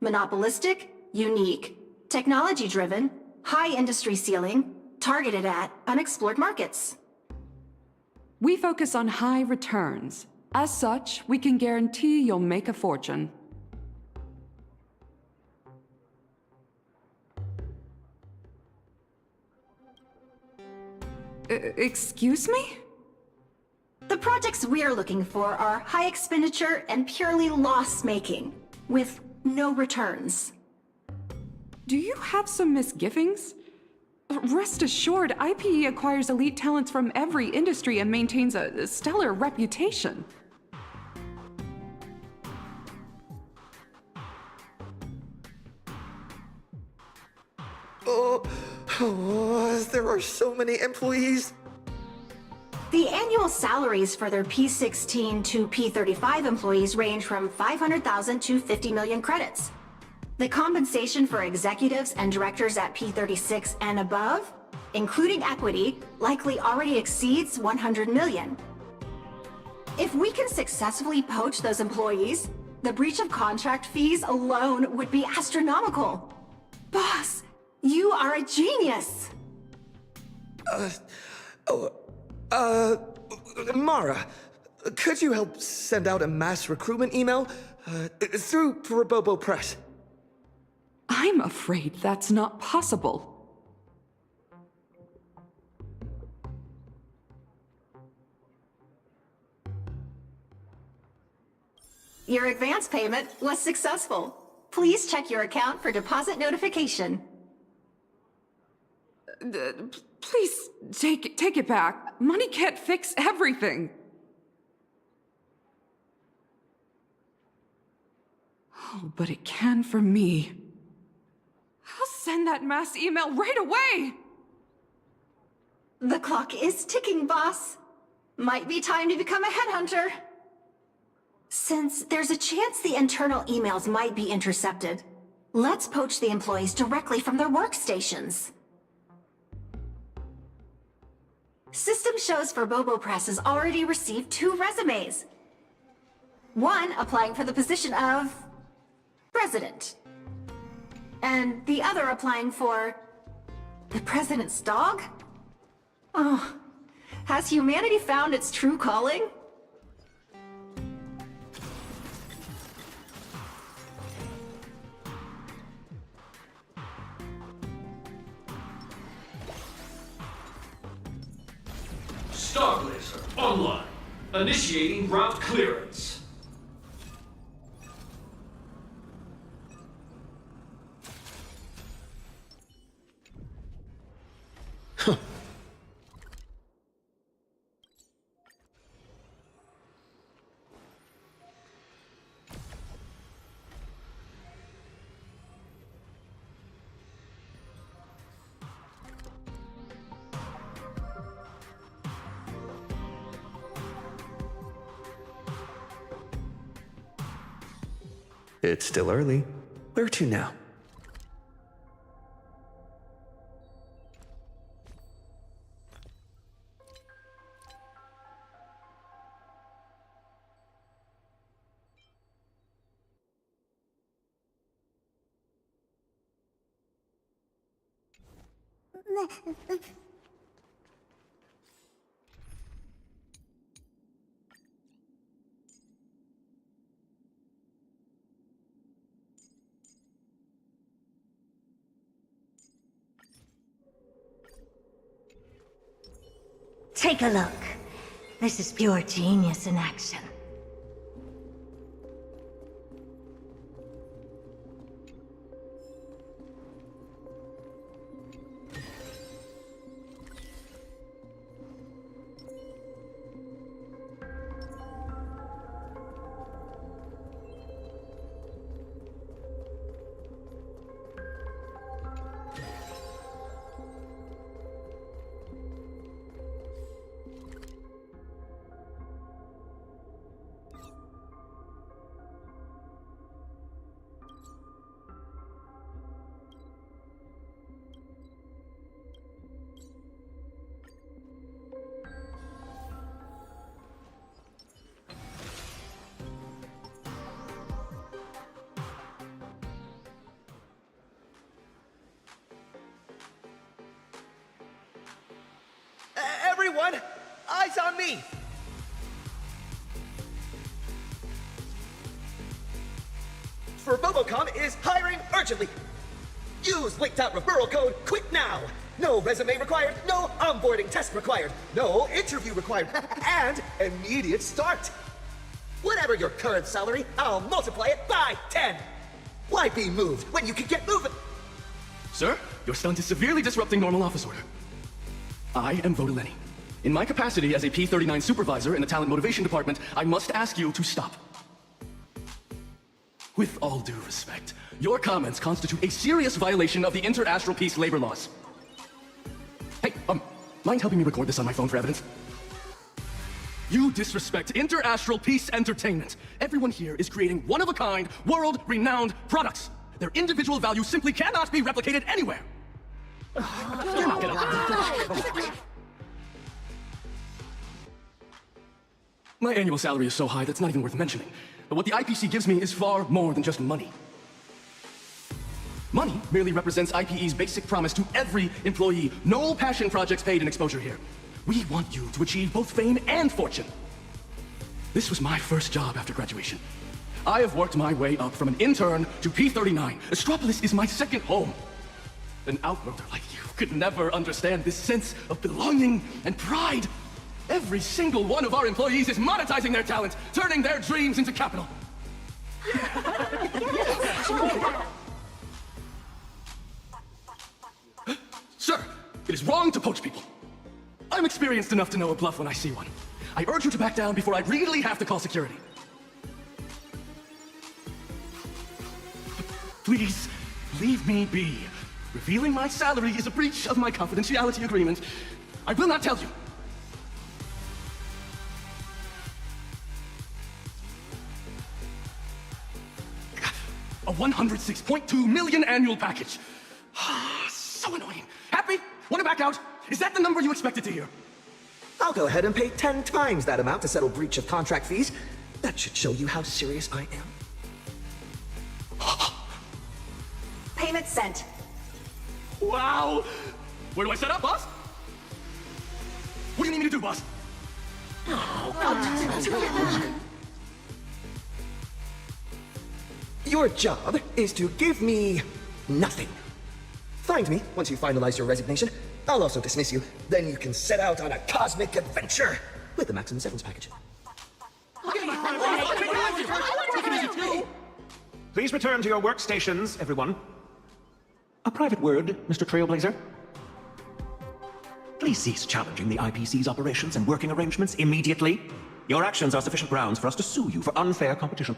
Monopolistic, unique, technology-driven, high industry ceiling, targeted at unexplored markets. We focus on high returns. As such, we can guarantee you'll make a fortune. Excuse me? The projects we're looking for are high expenditure and purely loss-making, with no returns. Do you have some misgivings? Rest assured, IPE acquires elite talents from every industry and maintains a stellar reputation. There are so many employees. The annual salaries for their P16 to P35 employees range from 500,000 to 50 million credits. The compensation for executives and directors at P36 and above, including equity, likely already exceeds 100 million. If we can successfully poach those employees, the breach of contract fees alone would be astronomical. Boss, you are a genius! Mara, could you help send out a mass recruitment email through Robobo Press? I'm afraid that's not possible. Your advance payment was successful. Please check your account for deposit notification. Please take it back. Money can't fix everything. Oh, but it can for me. I'll send that mass email right away! The clock is ticking, boss. Might be time to become a headhunter. Since there's a chance the internal emails might be intercepted, let's poach the employees directly from their workstations. System shows for Bobo Press has already received 2 resumes. One applying for the position of president, and the other applying for the president's dog? Oh, has humanity found its true calling? Starblazer, online. Initiating route clearance. It's still early. Where to now? Take a look. This is pure genius in action. Everyone, eyes on me! For Bobocom is hiring urgently. Use linked out referral code QUIT NOW No resume required, no onboarding test required, no interview required, and immediate start. Whatever your current salary, I'll multiply it by 10. Why be moved when you can get moving? Sir, your stunt is severely disrupting normal office order. I am Vodaleni. In my capacity as a P-39 supervisor in the Talent Motivation Department, I must ask you to stop. With all due respect, your comments constitute a serious violation of the Inter-Astral Peace labor laws. Hey, mind helping me record this on my phone for evidence? You disrespect Inter-Astral Peace Entertainment. Everyone here is creating one-of-a-kind, world-renowned products. Their individual value simply cannot be replicated anywhere. You're not gonna... My annual salary is so high that's not even worth mentioning. But what the IPC gives me is far more than just money. Money merely represents IPE's basic promise to every employee. No passion projects paid in exposure here. We want you to achieve both fame and fortune. This was my first job after graduation. I have worked my way up from an intern to P-39. Astropolis is my second home. An outworlder like you could never understand this sense of belonging and pride. Every single one of our employees is monetizing their talent, turning their dreams into capital. Sir, it is wrong to poach people. I'm experienced enough to know a bluff when I see one. I urge you to back down before I really have to call security. Please, leave me be. Revealing my salary is a breach of my confidentiality agreement. I will not tell you. A 106.2 million annual package. So annoying. Happy? Want to back out? Is that the number you expected to hear? I'll go ahead and pay 10 times that amount to settle breach of contract fees. That should show you how serious I am. Payment sent. Wow! Where do I set up, boss? What do you need me to do, boss? Your job is to give me nothing. Find me once you finalize your resignation. I'll also dismiss you. Then you can set out on a cosmic adventure with the maximum severance package. Please return to your workstations, everyone. A private word, Mr. Trailblazer. Please cease challenging the IPC's operations and working arrangements immediately. Your actions are sufficient grounds for us to sue you for unfair competition.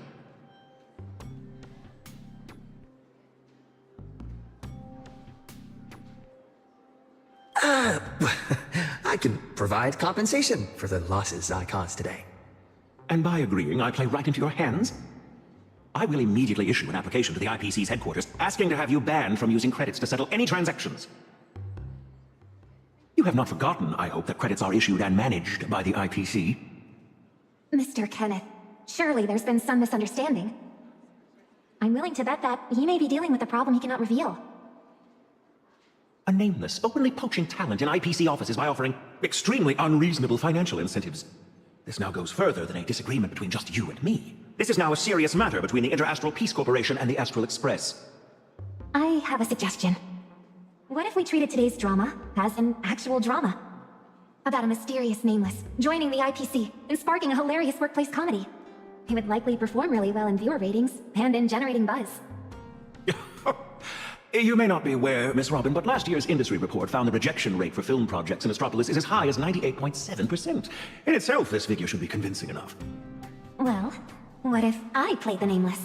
I can provide compensation for the losses I caused today. And by agreeing, I play right into your hands? I will immediately issue an application to the IPC's headquarters, asking to have you banned from using credits to settle any transactions. You have not forgotten, I hope, that credits are issued and managed by the IPC. Mr. Kenneth, surely there's been some misunderstanding. I'm willing to bet that he may be dealing with a problem he cannot reveal. A nameless, openly poaching talent in IPC offices by offering extremely unreasonable financial incentives. This now goes further than a disagreement between just you and me. This is now a serious matter between the Inter-Astral Peace Corporation and the Astral Express. I have a suggestion. What if we treated today's drama as an actual drama? About a mysterious nameless joining the IPC and sparking a hilarious workplace comedy. It would likely perform really well in viewer ratings and in generating buzz. You may not be aware, Miss Robin, but last year's industry report found the rejection rate for film projects in Astropolis is as high as 98.7%. In itself, this figure should be convincing enough. Well, what if I played the nameless?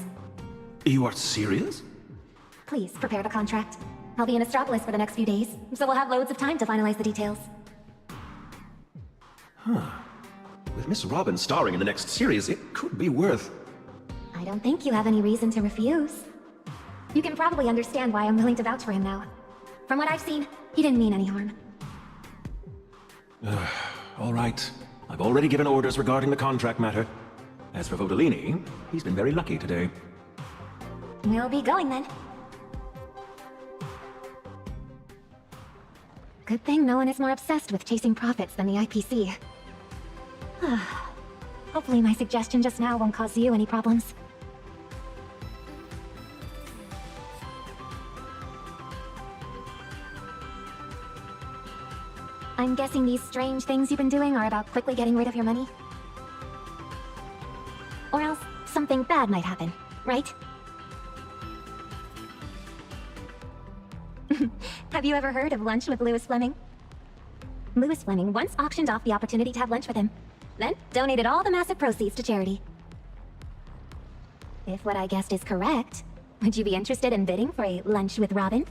You are serious? Please prepare the contract. I'll be in Astropolis for the next few days, so we'll have loads of time to finalize the details. Huh. With Miss Robin starring in the next series, it could be worth... I don't think you have any reason to refuse. You can probably understand why I'm willing to vouch for him now. From what I've seen, he didn't mean any harm. All right. I've already given orders regarding the contract matter. As for Vodalini, he's been very lucky today. We'll be going then. Good thing no one is more obsessed with chasing profits than the IPC. Hopefully my suggestion just now won't cause you any problems. I'm guessing these strange things you've been doing are about quickly getting rid of your money? Or else something bad might happen, right? Have you ever heard of lunch with Louis Fleming? Louis Fleming once auctioned off the opportunity to have lunch with him, then donated all the massive proceeds to charity. If what I guessed is correct, would you be interested in bidding for a lunch with Robin?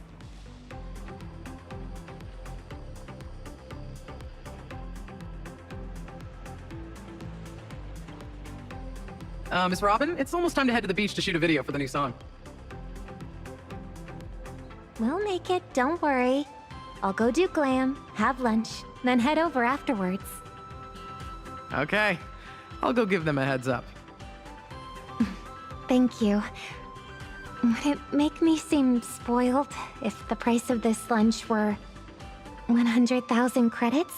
Miss Robin, it's almost time to head to the beach to shoot a video for the new song. We'll make it, don't worry. I'll go do glam, have lunch, then head over afterwards. Okay, I'll go give them a heads up. Thank you. Would it make me seem spoiled if the price of this lunch were 100,000 credits?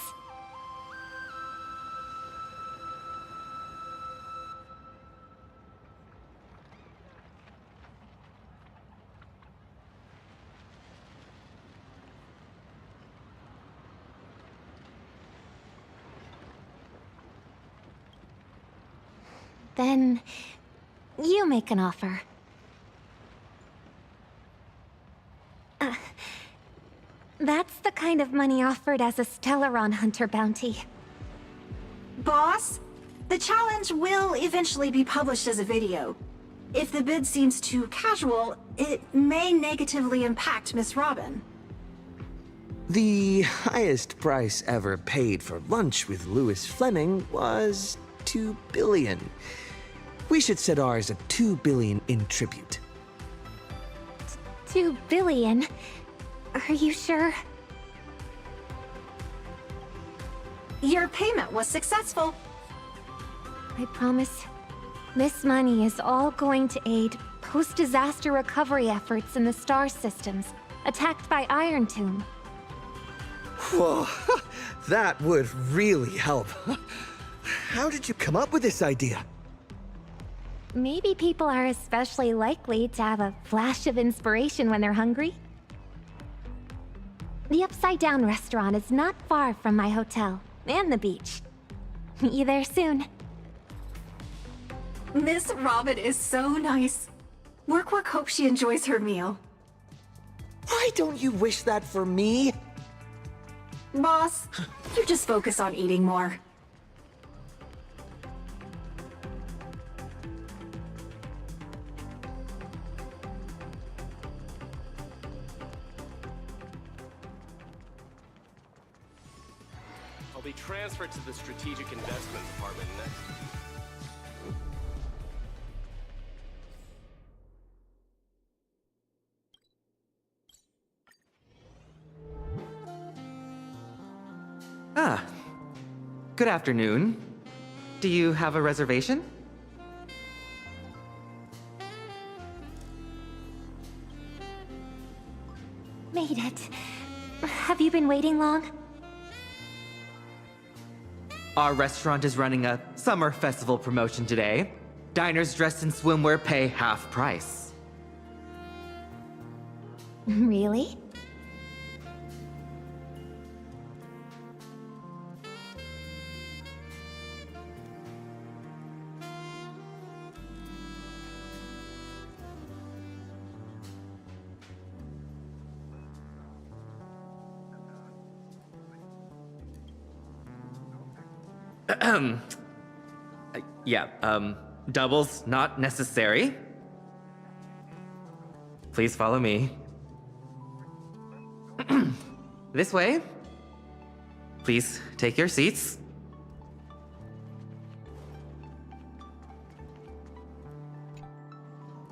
Then you make an offer. That's the kind of money offered as a Stellaron Hunter bounty. Boss, the challenge will eventually be published as a video. If the bid seems too casual, it may negatively impact Miss Robin. The highest price ever paid for lunch with Louis Fleming was 2 billion. We should set ours at 2 billion in tribute. 2 billion? Are you sure? Your payment was successful. I promise. This money is all going to aid post-disaster recovery efforts in the star systems attacked by Iron Tomb. Whoa, that would really help. How did you come up with this idea? Maybe people are especially likely to have a flash of inspiration when they're hungry. The Upside Down restaurant is not far from my hotel and the beach. Meet you there soon. Miss Robin is so nice. Work hopes she enjoys her meal. Why don't you wish that for me? Boss, you just focus on eating more. I'll be transferred to the Strategic Investment Department next. Ah. Good afternoon. Do you have a reservation? Made it. Have you been waiting long? Our restaurant is running a summer festival promotion today. Diners dressed in swimwear pay half price. Really? Doubles not necessary. Please follow me. This way. Please take your seats.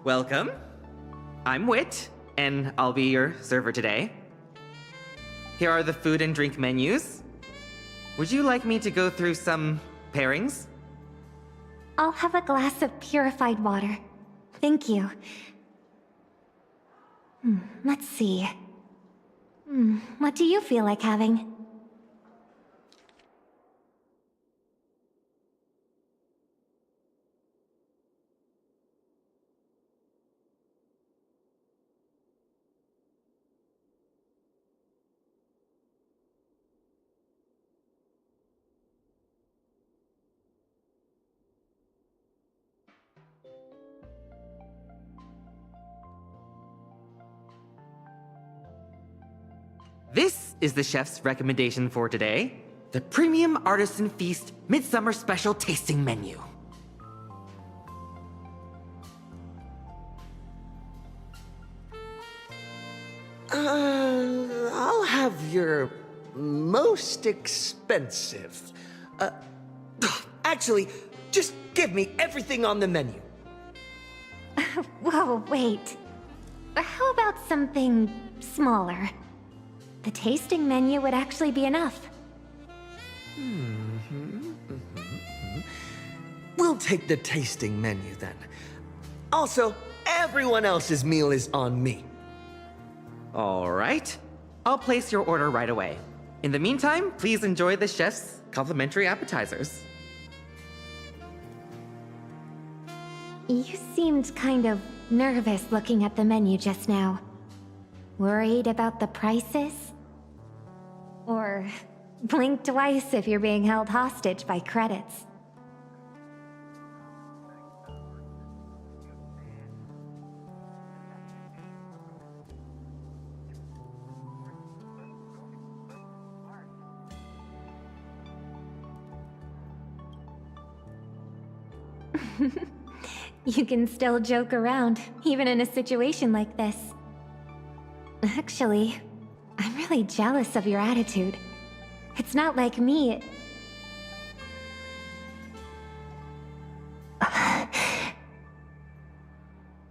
Welcome. I'm Wit, and I'll be your server today. Here are the food and drink menus. Would you like me to go through some pairings? I'll have a glass of purified water. Thank you. Let's see. What do you feel like having? This is the chef's recommendation for today. The Premium Artisan Feast Midsummer Special Tasting Menu. I'll have your most expensive. Actually, just give me everything on the menu. Whoa, wait. How about something smaller? The tasting menu would actually be enough. We'll take the tasting menu then. Also, everyone else's meal is on me. All right. I'll place your order right away. In the meantime, please enjoy the chef's complimentary appetizers. You seemed kind of nervous looking at the menu just now. Worried about the prices? Or blink twice if you're being held hostage by credits. You can still joke around, even in a situation like this. Actually, I'm really jealous of your attitude. It's not like me.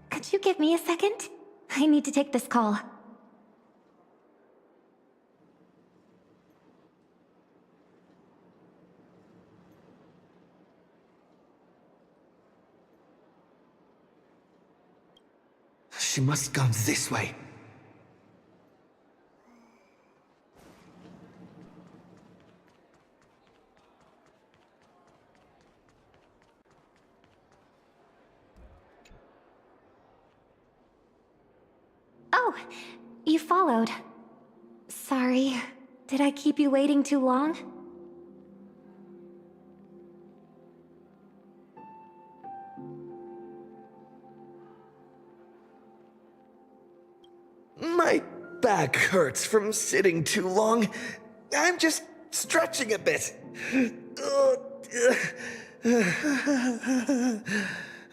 Could you give me a second? I need to take this call. She must have gone this way. Oh, you followed. Sorry, did I keep you waiting too long? My back hurts from sitting too long. I'm just stretching a bit.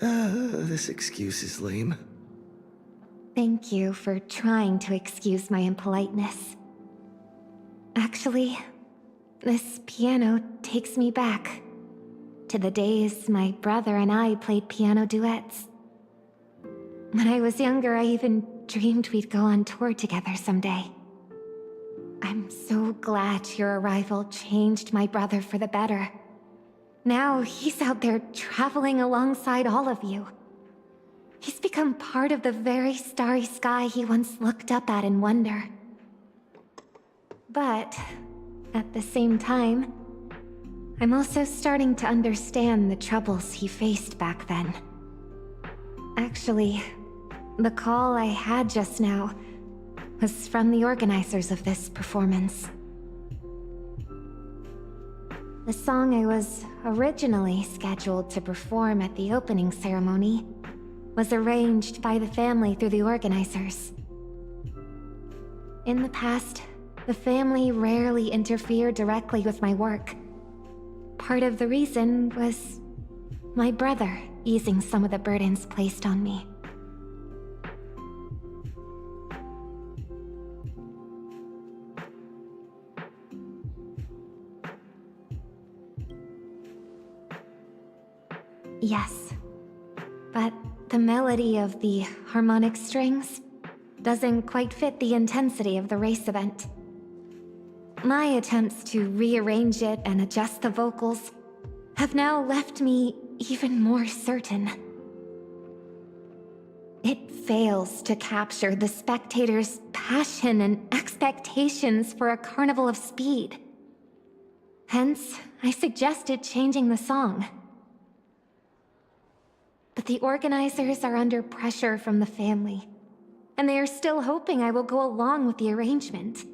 This excuse is lame. Thank you for trying to excuse my impoliteness. Actually, this piano takes me back to the days my brother and I played piano duets. When I was younger, I even dreamed we'd go on tour together someday. I'm so glad your arrival changed my brother for the better. Now he's out there traveling alongside all of you. He's become part of the very starry sky he once looked up at in wonder. But at the same time, I'm also starting to understand the troubles he faced back then. Actually, the call I had just now was from the organizers of this performance. The song I was originally scheduled to perform at the opening ceremony was arranged by the family through the organizers. In the past, the family rarely interfered directly with my work. Part of the reason was my brother easing some of the burdens placed on me. Yes, but the melody of the harmonic strings doesn't quite fit the intensity of the race event. My attempts to rearrange it and adjust the vocals have now left me even more certain. It fails to capture the spectators' passion and expectations for a carnival of speed. Hence, I suggested changing the song. But the organizers are under pressure from the family, and they are still hoping I will go along with the arrangement.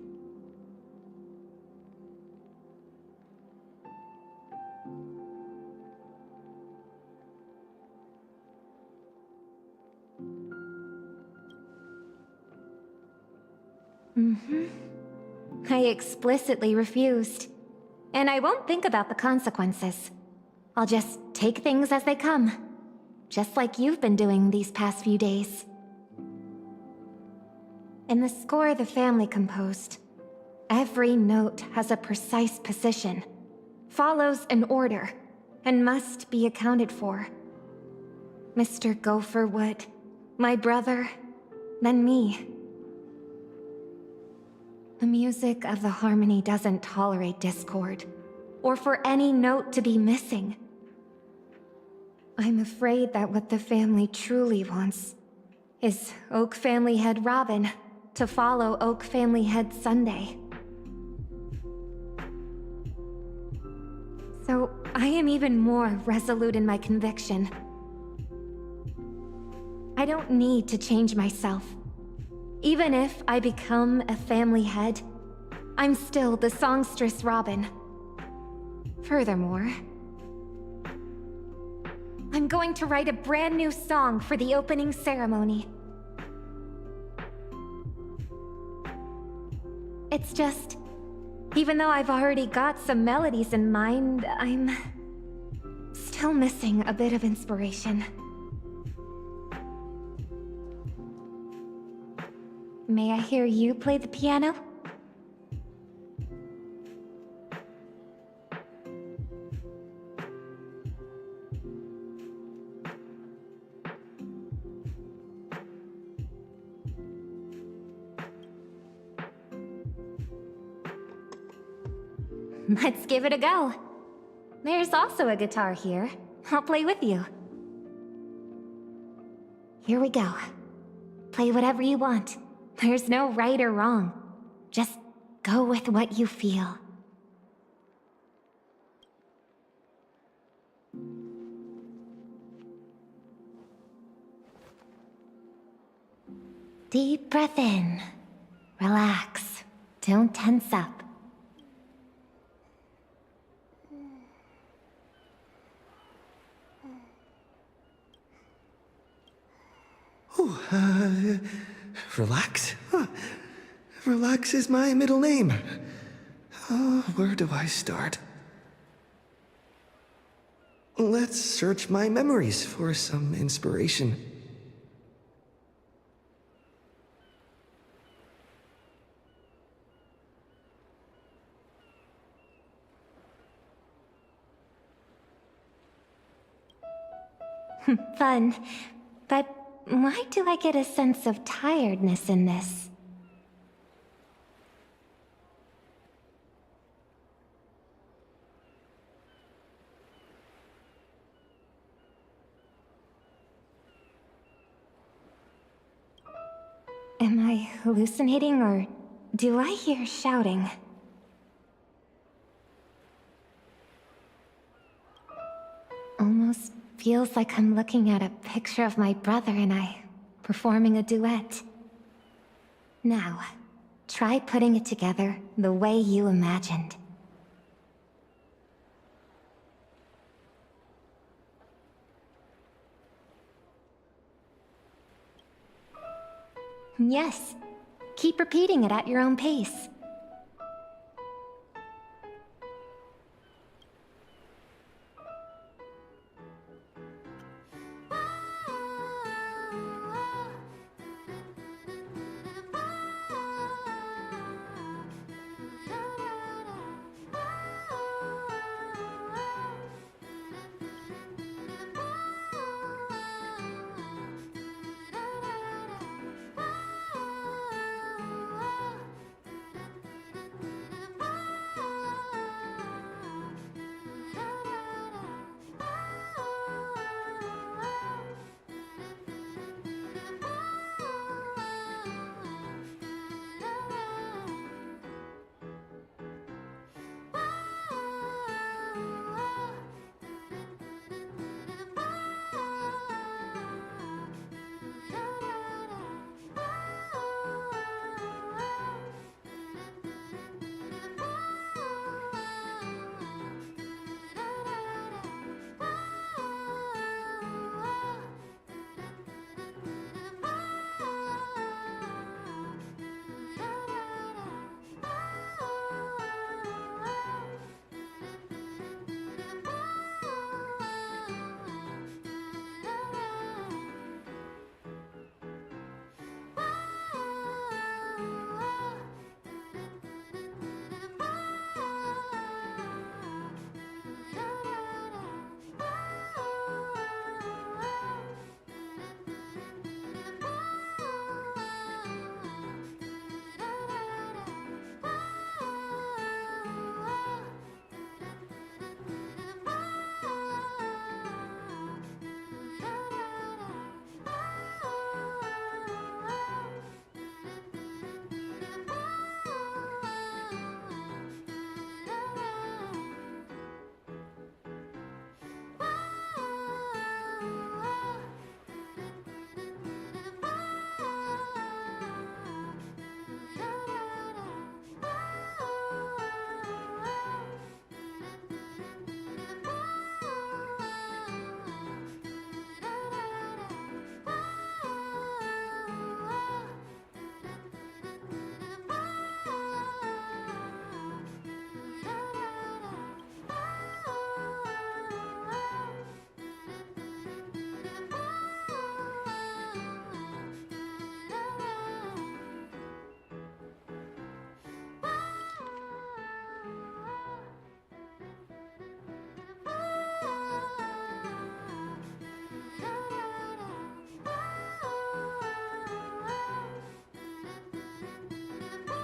I explicitly refused. And I won't think about the consequences. I'll just take things as they come. Just like you've been doing these past few days. In the score the family composed, every note has a precise position, follows an order, and must be accounted for. Mr. Gopher would, my brother, then me. The music of the harmony doesn't tolerate discord, or for any note to be missing. I'm afraid that what the family truly wants is Oak Family Head Robin to follow Oak Family Head Sunday. So I am even more resolute in my conviction. I don't need to change myself. Even if I become a family head, I'm still the songstress Robin. Furthermore, I'm going to write a brand new song for the opening ceremony. It's just, even though I've already got some melodies in mind, I'm still missing a bit of inspiration. May I hear you play the piano? Let's give it a go. There's also a guitar here. I'll play with you. Here we go. Play whatever you want. There's no right or wrong. Just go with what you feel. Deep breath in. Relax. Don't tense up. Relax? Huh. Relax is my middle name. Where do I start? Let's search my memories for some inspiration. Fun. But why do I get a sense of tiredness in this? Am I hallucinating, or do I hear shouting? Almost feels like I'm looking at a picture of my brother and I performing a duet. Now, try putting it together the way you imagined. Yes. Keep repeating it at your own pace.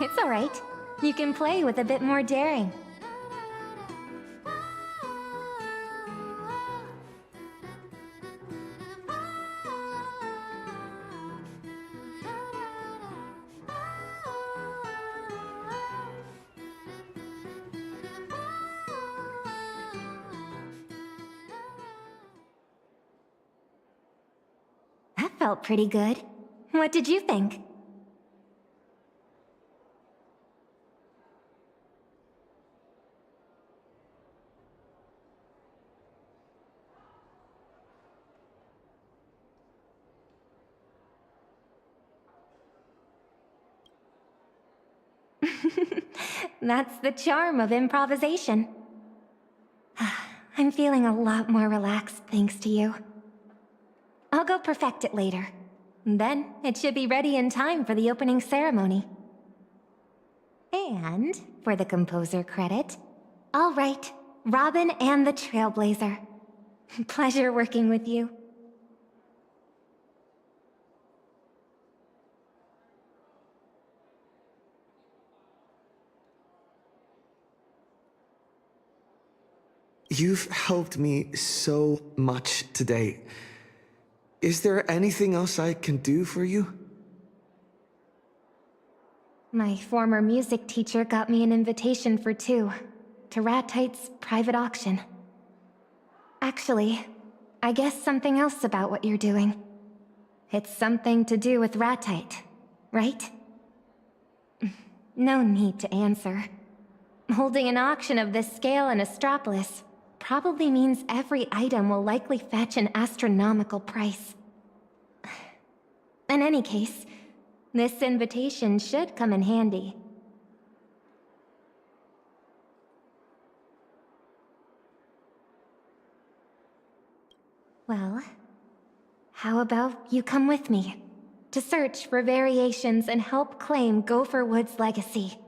It's alright. You can play with a bit more daring. That felt pretty good. What did you think? That's the charm of improvisation. I'm feeling a lot more relaxed thanks to you. I'll go perfect it later. Then it should be ready in time for the opening ceremony. And for the composer credit, I'll write Robin and the Trailblazer. Pleasure working with you. You've helped me so much today. Is there anything else I can do for you? My former music teacher got me an invitation for two, to Ratite's private auction. Actually, I guess something else about what you're doing. It's something to do with Ratite, right? No need to answer. Holding an auction of this scale in Astropolis probably means every item will likely fetch an astronomical price. In any case, this invitation should come in handy. Well, how about you come with me to search for variations and help claim Gopher Wood's legacy?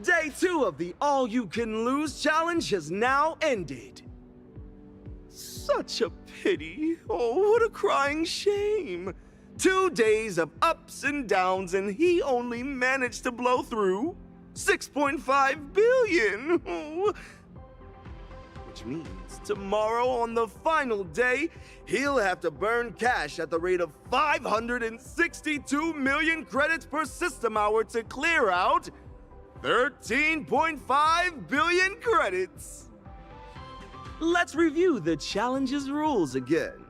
Day 2 of the All-You-Can-Lose challenge has now ended. Such a pity. Oh, what a crying shame. 2 days of ups and downs, and he only managed to blow through 6.5 billion. Oh. Which means tomorrow, on the final day, he'll have to burn cash at the rate of 562 million credits per system hour to clear out 13.5 billion credits. Let's review the challenge's rules again.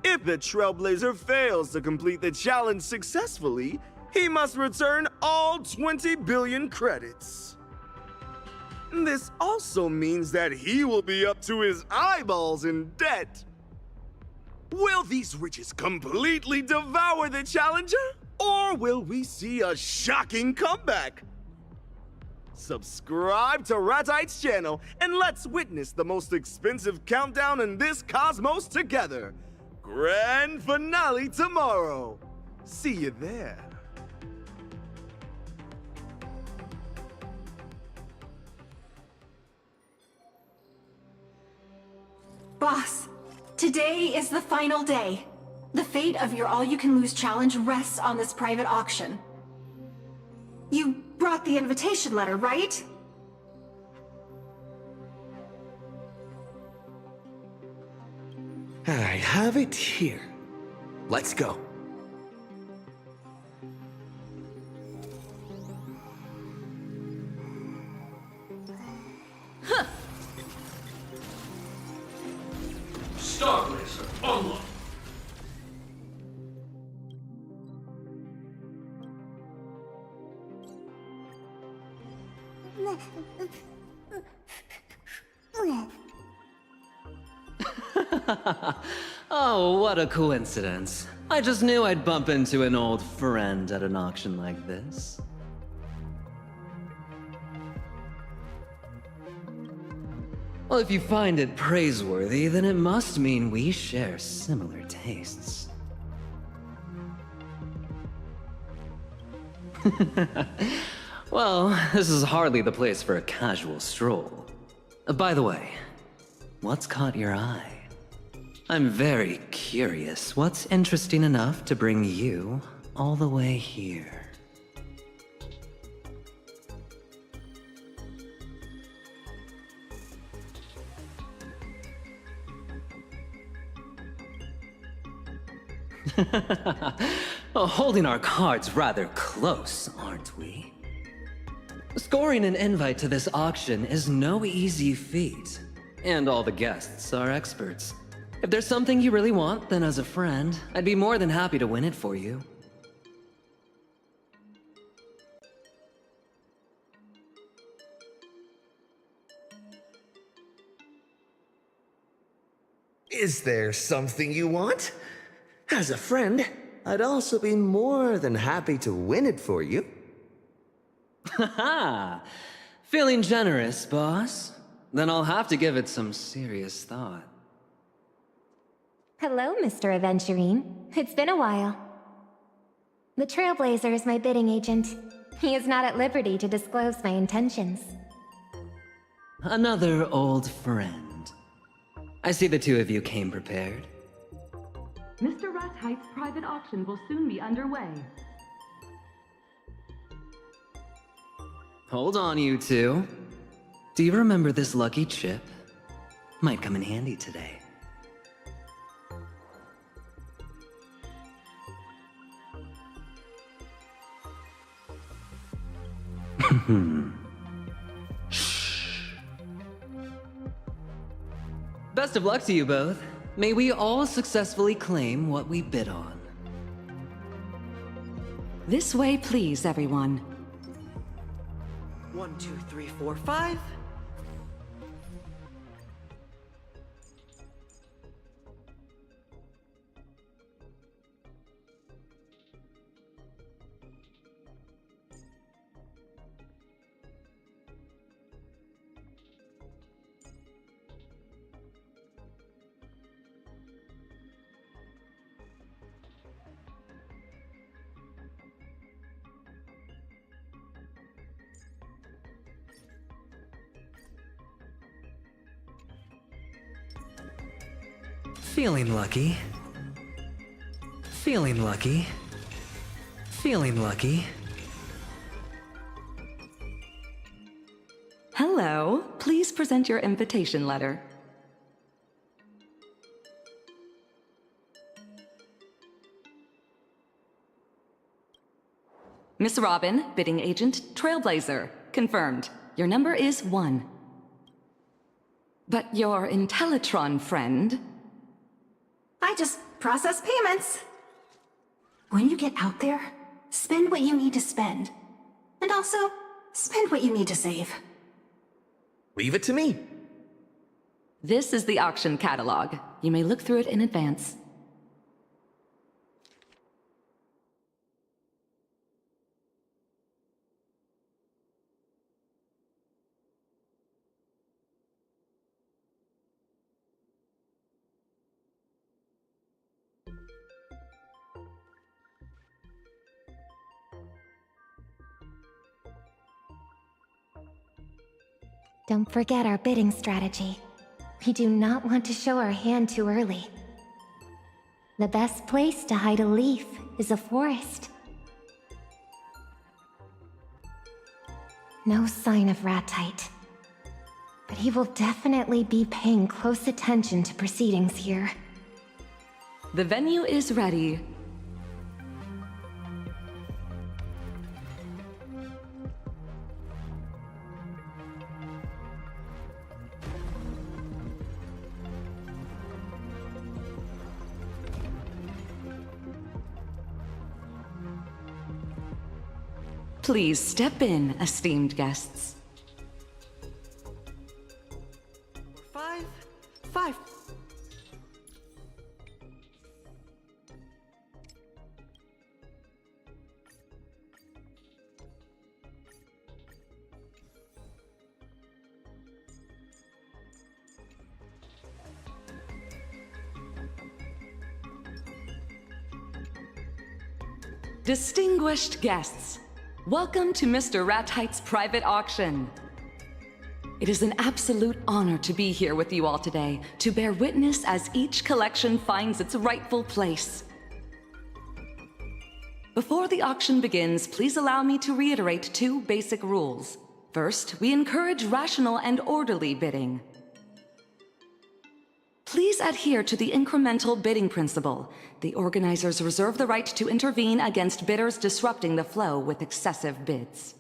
If the Trailblazer fails to complete the challenge successfully, he must return all 20 billion credits. This also means that he will be up to his eyeballs in debt. Will these riches completely devour the challenger? Or will we see a shocking comeback? Subscribe to Ratite's channel and let's witness the most expensive countdown in this cosmos together. Grand finale tomorrow. See you there. Boss, today is the final day. The fate of your All-You-Can-Lose challenge rests on this private auction. You brought the invitation letter, right? I have it here. Let's go. Starblazer online. Oh, what a coincidence. I just knew I'd bump into an old friend at an auction like this. Well, if you find it praiseworthy, then it must mean we share similar tastes. Well, this is hardly the place for a casual stroll. By the way, what's caught your eye? I'm very curious. What's interesting enough to bring you all the way here? Holding our cards rather close, aren't we? Scoring an invite to this auction is no easy feat, and all the guests are experts. If there's something you really want, then as a friend, I'd be more than happy to win it for you. Is there something you want? As a friend, I'd also be more than happy to win it for you. Haha! Feeling generous, boss? Then I'll have to give it some serious thought. Hello, Mr. Aventurine. It's been a while. The Trailblazer is my bidding agent. He is not at liberty to disclose my intentions. Another old friend. I see the two of you came prepared. Mr. Rathheit's private auction will soon be underway. Hold on, you two. Do you remember this lucky chip? Might come in handy today. Best of luck to you both. May we all successfully claim what we bid on. This way, please, everyone. 1, 2, 3, 4, 5. Feeling lucky. Feeling lucky. Feeling lucky. Hello. Please present your invitation letter. Miss Robin, bidding agent, Trailblazer. Confirmed. Your number is 1. But your Intellitron friend... I just process payments. When you get out there, spend what you need to spend. And also, spend what you need to save. Leave it to me. This is the auction catalog. You may look through it in advance. Don't forget our bidding strategy. We do not want to show our hand too early. The best place to hide a leaf is a forest. No sign of Rathheit. But he will definitely be paying close attention to proceedings here. The venue is ready. Please step in, esteemed guests. 5, 5. Distinguished guests, welcome to Mr. Rathheit's private auction. It is an absolute honor to be here with you all today, to bear witness as each collection finds its rightful place. Before the auction begins, please allow me to reiterate 2 basic rules. First, we encourage rational and orderly bidding. Please adhere to the incremental bidding principle. The organizers reserve the right to intervene against bidders disrupting the flow with excessive bids.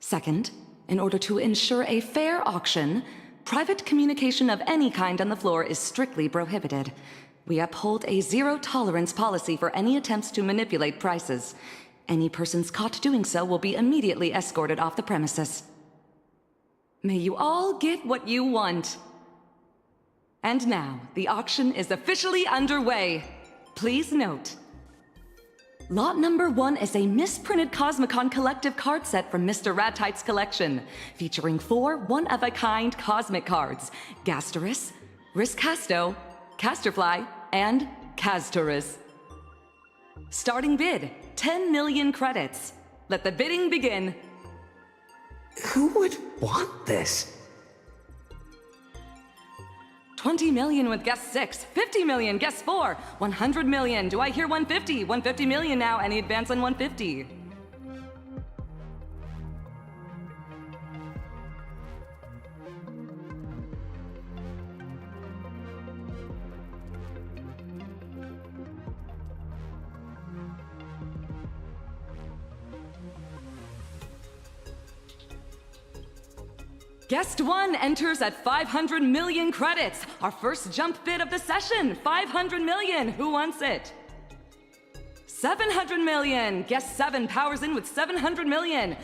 Second, in order to ensure a fair auction, private communication of any kind on the floor is strictly prohibited. We uphold a zero-tolerance policy for any attempts to manipulate prices. Any persons caught doing so will be immediately escorted off the premises. May you all get what you want. And now, the auction is officially underway. Please note, lot number 1 is a misprinted Cosmicon collective card set from Mr. Ratite's collection, featuring 4 one-of-a-kind cosmic cards: Gasterus, Riscasto, Casterfly, and Castorus. Starting bid, 10 million credits. Let the bidding begin. Who would want this? 20 million with guest 6, 50 million, guest 4, 100 million. Do I hear 150? 150 million now. Any advance on 150? Guest 1 enters at 500 million credits. Our first jump bid of the session, 500 million. Who wants it? 700 million. Guest 7 powers in with 700 million.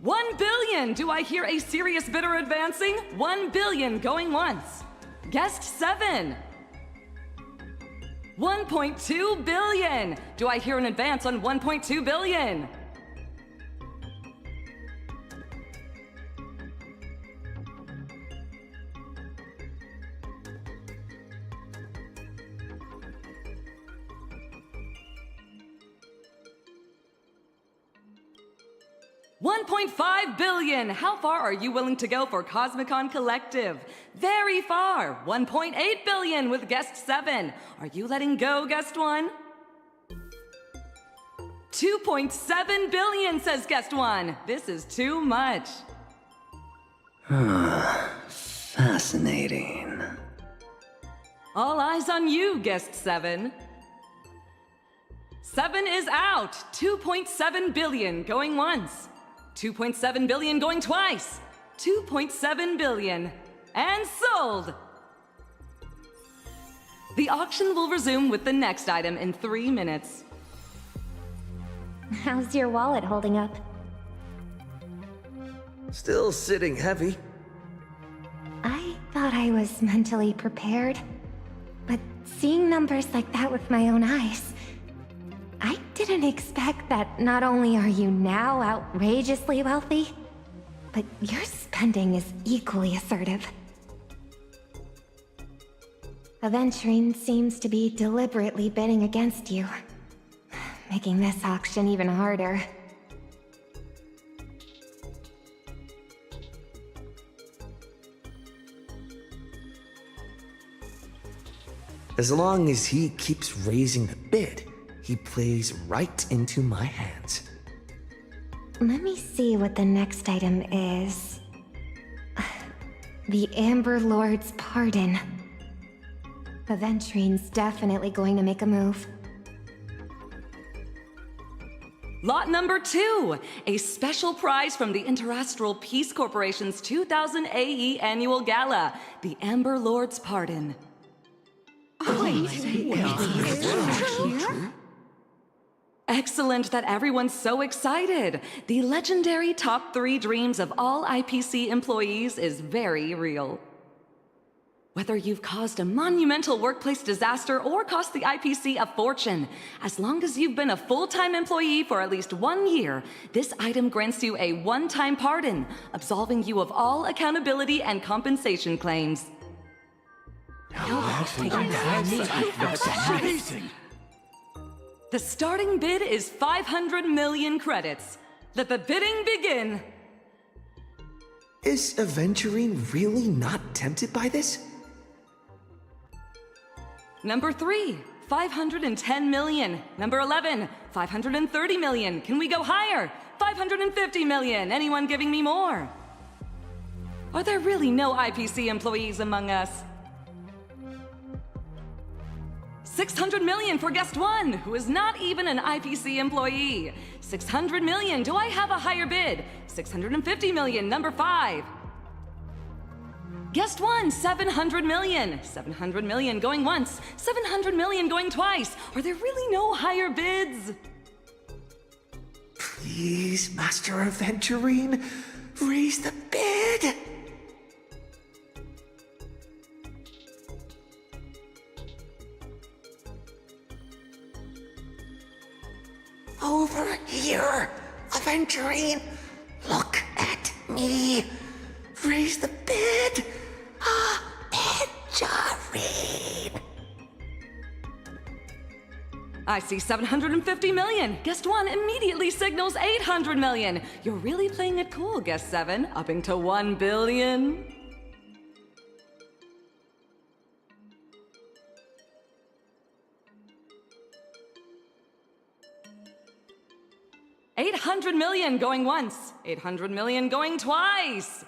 1 billion. Do I hear a serious bidder advancing? 1 billion going once. Guest 7. 1.2 billion. Do I hear an advance on 1.2 billion? $1.5 billion! How far are you willing to go for Cosmicon Collective? Very far! $1.8 billion with Guest 7. Are you letting go, Guest 1? $2.7 billion, says Guest 1. This is too much. Fascinating. All eyes on you, Guest 7. 7 is out. $2.7 billion going once. 2.7 billion going twice. 2.7 billion. And sold! The auction will resume with the next item in 3 minutes. How's your wallet holding up? Still sitting heavy. I thought I was mentally prepared. But seeing numbers like that with my own eyes, I didn't expect that not only are you now outrageously wealthy, but your spending is equally assertive. Aventurine seems to be deliberately bidding against you, making this auction even harder. As long as he keeps raising the bid, he plays right into my hands. Let me see what the next item is. The Amber Lord's Pardon. Aventurine's definitely going to make a move. Lot number 2, a special prize from the Interastral Peace Corporation's 2000 AE Annual Gala, the Amber Lord's Pardon. Excellent that everyone's so excited. The legendary top 3 dreams of all IPC employees is very real. Whether you've caused a monumental workplace disaster or cost the IPC a fortune, as long as you've been a full-time employee for at least 1 year, this item grants you a one-time pardon, absolving you of all accountability and compensation claims. That's amazing. The starting bid is 500 million credits. Let the bidding begin. Is Aventurine really not tempted by this? Number 3, 510 million. Number 11, 530 million. Can we go higher? 550 million. Anyone giving me more? Are there really no IPC employees among us? 600 million for guest 1, who is not even an IPC employee. 600 million, do I have a higher bid? 650 million, number 5. Guest 1, 700 million. 700 million going once, 700 million going twice. Are there really no higher bids? Please, Master Aventurine, raise the bid. Over here, Aventurine. Look at me. Raise the bid. Aventurine. I see 750 million. Guest 1 immediately signals 800 million. You're really playing it cool, Guest 7, upping to 1 billion. $800 million going once, 800 million going twice.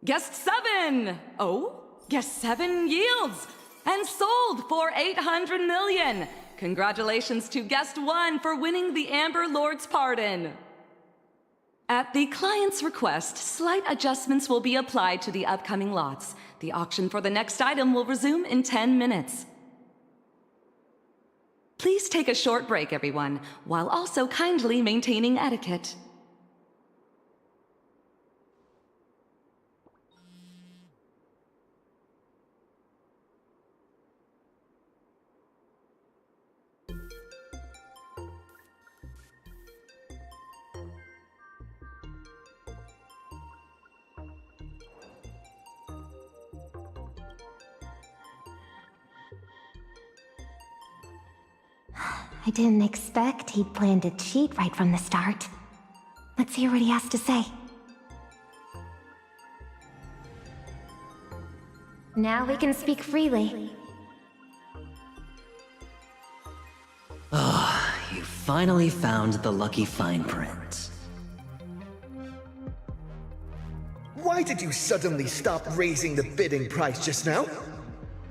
Guest 7! Oh, Guest 7 yields and sold for 800 million. Congratulations to Guest 1 for winning the Amber Lord's pardon. At the client's request, slight adjustments will be applied to the upcoming lots. The auction for the next item will resume in 10 minutes. Please take a short break, everyone, while also kindly maintaining etiquette. I didn't expect he'd planned to cheat right from the start. Let's hear what he has to say. Now we can speak freely. Ah, you finally found the lucky fine print. Why did you suddenly stop raising the bidding price just now?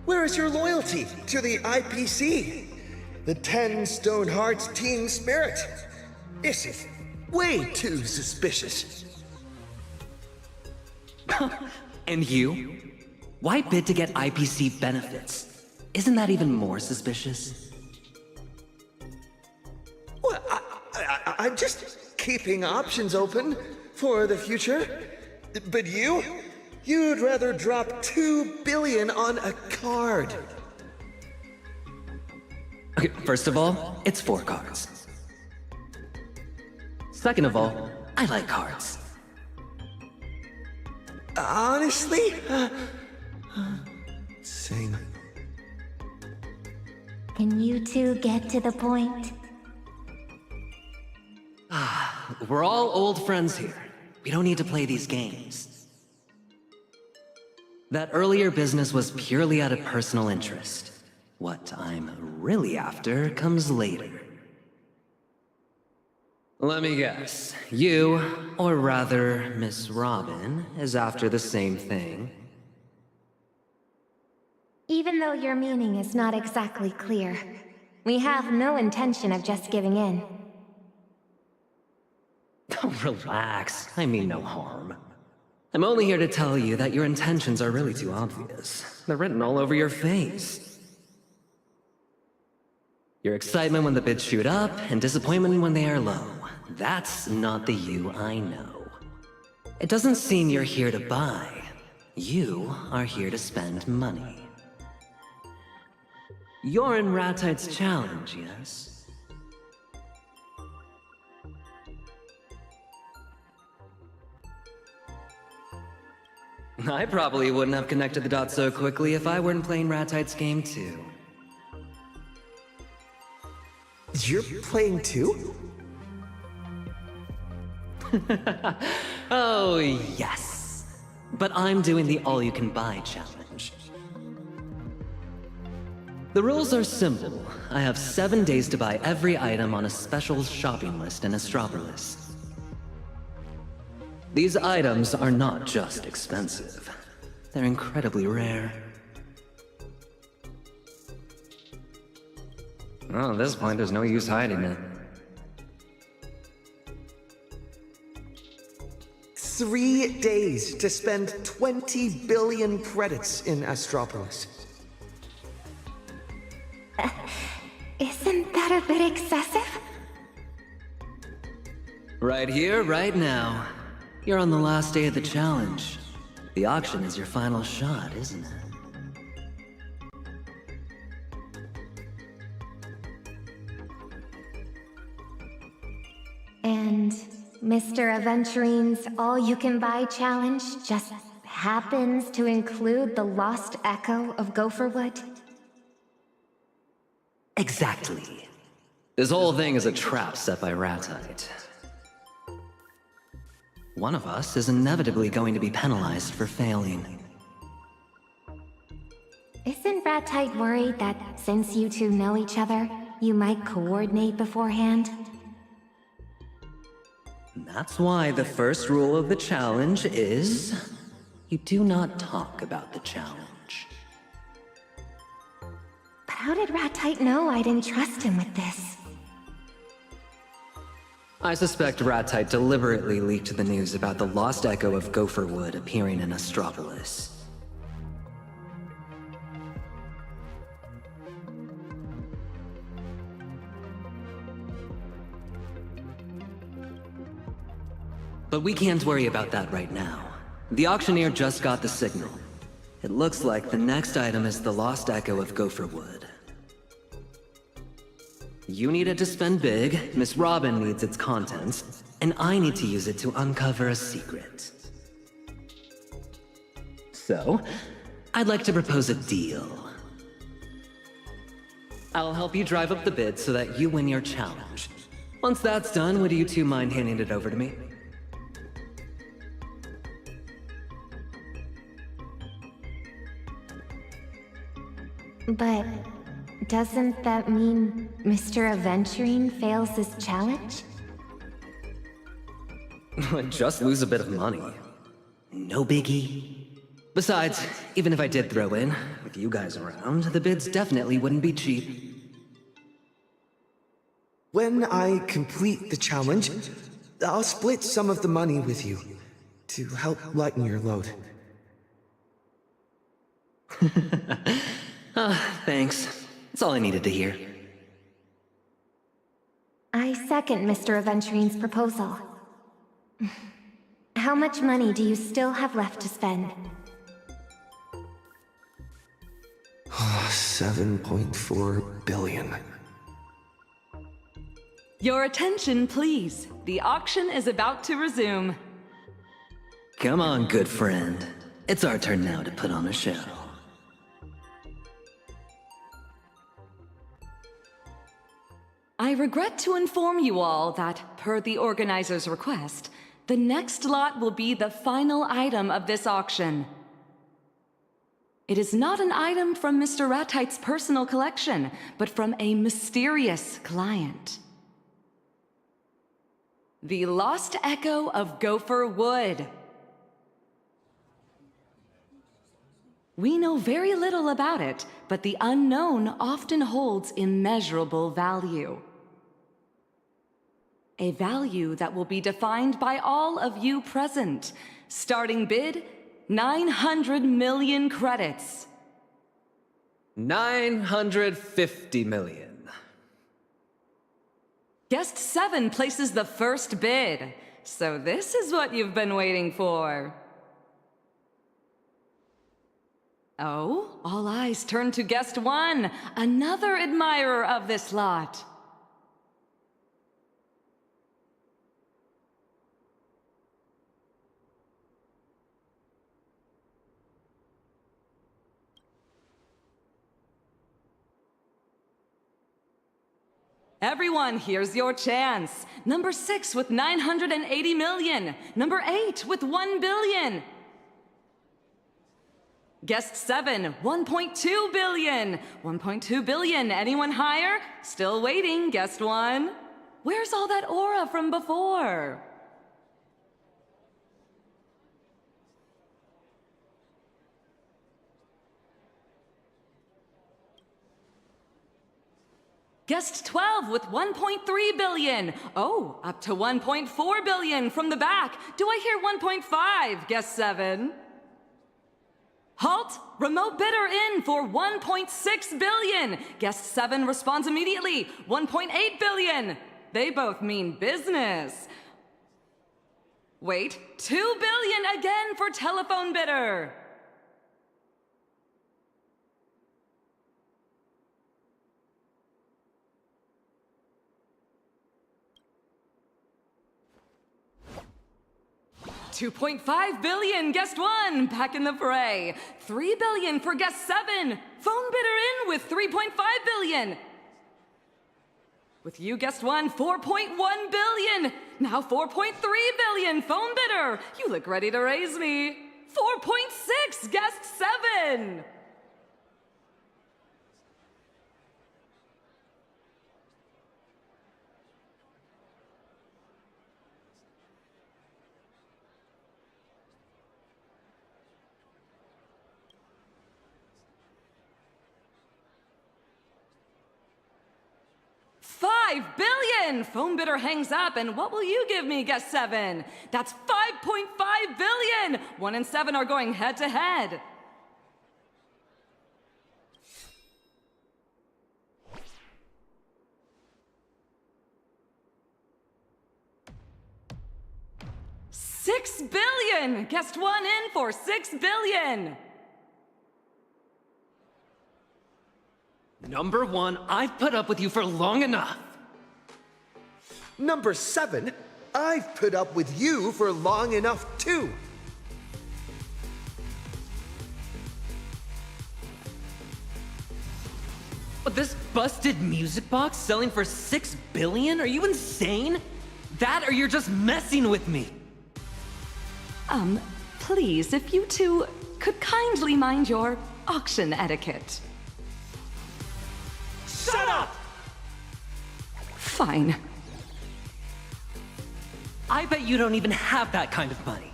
Where is your loyalty to the IPC? The 10 Stone Hearts team spirit? This is way too suspicious. And you? Why bid to get IPC benefits? Isn't that even more suspicious? Well, I'm just keeping options open for the future. But you'd rather drop 2 billion on a card. Okay, first of all, it's 4 cards. Second of all, I like cards. Honestly? Same. Can you two get to the point? We're all old friends here. We don't need to play these games. That earlier business was purely out of personal interest. What I'm really after comes later. Let me guess. You, or rather, Miss Robin, is after the same thing. Even though your meaning is not exactly clear, we have no intention of just giving in. Oh, relax. I mean no harm. I'm only here to tell you that your intentions are really too obvious. They're written all over your face. Your excitement when the bids shoot up, and disappointment when they are low. That's not the you I know. It doesn't seem you're here to buy. You are here to spend money. You're in Ratite's challenge, yes? I probably wouldn't have connected the dots so quickly if I weren't playing Ratite's game too. You're playing too? Oh, yes. But I'm doing the all-you-can-buy challenge. The rules are simple. I have 7 days to buy every item on a special shopping list in Astropolis. These items are not just expensive. They're incredibly rare. Well, at this point, there's no use hiding it. 3 days to spend 20 billion credits in Astropolis. Isn't that a bit excessive? Right here, right now. You're on the last day of the challenge. The auction is your final shot, isn't it? And Mr. Aventurine's all-you-can-buy challenge just happens to include the lost echo of Gopherwood? Exactly. This whole thing is a trap set by Ratite. One of us is inevitably going to be penalized for failing. Isn't Ratite worried that since you two know each other, you might coordinate beforehand? That's why the first rule of the challenge is... you do not talk about the challenge. But how did Ratite know I didn't trust him with this? I suspect Ratite deliberately leaked the news about the lost echo of Gopherwood appearing in Astropolis. But we can't worry about that right now. The auctioneer just got the signal. It looks like the next item is the lost echo of Gopherwood. You need it to spend big, Miss Robin needs its contents, and I need to use it to uncover a secret. So, I'd like to propose a deal. I'll help you drive up the bid so that you win your challenge. Once that's done, would you two mind handing it over to me? But doesn't that mean Mr. Aventurine fails his challenge? Just lose a bit of money. No biggie. Besides, even if I did throw in, with you guys around, the bids definitely wouldn't be cheap. When I complete the challenge, I'll split some of the money with you to help lighten your load. Thanks. That's all I needed to hear. I second Mr. Aventurine's proposal. How much money do you still have left to spend? 7.4 billion. Your attention, please. The auction is about to resume. Come on, good friend. It's our turn now to put on a show. I regret to inform you all that, per the organizer's request, the next lot will be the final item of this auction. It is not an item from Mr. Ratite's personal collection, but from a mysterious client. The Lost Echo of Gopher Wood. We know very little about it, but the unknown often holds immeasurable value. A value that will be defined by all of you present. Starting bid, 900 million credits. 950 million. Guest 7 places the first bid. So this is what you've been waiting for. Oh, all eyes turn to Guest 1, another admirer of this lot. Everyone, here's your chance. Number 6 with 980 million. Number 8 with 1 billion. Guest 7, 1.2 billion. 1.2 billion. Anyone higher? Still waiting, guest 1. Where's all that aura from before? Guest 12 with 1.3 billion. Oh, up to 1.4 billion from the back. Do I hear 1.5? Guest 7. Halt! Remote bidder in for 1.6 billion. Guest 7 responds immediately. 1.8 billion. They both mean business. Wait, 2 billion again for telephone bidder. $2.5 billion, guest 1, back in the fray. $3 billion for guest 7. Phone bidder in with $3.5 billion. With you, guest 1, $4.1 billion. Now $4.3 billion, phone bidder. You look ready to raise me. 4.6, guest 7. $5 billion! Phone bidder hangs up, and what will you give me, guest 7? That's $5.5 billion! 1 and 7 are going head to head. $6 billion! Guest 1 in for $6 billion! Number 1, I've put up with you for long enough. Number 7, I've put up with you for long enough too. But this busted music box selling for $6 billion? Are you insane? That or you're just messing with me. Please, if you two could kindly mind your auction etiquette. Shut up! Fine. I bet you don't even have that kind of money.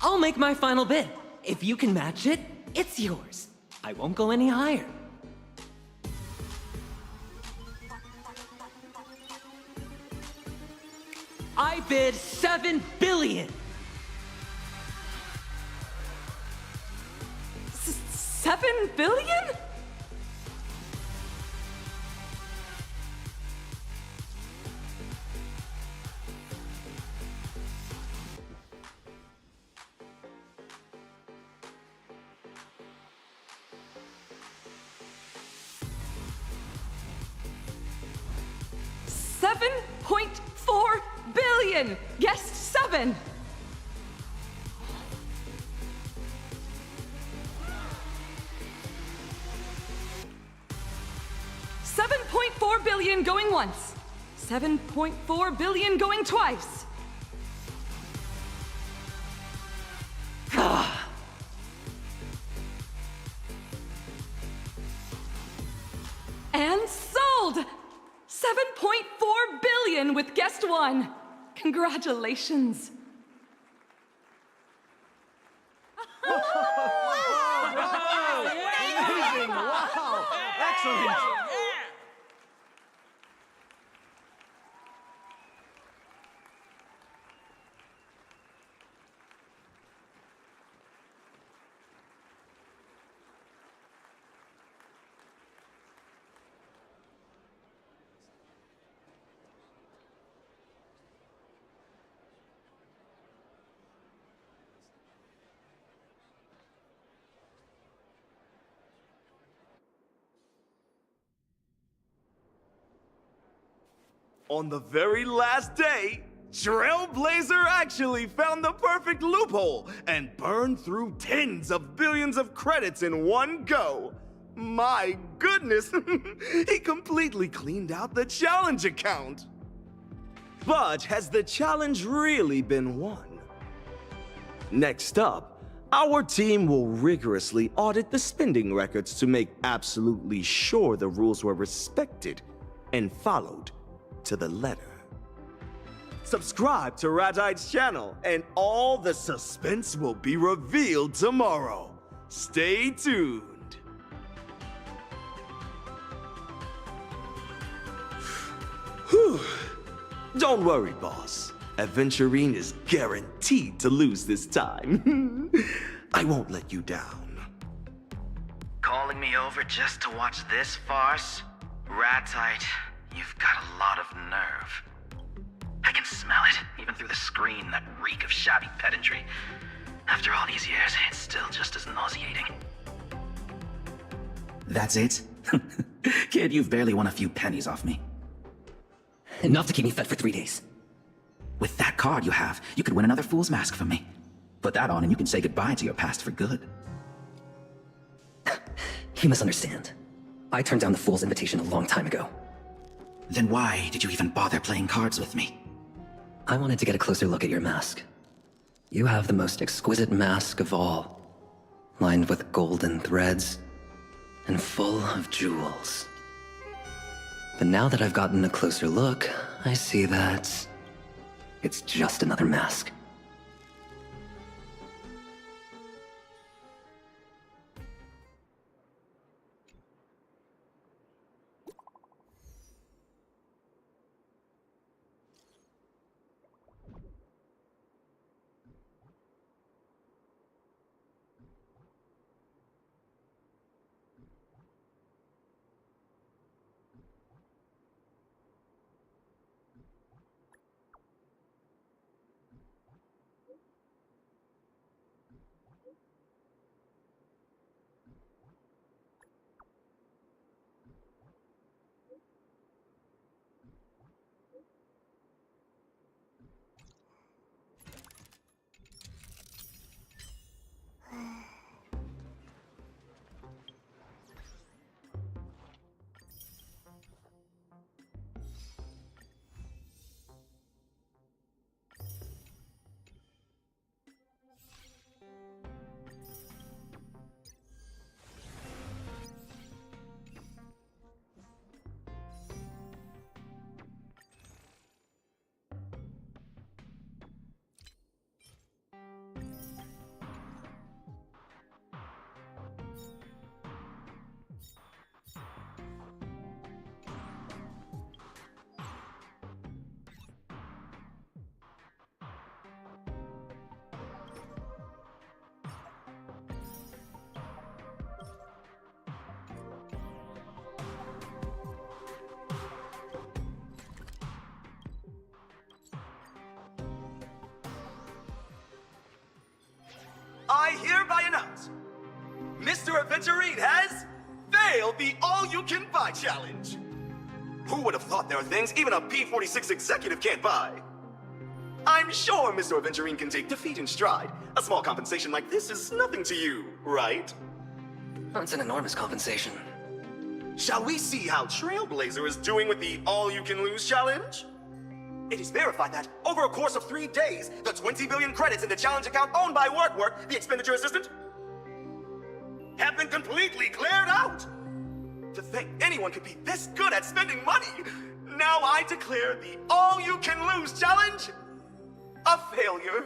I'll make my final bid. If you can match it, it's yours. I won't go any higher. I bid $7 billion. $7 billion? $7.4 billion. Guest 7. $7.4 billion going once. $7.4 billion going twice. And sold! 7.4 billion with guest 1. Congratulations. Amazing! Wow! Excellent! On the very last day, Trailblazer actually found the perfect loophole and burned through tens of billions of credits in one go. My goodness! He completely cleaned out the challenge account! But has the challenge really been won? Next up, our team will rigorously audit the spending records to make absolutely sure the rules were respected and followed to the letter. Subscribe to Ratite's channel, and all the suspense will be revealed tomorrow. Stay tuned. Whew. Don't worry, boss. Aventurine is guaranteed to lose this time. I won't let you down. Calling me over just to watch this farce? Ratite, you've got a lot of nerve. I can smell it, even through the screen, that reek of shabby pedantry. After all these years, it's still just as nauseating. That's it? Kid, you've barely won a few pennies off me. Enough to keep me fed for 3 days. With that card you have, you could win another Fool's Mask from me. Put that on and you can say goodbye to your past for good. You misunderstand. I turned down the Fool's invitation a long time ago. Then why did you even bother playing cards with me? I wanted to get a closer look at your mask. You have the most exquisite mask of all, lined with golden threads and full of jewels. But now that I've gotten a closer look, I see that it's just another mask. I hereby announce, Mr. Aventurine has failed the all-you-can-buy challenge. Who would have thought there are things even a P-46 executive can't buy? I'm sure Mr. Aventurine can take defeat in stride. A small compensation like this is nothing to you, right? That's an enormous compensation. Shall we see how Trailblazer is doing with the all-you-can-lose challenge? It is verified that, over a course of 3 days, the 20 billion credits in the challenge account owned by WorkWork, the expenditure assistant, have been completely cleared out. To think anyone could be this good at spending money! Now I declare the all-you-can-lose challenge a failure.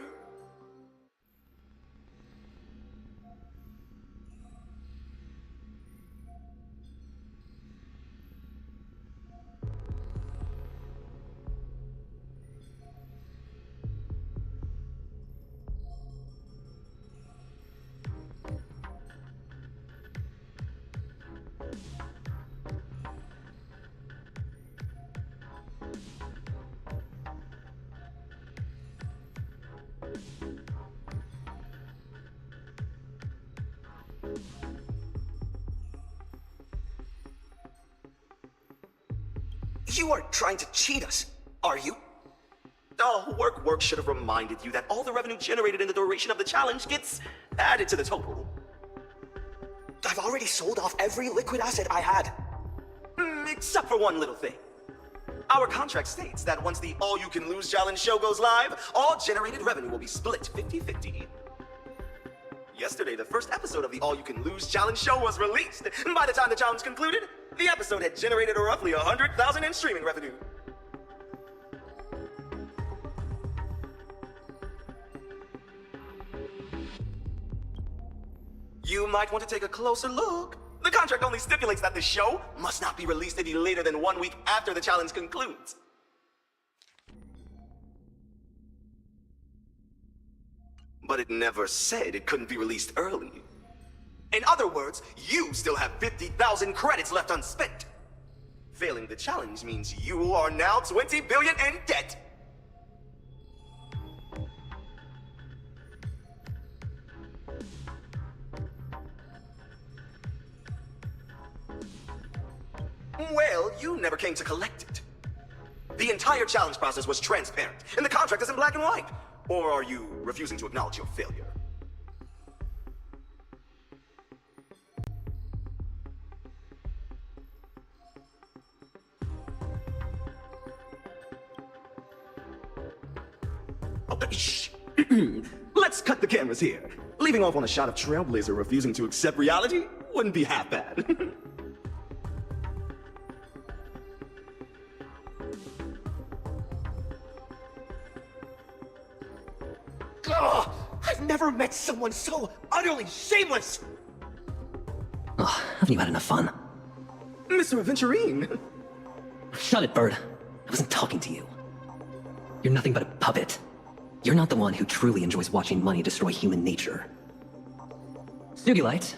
You are trying to cheat us, are you? Oh, WorkWork should have reminded you that all the revenue generated in the duration of the challenge gets added to the total. I've already sold off every liquid asset I had. Except for one little thing. Our contract states that once the All-You-Can-Lose Challenge show goes live, all generated revenue will be split 50-50. Yesterday, the first episode of the All-You-Can-Lose Challenge show was released. And by the time the challenge concluded, the episode had generated roughly $100,000 in streaming revenue. You might want to take a closer look. The contract only stipulates that the show must not be released any later than 1 week after the challenge concludes. But it never said it couldn't be released early. In other words, you still have 50,000 credits left unspent. Failing the challenge means you are now 20 billion in debt. Well, you never came to collect it. The entire challenge process was transparent, and the contract is in black and white. Or are you refusing to acknowledge your failure? Shh. Let's cut the cameras here. Leaving off on a shot of Trailblazer refusing to accept reality wouldn't be half bad. Ugh, I've never met someone so utterly shameless! Ugh, haven't you had enough fun? Mr. Aventurine! Shut it, Bird. I wasn't talking to you. You're nothing but a puppet. You're not the one who truly enjoys watching money destroy human nature. Stugilite,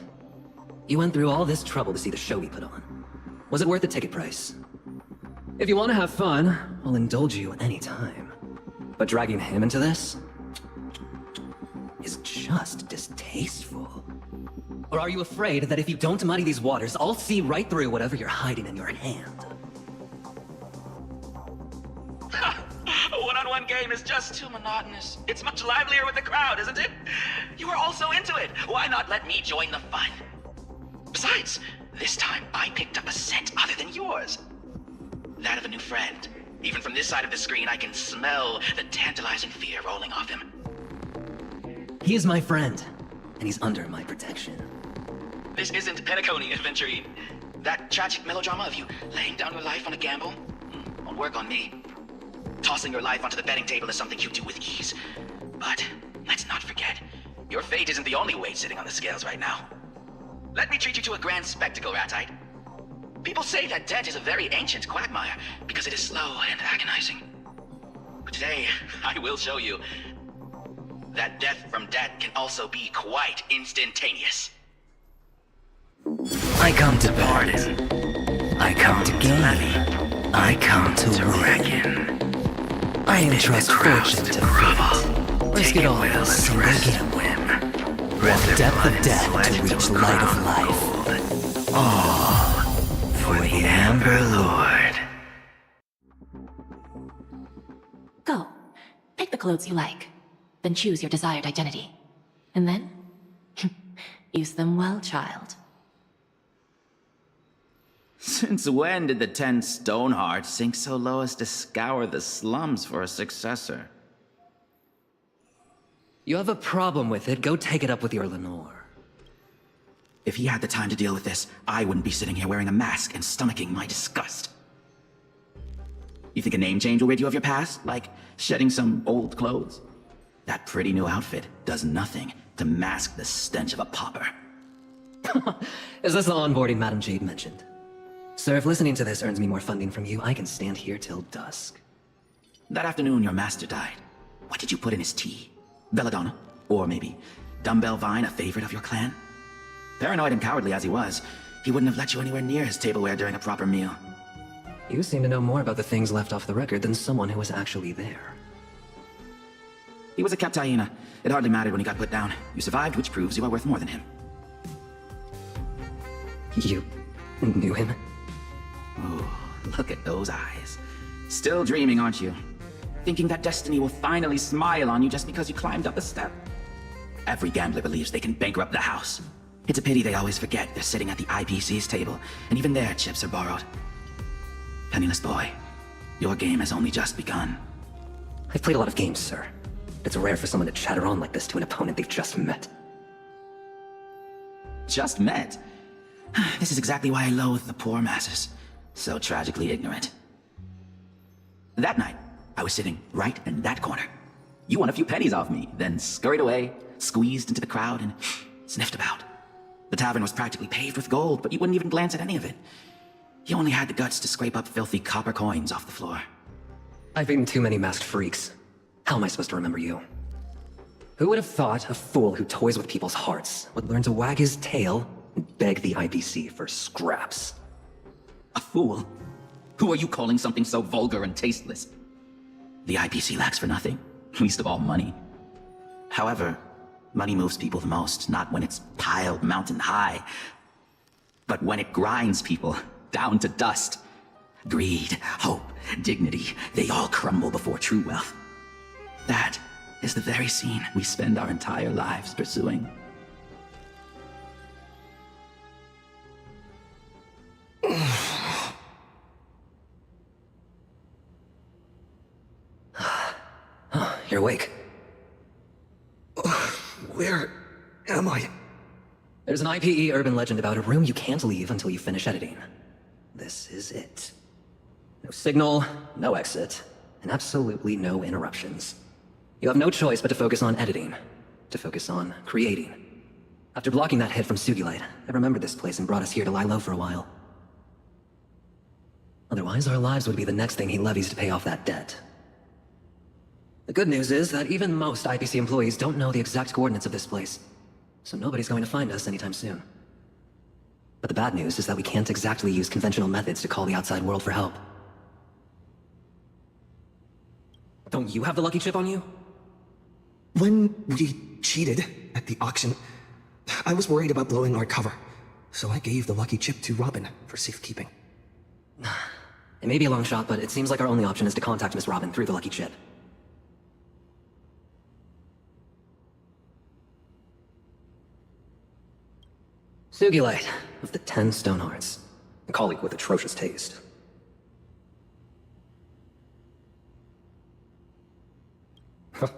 you went through all this trouble to see the show we put on. Was it worth the ticket price? If you want to have fun, I'll indulge you anytime. But dragging him into this is just distasteful. Or are you afraid that if you don't muddy these waters, I'll see right through whatever you're hiding in your hand? A one-on-one game is just too monotonous. It's much livelier with the crowd, isn't it? You are all so into it. Why not let me join the fun? Besides, this time I picked up a scent other than yours. That of a new friend. Even from this side of the screen, I can smell the tantalizing fear rolling off him. He is my friend, and he's under my protection. This isn't Penacony, Aventurine. That tragic melodrama of you laying down your life on a gamble won't work on me. Tossing your life onto the betting table is something you do with ease. But let's not forget, your fate isn't the only weight sitting on the scales right now. Let me treat you to a grand spectacle, Ratite. People say that debt is a very ancient quagmire because it is slow and agonizing. But today, I will show you that death from debt can also be quite instantaneous. I come to pardon. I come to gain. I come to reckon. I entrust fortune to fate. Risk it all for a single game. Walk depth of death to reach light of life. All for the Amber Lord. Go. Pick the clothes you like. Then choose your desired identity. And then, use them well, child. Since when did the 10 Stonehearts sink so low as to scour the slums for a successor? You have a problem with it, go take it up with your Lenore. If he had the time to deal with this, I wouldn't be sitting here wearing a mask and stomaching my disgust. You think a name change will rid you of your past? Like shedding some old clothes? That pretty new outfit does nothing to mask the stench of a pauper. Is this the onboarding Madame Jade mentioned? Sir, if listening to this earns me more funding from you, I can stand here till dusk. That afternoon your master died. What did you put in his tea? Belladonna? Or maybe Dumbbell Vine, a favorite of your clan? Paranoid and cowardly as he was, he wouldn't have let you anywhere near his tableware during a proper meal. You seem to know more about the things left off the record than someone who was actually there. He was a kept hyena. It hardly mattered when he got put down. You survived, which proves you are worth more than him. You knew him? Oh, look at those eyes. Still dreaming, aren't you? Thinking that destiny will finally smile on you just because you climbed up a step. Every gambler believes they can bankrupt the house. It's a pity they always forget they're sitting at the IPC's table, and even their chips are borrowed. Penniless boy, your game has only just begun. I've played a lot of games, sir. It's rare for someone to chatter on like this to an opponent they've just met. Just met? This is exactly why I loathe the poor masses. So tragically ignorant. That night, I was sitting right in that corner. You won a few pennies off me, then scurried away, squeezed into the crowd, and sniffed about. The tavern was practically paved with gold, but you wouldn't even glance at any of it. You only had the guts to scrape up filthy copper coins off the floor. I've eaten too many masked freaks. How am I supposed to remember you? Who would have thought a fool who toys with people's hearts would learn to wag his tail and beg the IPC for scraps? A fool? Who are you calling something so vulgar and tasteless? The IPC lacks for nothing, least of all money. However, money moves people the most, not when it's piled mountain high, but when it grinds people down to dust. Greed, hope, dignity, they all crumble before true wealth. That is the very scene we spend our entire lives pursuing. You're awake. Where am I? There's an IPE urban legend about a room you can't leave until you finish editing. This is it. No signal, no exit, and absolutely no interruptions. You have no choice but to focus on editing, to focus on creating. After blocking that hit from Sugilite, I remembered this place and brought us here to lie low for a while. Otherwise, our lives would be the next thing he levies to pay off that debt. The good news is that even most IPC employees don't know the exact coordinates of this place, so nobody's going to find us anytime soon. But the bad news is that we can't exactly use conventional methods to call the outside world for help. Don't you have the lucky chip on you? When we cheated at the auction, I was worried about blowing our cover, so I gave the lucky chip to Robin for safekeeping. It may be a long shot, but it seems like our only option is to contact Miss Robin through the lucky chip. Sugilite, of the 10 Stone Hearts. A colleague with atrocious taste.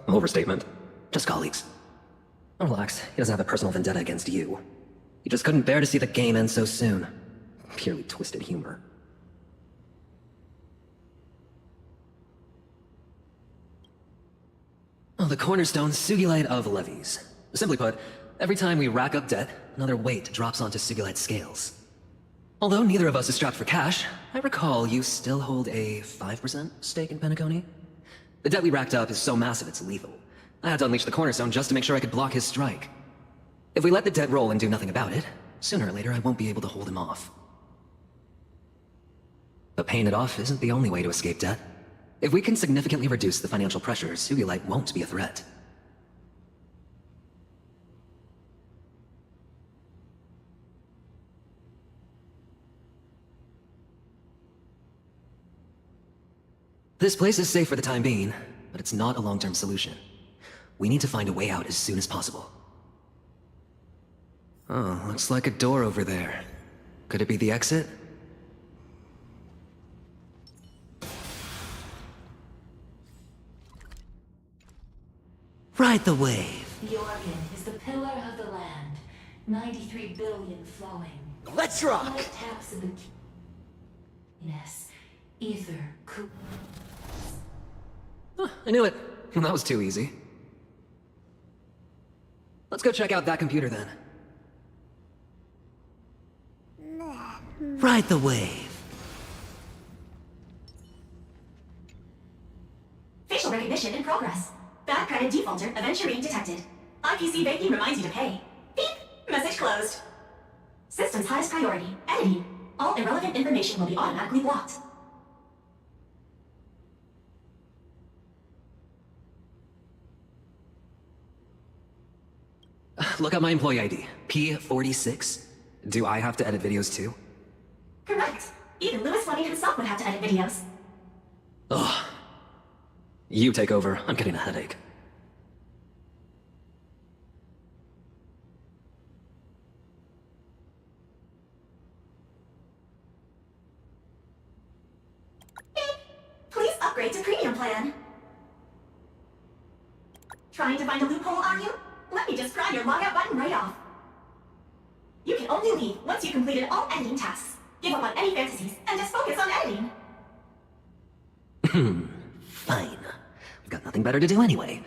Overstatement. Just colleagues. Oh, relax, he doesn't have a personal vendetta against you. He just couldn't bear to see the game end so soon. Purely twisted humor. Oh, the cornerstone Sugilite of levies. Simply put, every time we rack up debt, another weight drops onto Sugilite's scales. Although neither of us is strapped for cash, I recall you still hold a 5% stake in Penacony? The debt we racked up is so massive it's lethal. I had to unleash the cornerstone just to make sure I could block his strike. If we let the debt roll and do nothing about it, sooner or later I won't be able to hold him off. But paying it off isn't the only way to escape debt. If we can significantly reduce the financial pressure, Sugilite won't be a threat. This place is safe for the time being, but it's not a long-term solution. We need to find a way out as soon as possible. Oh, looks like a door over there. Could it be the exit? Ride the wave. Jorgen is the pillar of the land. 93 billion flowing. Let's rock! 5 taps of the ether, cool. I knew it. That was too easy. Let's go check out that computer then. Ride the wave. Facial recognition in progress. Bad credit defaulter eventually detected. IPC banking reminds you to pay. Beep! Message closed. System's highest priority, editing. All irrelevant information will be automatically blocked. Look up my employee ID, P46. Do I have to edit videos too? Correct. Even Lewis Fleming himself would have to edit videos. Ugh. You take over. I'm getting a headache. Trying to find a loophole, are you? Let me just pry your logout button right off. You can only leave once you've completed all editing tasks. Give up on any fantasies and just focus on editing. Fine. We've got nothing better to do anyway.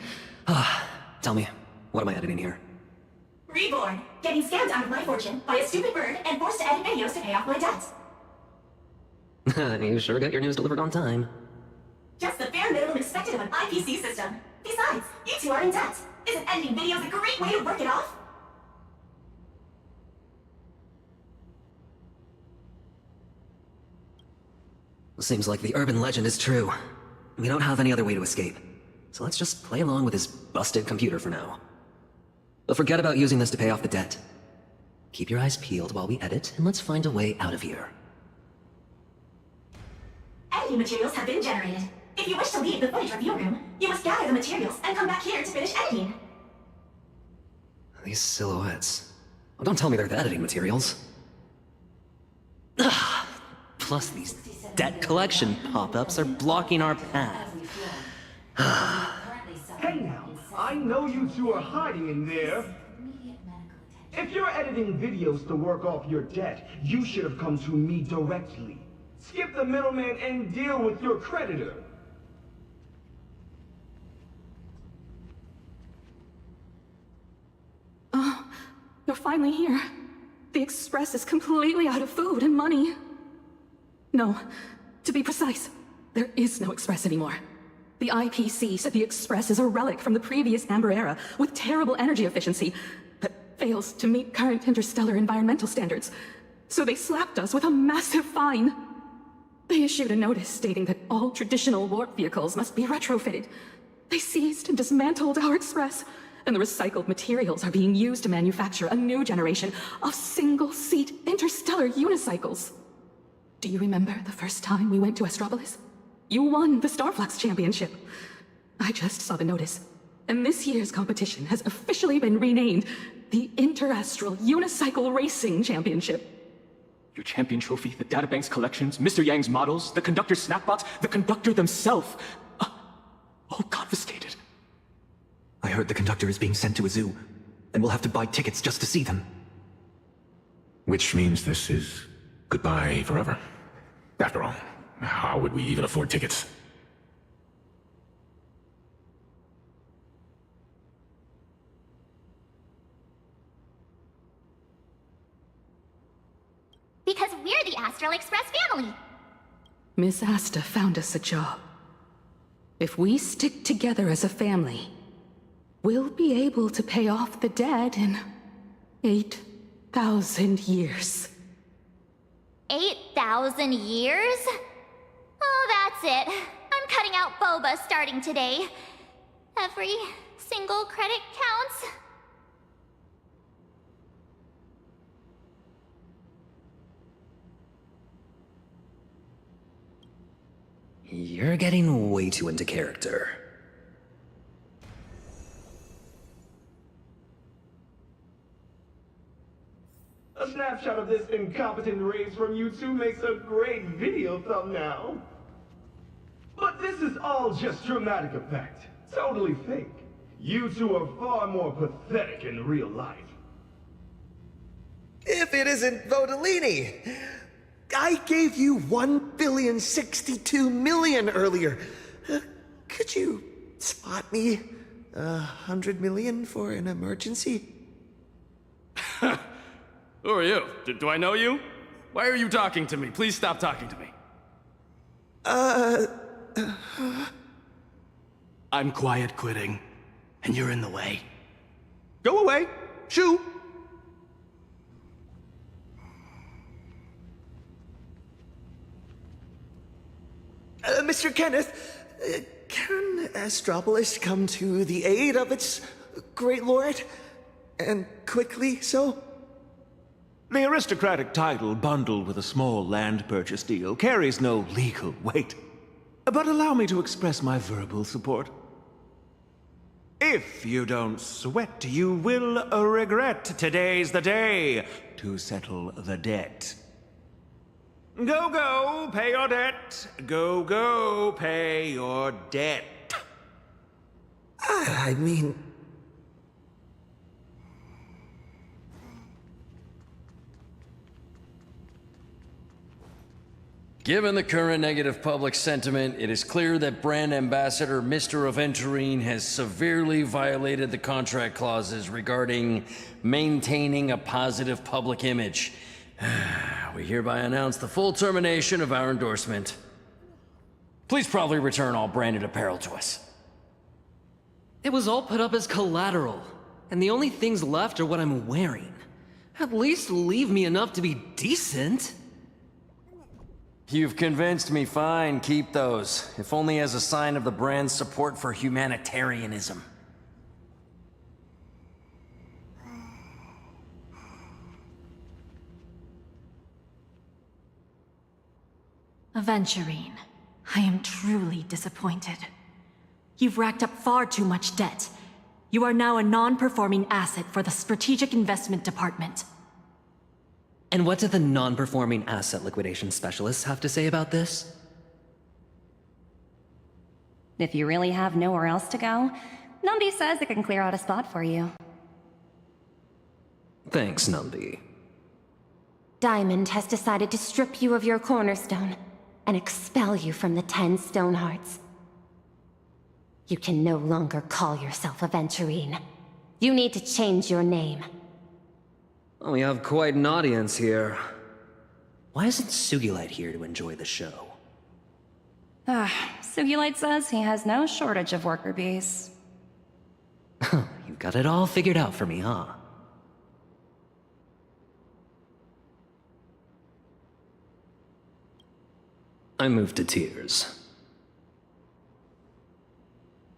Tell me, what am I editing here? Reborn. Getting scammed out of my fortune by a stupid bird and forced to edit videos to pay off my debts. You sure got your news delivered on time. Just the bare minimum expected of an IPC system. Besides, you two are in debt. Isn't editing videos a great way to work it off? Seems like the urban legend is true. We don't have any other way to escape. So let's just play along with this busted computer for now. But forget about using this to pay off the debt. Keep your eyes peeled while we edit, and let's find a way out of here. Editing materials have been generated. If you wish to leave the footage review room, you must gather the materials and come back here to finish editing. These silhouettes. Oh, don't tell me they're the editing materials. Plus these debt collection pop-ups are blocking our path. Hey now, I know you two are hiding in there. If you're editing videos to work off your debt, you should have come to me directly. Skip the middleman and deal with your creditor. Oh, you're finally here. The Express is completely out of food and money. No, to be precise, there is no Express anymore. The IPC said the Express is a relic from the previous Amber Era with terrible energy efficiency, but fails to meet current interstellar environmental standards. So they slapped us with a massive fine. They issued a notice stating that all traditional warp vehicles must be retrofitted. They seized and dismantled our Express, and the recycled materials are being used to manufacture a new generation of single-seat interstellar unicycles. Do you remember the first time we went to Astropolis? You won the Starflux Championship. I just saw the notice, and this year's competition has officially been renamed the Interastral Unicycle Racing Championship. Your champion trophy, the databank's collections, Mr. Yang's models, the conductor's snackbots, the conductor themselves. All confiscated. I heard the conductor is being sent to a zoo, and we'll have to buy tickets just to see them. Which means this is goodbye forever. After all, how would we even afford tickets? Because we're the Astral Express family. Miss Asta found us a job. If we stick together as a family, we'll be able to pay off the debt in 8,000 years. 8,000 years? Oh, that's it. I'm cutting out boba starting today. Every single credit counts. You're getting way too into character. A snapshot of this incompetent race from you two makes a great video thumbnail. But this is all just dramatic effect. Totally fake. You two are far more pathetic in real life. If it isn't Vodolini! I gave you 1,062,000,000 earlier. Could you spot me 100 million for an emergency? Who are you? Do I know you? Why are you talking to me? Please stop talking to me. I'm quiet quitting, and you're in the way. Go away! Shoo! Mr. Kenneth, can Astropolis come to the aid of its great lord? And quickly so? The aristocratic title bundled with a small land purchase deal carries no legal weight. But allow me to express my verbal support. If you don't sweat, you will regret today's the day to settle the debt. Go, go, pay your debt. Go, go, pay your debt. I mean... Given the current negative public sentiment, it is clear that brand ambassador Mr. Aventurine has severely violated the contract clauses regarding maintaining a positive public image. We hereby announce the full termination of our endorsement. Please probably return all branded apparel to us. It was all put up as collateral, and the only things left are what I'm wearing. At least leave me enough to be decent. You've convinced me. Fine, keep those. If only as a sign of the brand's support for humanitarianism. Aventurine, I am truly disappointed. You've racked up far too much debt. You are now a non-performing asset for the Strategic Investment Department. And what do the non-performing asset liquidation specialists have to say about this? If you really have nowhere else to go, Numby says it can clear out a spot for you. Thanks, Numby. Diamond has decided to strip you of your cornerstone and expel you from the 10 Stonehearts. You can no longer call yourself Aventurine. You need to change your name. We have quite an audience here. Why isn't Sugilite here to enjoy the show? Sugilite says he has no shortage of worker bees. You've got it all figured out for me, huh? I moved to tears.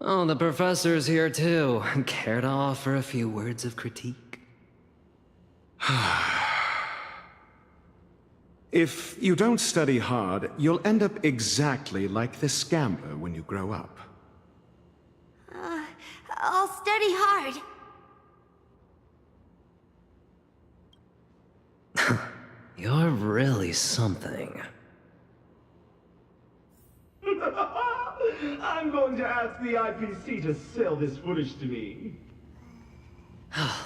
Oh, the professor's here too. Care to offer a few words of critique? If you don't study hard, you'll end up exactly like this gambler when you grow up. I'll study hard. You're really something. I'm going to ask the IPC to sell this footage to me.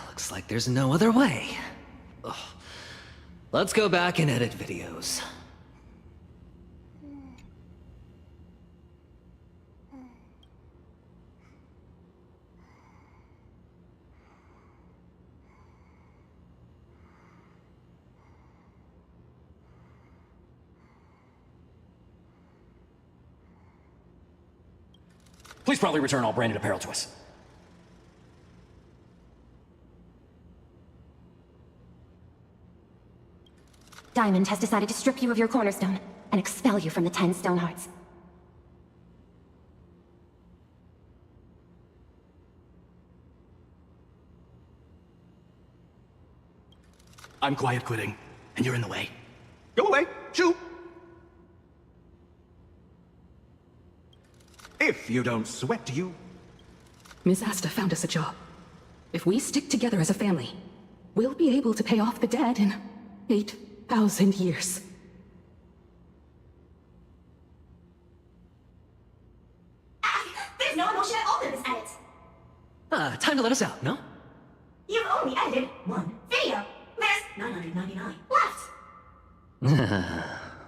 Looks like there's no other way. Ugh. Let's go back and edit videos. Please probably return all branded apparel to us. Diamond has decided to strip you of your cornerstone and expel you from the 10 Stonehearts. I'm quiet quitting, and you're in the way. Go away! Shoo! If you don't sweat, you... Miss Asta found us a job. If we stick together as a family, we'll be able to pay off the debt in 8,000 years. There's no emotion at all in this edit. Time to let us out, no? You've only edited one video. There's 999 left.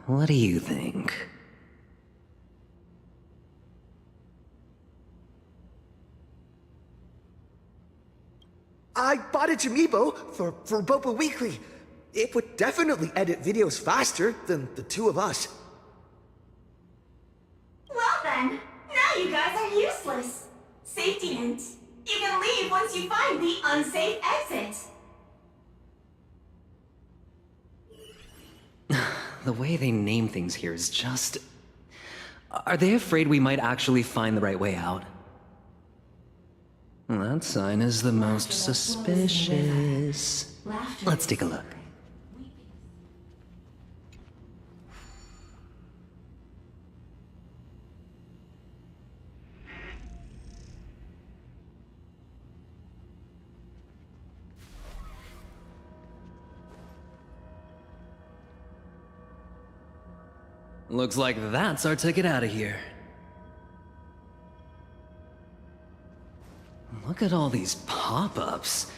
What do you think? I bought a Jamiibo for Boba Weekly. It would definitely edit videos faster than the two of us. Well then, now you guys are useless. Safety hint. You can leave once you find the unsafe exit. The way they name things here is just... Are they afraid we might actually find the right way out? That sign is the most suspicious. Let's take a look. Looks like that's our ticket out of here. Look at all these pop-ups.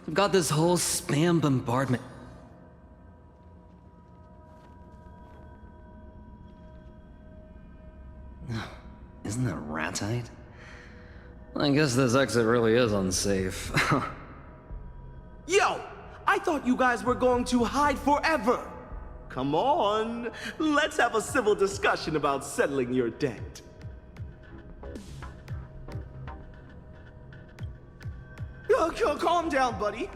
I've got this whole spam bombardment. Isn't that ratite? I guess this exit really is unsafe. Yo! I thought you guys were going to hide forever! Come on, let's have a civil discussion about settling your debt. Calm down, buddy.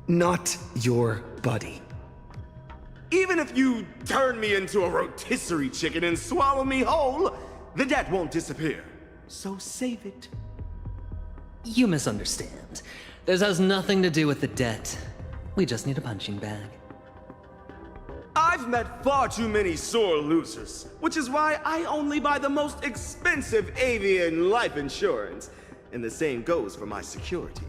Not your buddy. Even if you turn me into a rotisserie chicken and swallow me whole, the debt won't disappear. So save it. You misunderstand. This has nothing to do with the debt. We just need a punching bag. I've met far too many sore losers, which is why I only buy the most expensive avian life insurance. And the same goes for my security.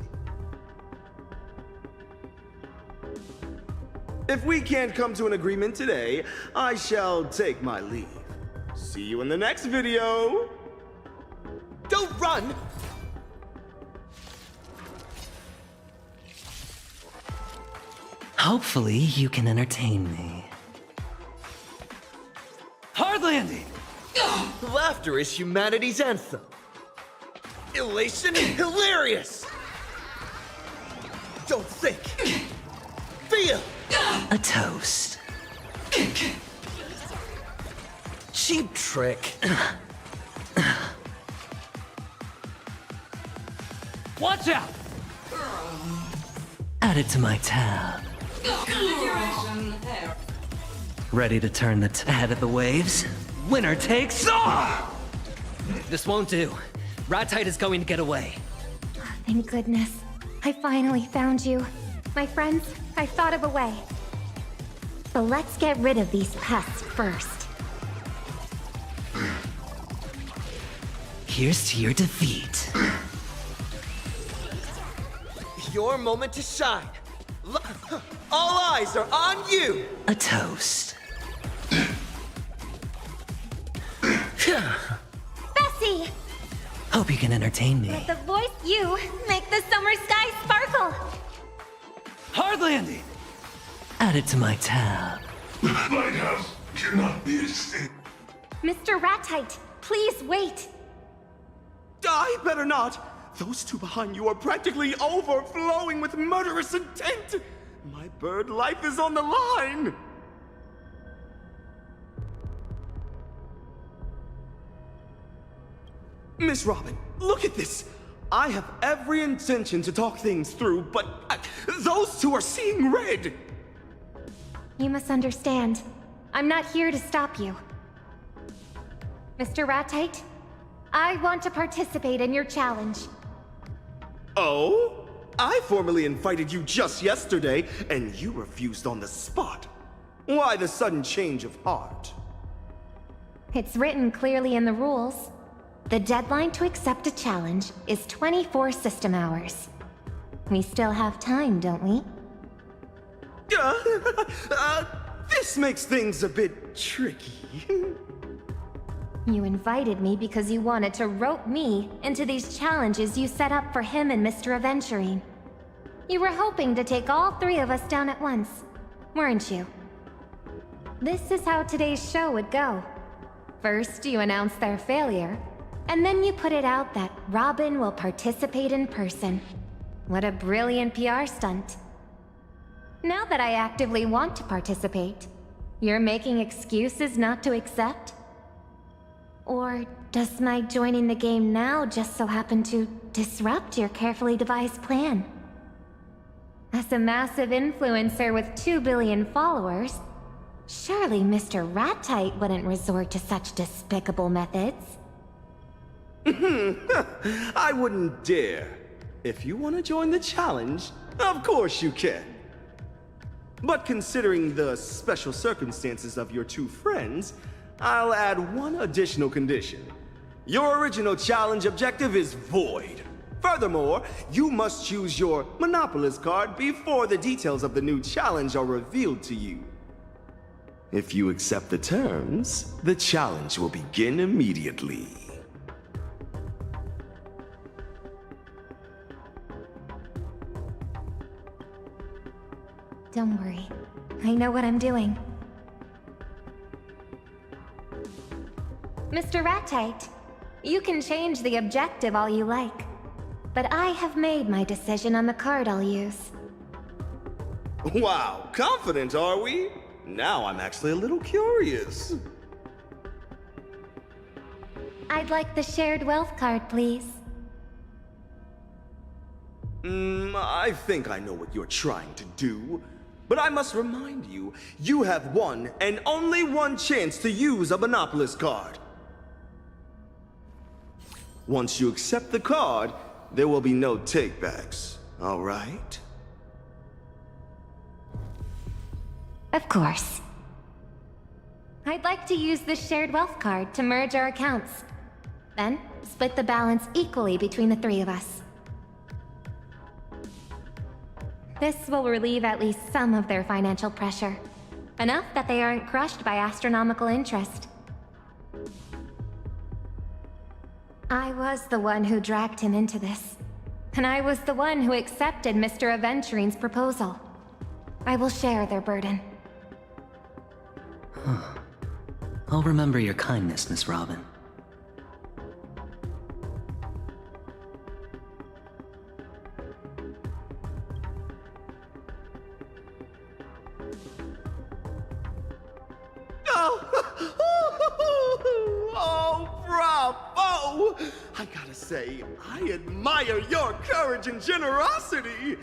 If we can't come to an agreement today, I shall take my leave. See you in the next video! Don't run! Hopefully, you can entertain me. Hard landing! Laughter is humanity's anthem. Elation, hilarious! Don't think. Feel! A toast. Cheap trick. Watch out! Add it to my tab. Ready to turn the head of the waves? Winner takes all! This won't do. Ratite is going to get away. Thank goodness. I finally found you. My friends, I've thought of a way. But let's get rid of these pests first. Here's to your defeat. Your moment to shine. All eyes are on you! A toast. Bessie! Hope you can entertain me. Let the voice you make the summer sky sparkle! Hard landing! Add it to my tab. The lighthouse cannot be escaped. Mr. Ratite, please wait! I better not! Those two behind you are practically overflowing with murderous intent! My bird life is on the line! Miss Robin, look at this! I have every intention to talk things through, but those two are seeing red! You must understand. I'm not here to stop you. Mr. Ratite, I want to participate in your challenge. Oh? I formally invited you just yesterday, and you refused on the spot. Why the sudden change of heart? It's written clearly in the rules. The deadline to accept a challenge is 24 system hours. We still have time, don't we? This makes things a bit tricky. You invited me because you wanted to rope me into these challenges you set up for him and Mr. Aventurine. You were hoping to take all three of us down at once, weren't you? This is how today's show would go. First, you announce their failure, and then you put it out that Robin will participate in person. What a brilliant PR stunt. Now that I actively want to participate, you're making excuses not to accept? Or does my joining the game now just so happen to disrupt your carefully devised plan? As a massive influencer with 2 billion followers, surely Mr. Ratite wouldn't resort to such despicable methods. I wouldn't dare. If you want to join the challenge, of course you can. But considering the special circumstances of your two friends, I'll add one additional condition. Your original challenge objective is void. Furthermore, you must choose your Monopolist card before the details of the new challenge are revealed to you. If you accept the terms, the challenge will begin immediately. Don't worry. I know what I'm doing. Mr. Ratite, you can change the objective all you like. But I have made my decision on the card I'll use. Wow, confident are we? Now I'm actually a little curious. I'd like the shared wealth card, please. I think I know what you're trying to do. But I must remind you, you have one and only one chance to use a Monopolist card. Once you accept the card, there will be no takebacks, all right? Of course. I'd like to use this shared wealth card to merge our accounts. Then, split the balance equally between the three of us. This will relieve at least some of their financial pressure. Enough that they aren't crushed by astronomical interest. I was the one who dragged him into this. And I was the one who accepted Mr. Aventurine's proposal. I will share their burden. I'll remember your kindness, Miss Robin. Oh, bravo! I gotta say, I admire your courage and generosity.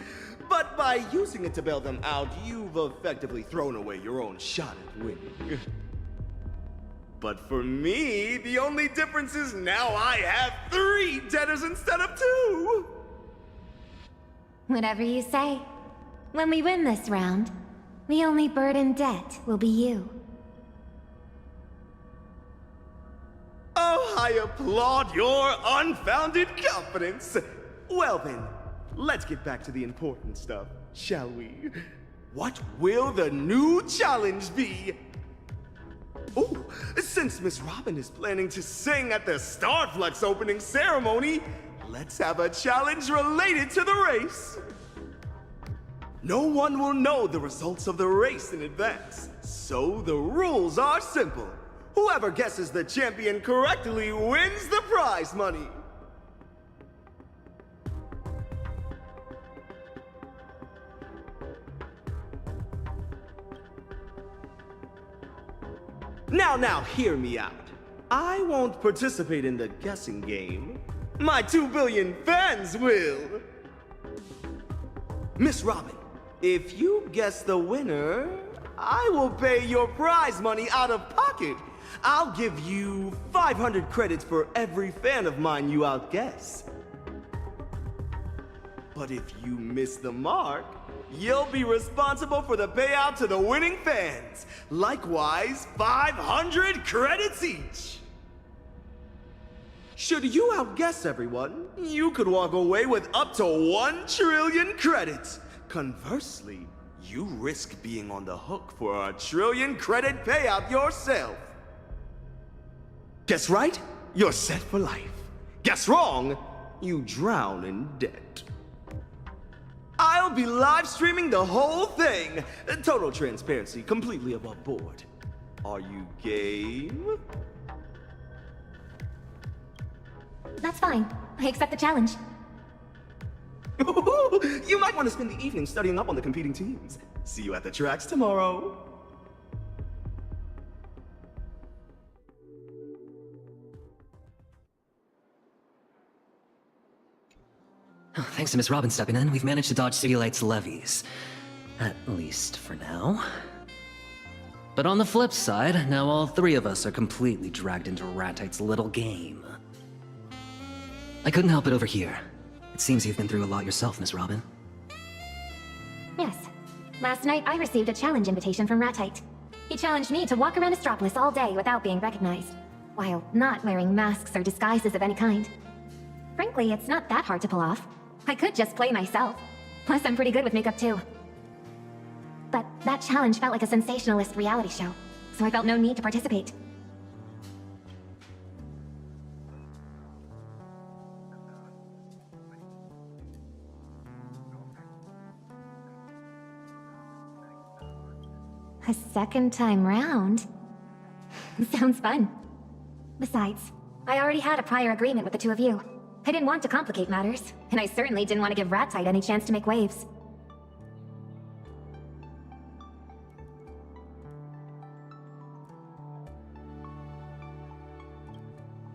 But by using it to bail them out, you've effectively thrown away your own shot at winning. But for me, the only difference is now I have 3 debtors instead of 2. Whatever you say. When we win this round, the only burden debt will be you. Oh, I applaud your unfounded confidence. Well then, let's get back to the important stuff, shall we? What will the new challenge be? Oh, since Miss Robin is planning to sing at the Starflux opening ceremony, let's have a challenge related to the race. No one will know the results of the race in advance, so the rules are simple. Whoever guesses the champion correctly wins the prize money. Now, hear me out. I won't participate in the guessing game. My 2 billion fans will. Miss Robin, if you guess the winner, I will pay your prize money out of pocket. I'll give you 500 credits for every fan of mine you outguess. But if you miss the mark, you'll be responsible for the payout to the winning fans. Likewise, 500 credits each. Should you outguess everyone, you could walk away with up to 1 trillion credits. Conversely, you risk being on the hook for a 1 trillion credit payout yourself. Guess right? You're set for life. Guess wrong? You drown in debt. I'll be live streaming the whole thing. Total transparency, completely above board. Are you game? That's fine. I accept the challenge. You might want to spend the evening studying up on the competing teams. See you at the tracks tomorrow. Thanks to Miss Robin stepping in, we've managed to dodge City Light's levies. At least for now. But on the flip side, now all 3 of us are completely dragged into Ratite's little game. I couldn't help it over here. It seems you've been through a lot yourself, Miss Robin. Yes. Last night, I received a challenge invitation from Ratite. He challenged me to walk around Astropolis all day without being recognized, while not wearing masks or disguises of any kind. Frankly, it's not that hard to pull off. I could just play myself. Plus, I'm pretty good with makeup too. But that challenge felt like a sensationalist reality show, so I felt no need to participate. A second time round? Sounds fun. Besides, I already had a prior agreement with the two of you. I didn't want to complicate matters, and I certainly didn't want to give Ratite any chance to make waves.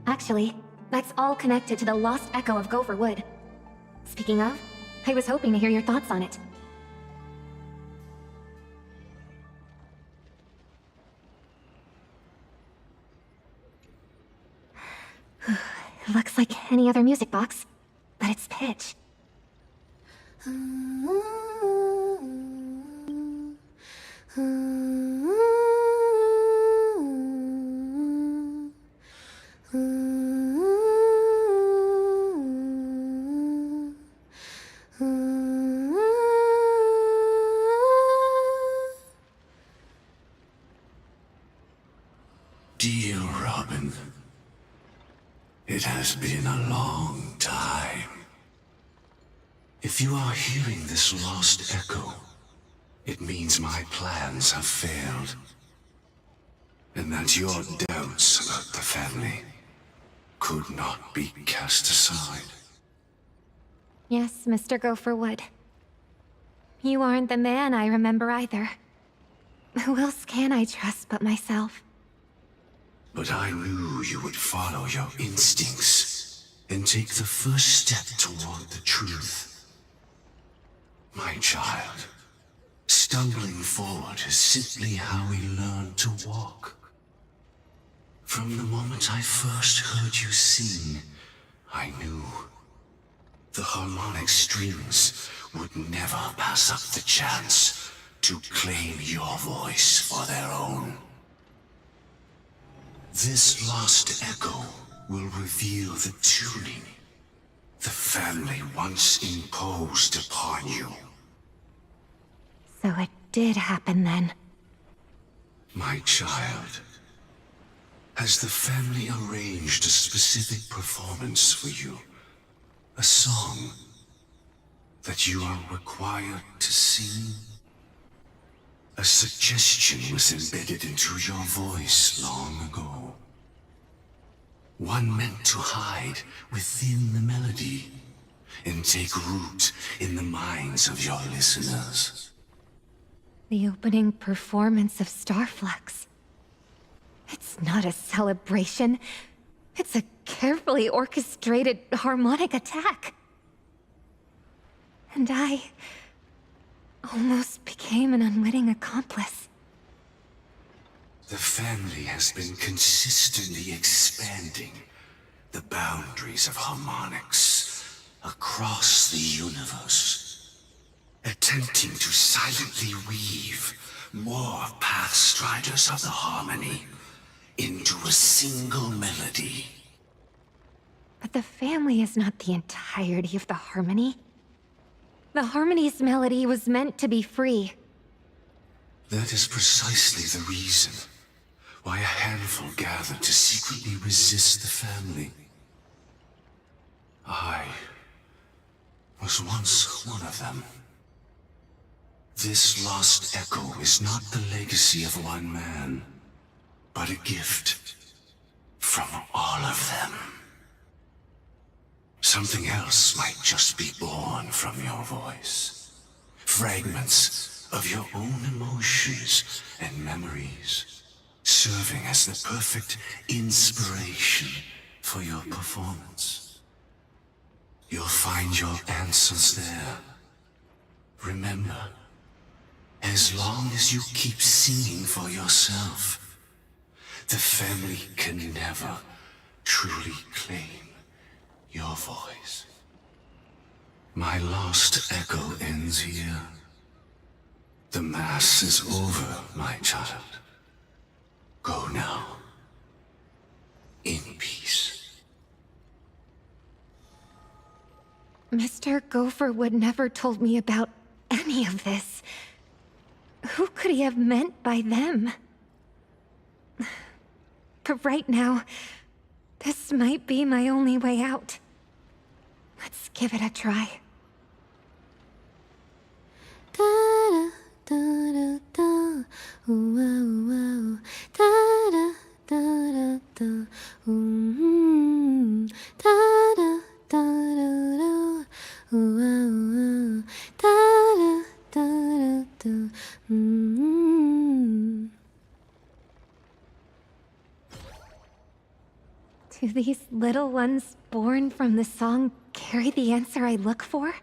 Actually, that's all connected to the lost echo of Gopher Wood. Speaking of, I was hoping to hear your thoughts on it. Looks like any other music box, but it's pitch. Dear Robin, it has been a long time. If you are hearing this lost echo, it means my plans have failed. And that your doubts about the family could not be cast aside. Yes, Mr. Gopher Wood. You aren't the man I remember either. Who else can I trust but myself? But I knew you would follow your instincts and take the first step toward the truth. My child, stumbling forward is simply how we learn to walk. From the moment I first heard you sing, I knew the harmonic strings would never pass up the chance to claim your voice for their own. This lost echo will reveal the tuning the family once imposed upon you. So it did happen then. My child, has the family arranged a specific performance for you? A song that you are required to sing? A suggestion was embedded into your voice long ago. One meant to hide within the melody and take root in the minds of your listeners. The opening performance of Starflux. It's not a celebration. It's a carefully orchestrated harmonic attack. And I almost became an unwitting accomplice. The family has been consistently expanding the boundaries of harmonics across the universe, attempting to silently weave more pathstriders of the harmony into a single melody. But the family is not the entirety of the harmony. The harmony's melody was meant to be free. That is precisely the reason why a handful gathered to secretly resist the family. I was once one of them. This lost echo is not the legacy of one man, but a gift from all of them. Something else might just be born from your voice. Fragments of your own emotions and memories, serving as the perfect inspiration for your performance. You'll find your answers there. Remember, as long as you keep singing for yourself, the family can never truly claim your voice. My lost echo ends here. The Mass is over, my child. Go now. In peace. Mr. Gopherwood never told me about any of this. Who could he have meant by them? But right now, this might be my only way out. Let's give it a try. da da da, ooh wow wow, da da da da da, da da da da da, ooh wow wow, da da da da da. Do these little ones born from the song carry the answer I look for?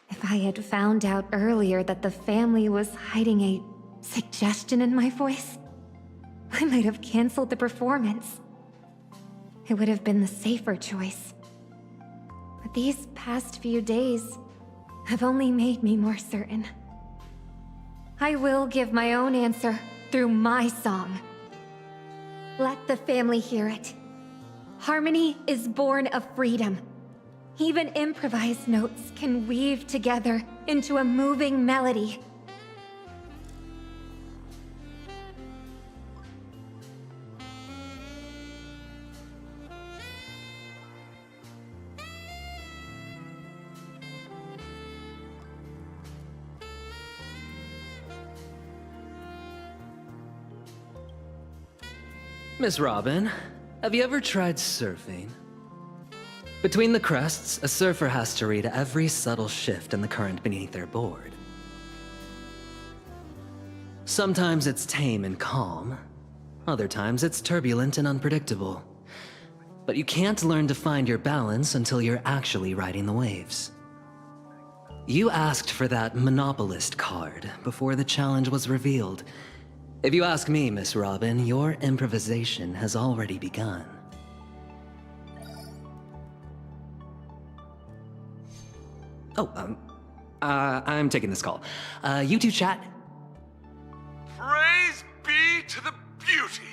If I had found out earlier that the family was hiding a suggestion in my voice, I might have canceled the performance. It would have been the safer choice. But these past few days have only made me more certain. I will give my own answer through my song. Let the family hear it. Harmony is born of freedom. Even improvised notes can weave together into a moving melody. Miss Robin, have you ever tried surfing? Between the crests, a surfer has to read every subtle shift in the current beneath their board. Sometimes it's tame and calm. Other times it's turbulent and unpredictable. But you can't learn to find your balance until you're actually riding the waves. You asked for that monopolist card before the challenge was revealed. If you ask me, Miss Robin, your improvisation has already begun. Oh, I'm taking this call. You two chat? Praise be to the beauty.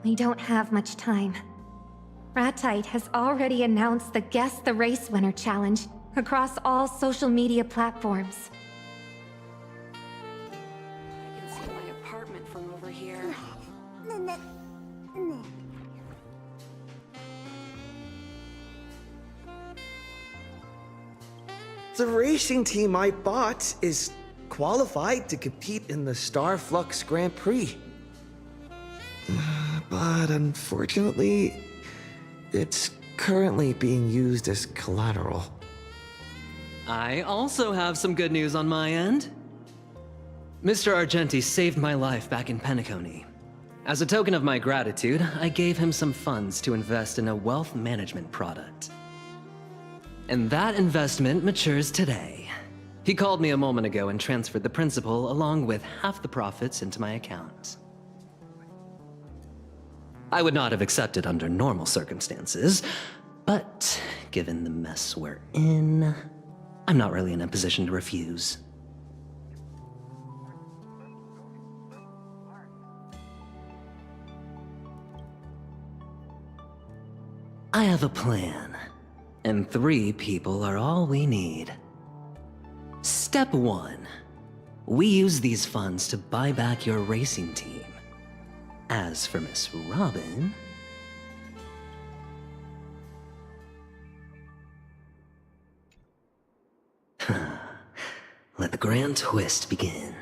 We don't have much time. Ratite has already announced the Guess the Race Winner challenge across all social media platforms. I can see my apartment from over here. The racing team I bought is qualified to compete in the Starflux Grand Prix. But unfortunately, it's currently being used as collateral. I also have some good news on my end. Mr. Argenti saved my life back in Penacony. As a token of my gratitude, I gave him some funds to invest in a wealth management product. And that investment matures today. He called me a moment ago and transferred the principal along with half the profits into my account. I would not have accepted under normal circumstances, but given the mess we're in, I'm not really in a position to refuse. I have a plan, and 3 people are all we need. Step 1. We use these funds to buy back your racing team. As for Miss Robin... Let the grand twist begin.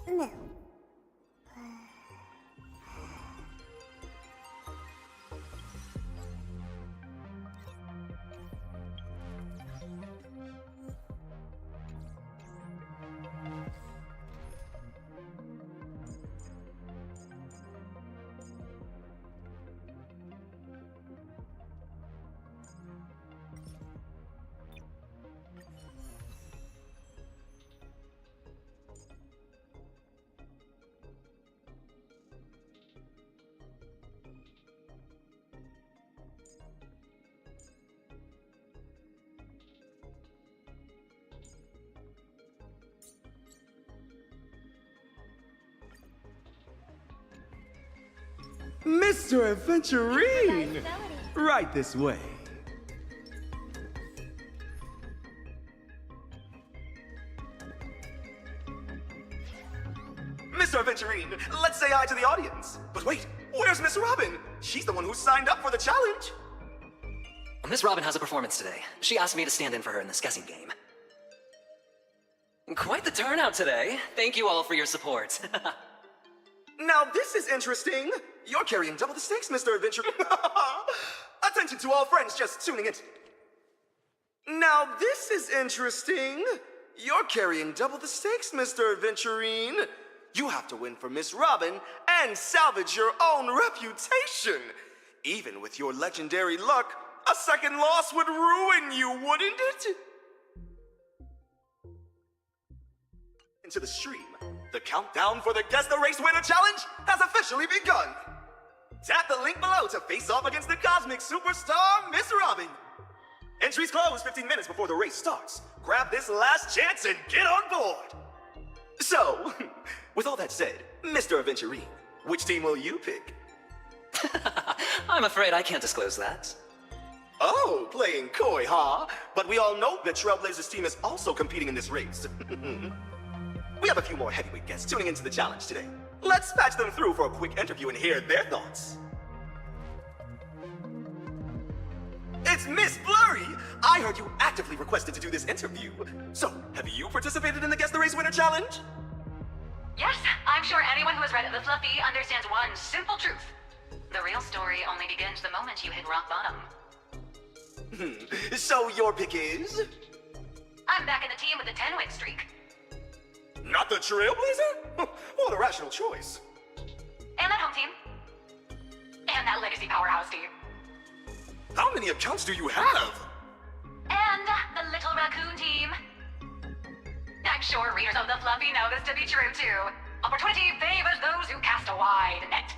No. Mr. Aventurine! Right this way. Mr. Aventurine, let's say hi to the audience. But wait, where's Miss Robin? She's the one who signed up for the challenge. Miss Robin has a performance today. She asked me to stand in for her in this guessing game. Quite the turnout today. Thank you all for your support. Now this is interesting. You're carrying double the stakes, Mr. Aventurine. Attention to all friends just tuning in. Now this is interesting. You're carrying double the stakes, Mr. Aventurine. You have to win for Miss Robin and salvage your own reputation. Even with your legendary luck, a second loss would ruin you, wouldn't it? Into the stream, the countdown for the Guess the Race Winner Challenge has officially begun. Tap the link below to face off against the cosmic superstar, Miss Robin. Entries close 15 minutes before the race starts. Grab this last chance and get on board. So, with all that said, Mr. Aventurine, which team will you pick? I'm afraid I can't disclose that. Oh, playing coy, huh? But we all know that Trailblazers team is also competing in this race. We have a few more heavyweight guests tuning into the challenge today. Let's patch them through for a quick interview and hear their thoughts. It's Miss Blurry! I heard you actively requested to do this interview. So, have you participated in the Guess the Race Winner Challenge? Yes, I'm sure anyone who has read The Fluffy understands one simple truth. The real story only begins the moment you hit rock bottom. So your pick is? I'm back in the team with a 10-win streak. Not the Trailblazer? What a rational choice. And that home team. And that legacy powerhouse team. How many accounts do you have? And the little raccoon team. I'm sure readers of The Fluffy know this to be true too. Opportunity favors those who cast a wide net.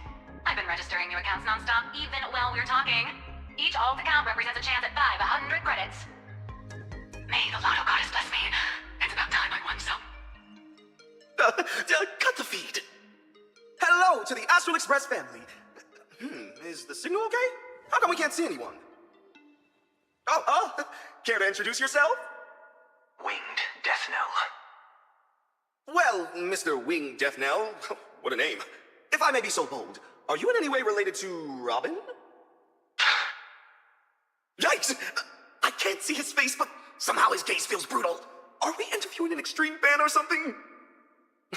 I've been registering new accounts nonstop even while we're talking. Each alt account represents a chance at 500 credits. May the Lotto Goddess bless me. It's about time I won some. Cut the feed. Hello to the Astral Express family. Is the signal okay? How come we can't see anyone? Oh, care to introduce yourself? Winged Death Knell. Well, Mr. Winged Death Knell, what a name. If I may be so bold, are you in any way related to Robin? Yikes! I can't see his face, but somehow his gaze feels brutal. Are we interviewing an extreme fan or something?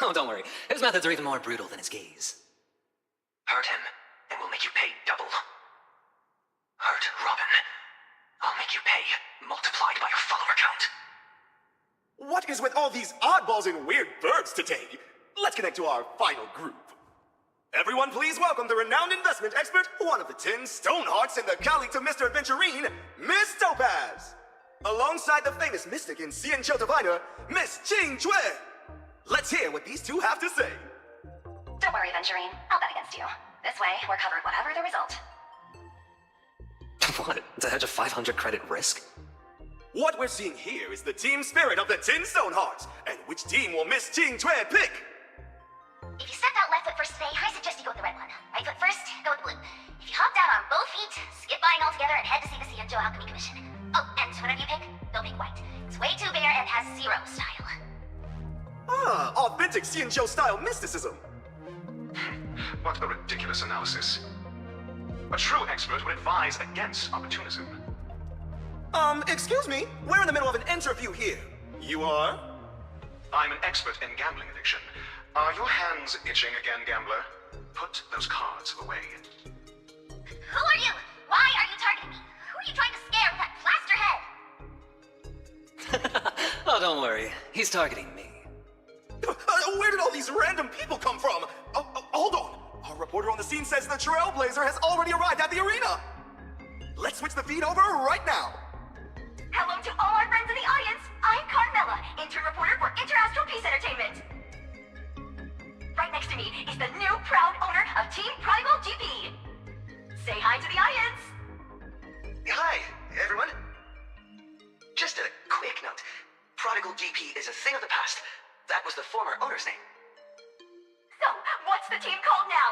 Oh, don't worry. His methods are even more brutal than his gaze. Hurt him, and we'll make you pay double. Hurt Robin. I'll make you pay, multiplied by your follower count. What is with all these oddballs and weird birds today? Let's connect to our final group. Everyone please welcome the renowned investment expert, one of the 10 Stonehearts and the colleague to Mr. Aventurine, Miss Topaz. Alongside the famous mystic and Xianzhou diviner, Miss Qing Cui. Let's hear what these two have to say. Don't worry, Venturine. I'll bet against you. This way, we're covered whatever the result. What? To hedge a 500 credit risk? What we're seeing here is the team spirit of the 10 Stonehearts. And which team will Miss Qing Cui pick? If you stepped out left foot first today, I suggest you go with the red one. Right foot first, go with the blue. If you hopped out on both feet, skip buying altogether and head to see the Xianzhou Alchemy Commission. Oh, and whatever you pick, don't pick white. It's way too bare and has zero style. Ah, authentic Xianzhou style mysticism. What a ridiculous analysis. A true expert would advise against opportunism. Excuse me, we're in the middle of an interview here. You are? I'm an expert in gambling addiction. Are your hands itching again, gambler? Put those cards away. Who are you? Why are you targeting me? Who are you trying to scare with that plaster head? Oh, don't worry. He's targeting me. Where did all these random people come from? Hold on. Our reporter on the scene says the Trailblazer has already arrived at the arena. Let's switch the feed over right now. Hello to all our friends in the audience. I'm Carmella, intern reporter for Interastral Peace Entertainment. Right next to me is the new proud owner of Team Primal GP. Say hi to the audience. Hi, everyone. Just a quick note. Prodigal GP is a thing of the past. That was the former owner's name. So, what's the team called now?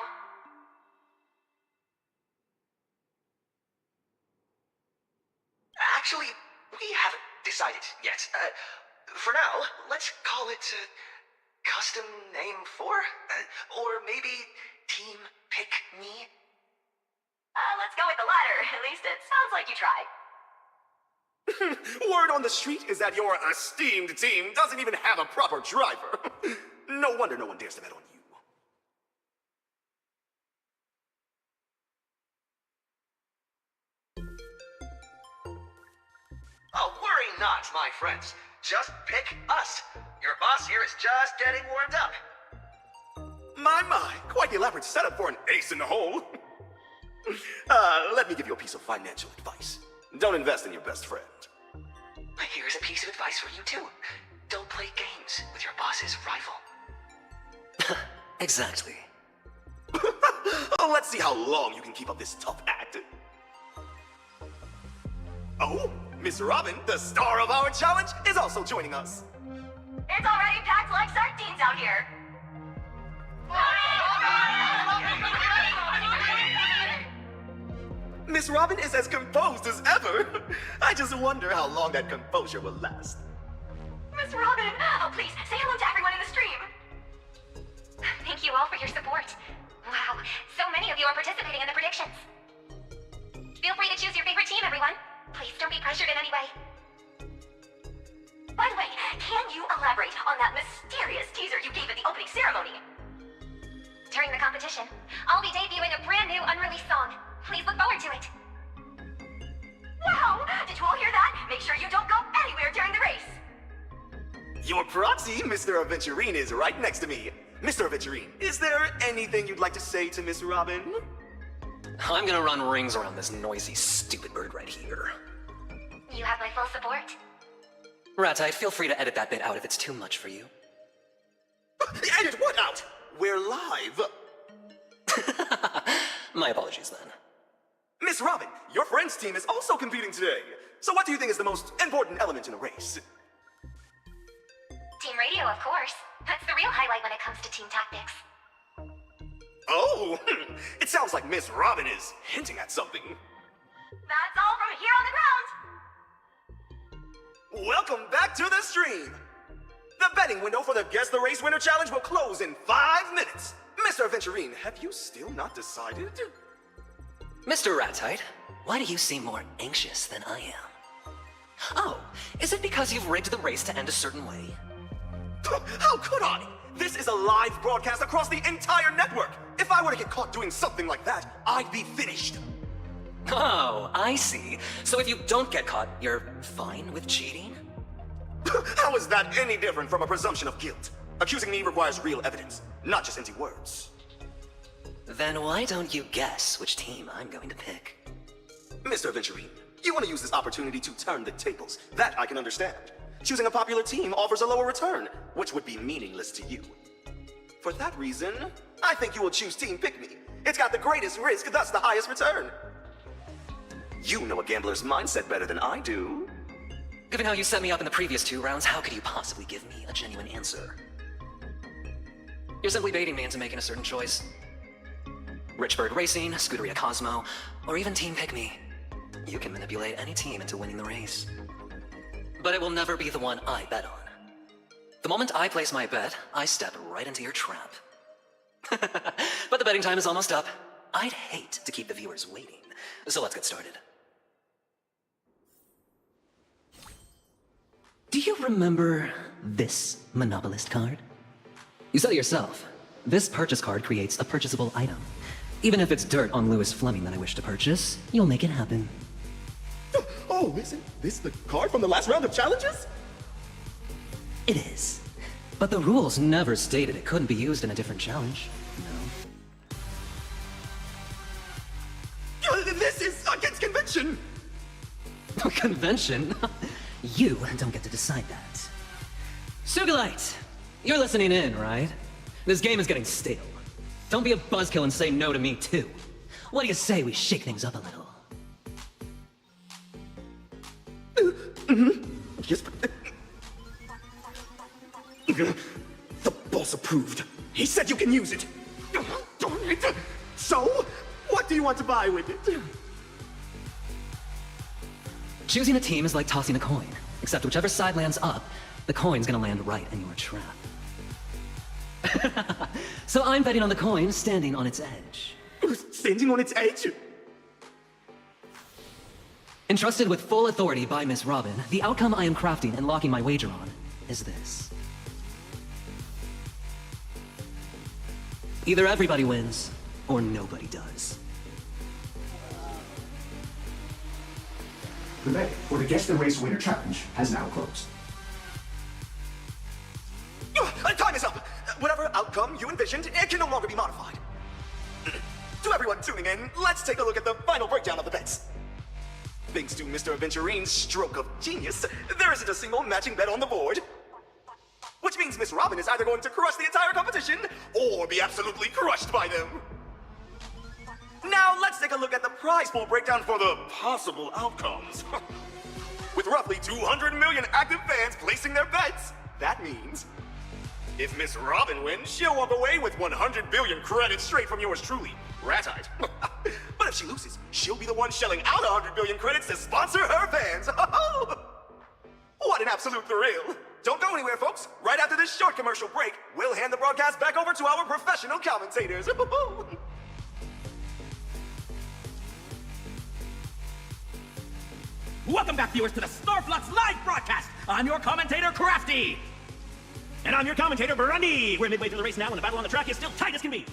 decided yet. For now, let's call it Custom Name 4? Or maybe Team Pick Me? Let's go with the latter. At least it sounds like you tried. Word on the street is that your esteemed team doesn't even have a proper driver. No wonder no one dares to bet on you. Oh, worry not, my friends. Just pick us. Your boss here is just getting warmed up. My, quite the elaborate setup for an ace in the hole. Let me give you a piece of financial advice. Don't invest in your best friend. Here's a piece of advice for you too. Don't play games with your boss's rival. Exactly. Let's see how long you can keep up this tough act. Oh, Miss Robin, the star of our challenge, is also joining us. It's already packed like sardines out here. Miss Robin is as composed as ever. I just wonder how long that composure will last. Miss Robin, oh please, say hello to everyone in the stream. Thank you all for your support. Wow, so many of you are participating in the predictions. Feel free to choose your favorite team, everyone. Please don't be pressured in any way. By the way, can you elaborate on that mysterious teaser you gave at the opening ceremony? During the competition, I'll be debuting a brand new unreleased song. Please look forward to it. Wow! Did you all hear that? Make sure you don't go anywhere during the race. Your proxy, Mr. Aventurine, is right next to me. Mr. Aventurine, is there anything you'd like to say to Miss Robin? I'm gonna run rings around this noisy, stupid bird right here. You have my full support. Ratite, feel free to edit that bit out if it's too much for you. Edit what out? We're live. My apologies then. Miss Robin, your friend's team is also competing today. So what do you think is the most important element in a race? Team radio, of course. That's the real highlight when it comes to team tactics. Oh, it sounds like Miss Robin is hinting at something. That's all from here on the ground. Welcome back to the stream. The betting window for the Guess the Race Winner Challenge will close in 5 minutes. Mr. Aventurine, have you still not decided? Mr. Ratite, why do you seem more anxious than I am? Oh, is it because you've rigged the race to end a certain way? How could I? This is a live broadcast across the entire network. If I were to get caught doing something like that, I'd be finished. Oh, I see. So if you don't get caught, you're fine with cheating? How is that any different from a presumption of guilt? Accusing me requires real evidence, not just empty words. Then why don't you guess which team I'm going to pick? Mr. Aventurine, you want to use this opportunity to turn the tables. That I can understand. Choosing a popular team offers a lower return, which would be meaningless to you. For that reason, I think you will choose Team Pick Me. It's got the greatest risk, thus the highest return. You know a gambler's mindset better than I do. Given how you set me up in the previous 2 rounds, how could you possibly give me a genuine answer? You're simply baiting me into making a certain choice. Richbird Racing, Scuderia Cosmo, or even Team Pick Me. You can manipulate any team into winning the race. But it will never be the one I bet on. The moment I place my bet, I step right into your trap. But the betting time is almost up. I'd hate to keep the viewers waiting, so let's get started. Do you remember this Monopolist card? You said it yourself. This purchase card creates a purchasable item. Even if it's dirt on Lewis Fleming that I wish to purchase, you'll make it happen. Oh, isn't this the card from the last round of challenges? It is. But the rules never stated it couldn't be used in a different challenge. No. This is against convention! Convention? You don't get to decide that. Sugilite! You're listening in, right? This game is getting stale. Don't be a buzzkill and say no to me, too. What do you say we shake things up a little? Yes, the boss approved. He said you can use it. Darn it. So, what do you want to buy with it? Choosing a team is like tossing a coin. Except whichever side lands up, the coin's gonna land right in your trap. So I'm betting on the coin standing on its edge. Standing on its edge? Entrusted with full authority by Miss Robin, the outcome I am crafting and locking my wager on is this. Either everybody wins, or nobody does. The bay for the Guess the Race Winner Challenge has now closed. Time is up! Whatever outcome you envisioned, it can no longer be modified. To everyone tuning in, let's take a look at the final breakdown of the bets. Thanks to Mr. Aventurine's stroke of genius, there isn't a single matching bet on the board. Which means Miss Robin is either going to crush the entire competition, or be absolutely crushed by them. Now let's take a look at the prize pool breakdown for the possible outcomes. With roughly 200 million active fans placing their bets, that means if Miss Robin wins, she'll walk away with 100 billion credits straight from yours truly, Ratite. But if she loses, she'll be the one shelling out 100 billion credits to sponsor her fans. What an absolute thrill. Don't go anywhere, folks. Right after this short commercial break, we'll hand the broadcast back over to our professional commentators. Welcome back, viewers, to the Starflux live broadcast. I'm your commentator, Crafty. And I'm your commentator, Burundi. We're midway through the race now, and the battle on the track is still tight as can be.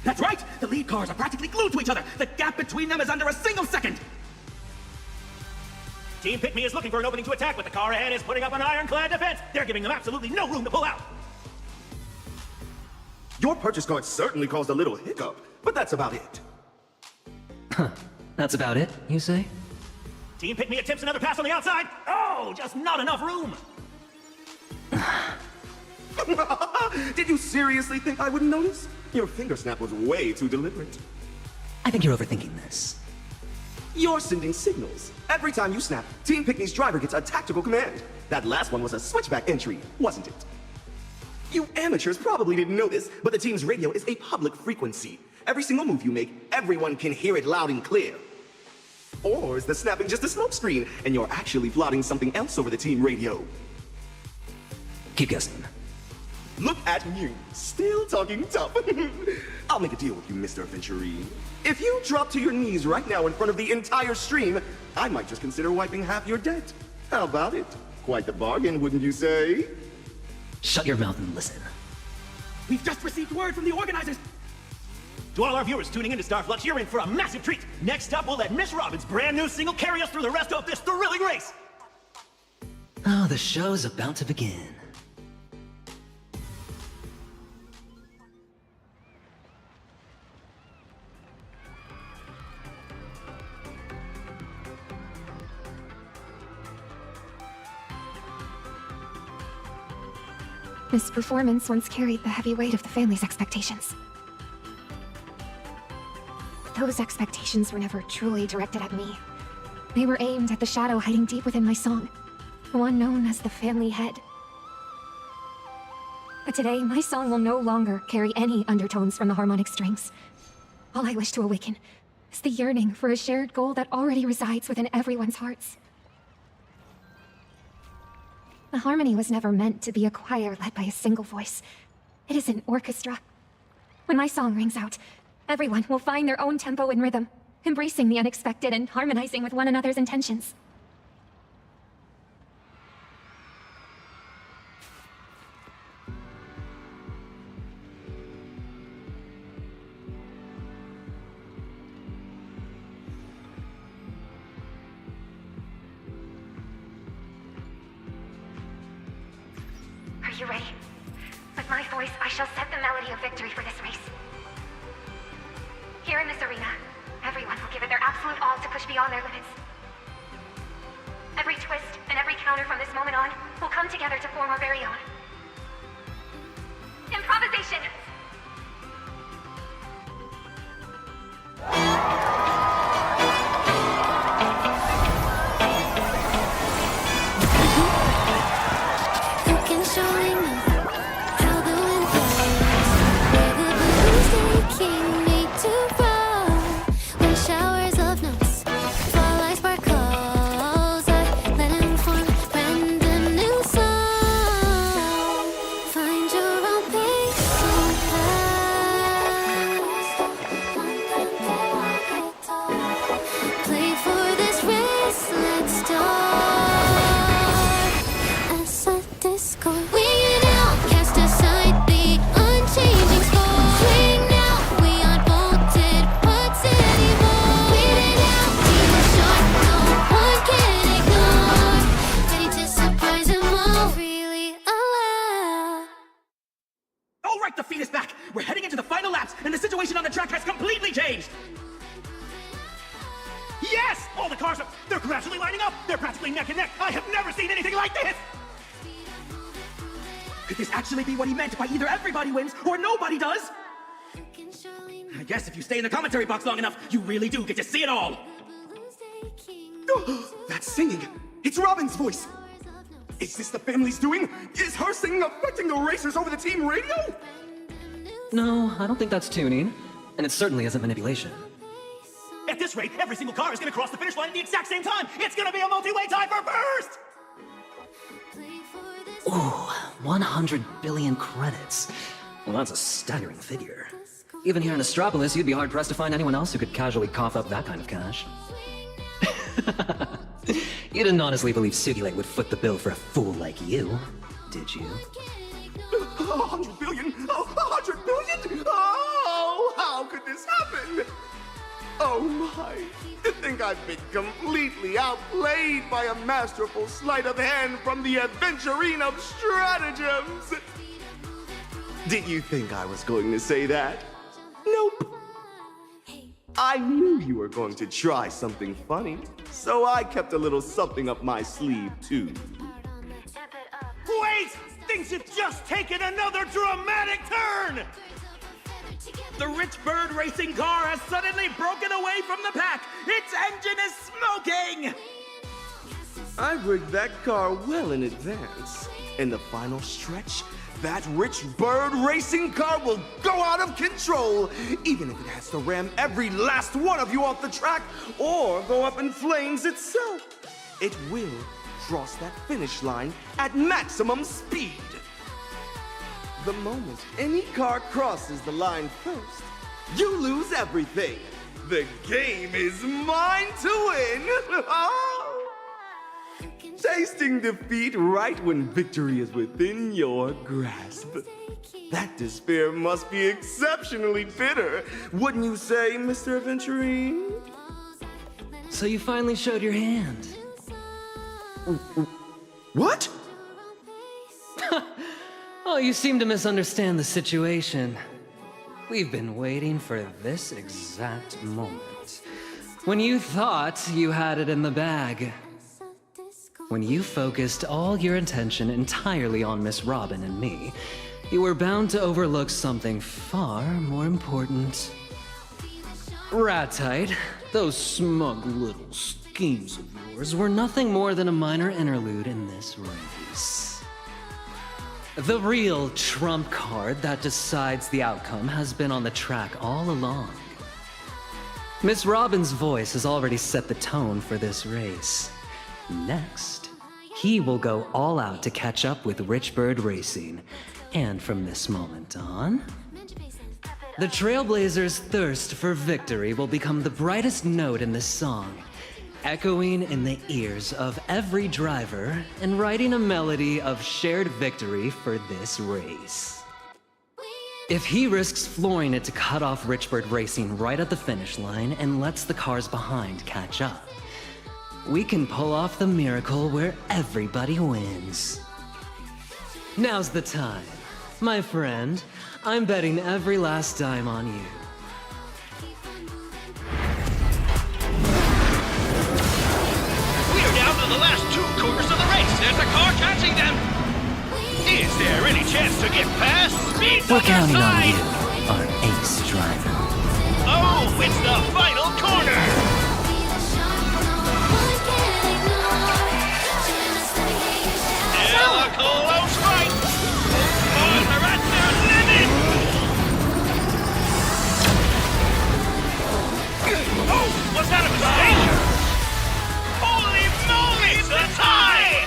That's right! The lead cars are practically glued to each other. The gap between them is under a single second. Team Pick Me is looking for an opening to attack, but the car ahead is putting up an ironclad defense. They're giving them absolutely no room to pull out. Your purchase card certainly caused a little hiccup, but that's about it. Huh. That's about it, you say? Team Pick Me attempts another pass on the outside. Oh, just not enough room. Did you seriously think I wouldn't notice? Your finger snap was way too deliberate. I think you're overthinking this. You're sending signals. Every time you snap, Team Pickney's driver gets a tactical command. That last one was a switchback entry, wasn't it? You amateurs probably didn't know this, but the team's radio is a public frequency. Every single move you make, everyone can hear it loud and clear. Or is the snapping just a smokescreen, and you're actually plotting something else over the team radio? Keep guessing. Look at you, still talking tough. I'll make a deal with you, Mr. Aventurine. If you drop to your knees right now in front of the entire stream, I might just consider wiping half your debt. How about it? Quite the bargain, wouldn't you say? Shut your mouth and listen. We've just received word from the organizers. To all our viewers tuning into Starflux, you're in for a massive treat. Next up, we'll let Miss Robin's brand new single carry us through the rest of this thrilling race. Oh, the show's about to begin. This performance once carried the heavy weight of the family's expectations. Those expectations were never truly directed at me. They were aimed at the shadow hiding deep within my song, the one known as the family head. But today, my song will no longer carry any undertones from the harmonic strings. All I wish to awaken is the yearning for a shared goal that already resides within everyone's hearts. The harmony was never meant to be a choir led by a single voice. It is an orchestra. When my song rings out, everyone will find their own tempo and rhythm, embracing the unexpected and harmonizing with one another's intentions. Are you ready? With my voice, I shall set the melody of victory for this race. Here in this arena, everyone will give it their absolute all to push beyond their limits. Every twist and every counter from this moment on will come together to form our very own. Improvisation! You can show me how the wind blows, where the blues taking me to roam. When showers of notes fall, I sparkle. actually lining up! They're practically neck and neck! I have never seen anything like this! Could this actually be what he meant by either everybody wins or nobody does? I guess if you stay in the commentary box long enough, you really do get to see it all! That's singing! It's Robin's voice! Is this the family's doing? Is her singing affecting the racers over the team radio? No, I don't think that's tuning. And it certainly isn't manipulation. At this rate, every single car is gonna cross the finish line at the exact same time! It's gonna be a multi-way tie for first! Ooh, 100 billion credits. Well, that's a staggering figure. Even here in Astropolis, you'd be hard-pressed to find anyone else who could casually cough up that kind of cash. You didn't honestly believe Sugilei would foot the bill for a fool like you, did you? 100 billion? Oh, 100 billion? Oh, how could this happen? Oh my, to think I've been completely outplayed by a masterful sleight of hand from the adventurine of stratagems. Did you think I was going to say that? Nope. I knew you were going to try something funny, so I kept a little something up my sleeve too. Wait! Things have just taken another dramatic turn! The Rich Bird racing car has suddenly broken away from the pack! Its engine is smoking! I rigged that car well in advance. In the final stretch, that Rich Bird racing car will go out of control, even if it has to ram every last one of you off the track or go up in flames itself. It will cross that finish line at maximum speed. The moment any car crosses the line first, you lose everything. The game is mine to win. Tasting defeat right when victory is within your grasp. That despair must be exceptionally bitter, wouldn't you say, Mr. Aventurine? So you finally showed your hand. What? Oh, you seem to misunderstand the situation. We've been waiting for this exact moment. When you thought you had it in the bag. When you focused all your attention entirely on Miss Robin and me, you were bound to overlook something far more important. Ratite, those smug little schemes of yours were nothing more than a minor interlude in this race. The real trump card that decides the outcome has been on the track all along. Miss Robin's voice has already set the tone for this race. Next, he will go all out to catch up with Rich Bird Racing. And from this moment on, the Trailblazers' thirst for victory will become the brightest note in this song, echoing in the ears of every driver and writing a melody of shared victory for this race. If he risks flooring it to cut off Rich Bird Racing right at the finish line and lets the cars behind catch up, we can pull off the miracle where everybody wins. Now's the time. My friend, I'm betting every last dime on you. We're down to the last 2 quarters of the race. There's a car catching them. Is there any chance to get past? Speed We're to their counting on side. you, our ace driver. Oh, it's the final corner. Still a close fight. Boys are at their limit. Oh, was that a mistake? Holy moly, it's a tie!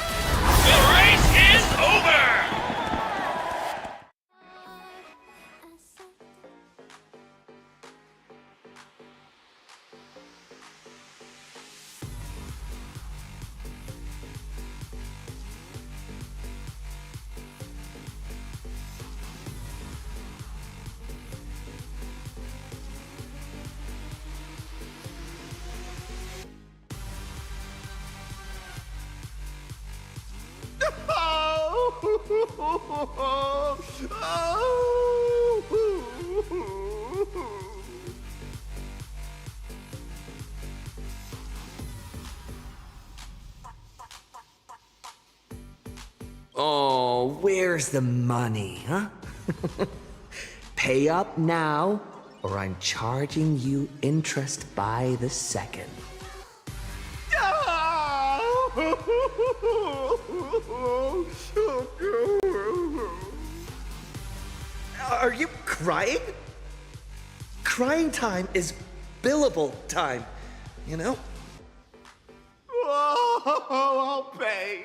The race is over! Oh, where's the money, huh? Pay up now, or I'm charging you interest by the second. Are you crying? Crying time is billable time, you know? Oh, I'll pay.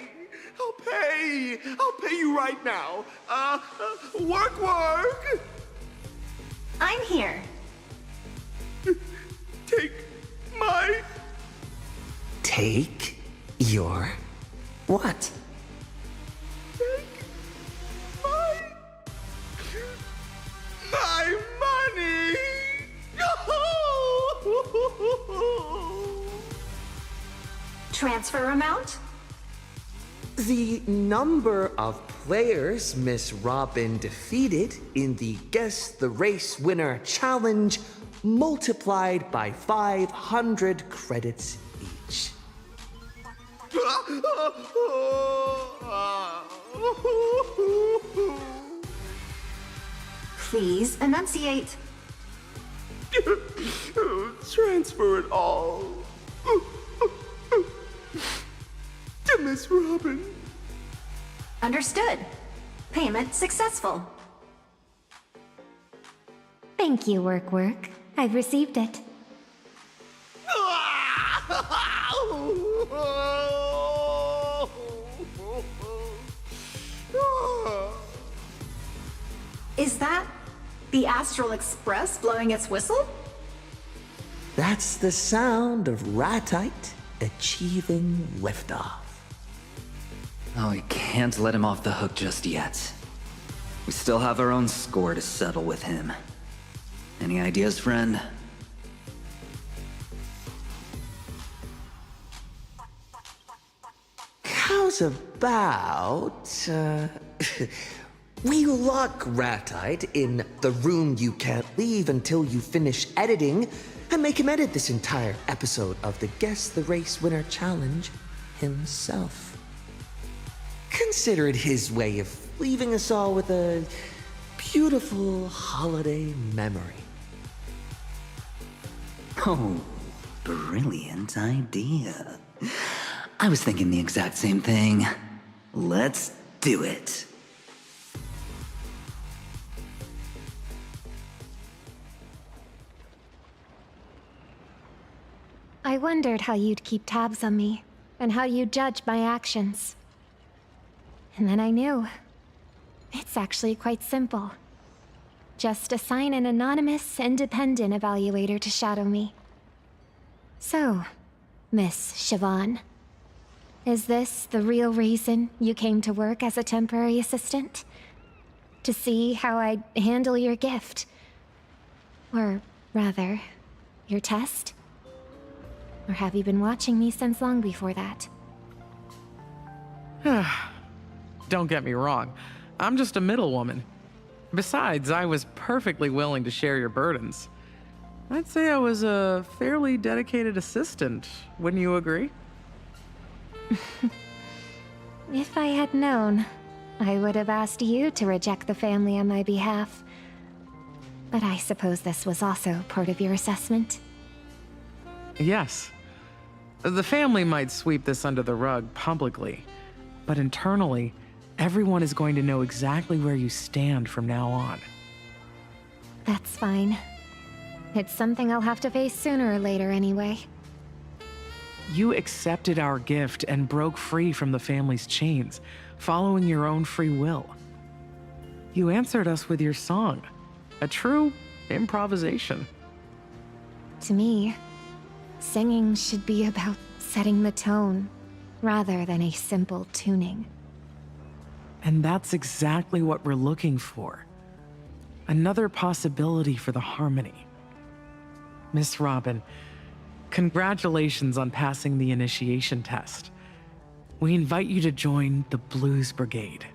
I'll pay you right now. Work. I'm here. Take my... Take your what? My money! Transfer amount? The number of players Miss Robin defeated in the Guess the Race Winner Challenge multiplied by 500 credits each. Please enunciate. Transfer it all to Miss Robin. Understood. Payment successful. Thank you, Work. I've received it. Is that the Astral Express blowing its whistle? That's the sound of Ratite achieving liftoff. Oh, we can't let him off the hook just yet. We still have our own score to settle with him. Any ideas, friend? How's about, we lock Ratite in the room you can't leave until you finish editing and make him edit this entire episode of the Guess the Race Winner Challenge himself. Consider it his way of leaving us all with a beautiful holiday memory. Oh, brilliant idea. I was thinking the exact same thing. Let's do it. I wondered how you'd keep tabs on me, and how you'd judge my actions. And then I knew. It's actually quite simple. Just assign an anonymous, independent evaluator to shadow me. So, Miss Siobhan, is this the real reason you came to work as a temporary assistant? To see how I'd handle your gift? Or rather, your test? Or have you been watching me since long before that? Don't get me wrong, I'm just a middlewoman. Besides, I was perfectly willing to share your burdens. I'd say I was a fairly dedicated assistant, wouldn't you agree? If I had known, I would have asked you to reject the family on my behalf. But I suppose this was also part of your assessment? Yes. The family might sweep this under the rug publicly, but internally, everyone is going to know exactly where you stand from now on. That's fine. It's something I'll have to face sooner or later anyway. You accepted our gift and broke free from the family's chains, following your own free will. You answered us with your song, a true improvisation. To me, singing should be about setting the tone, rather than a simple tuning. And that's exactly what we're looking for. Another possibility for the harmony. Miss Robin, congratulations on passing the initiation test. We invite you to join the Blues Brigade.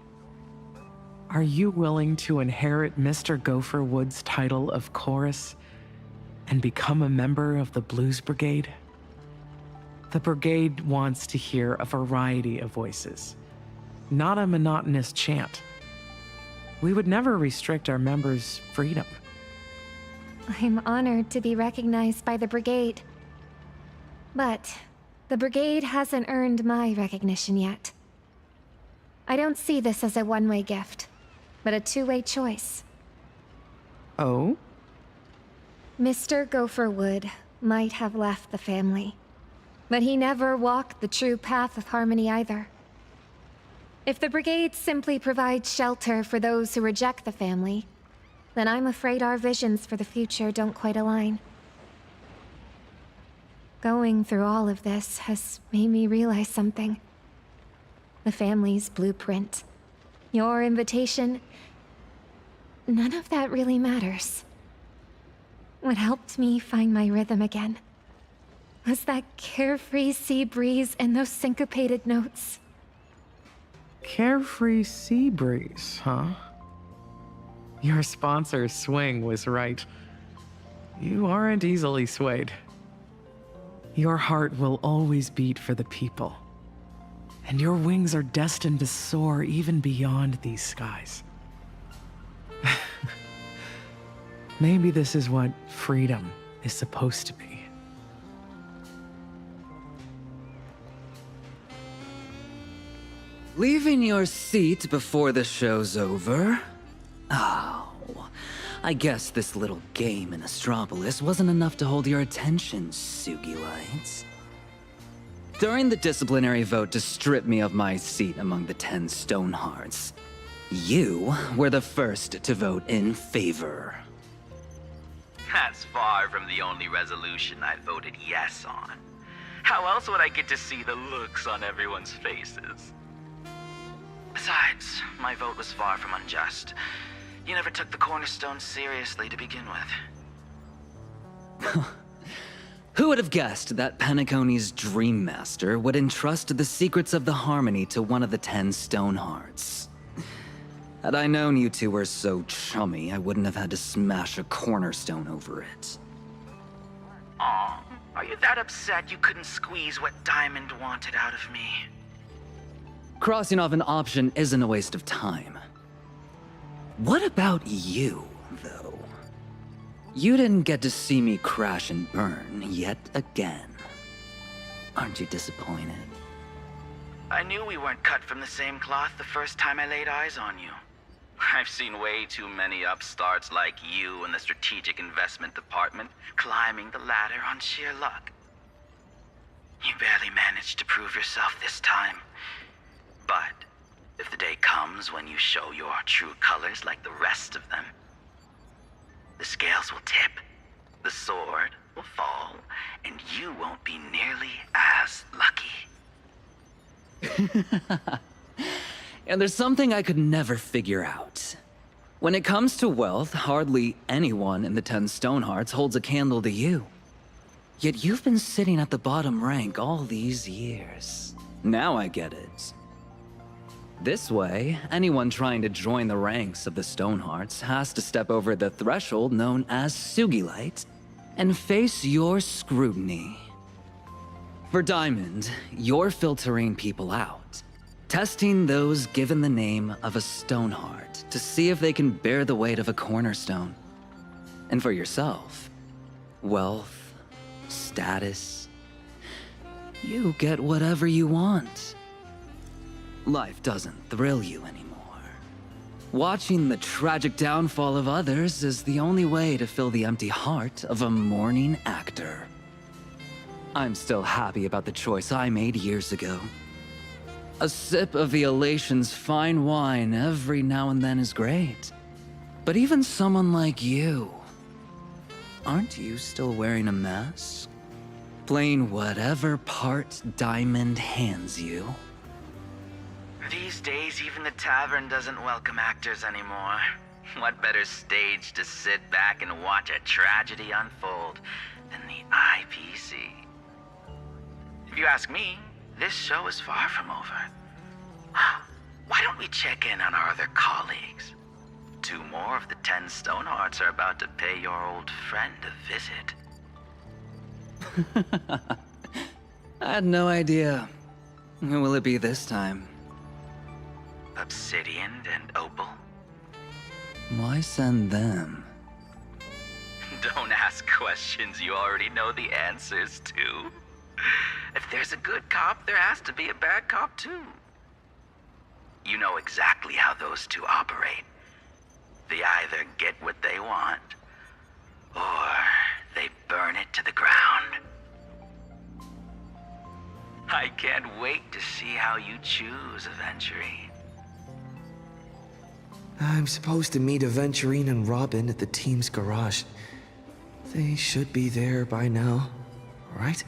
Are you willing to inherit Mr. Gopher Wood's title of chorus and become a member of the Blues Brigade? The brigade wants to hear a variety of voices. not a monotonous chant. We would never restrict our members' freedom. I'm honored to be recognized by the Brigade. But the Brigade hasn't earned my recognition yet. I don't see this as a one-way gift, but a two-way choice. Oh? Mr. Gopherwood might have left the family, but he never walked the true path of harmony either. If the Brigade simply provides shelter for those who reject the family, then I'm afraid our visions for the future don't quite align. Going through all of this has made me realize something. The family's blueprint, your invitation, none of that really matters. What helped me find my rhythm again was that carefree sea breeze and those syncopated notes. Carefree sea breeze, huh? Your sponsor's swing was right. You aren't easily swayed. Your heart will always beat for the people. And your wings are destined to soar even beyond these skies. Maybe this is what freedom is supposed to be. Leaving your seat before the show's over? Oh, I guess this little game in Astropolis wasn't enough to hold your attention, Sugilites. During the disciplinary vote to strip me of my seat among the 10 Stonehearts, you were the first to vote in favor. That's far from the only resolution I voted yes on. How else would I get to see the looks on everyone's faces? Besides, my vote was far from unjust. You never took the Cornerstone seriously to begin with. Who would have guessed that Penacony's Dream Master would entrust the secrets of the Harmony to one of the 10 Stonehearts? Had I known you two were so chummy, I wouldn't have had to smash a cornerstone over it. Aw, are you that upset you couldn't squeeze what Diamond wanted out of me? Crossing off an option isn't a waste of time. What about you, though? You didn't get to see me crash and burn yet again. Aren't you disappointed? I knew we weren't cut from the same cloth the first time I laid eyes on you. I've seen way too many upstarts like you in the strategic investment department climbing the ladder on sheer luck. You barely managed to prove yourself this time. But if the day comes when you show your true colors like the rest of them, the scales will tip, the sword will fall, and you won't be nearly as lucky. And there's something I could never figure out. When it comes to wealth, hardly anyone in the 10 Stonehearts holds a candle to you. Yet you've been sitting at the bottom rank all these years. Now I get it. This way, anyone trying to join the ranks of the Stonehearts has to step over the threshold known as Sugilite and face your scrutiny. For Diamond, you're filtering people out, testing those given the name of a Stoneheart to see if they can bear the weight of a cornerstone. And for yourself, wealth, status, you get whatever you want. Life doesn't thrill you anymore. Watching the tragic downfall of others is the only way to fill the empty heart of a mourning actor. I'm still happy about the choice I made years ago. A sip of the Elation's fine wine every now and then is great. But even someone like you, aren't you still wearing a mask? Playing whatever part Diamond hands you? These days, even the tavern doesn't welcome actors anymore. What better stage to sit back and watch a tragedy unfold than the IPC? If you ask me, this show is far from over. Why don't we check in on our other colleagues? 2 more of the 10 Stonehearts are about to pay your old friend a visit. I had no idea. Who will it be this time? obsidian, and opal? Why send them? Don't ask questions you already know the answers to. If there's a good cop, there has to be a bad cop too. You know exactly how those two operate. They either get what they want, or they burn it to the ground. I can't wait to see how you choose, Aventurine. I'm supposed to meet Aventurine and Robin at the team's garage. They should be there by now, right?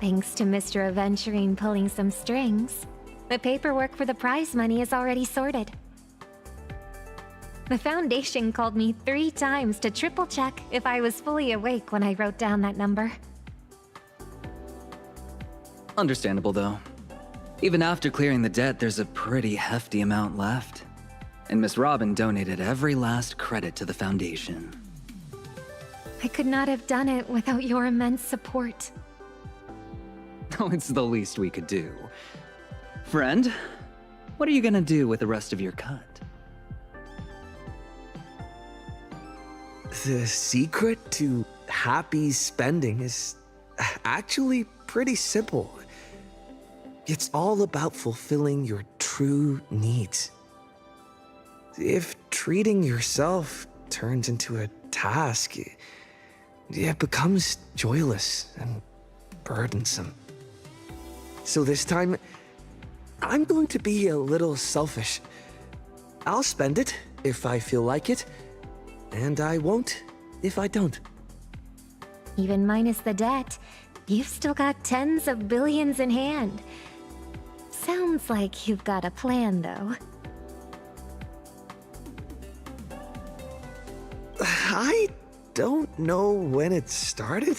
Thanks to Mr. Aventurine pulling some strings, the paperwork for the prize money is already sorted. The Foundation called me 3 times to triple check if I was fully awake when I wrote down that number. Understandable, though. Even after clearing the debt, there's a pretty hefty amount left. And Miss Robin donated every last credit to the Foundation. I could not have done it without your immense support. Oh, it's the least we could do. Friend, what are you gonna do with the rest of your cut? The secret to happy spending is actually pretty simple. It's all about fulfilling your true needs. If treating yourself turns into a task, it becomes joyless and burdensome. So this time, I'm going to be a little selfish. I'll spend it if I feel like it, and I won't if I don't. Even minus the debt, you've still got tens of billions in hand. Sounds like you've got a plan, though. I don't know when it started,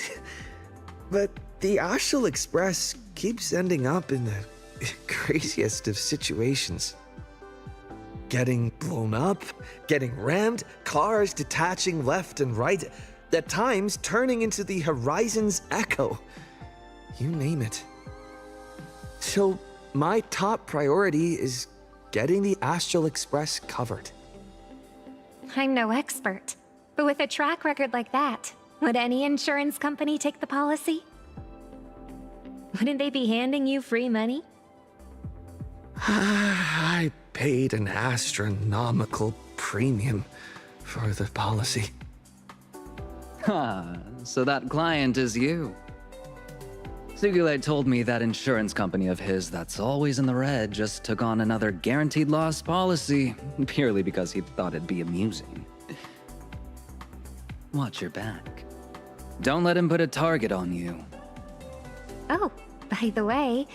but the Astral Express keeps ending up in the craziest of situations. Getting blown up, getting rammed, cars detaching left and right, at times turning into the horizon's echo. You name it. So, my top priority is getting the Astral Express covered. I'm no expert, but with a track record like that, would any insurance company take the policy? Wouldn't they be handing you free money? I paid an astronomical premium for the policy. Ha, so that client is you. Sugilite told me that insurance company of his that's always in the red just took on another guaranteed loss policy purely because he thought it'd be amusing. Watch your back. Don't let him put a target on you. Oh, by the way,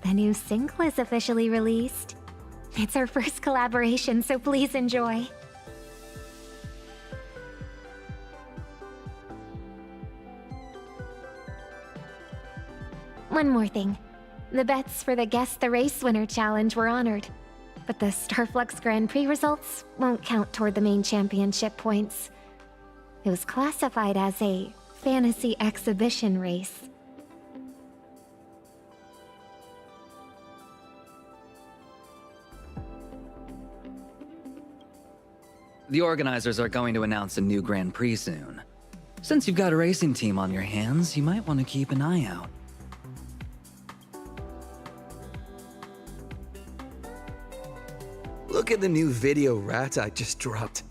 the new single is officially released. It's our first collaboration, so please enjoy. One more thing. The bets for the Guess the Race Winner challenge were honored, but the Starflux Grand Prix results won't count toward the main championship points. It was classified as a fantasy exhibition race. The organizers are going to announce a new Grand Prix soon. Since you've got a racing team on your hands, you might want to keep an eye out. Look at the new video rat I just dropped.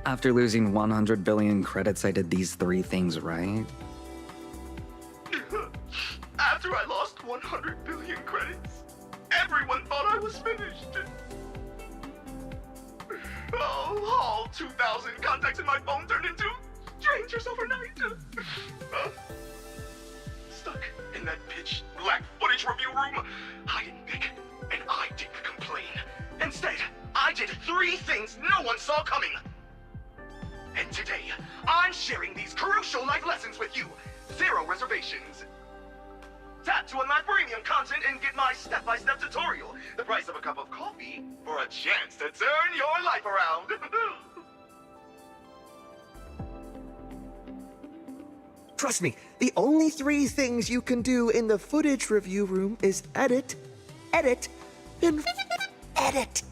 After losing 100 billion credits, I did these 3 things right. After I lost 100 billion credits, everyone thought I was finished. Oh, all 2,000 contacts in my phone turned into strangers overnight. Stuck in that pitch black footage review room, I didn't pick and I didn't complain. Instead, I did 3 things no one saw coming. And today, I'm sharing these crucial life lessons with you. 0 reservations. Tap to unlock premium content and get my step-by-step tutorial. The price of a cup of coffee for a chance to turn your life around. Trust me, the only 3 things you can do in the footage review room is edit, edit, and edit.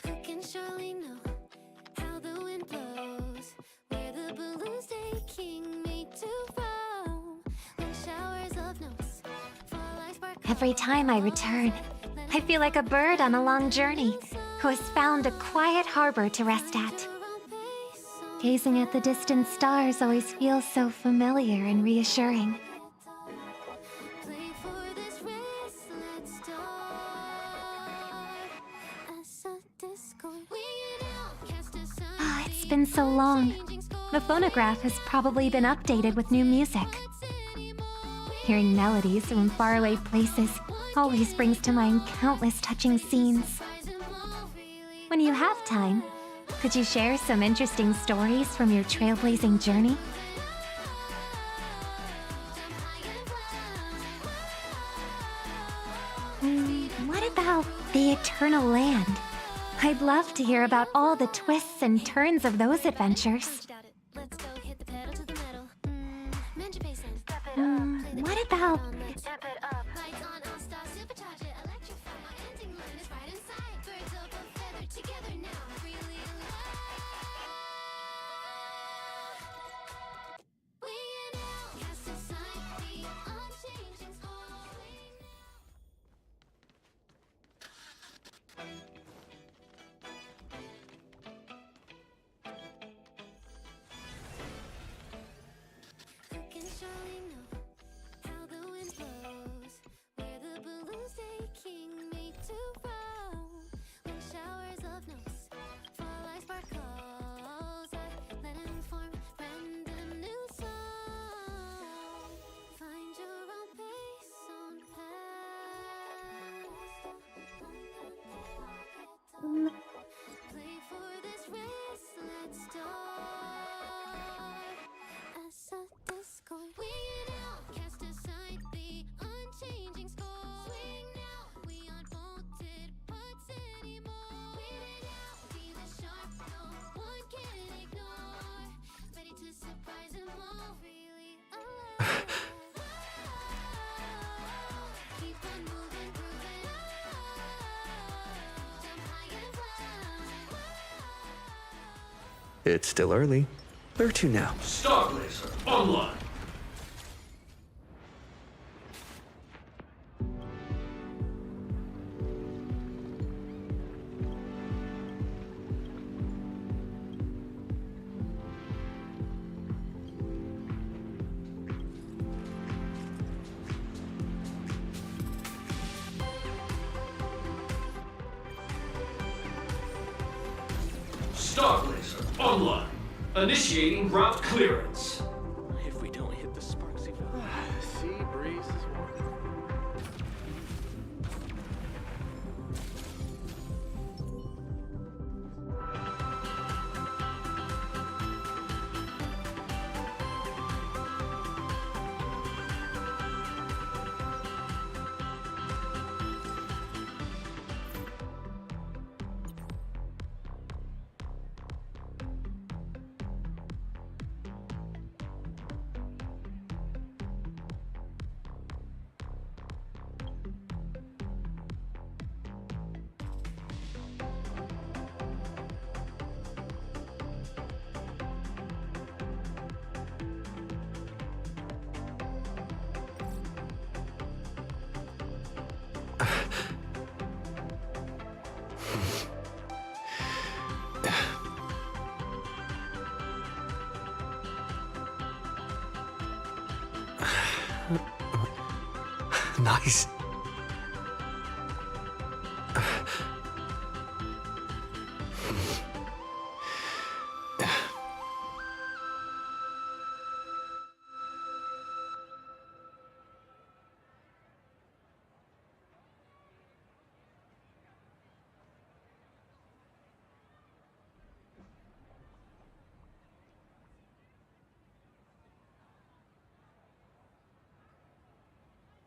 Who can surely know how the wind blows, where the balloons taking me to roam, when showers of notes fall like sparkles. Every time I return, I feel like a bird on a long journey who has found a quiet harbor to rest at. Gazing at the distant stars always feels so familiar and reassuring. Ah, it's been so long. The phonograph has probably been updated with new music. Hearing melodies from faraway places always brings to mind countless touching scenes. When you have time, could you share some interesting stories from your trailblazing journey? What about the Eternal Land? I'd love to hear about all the twists and turns of those adventures. What about... It's still early. Where to now? Starblazer online. Starblazer, online. Initiating route clearance. If we don't hit the Sparksy Valley. Sea breeze is warm. Nice.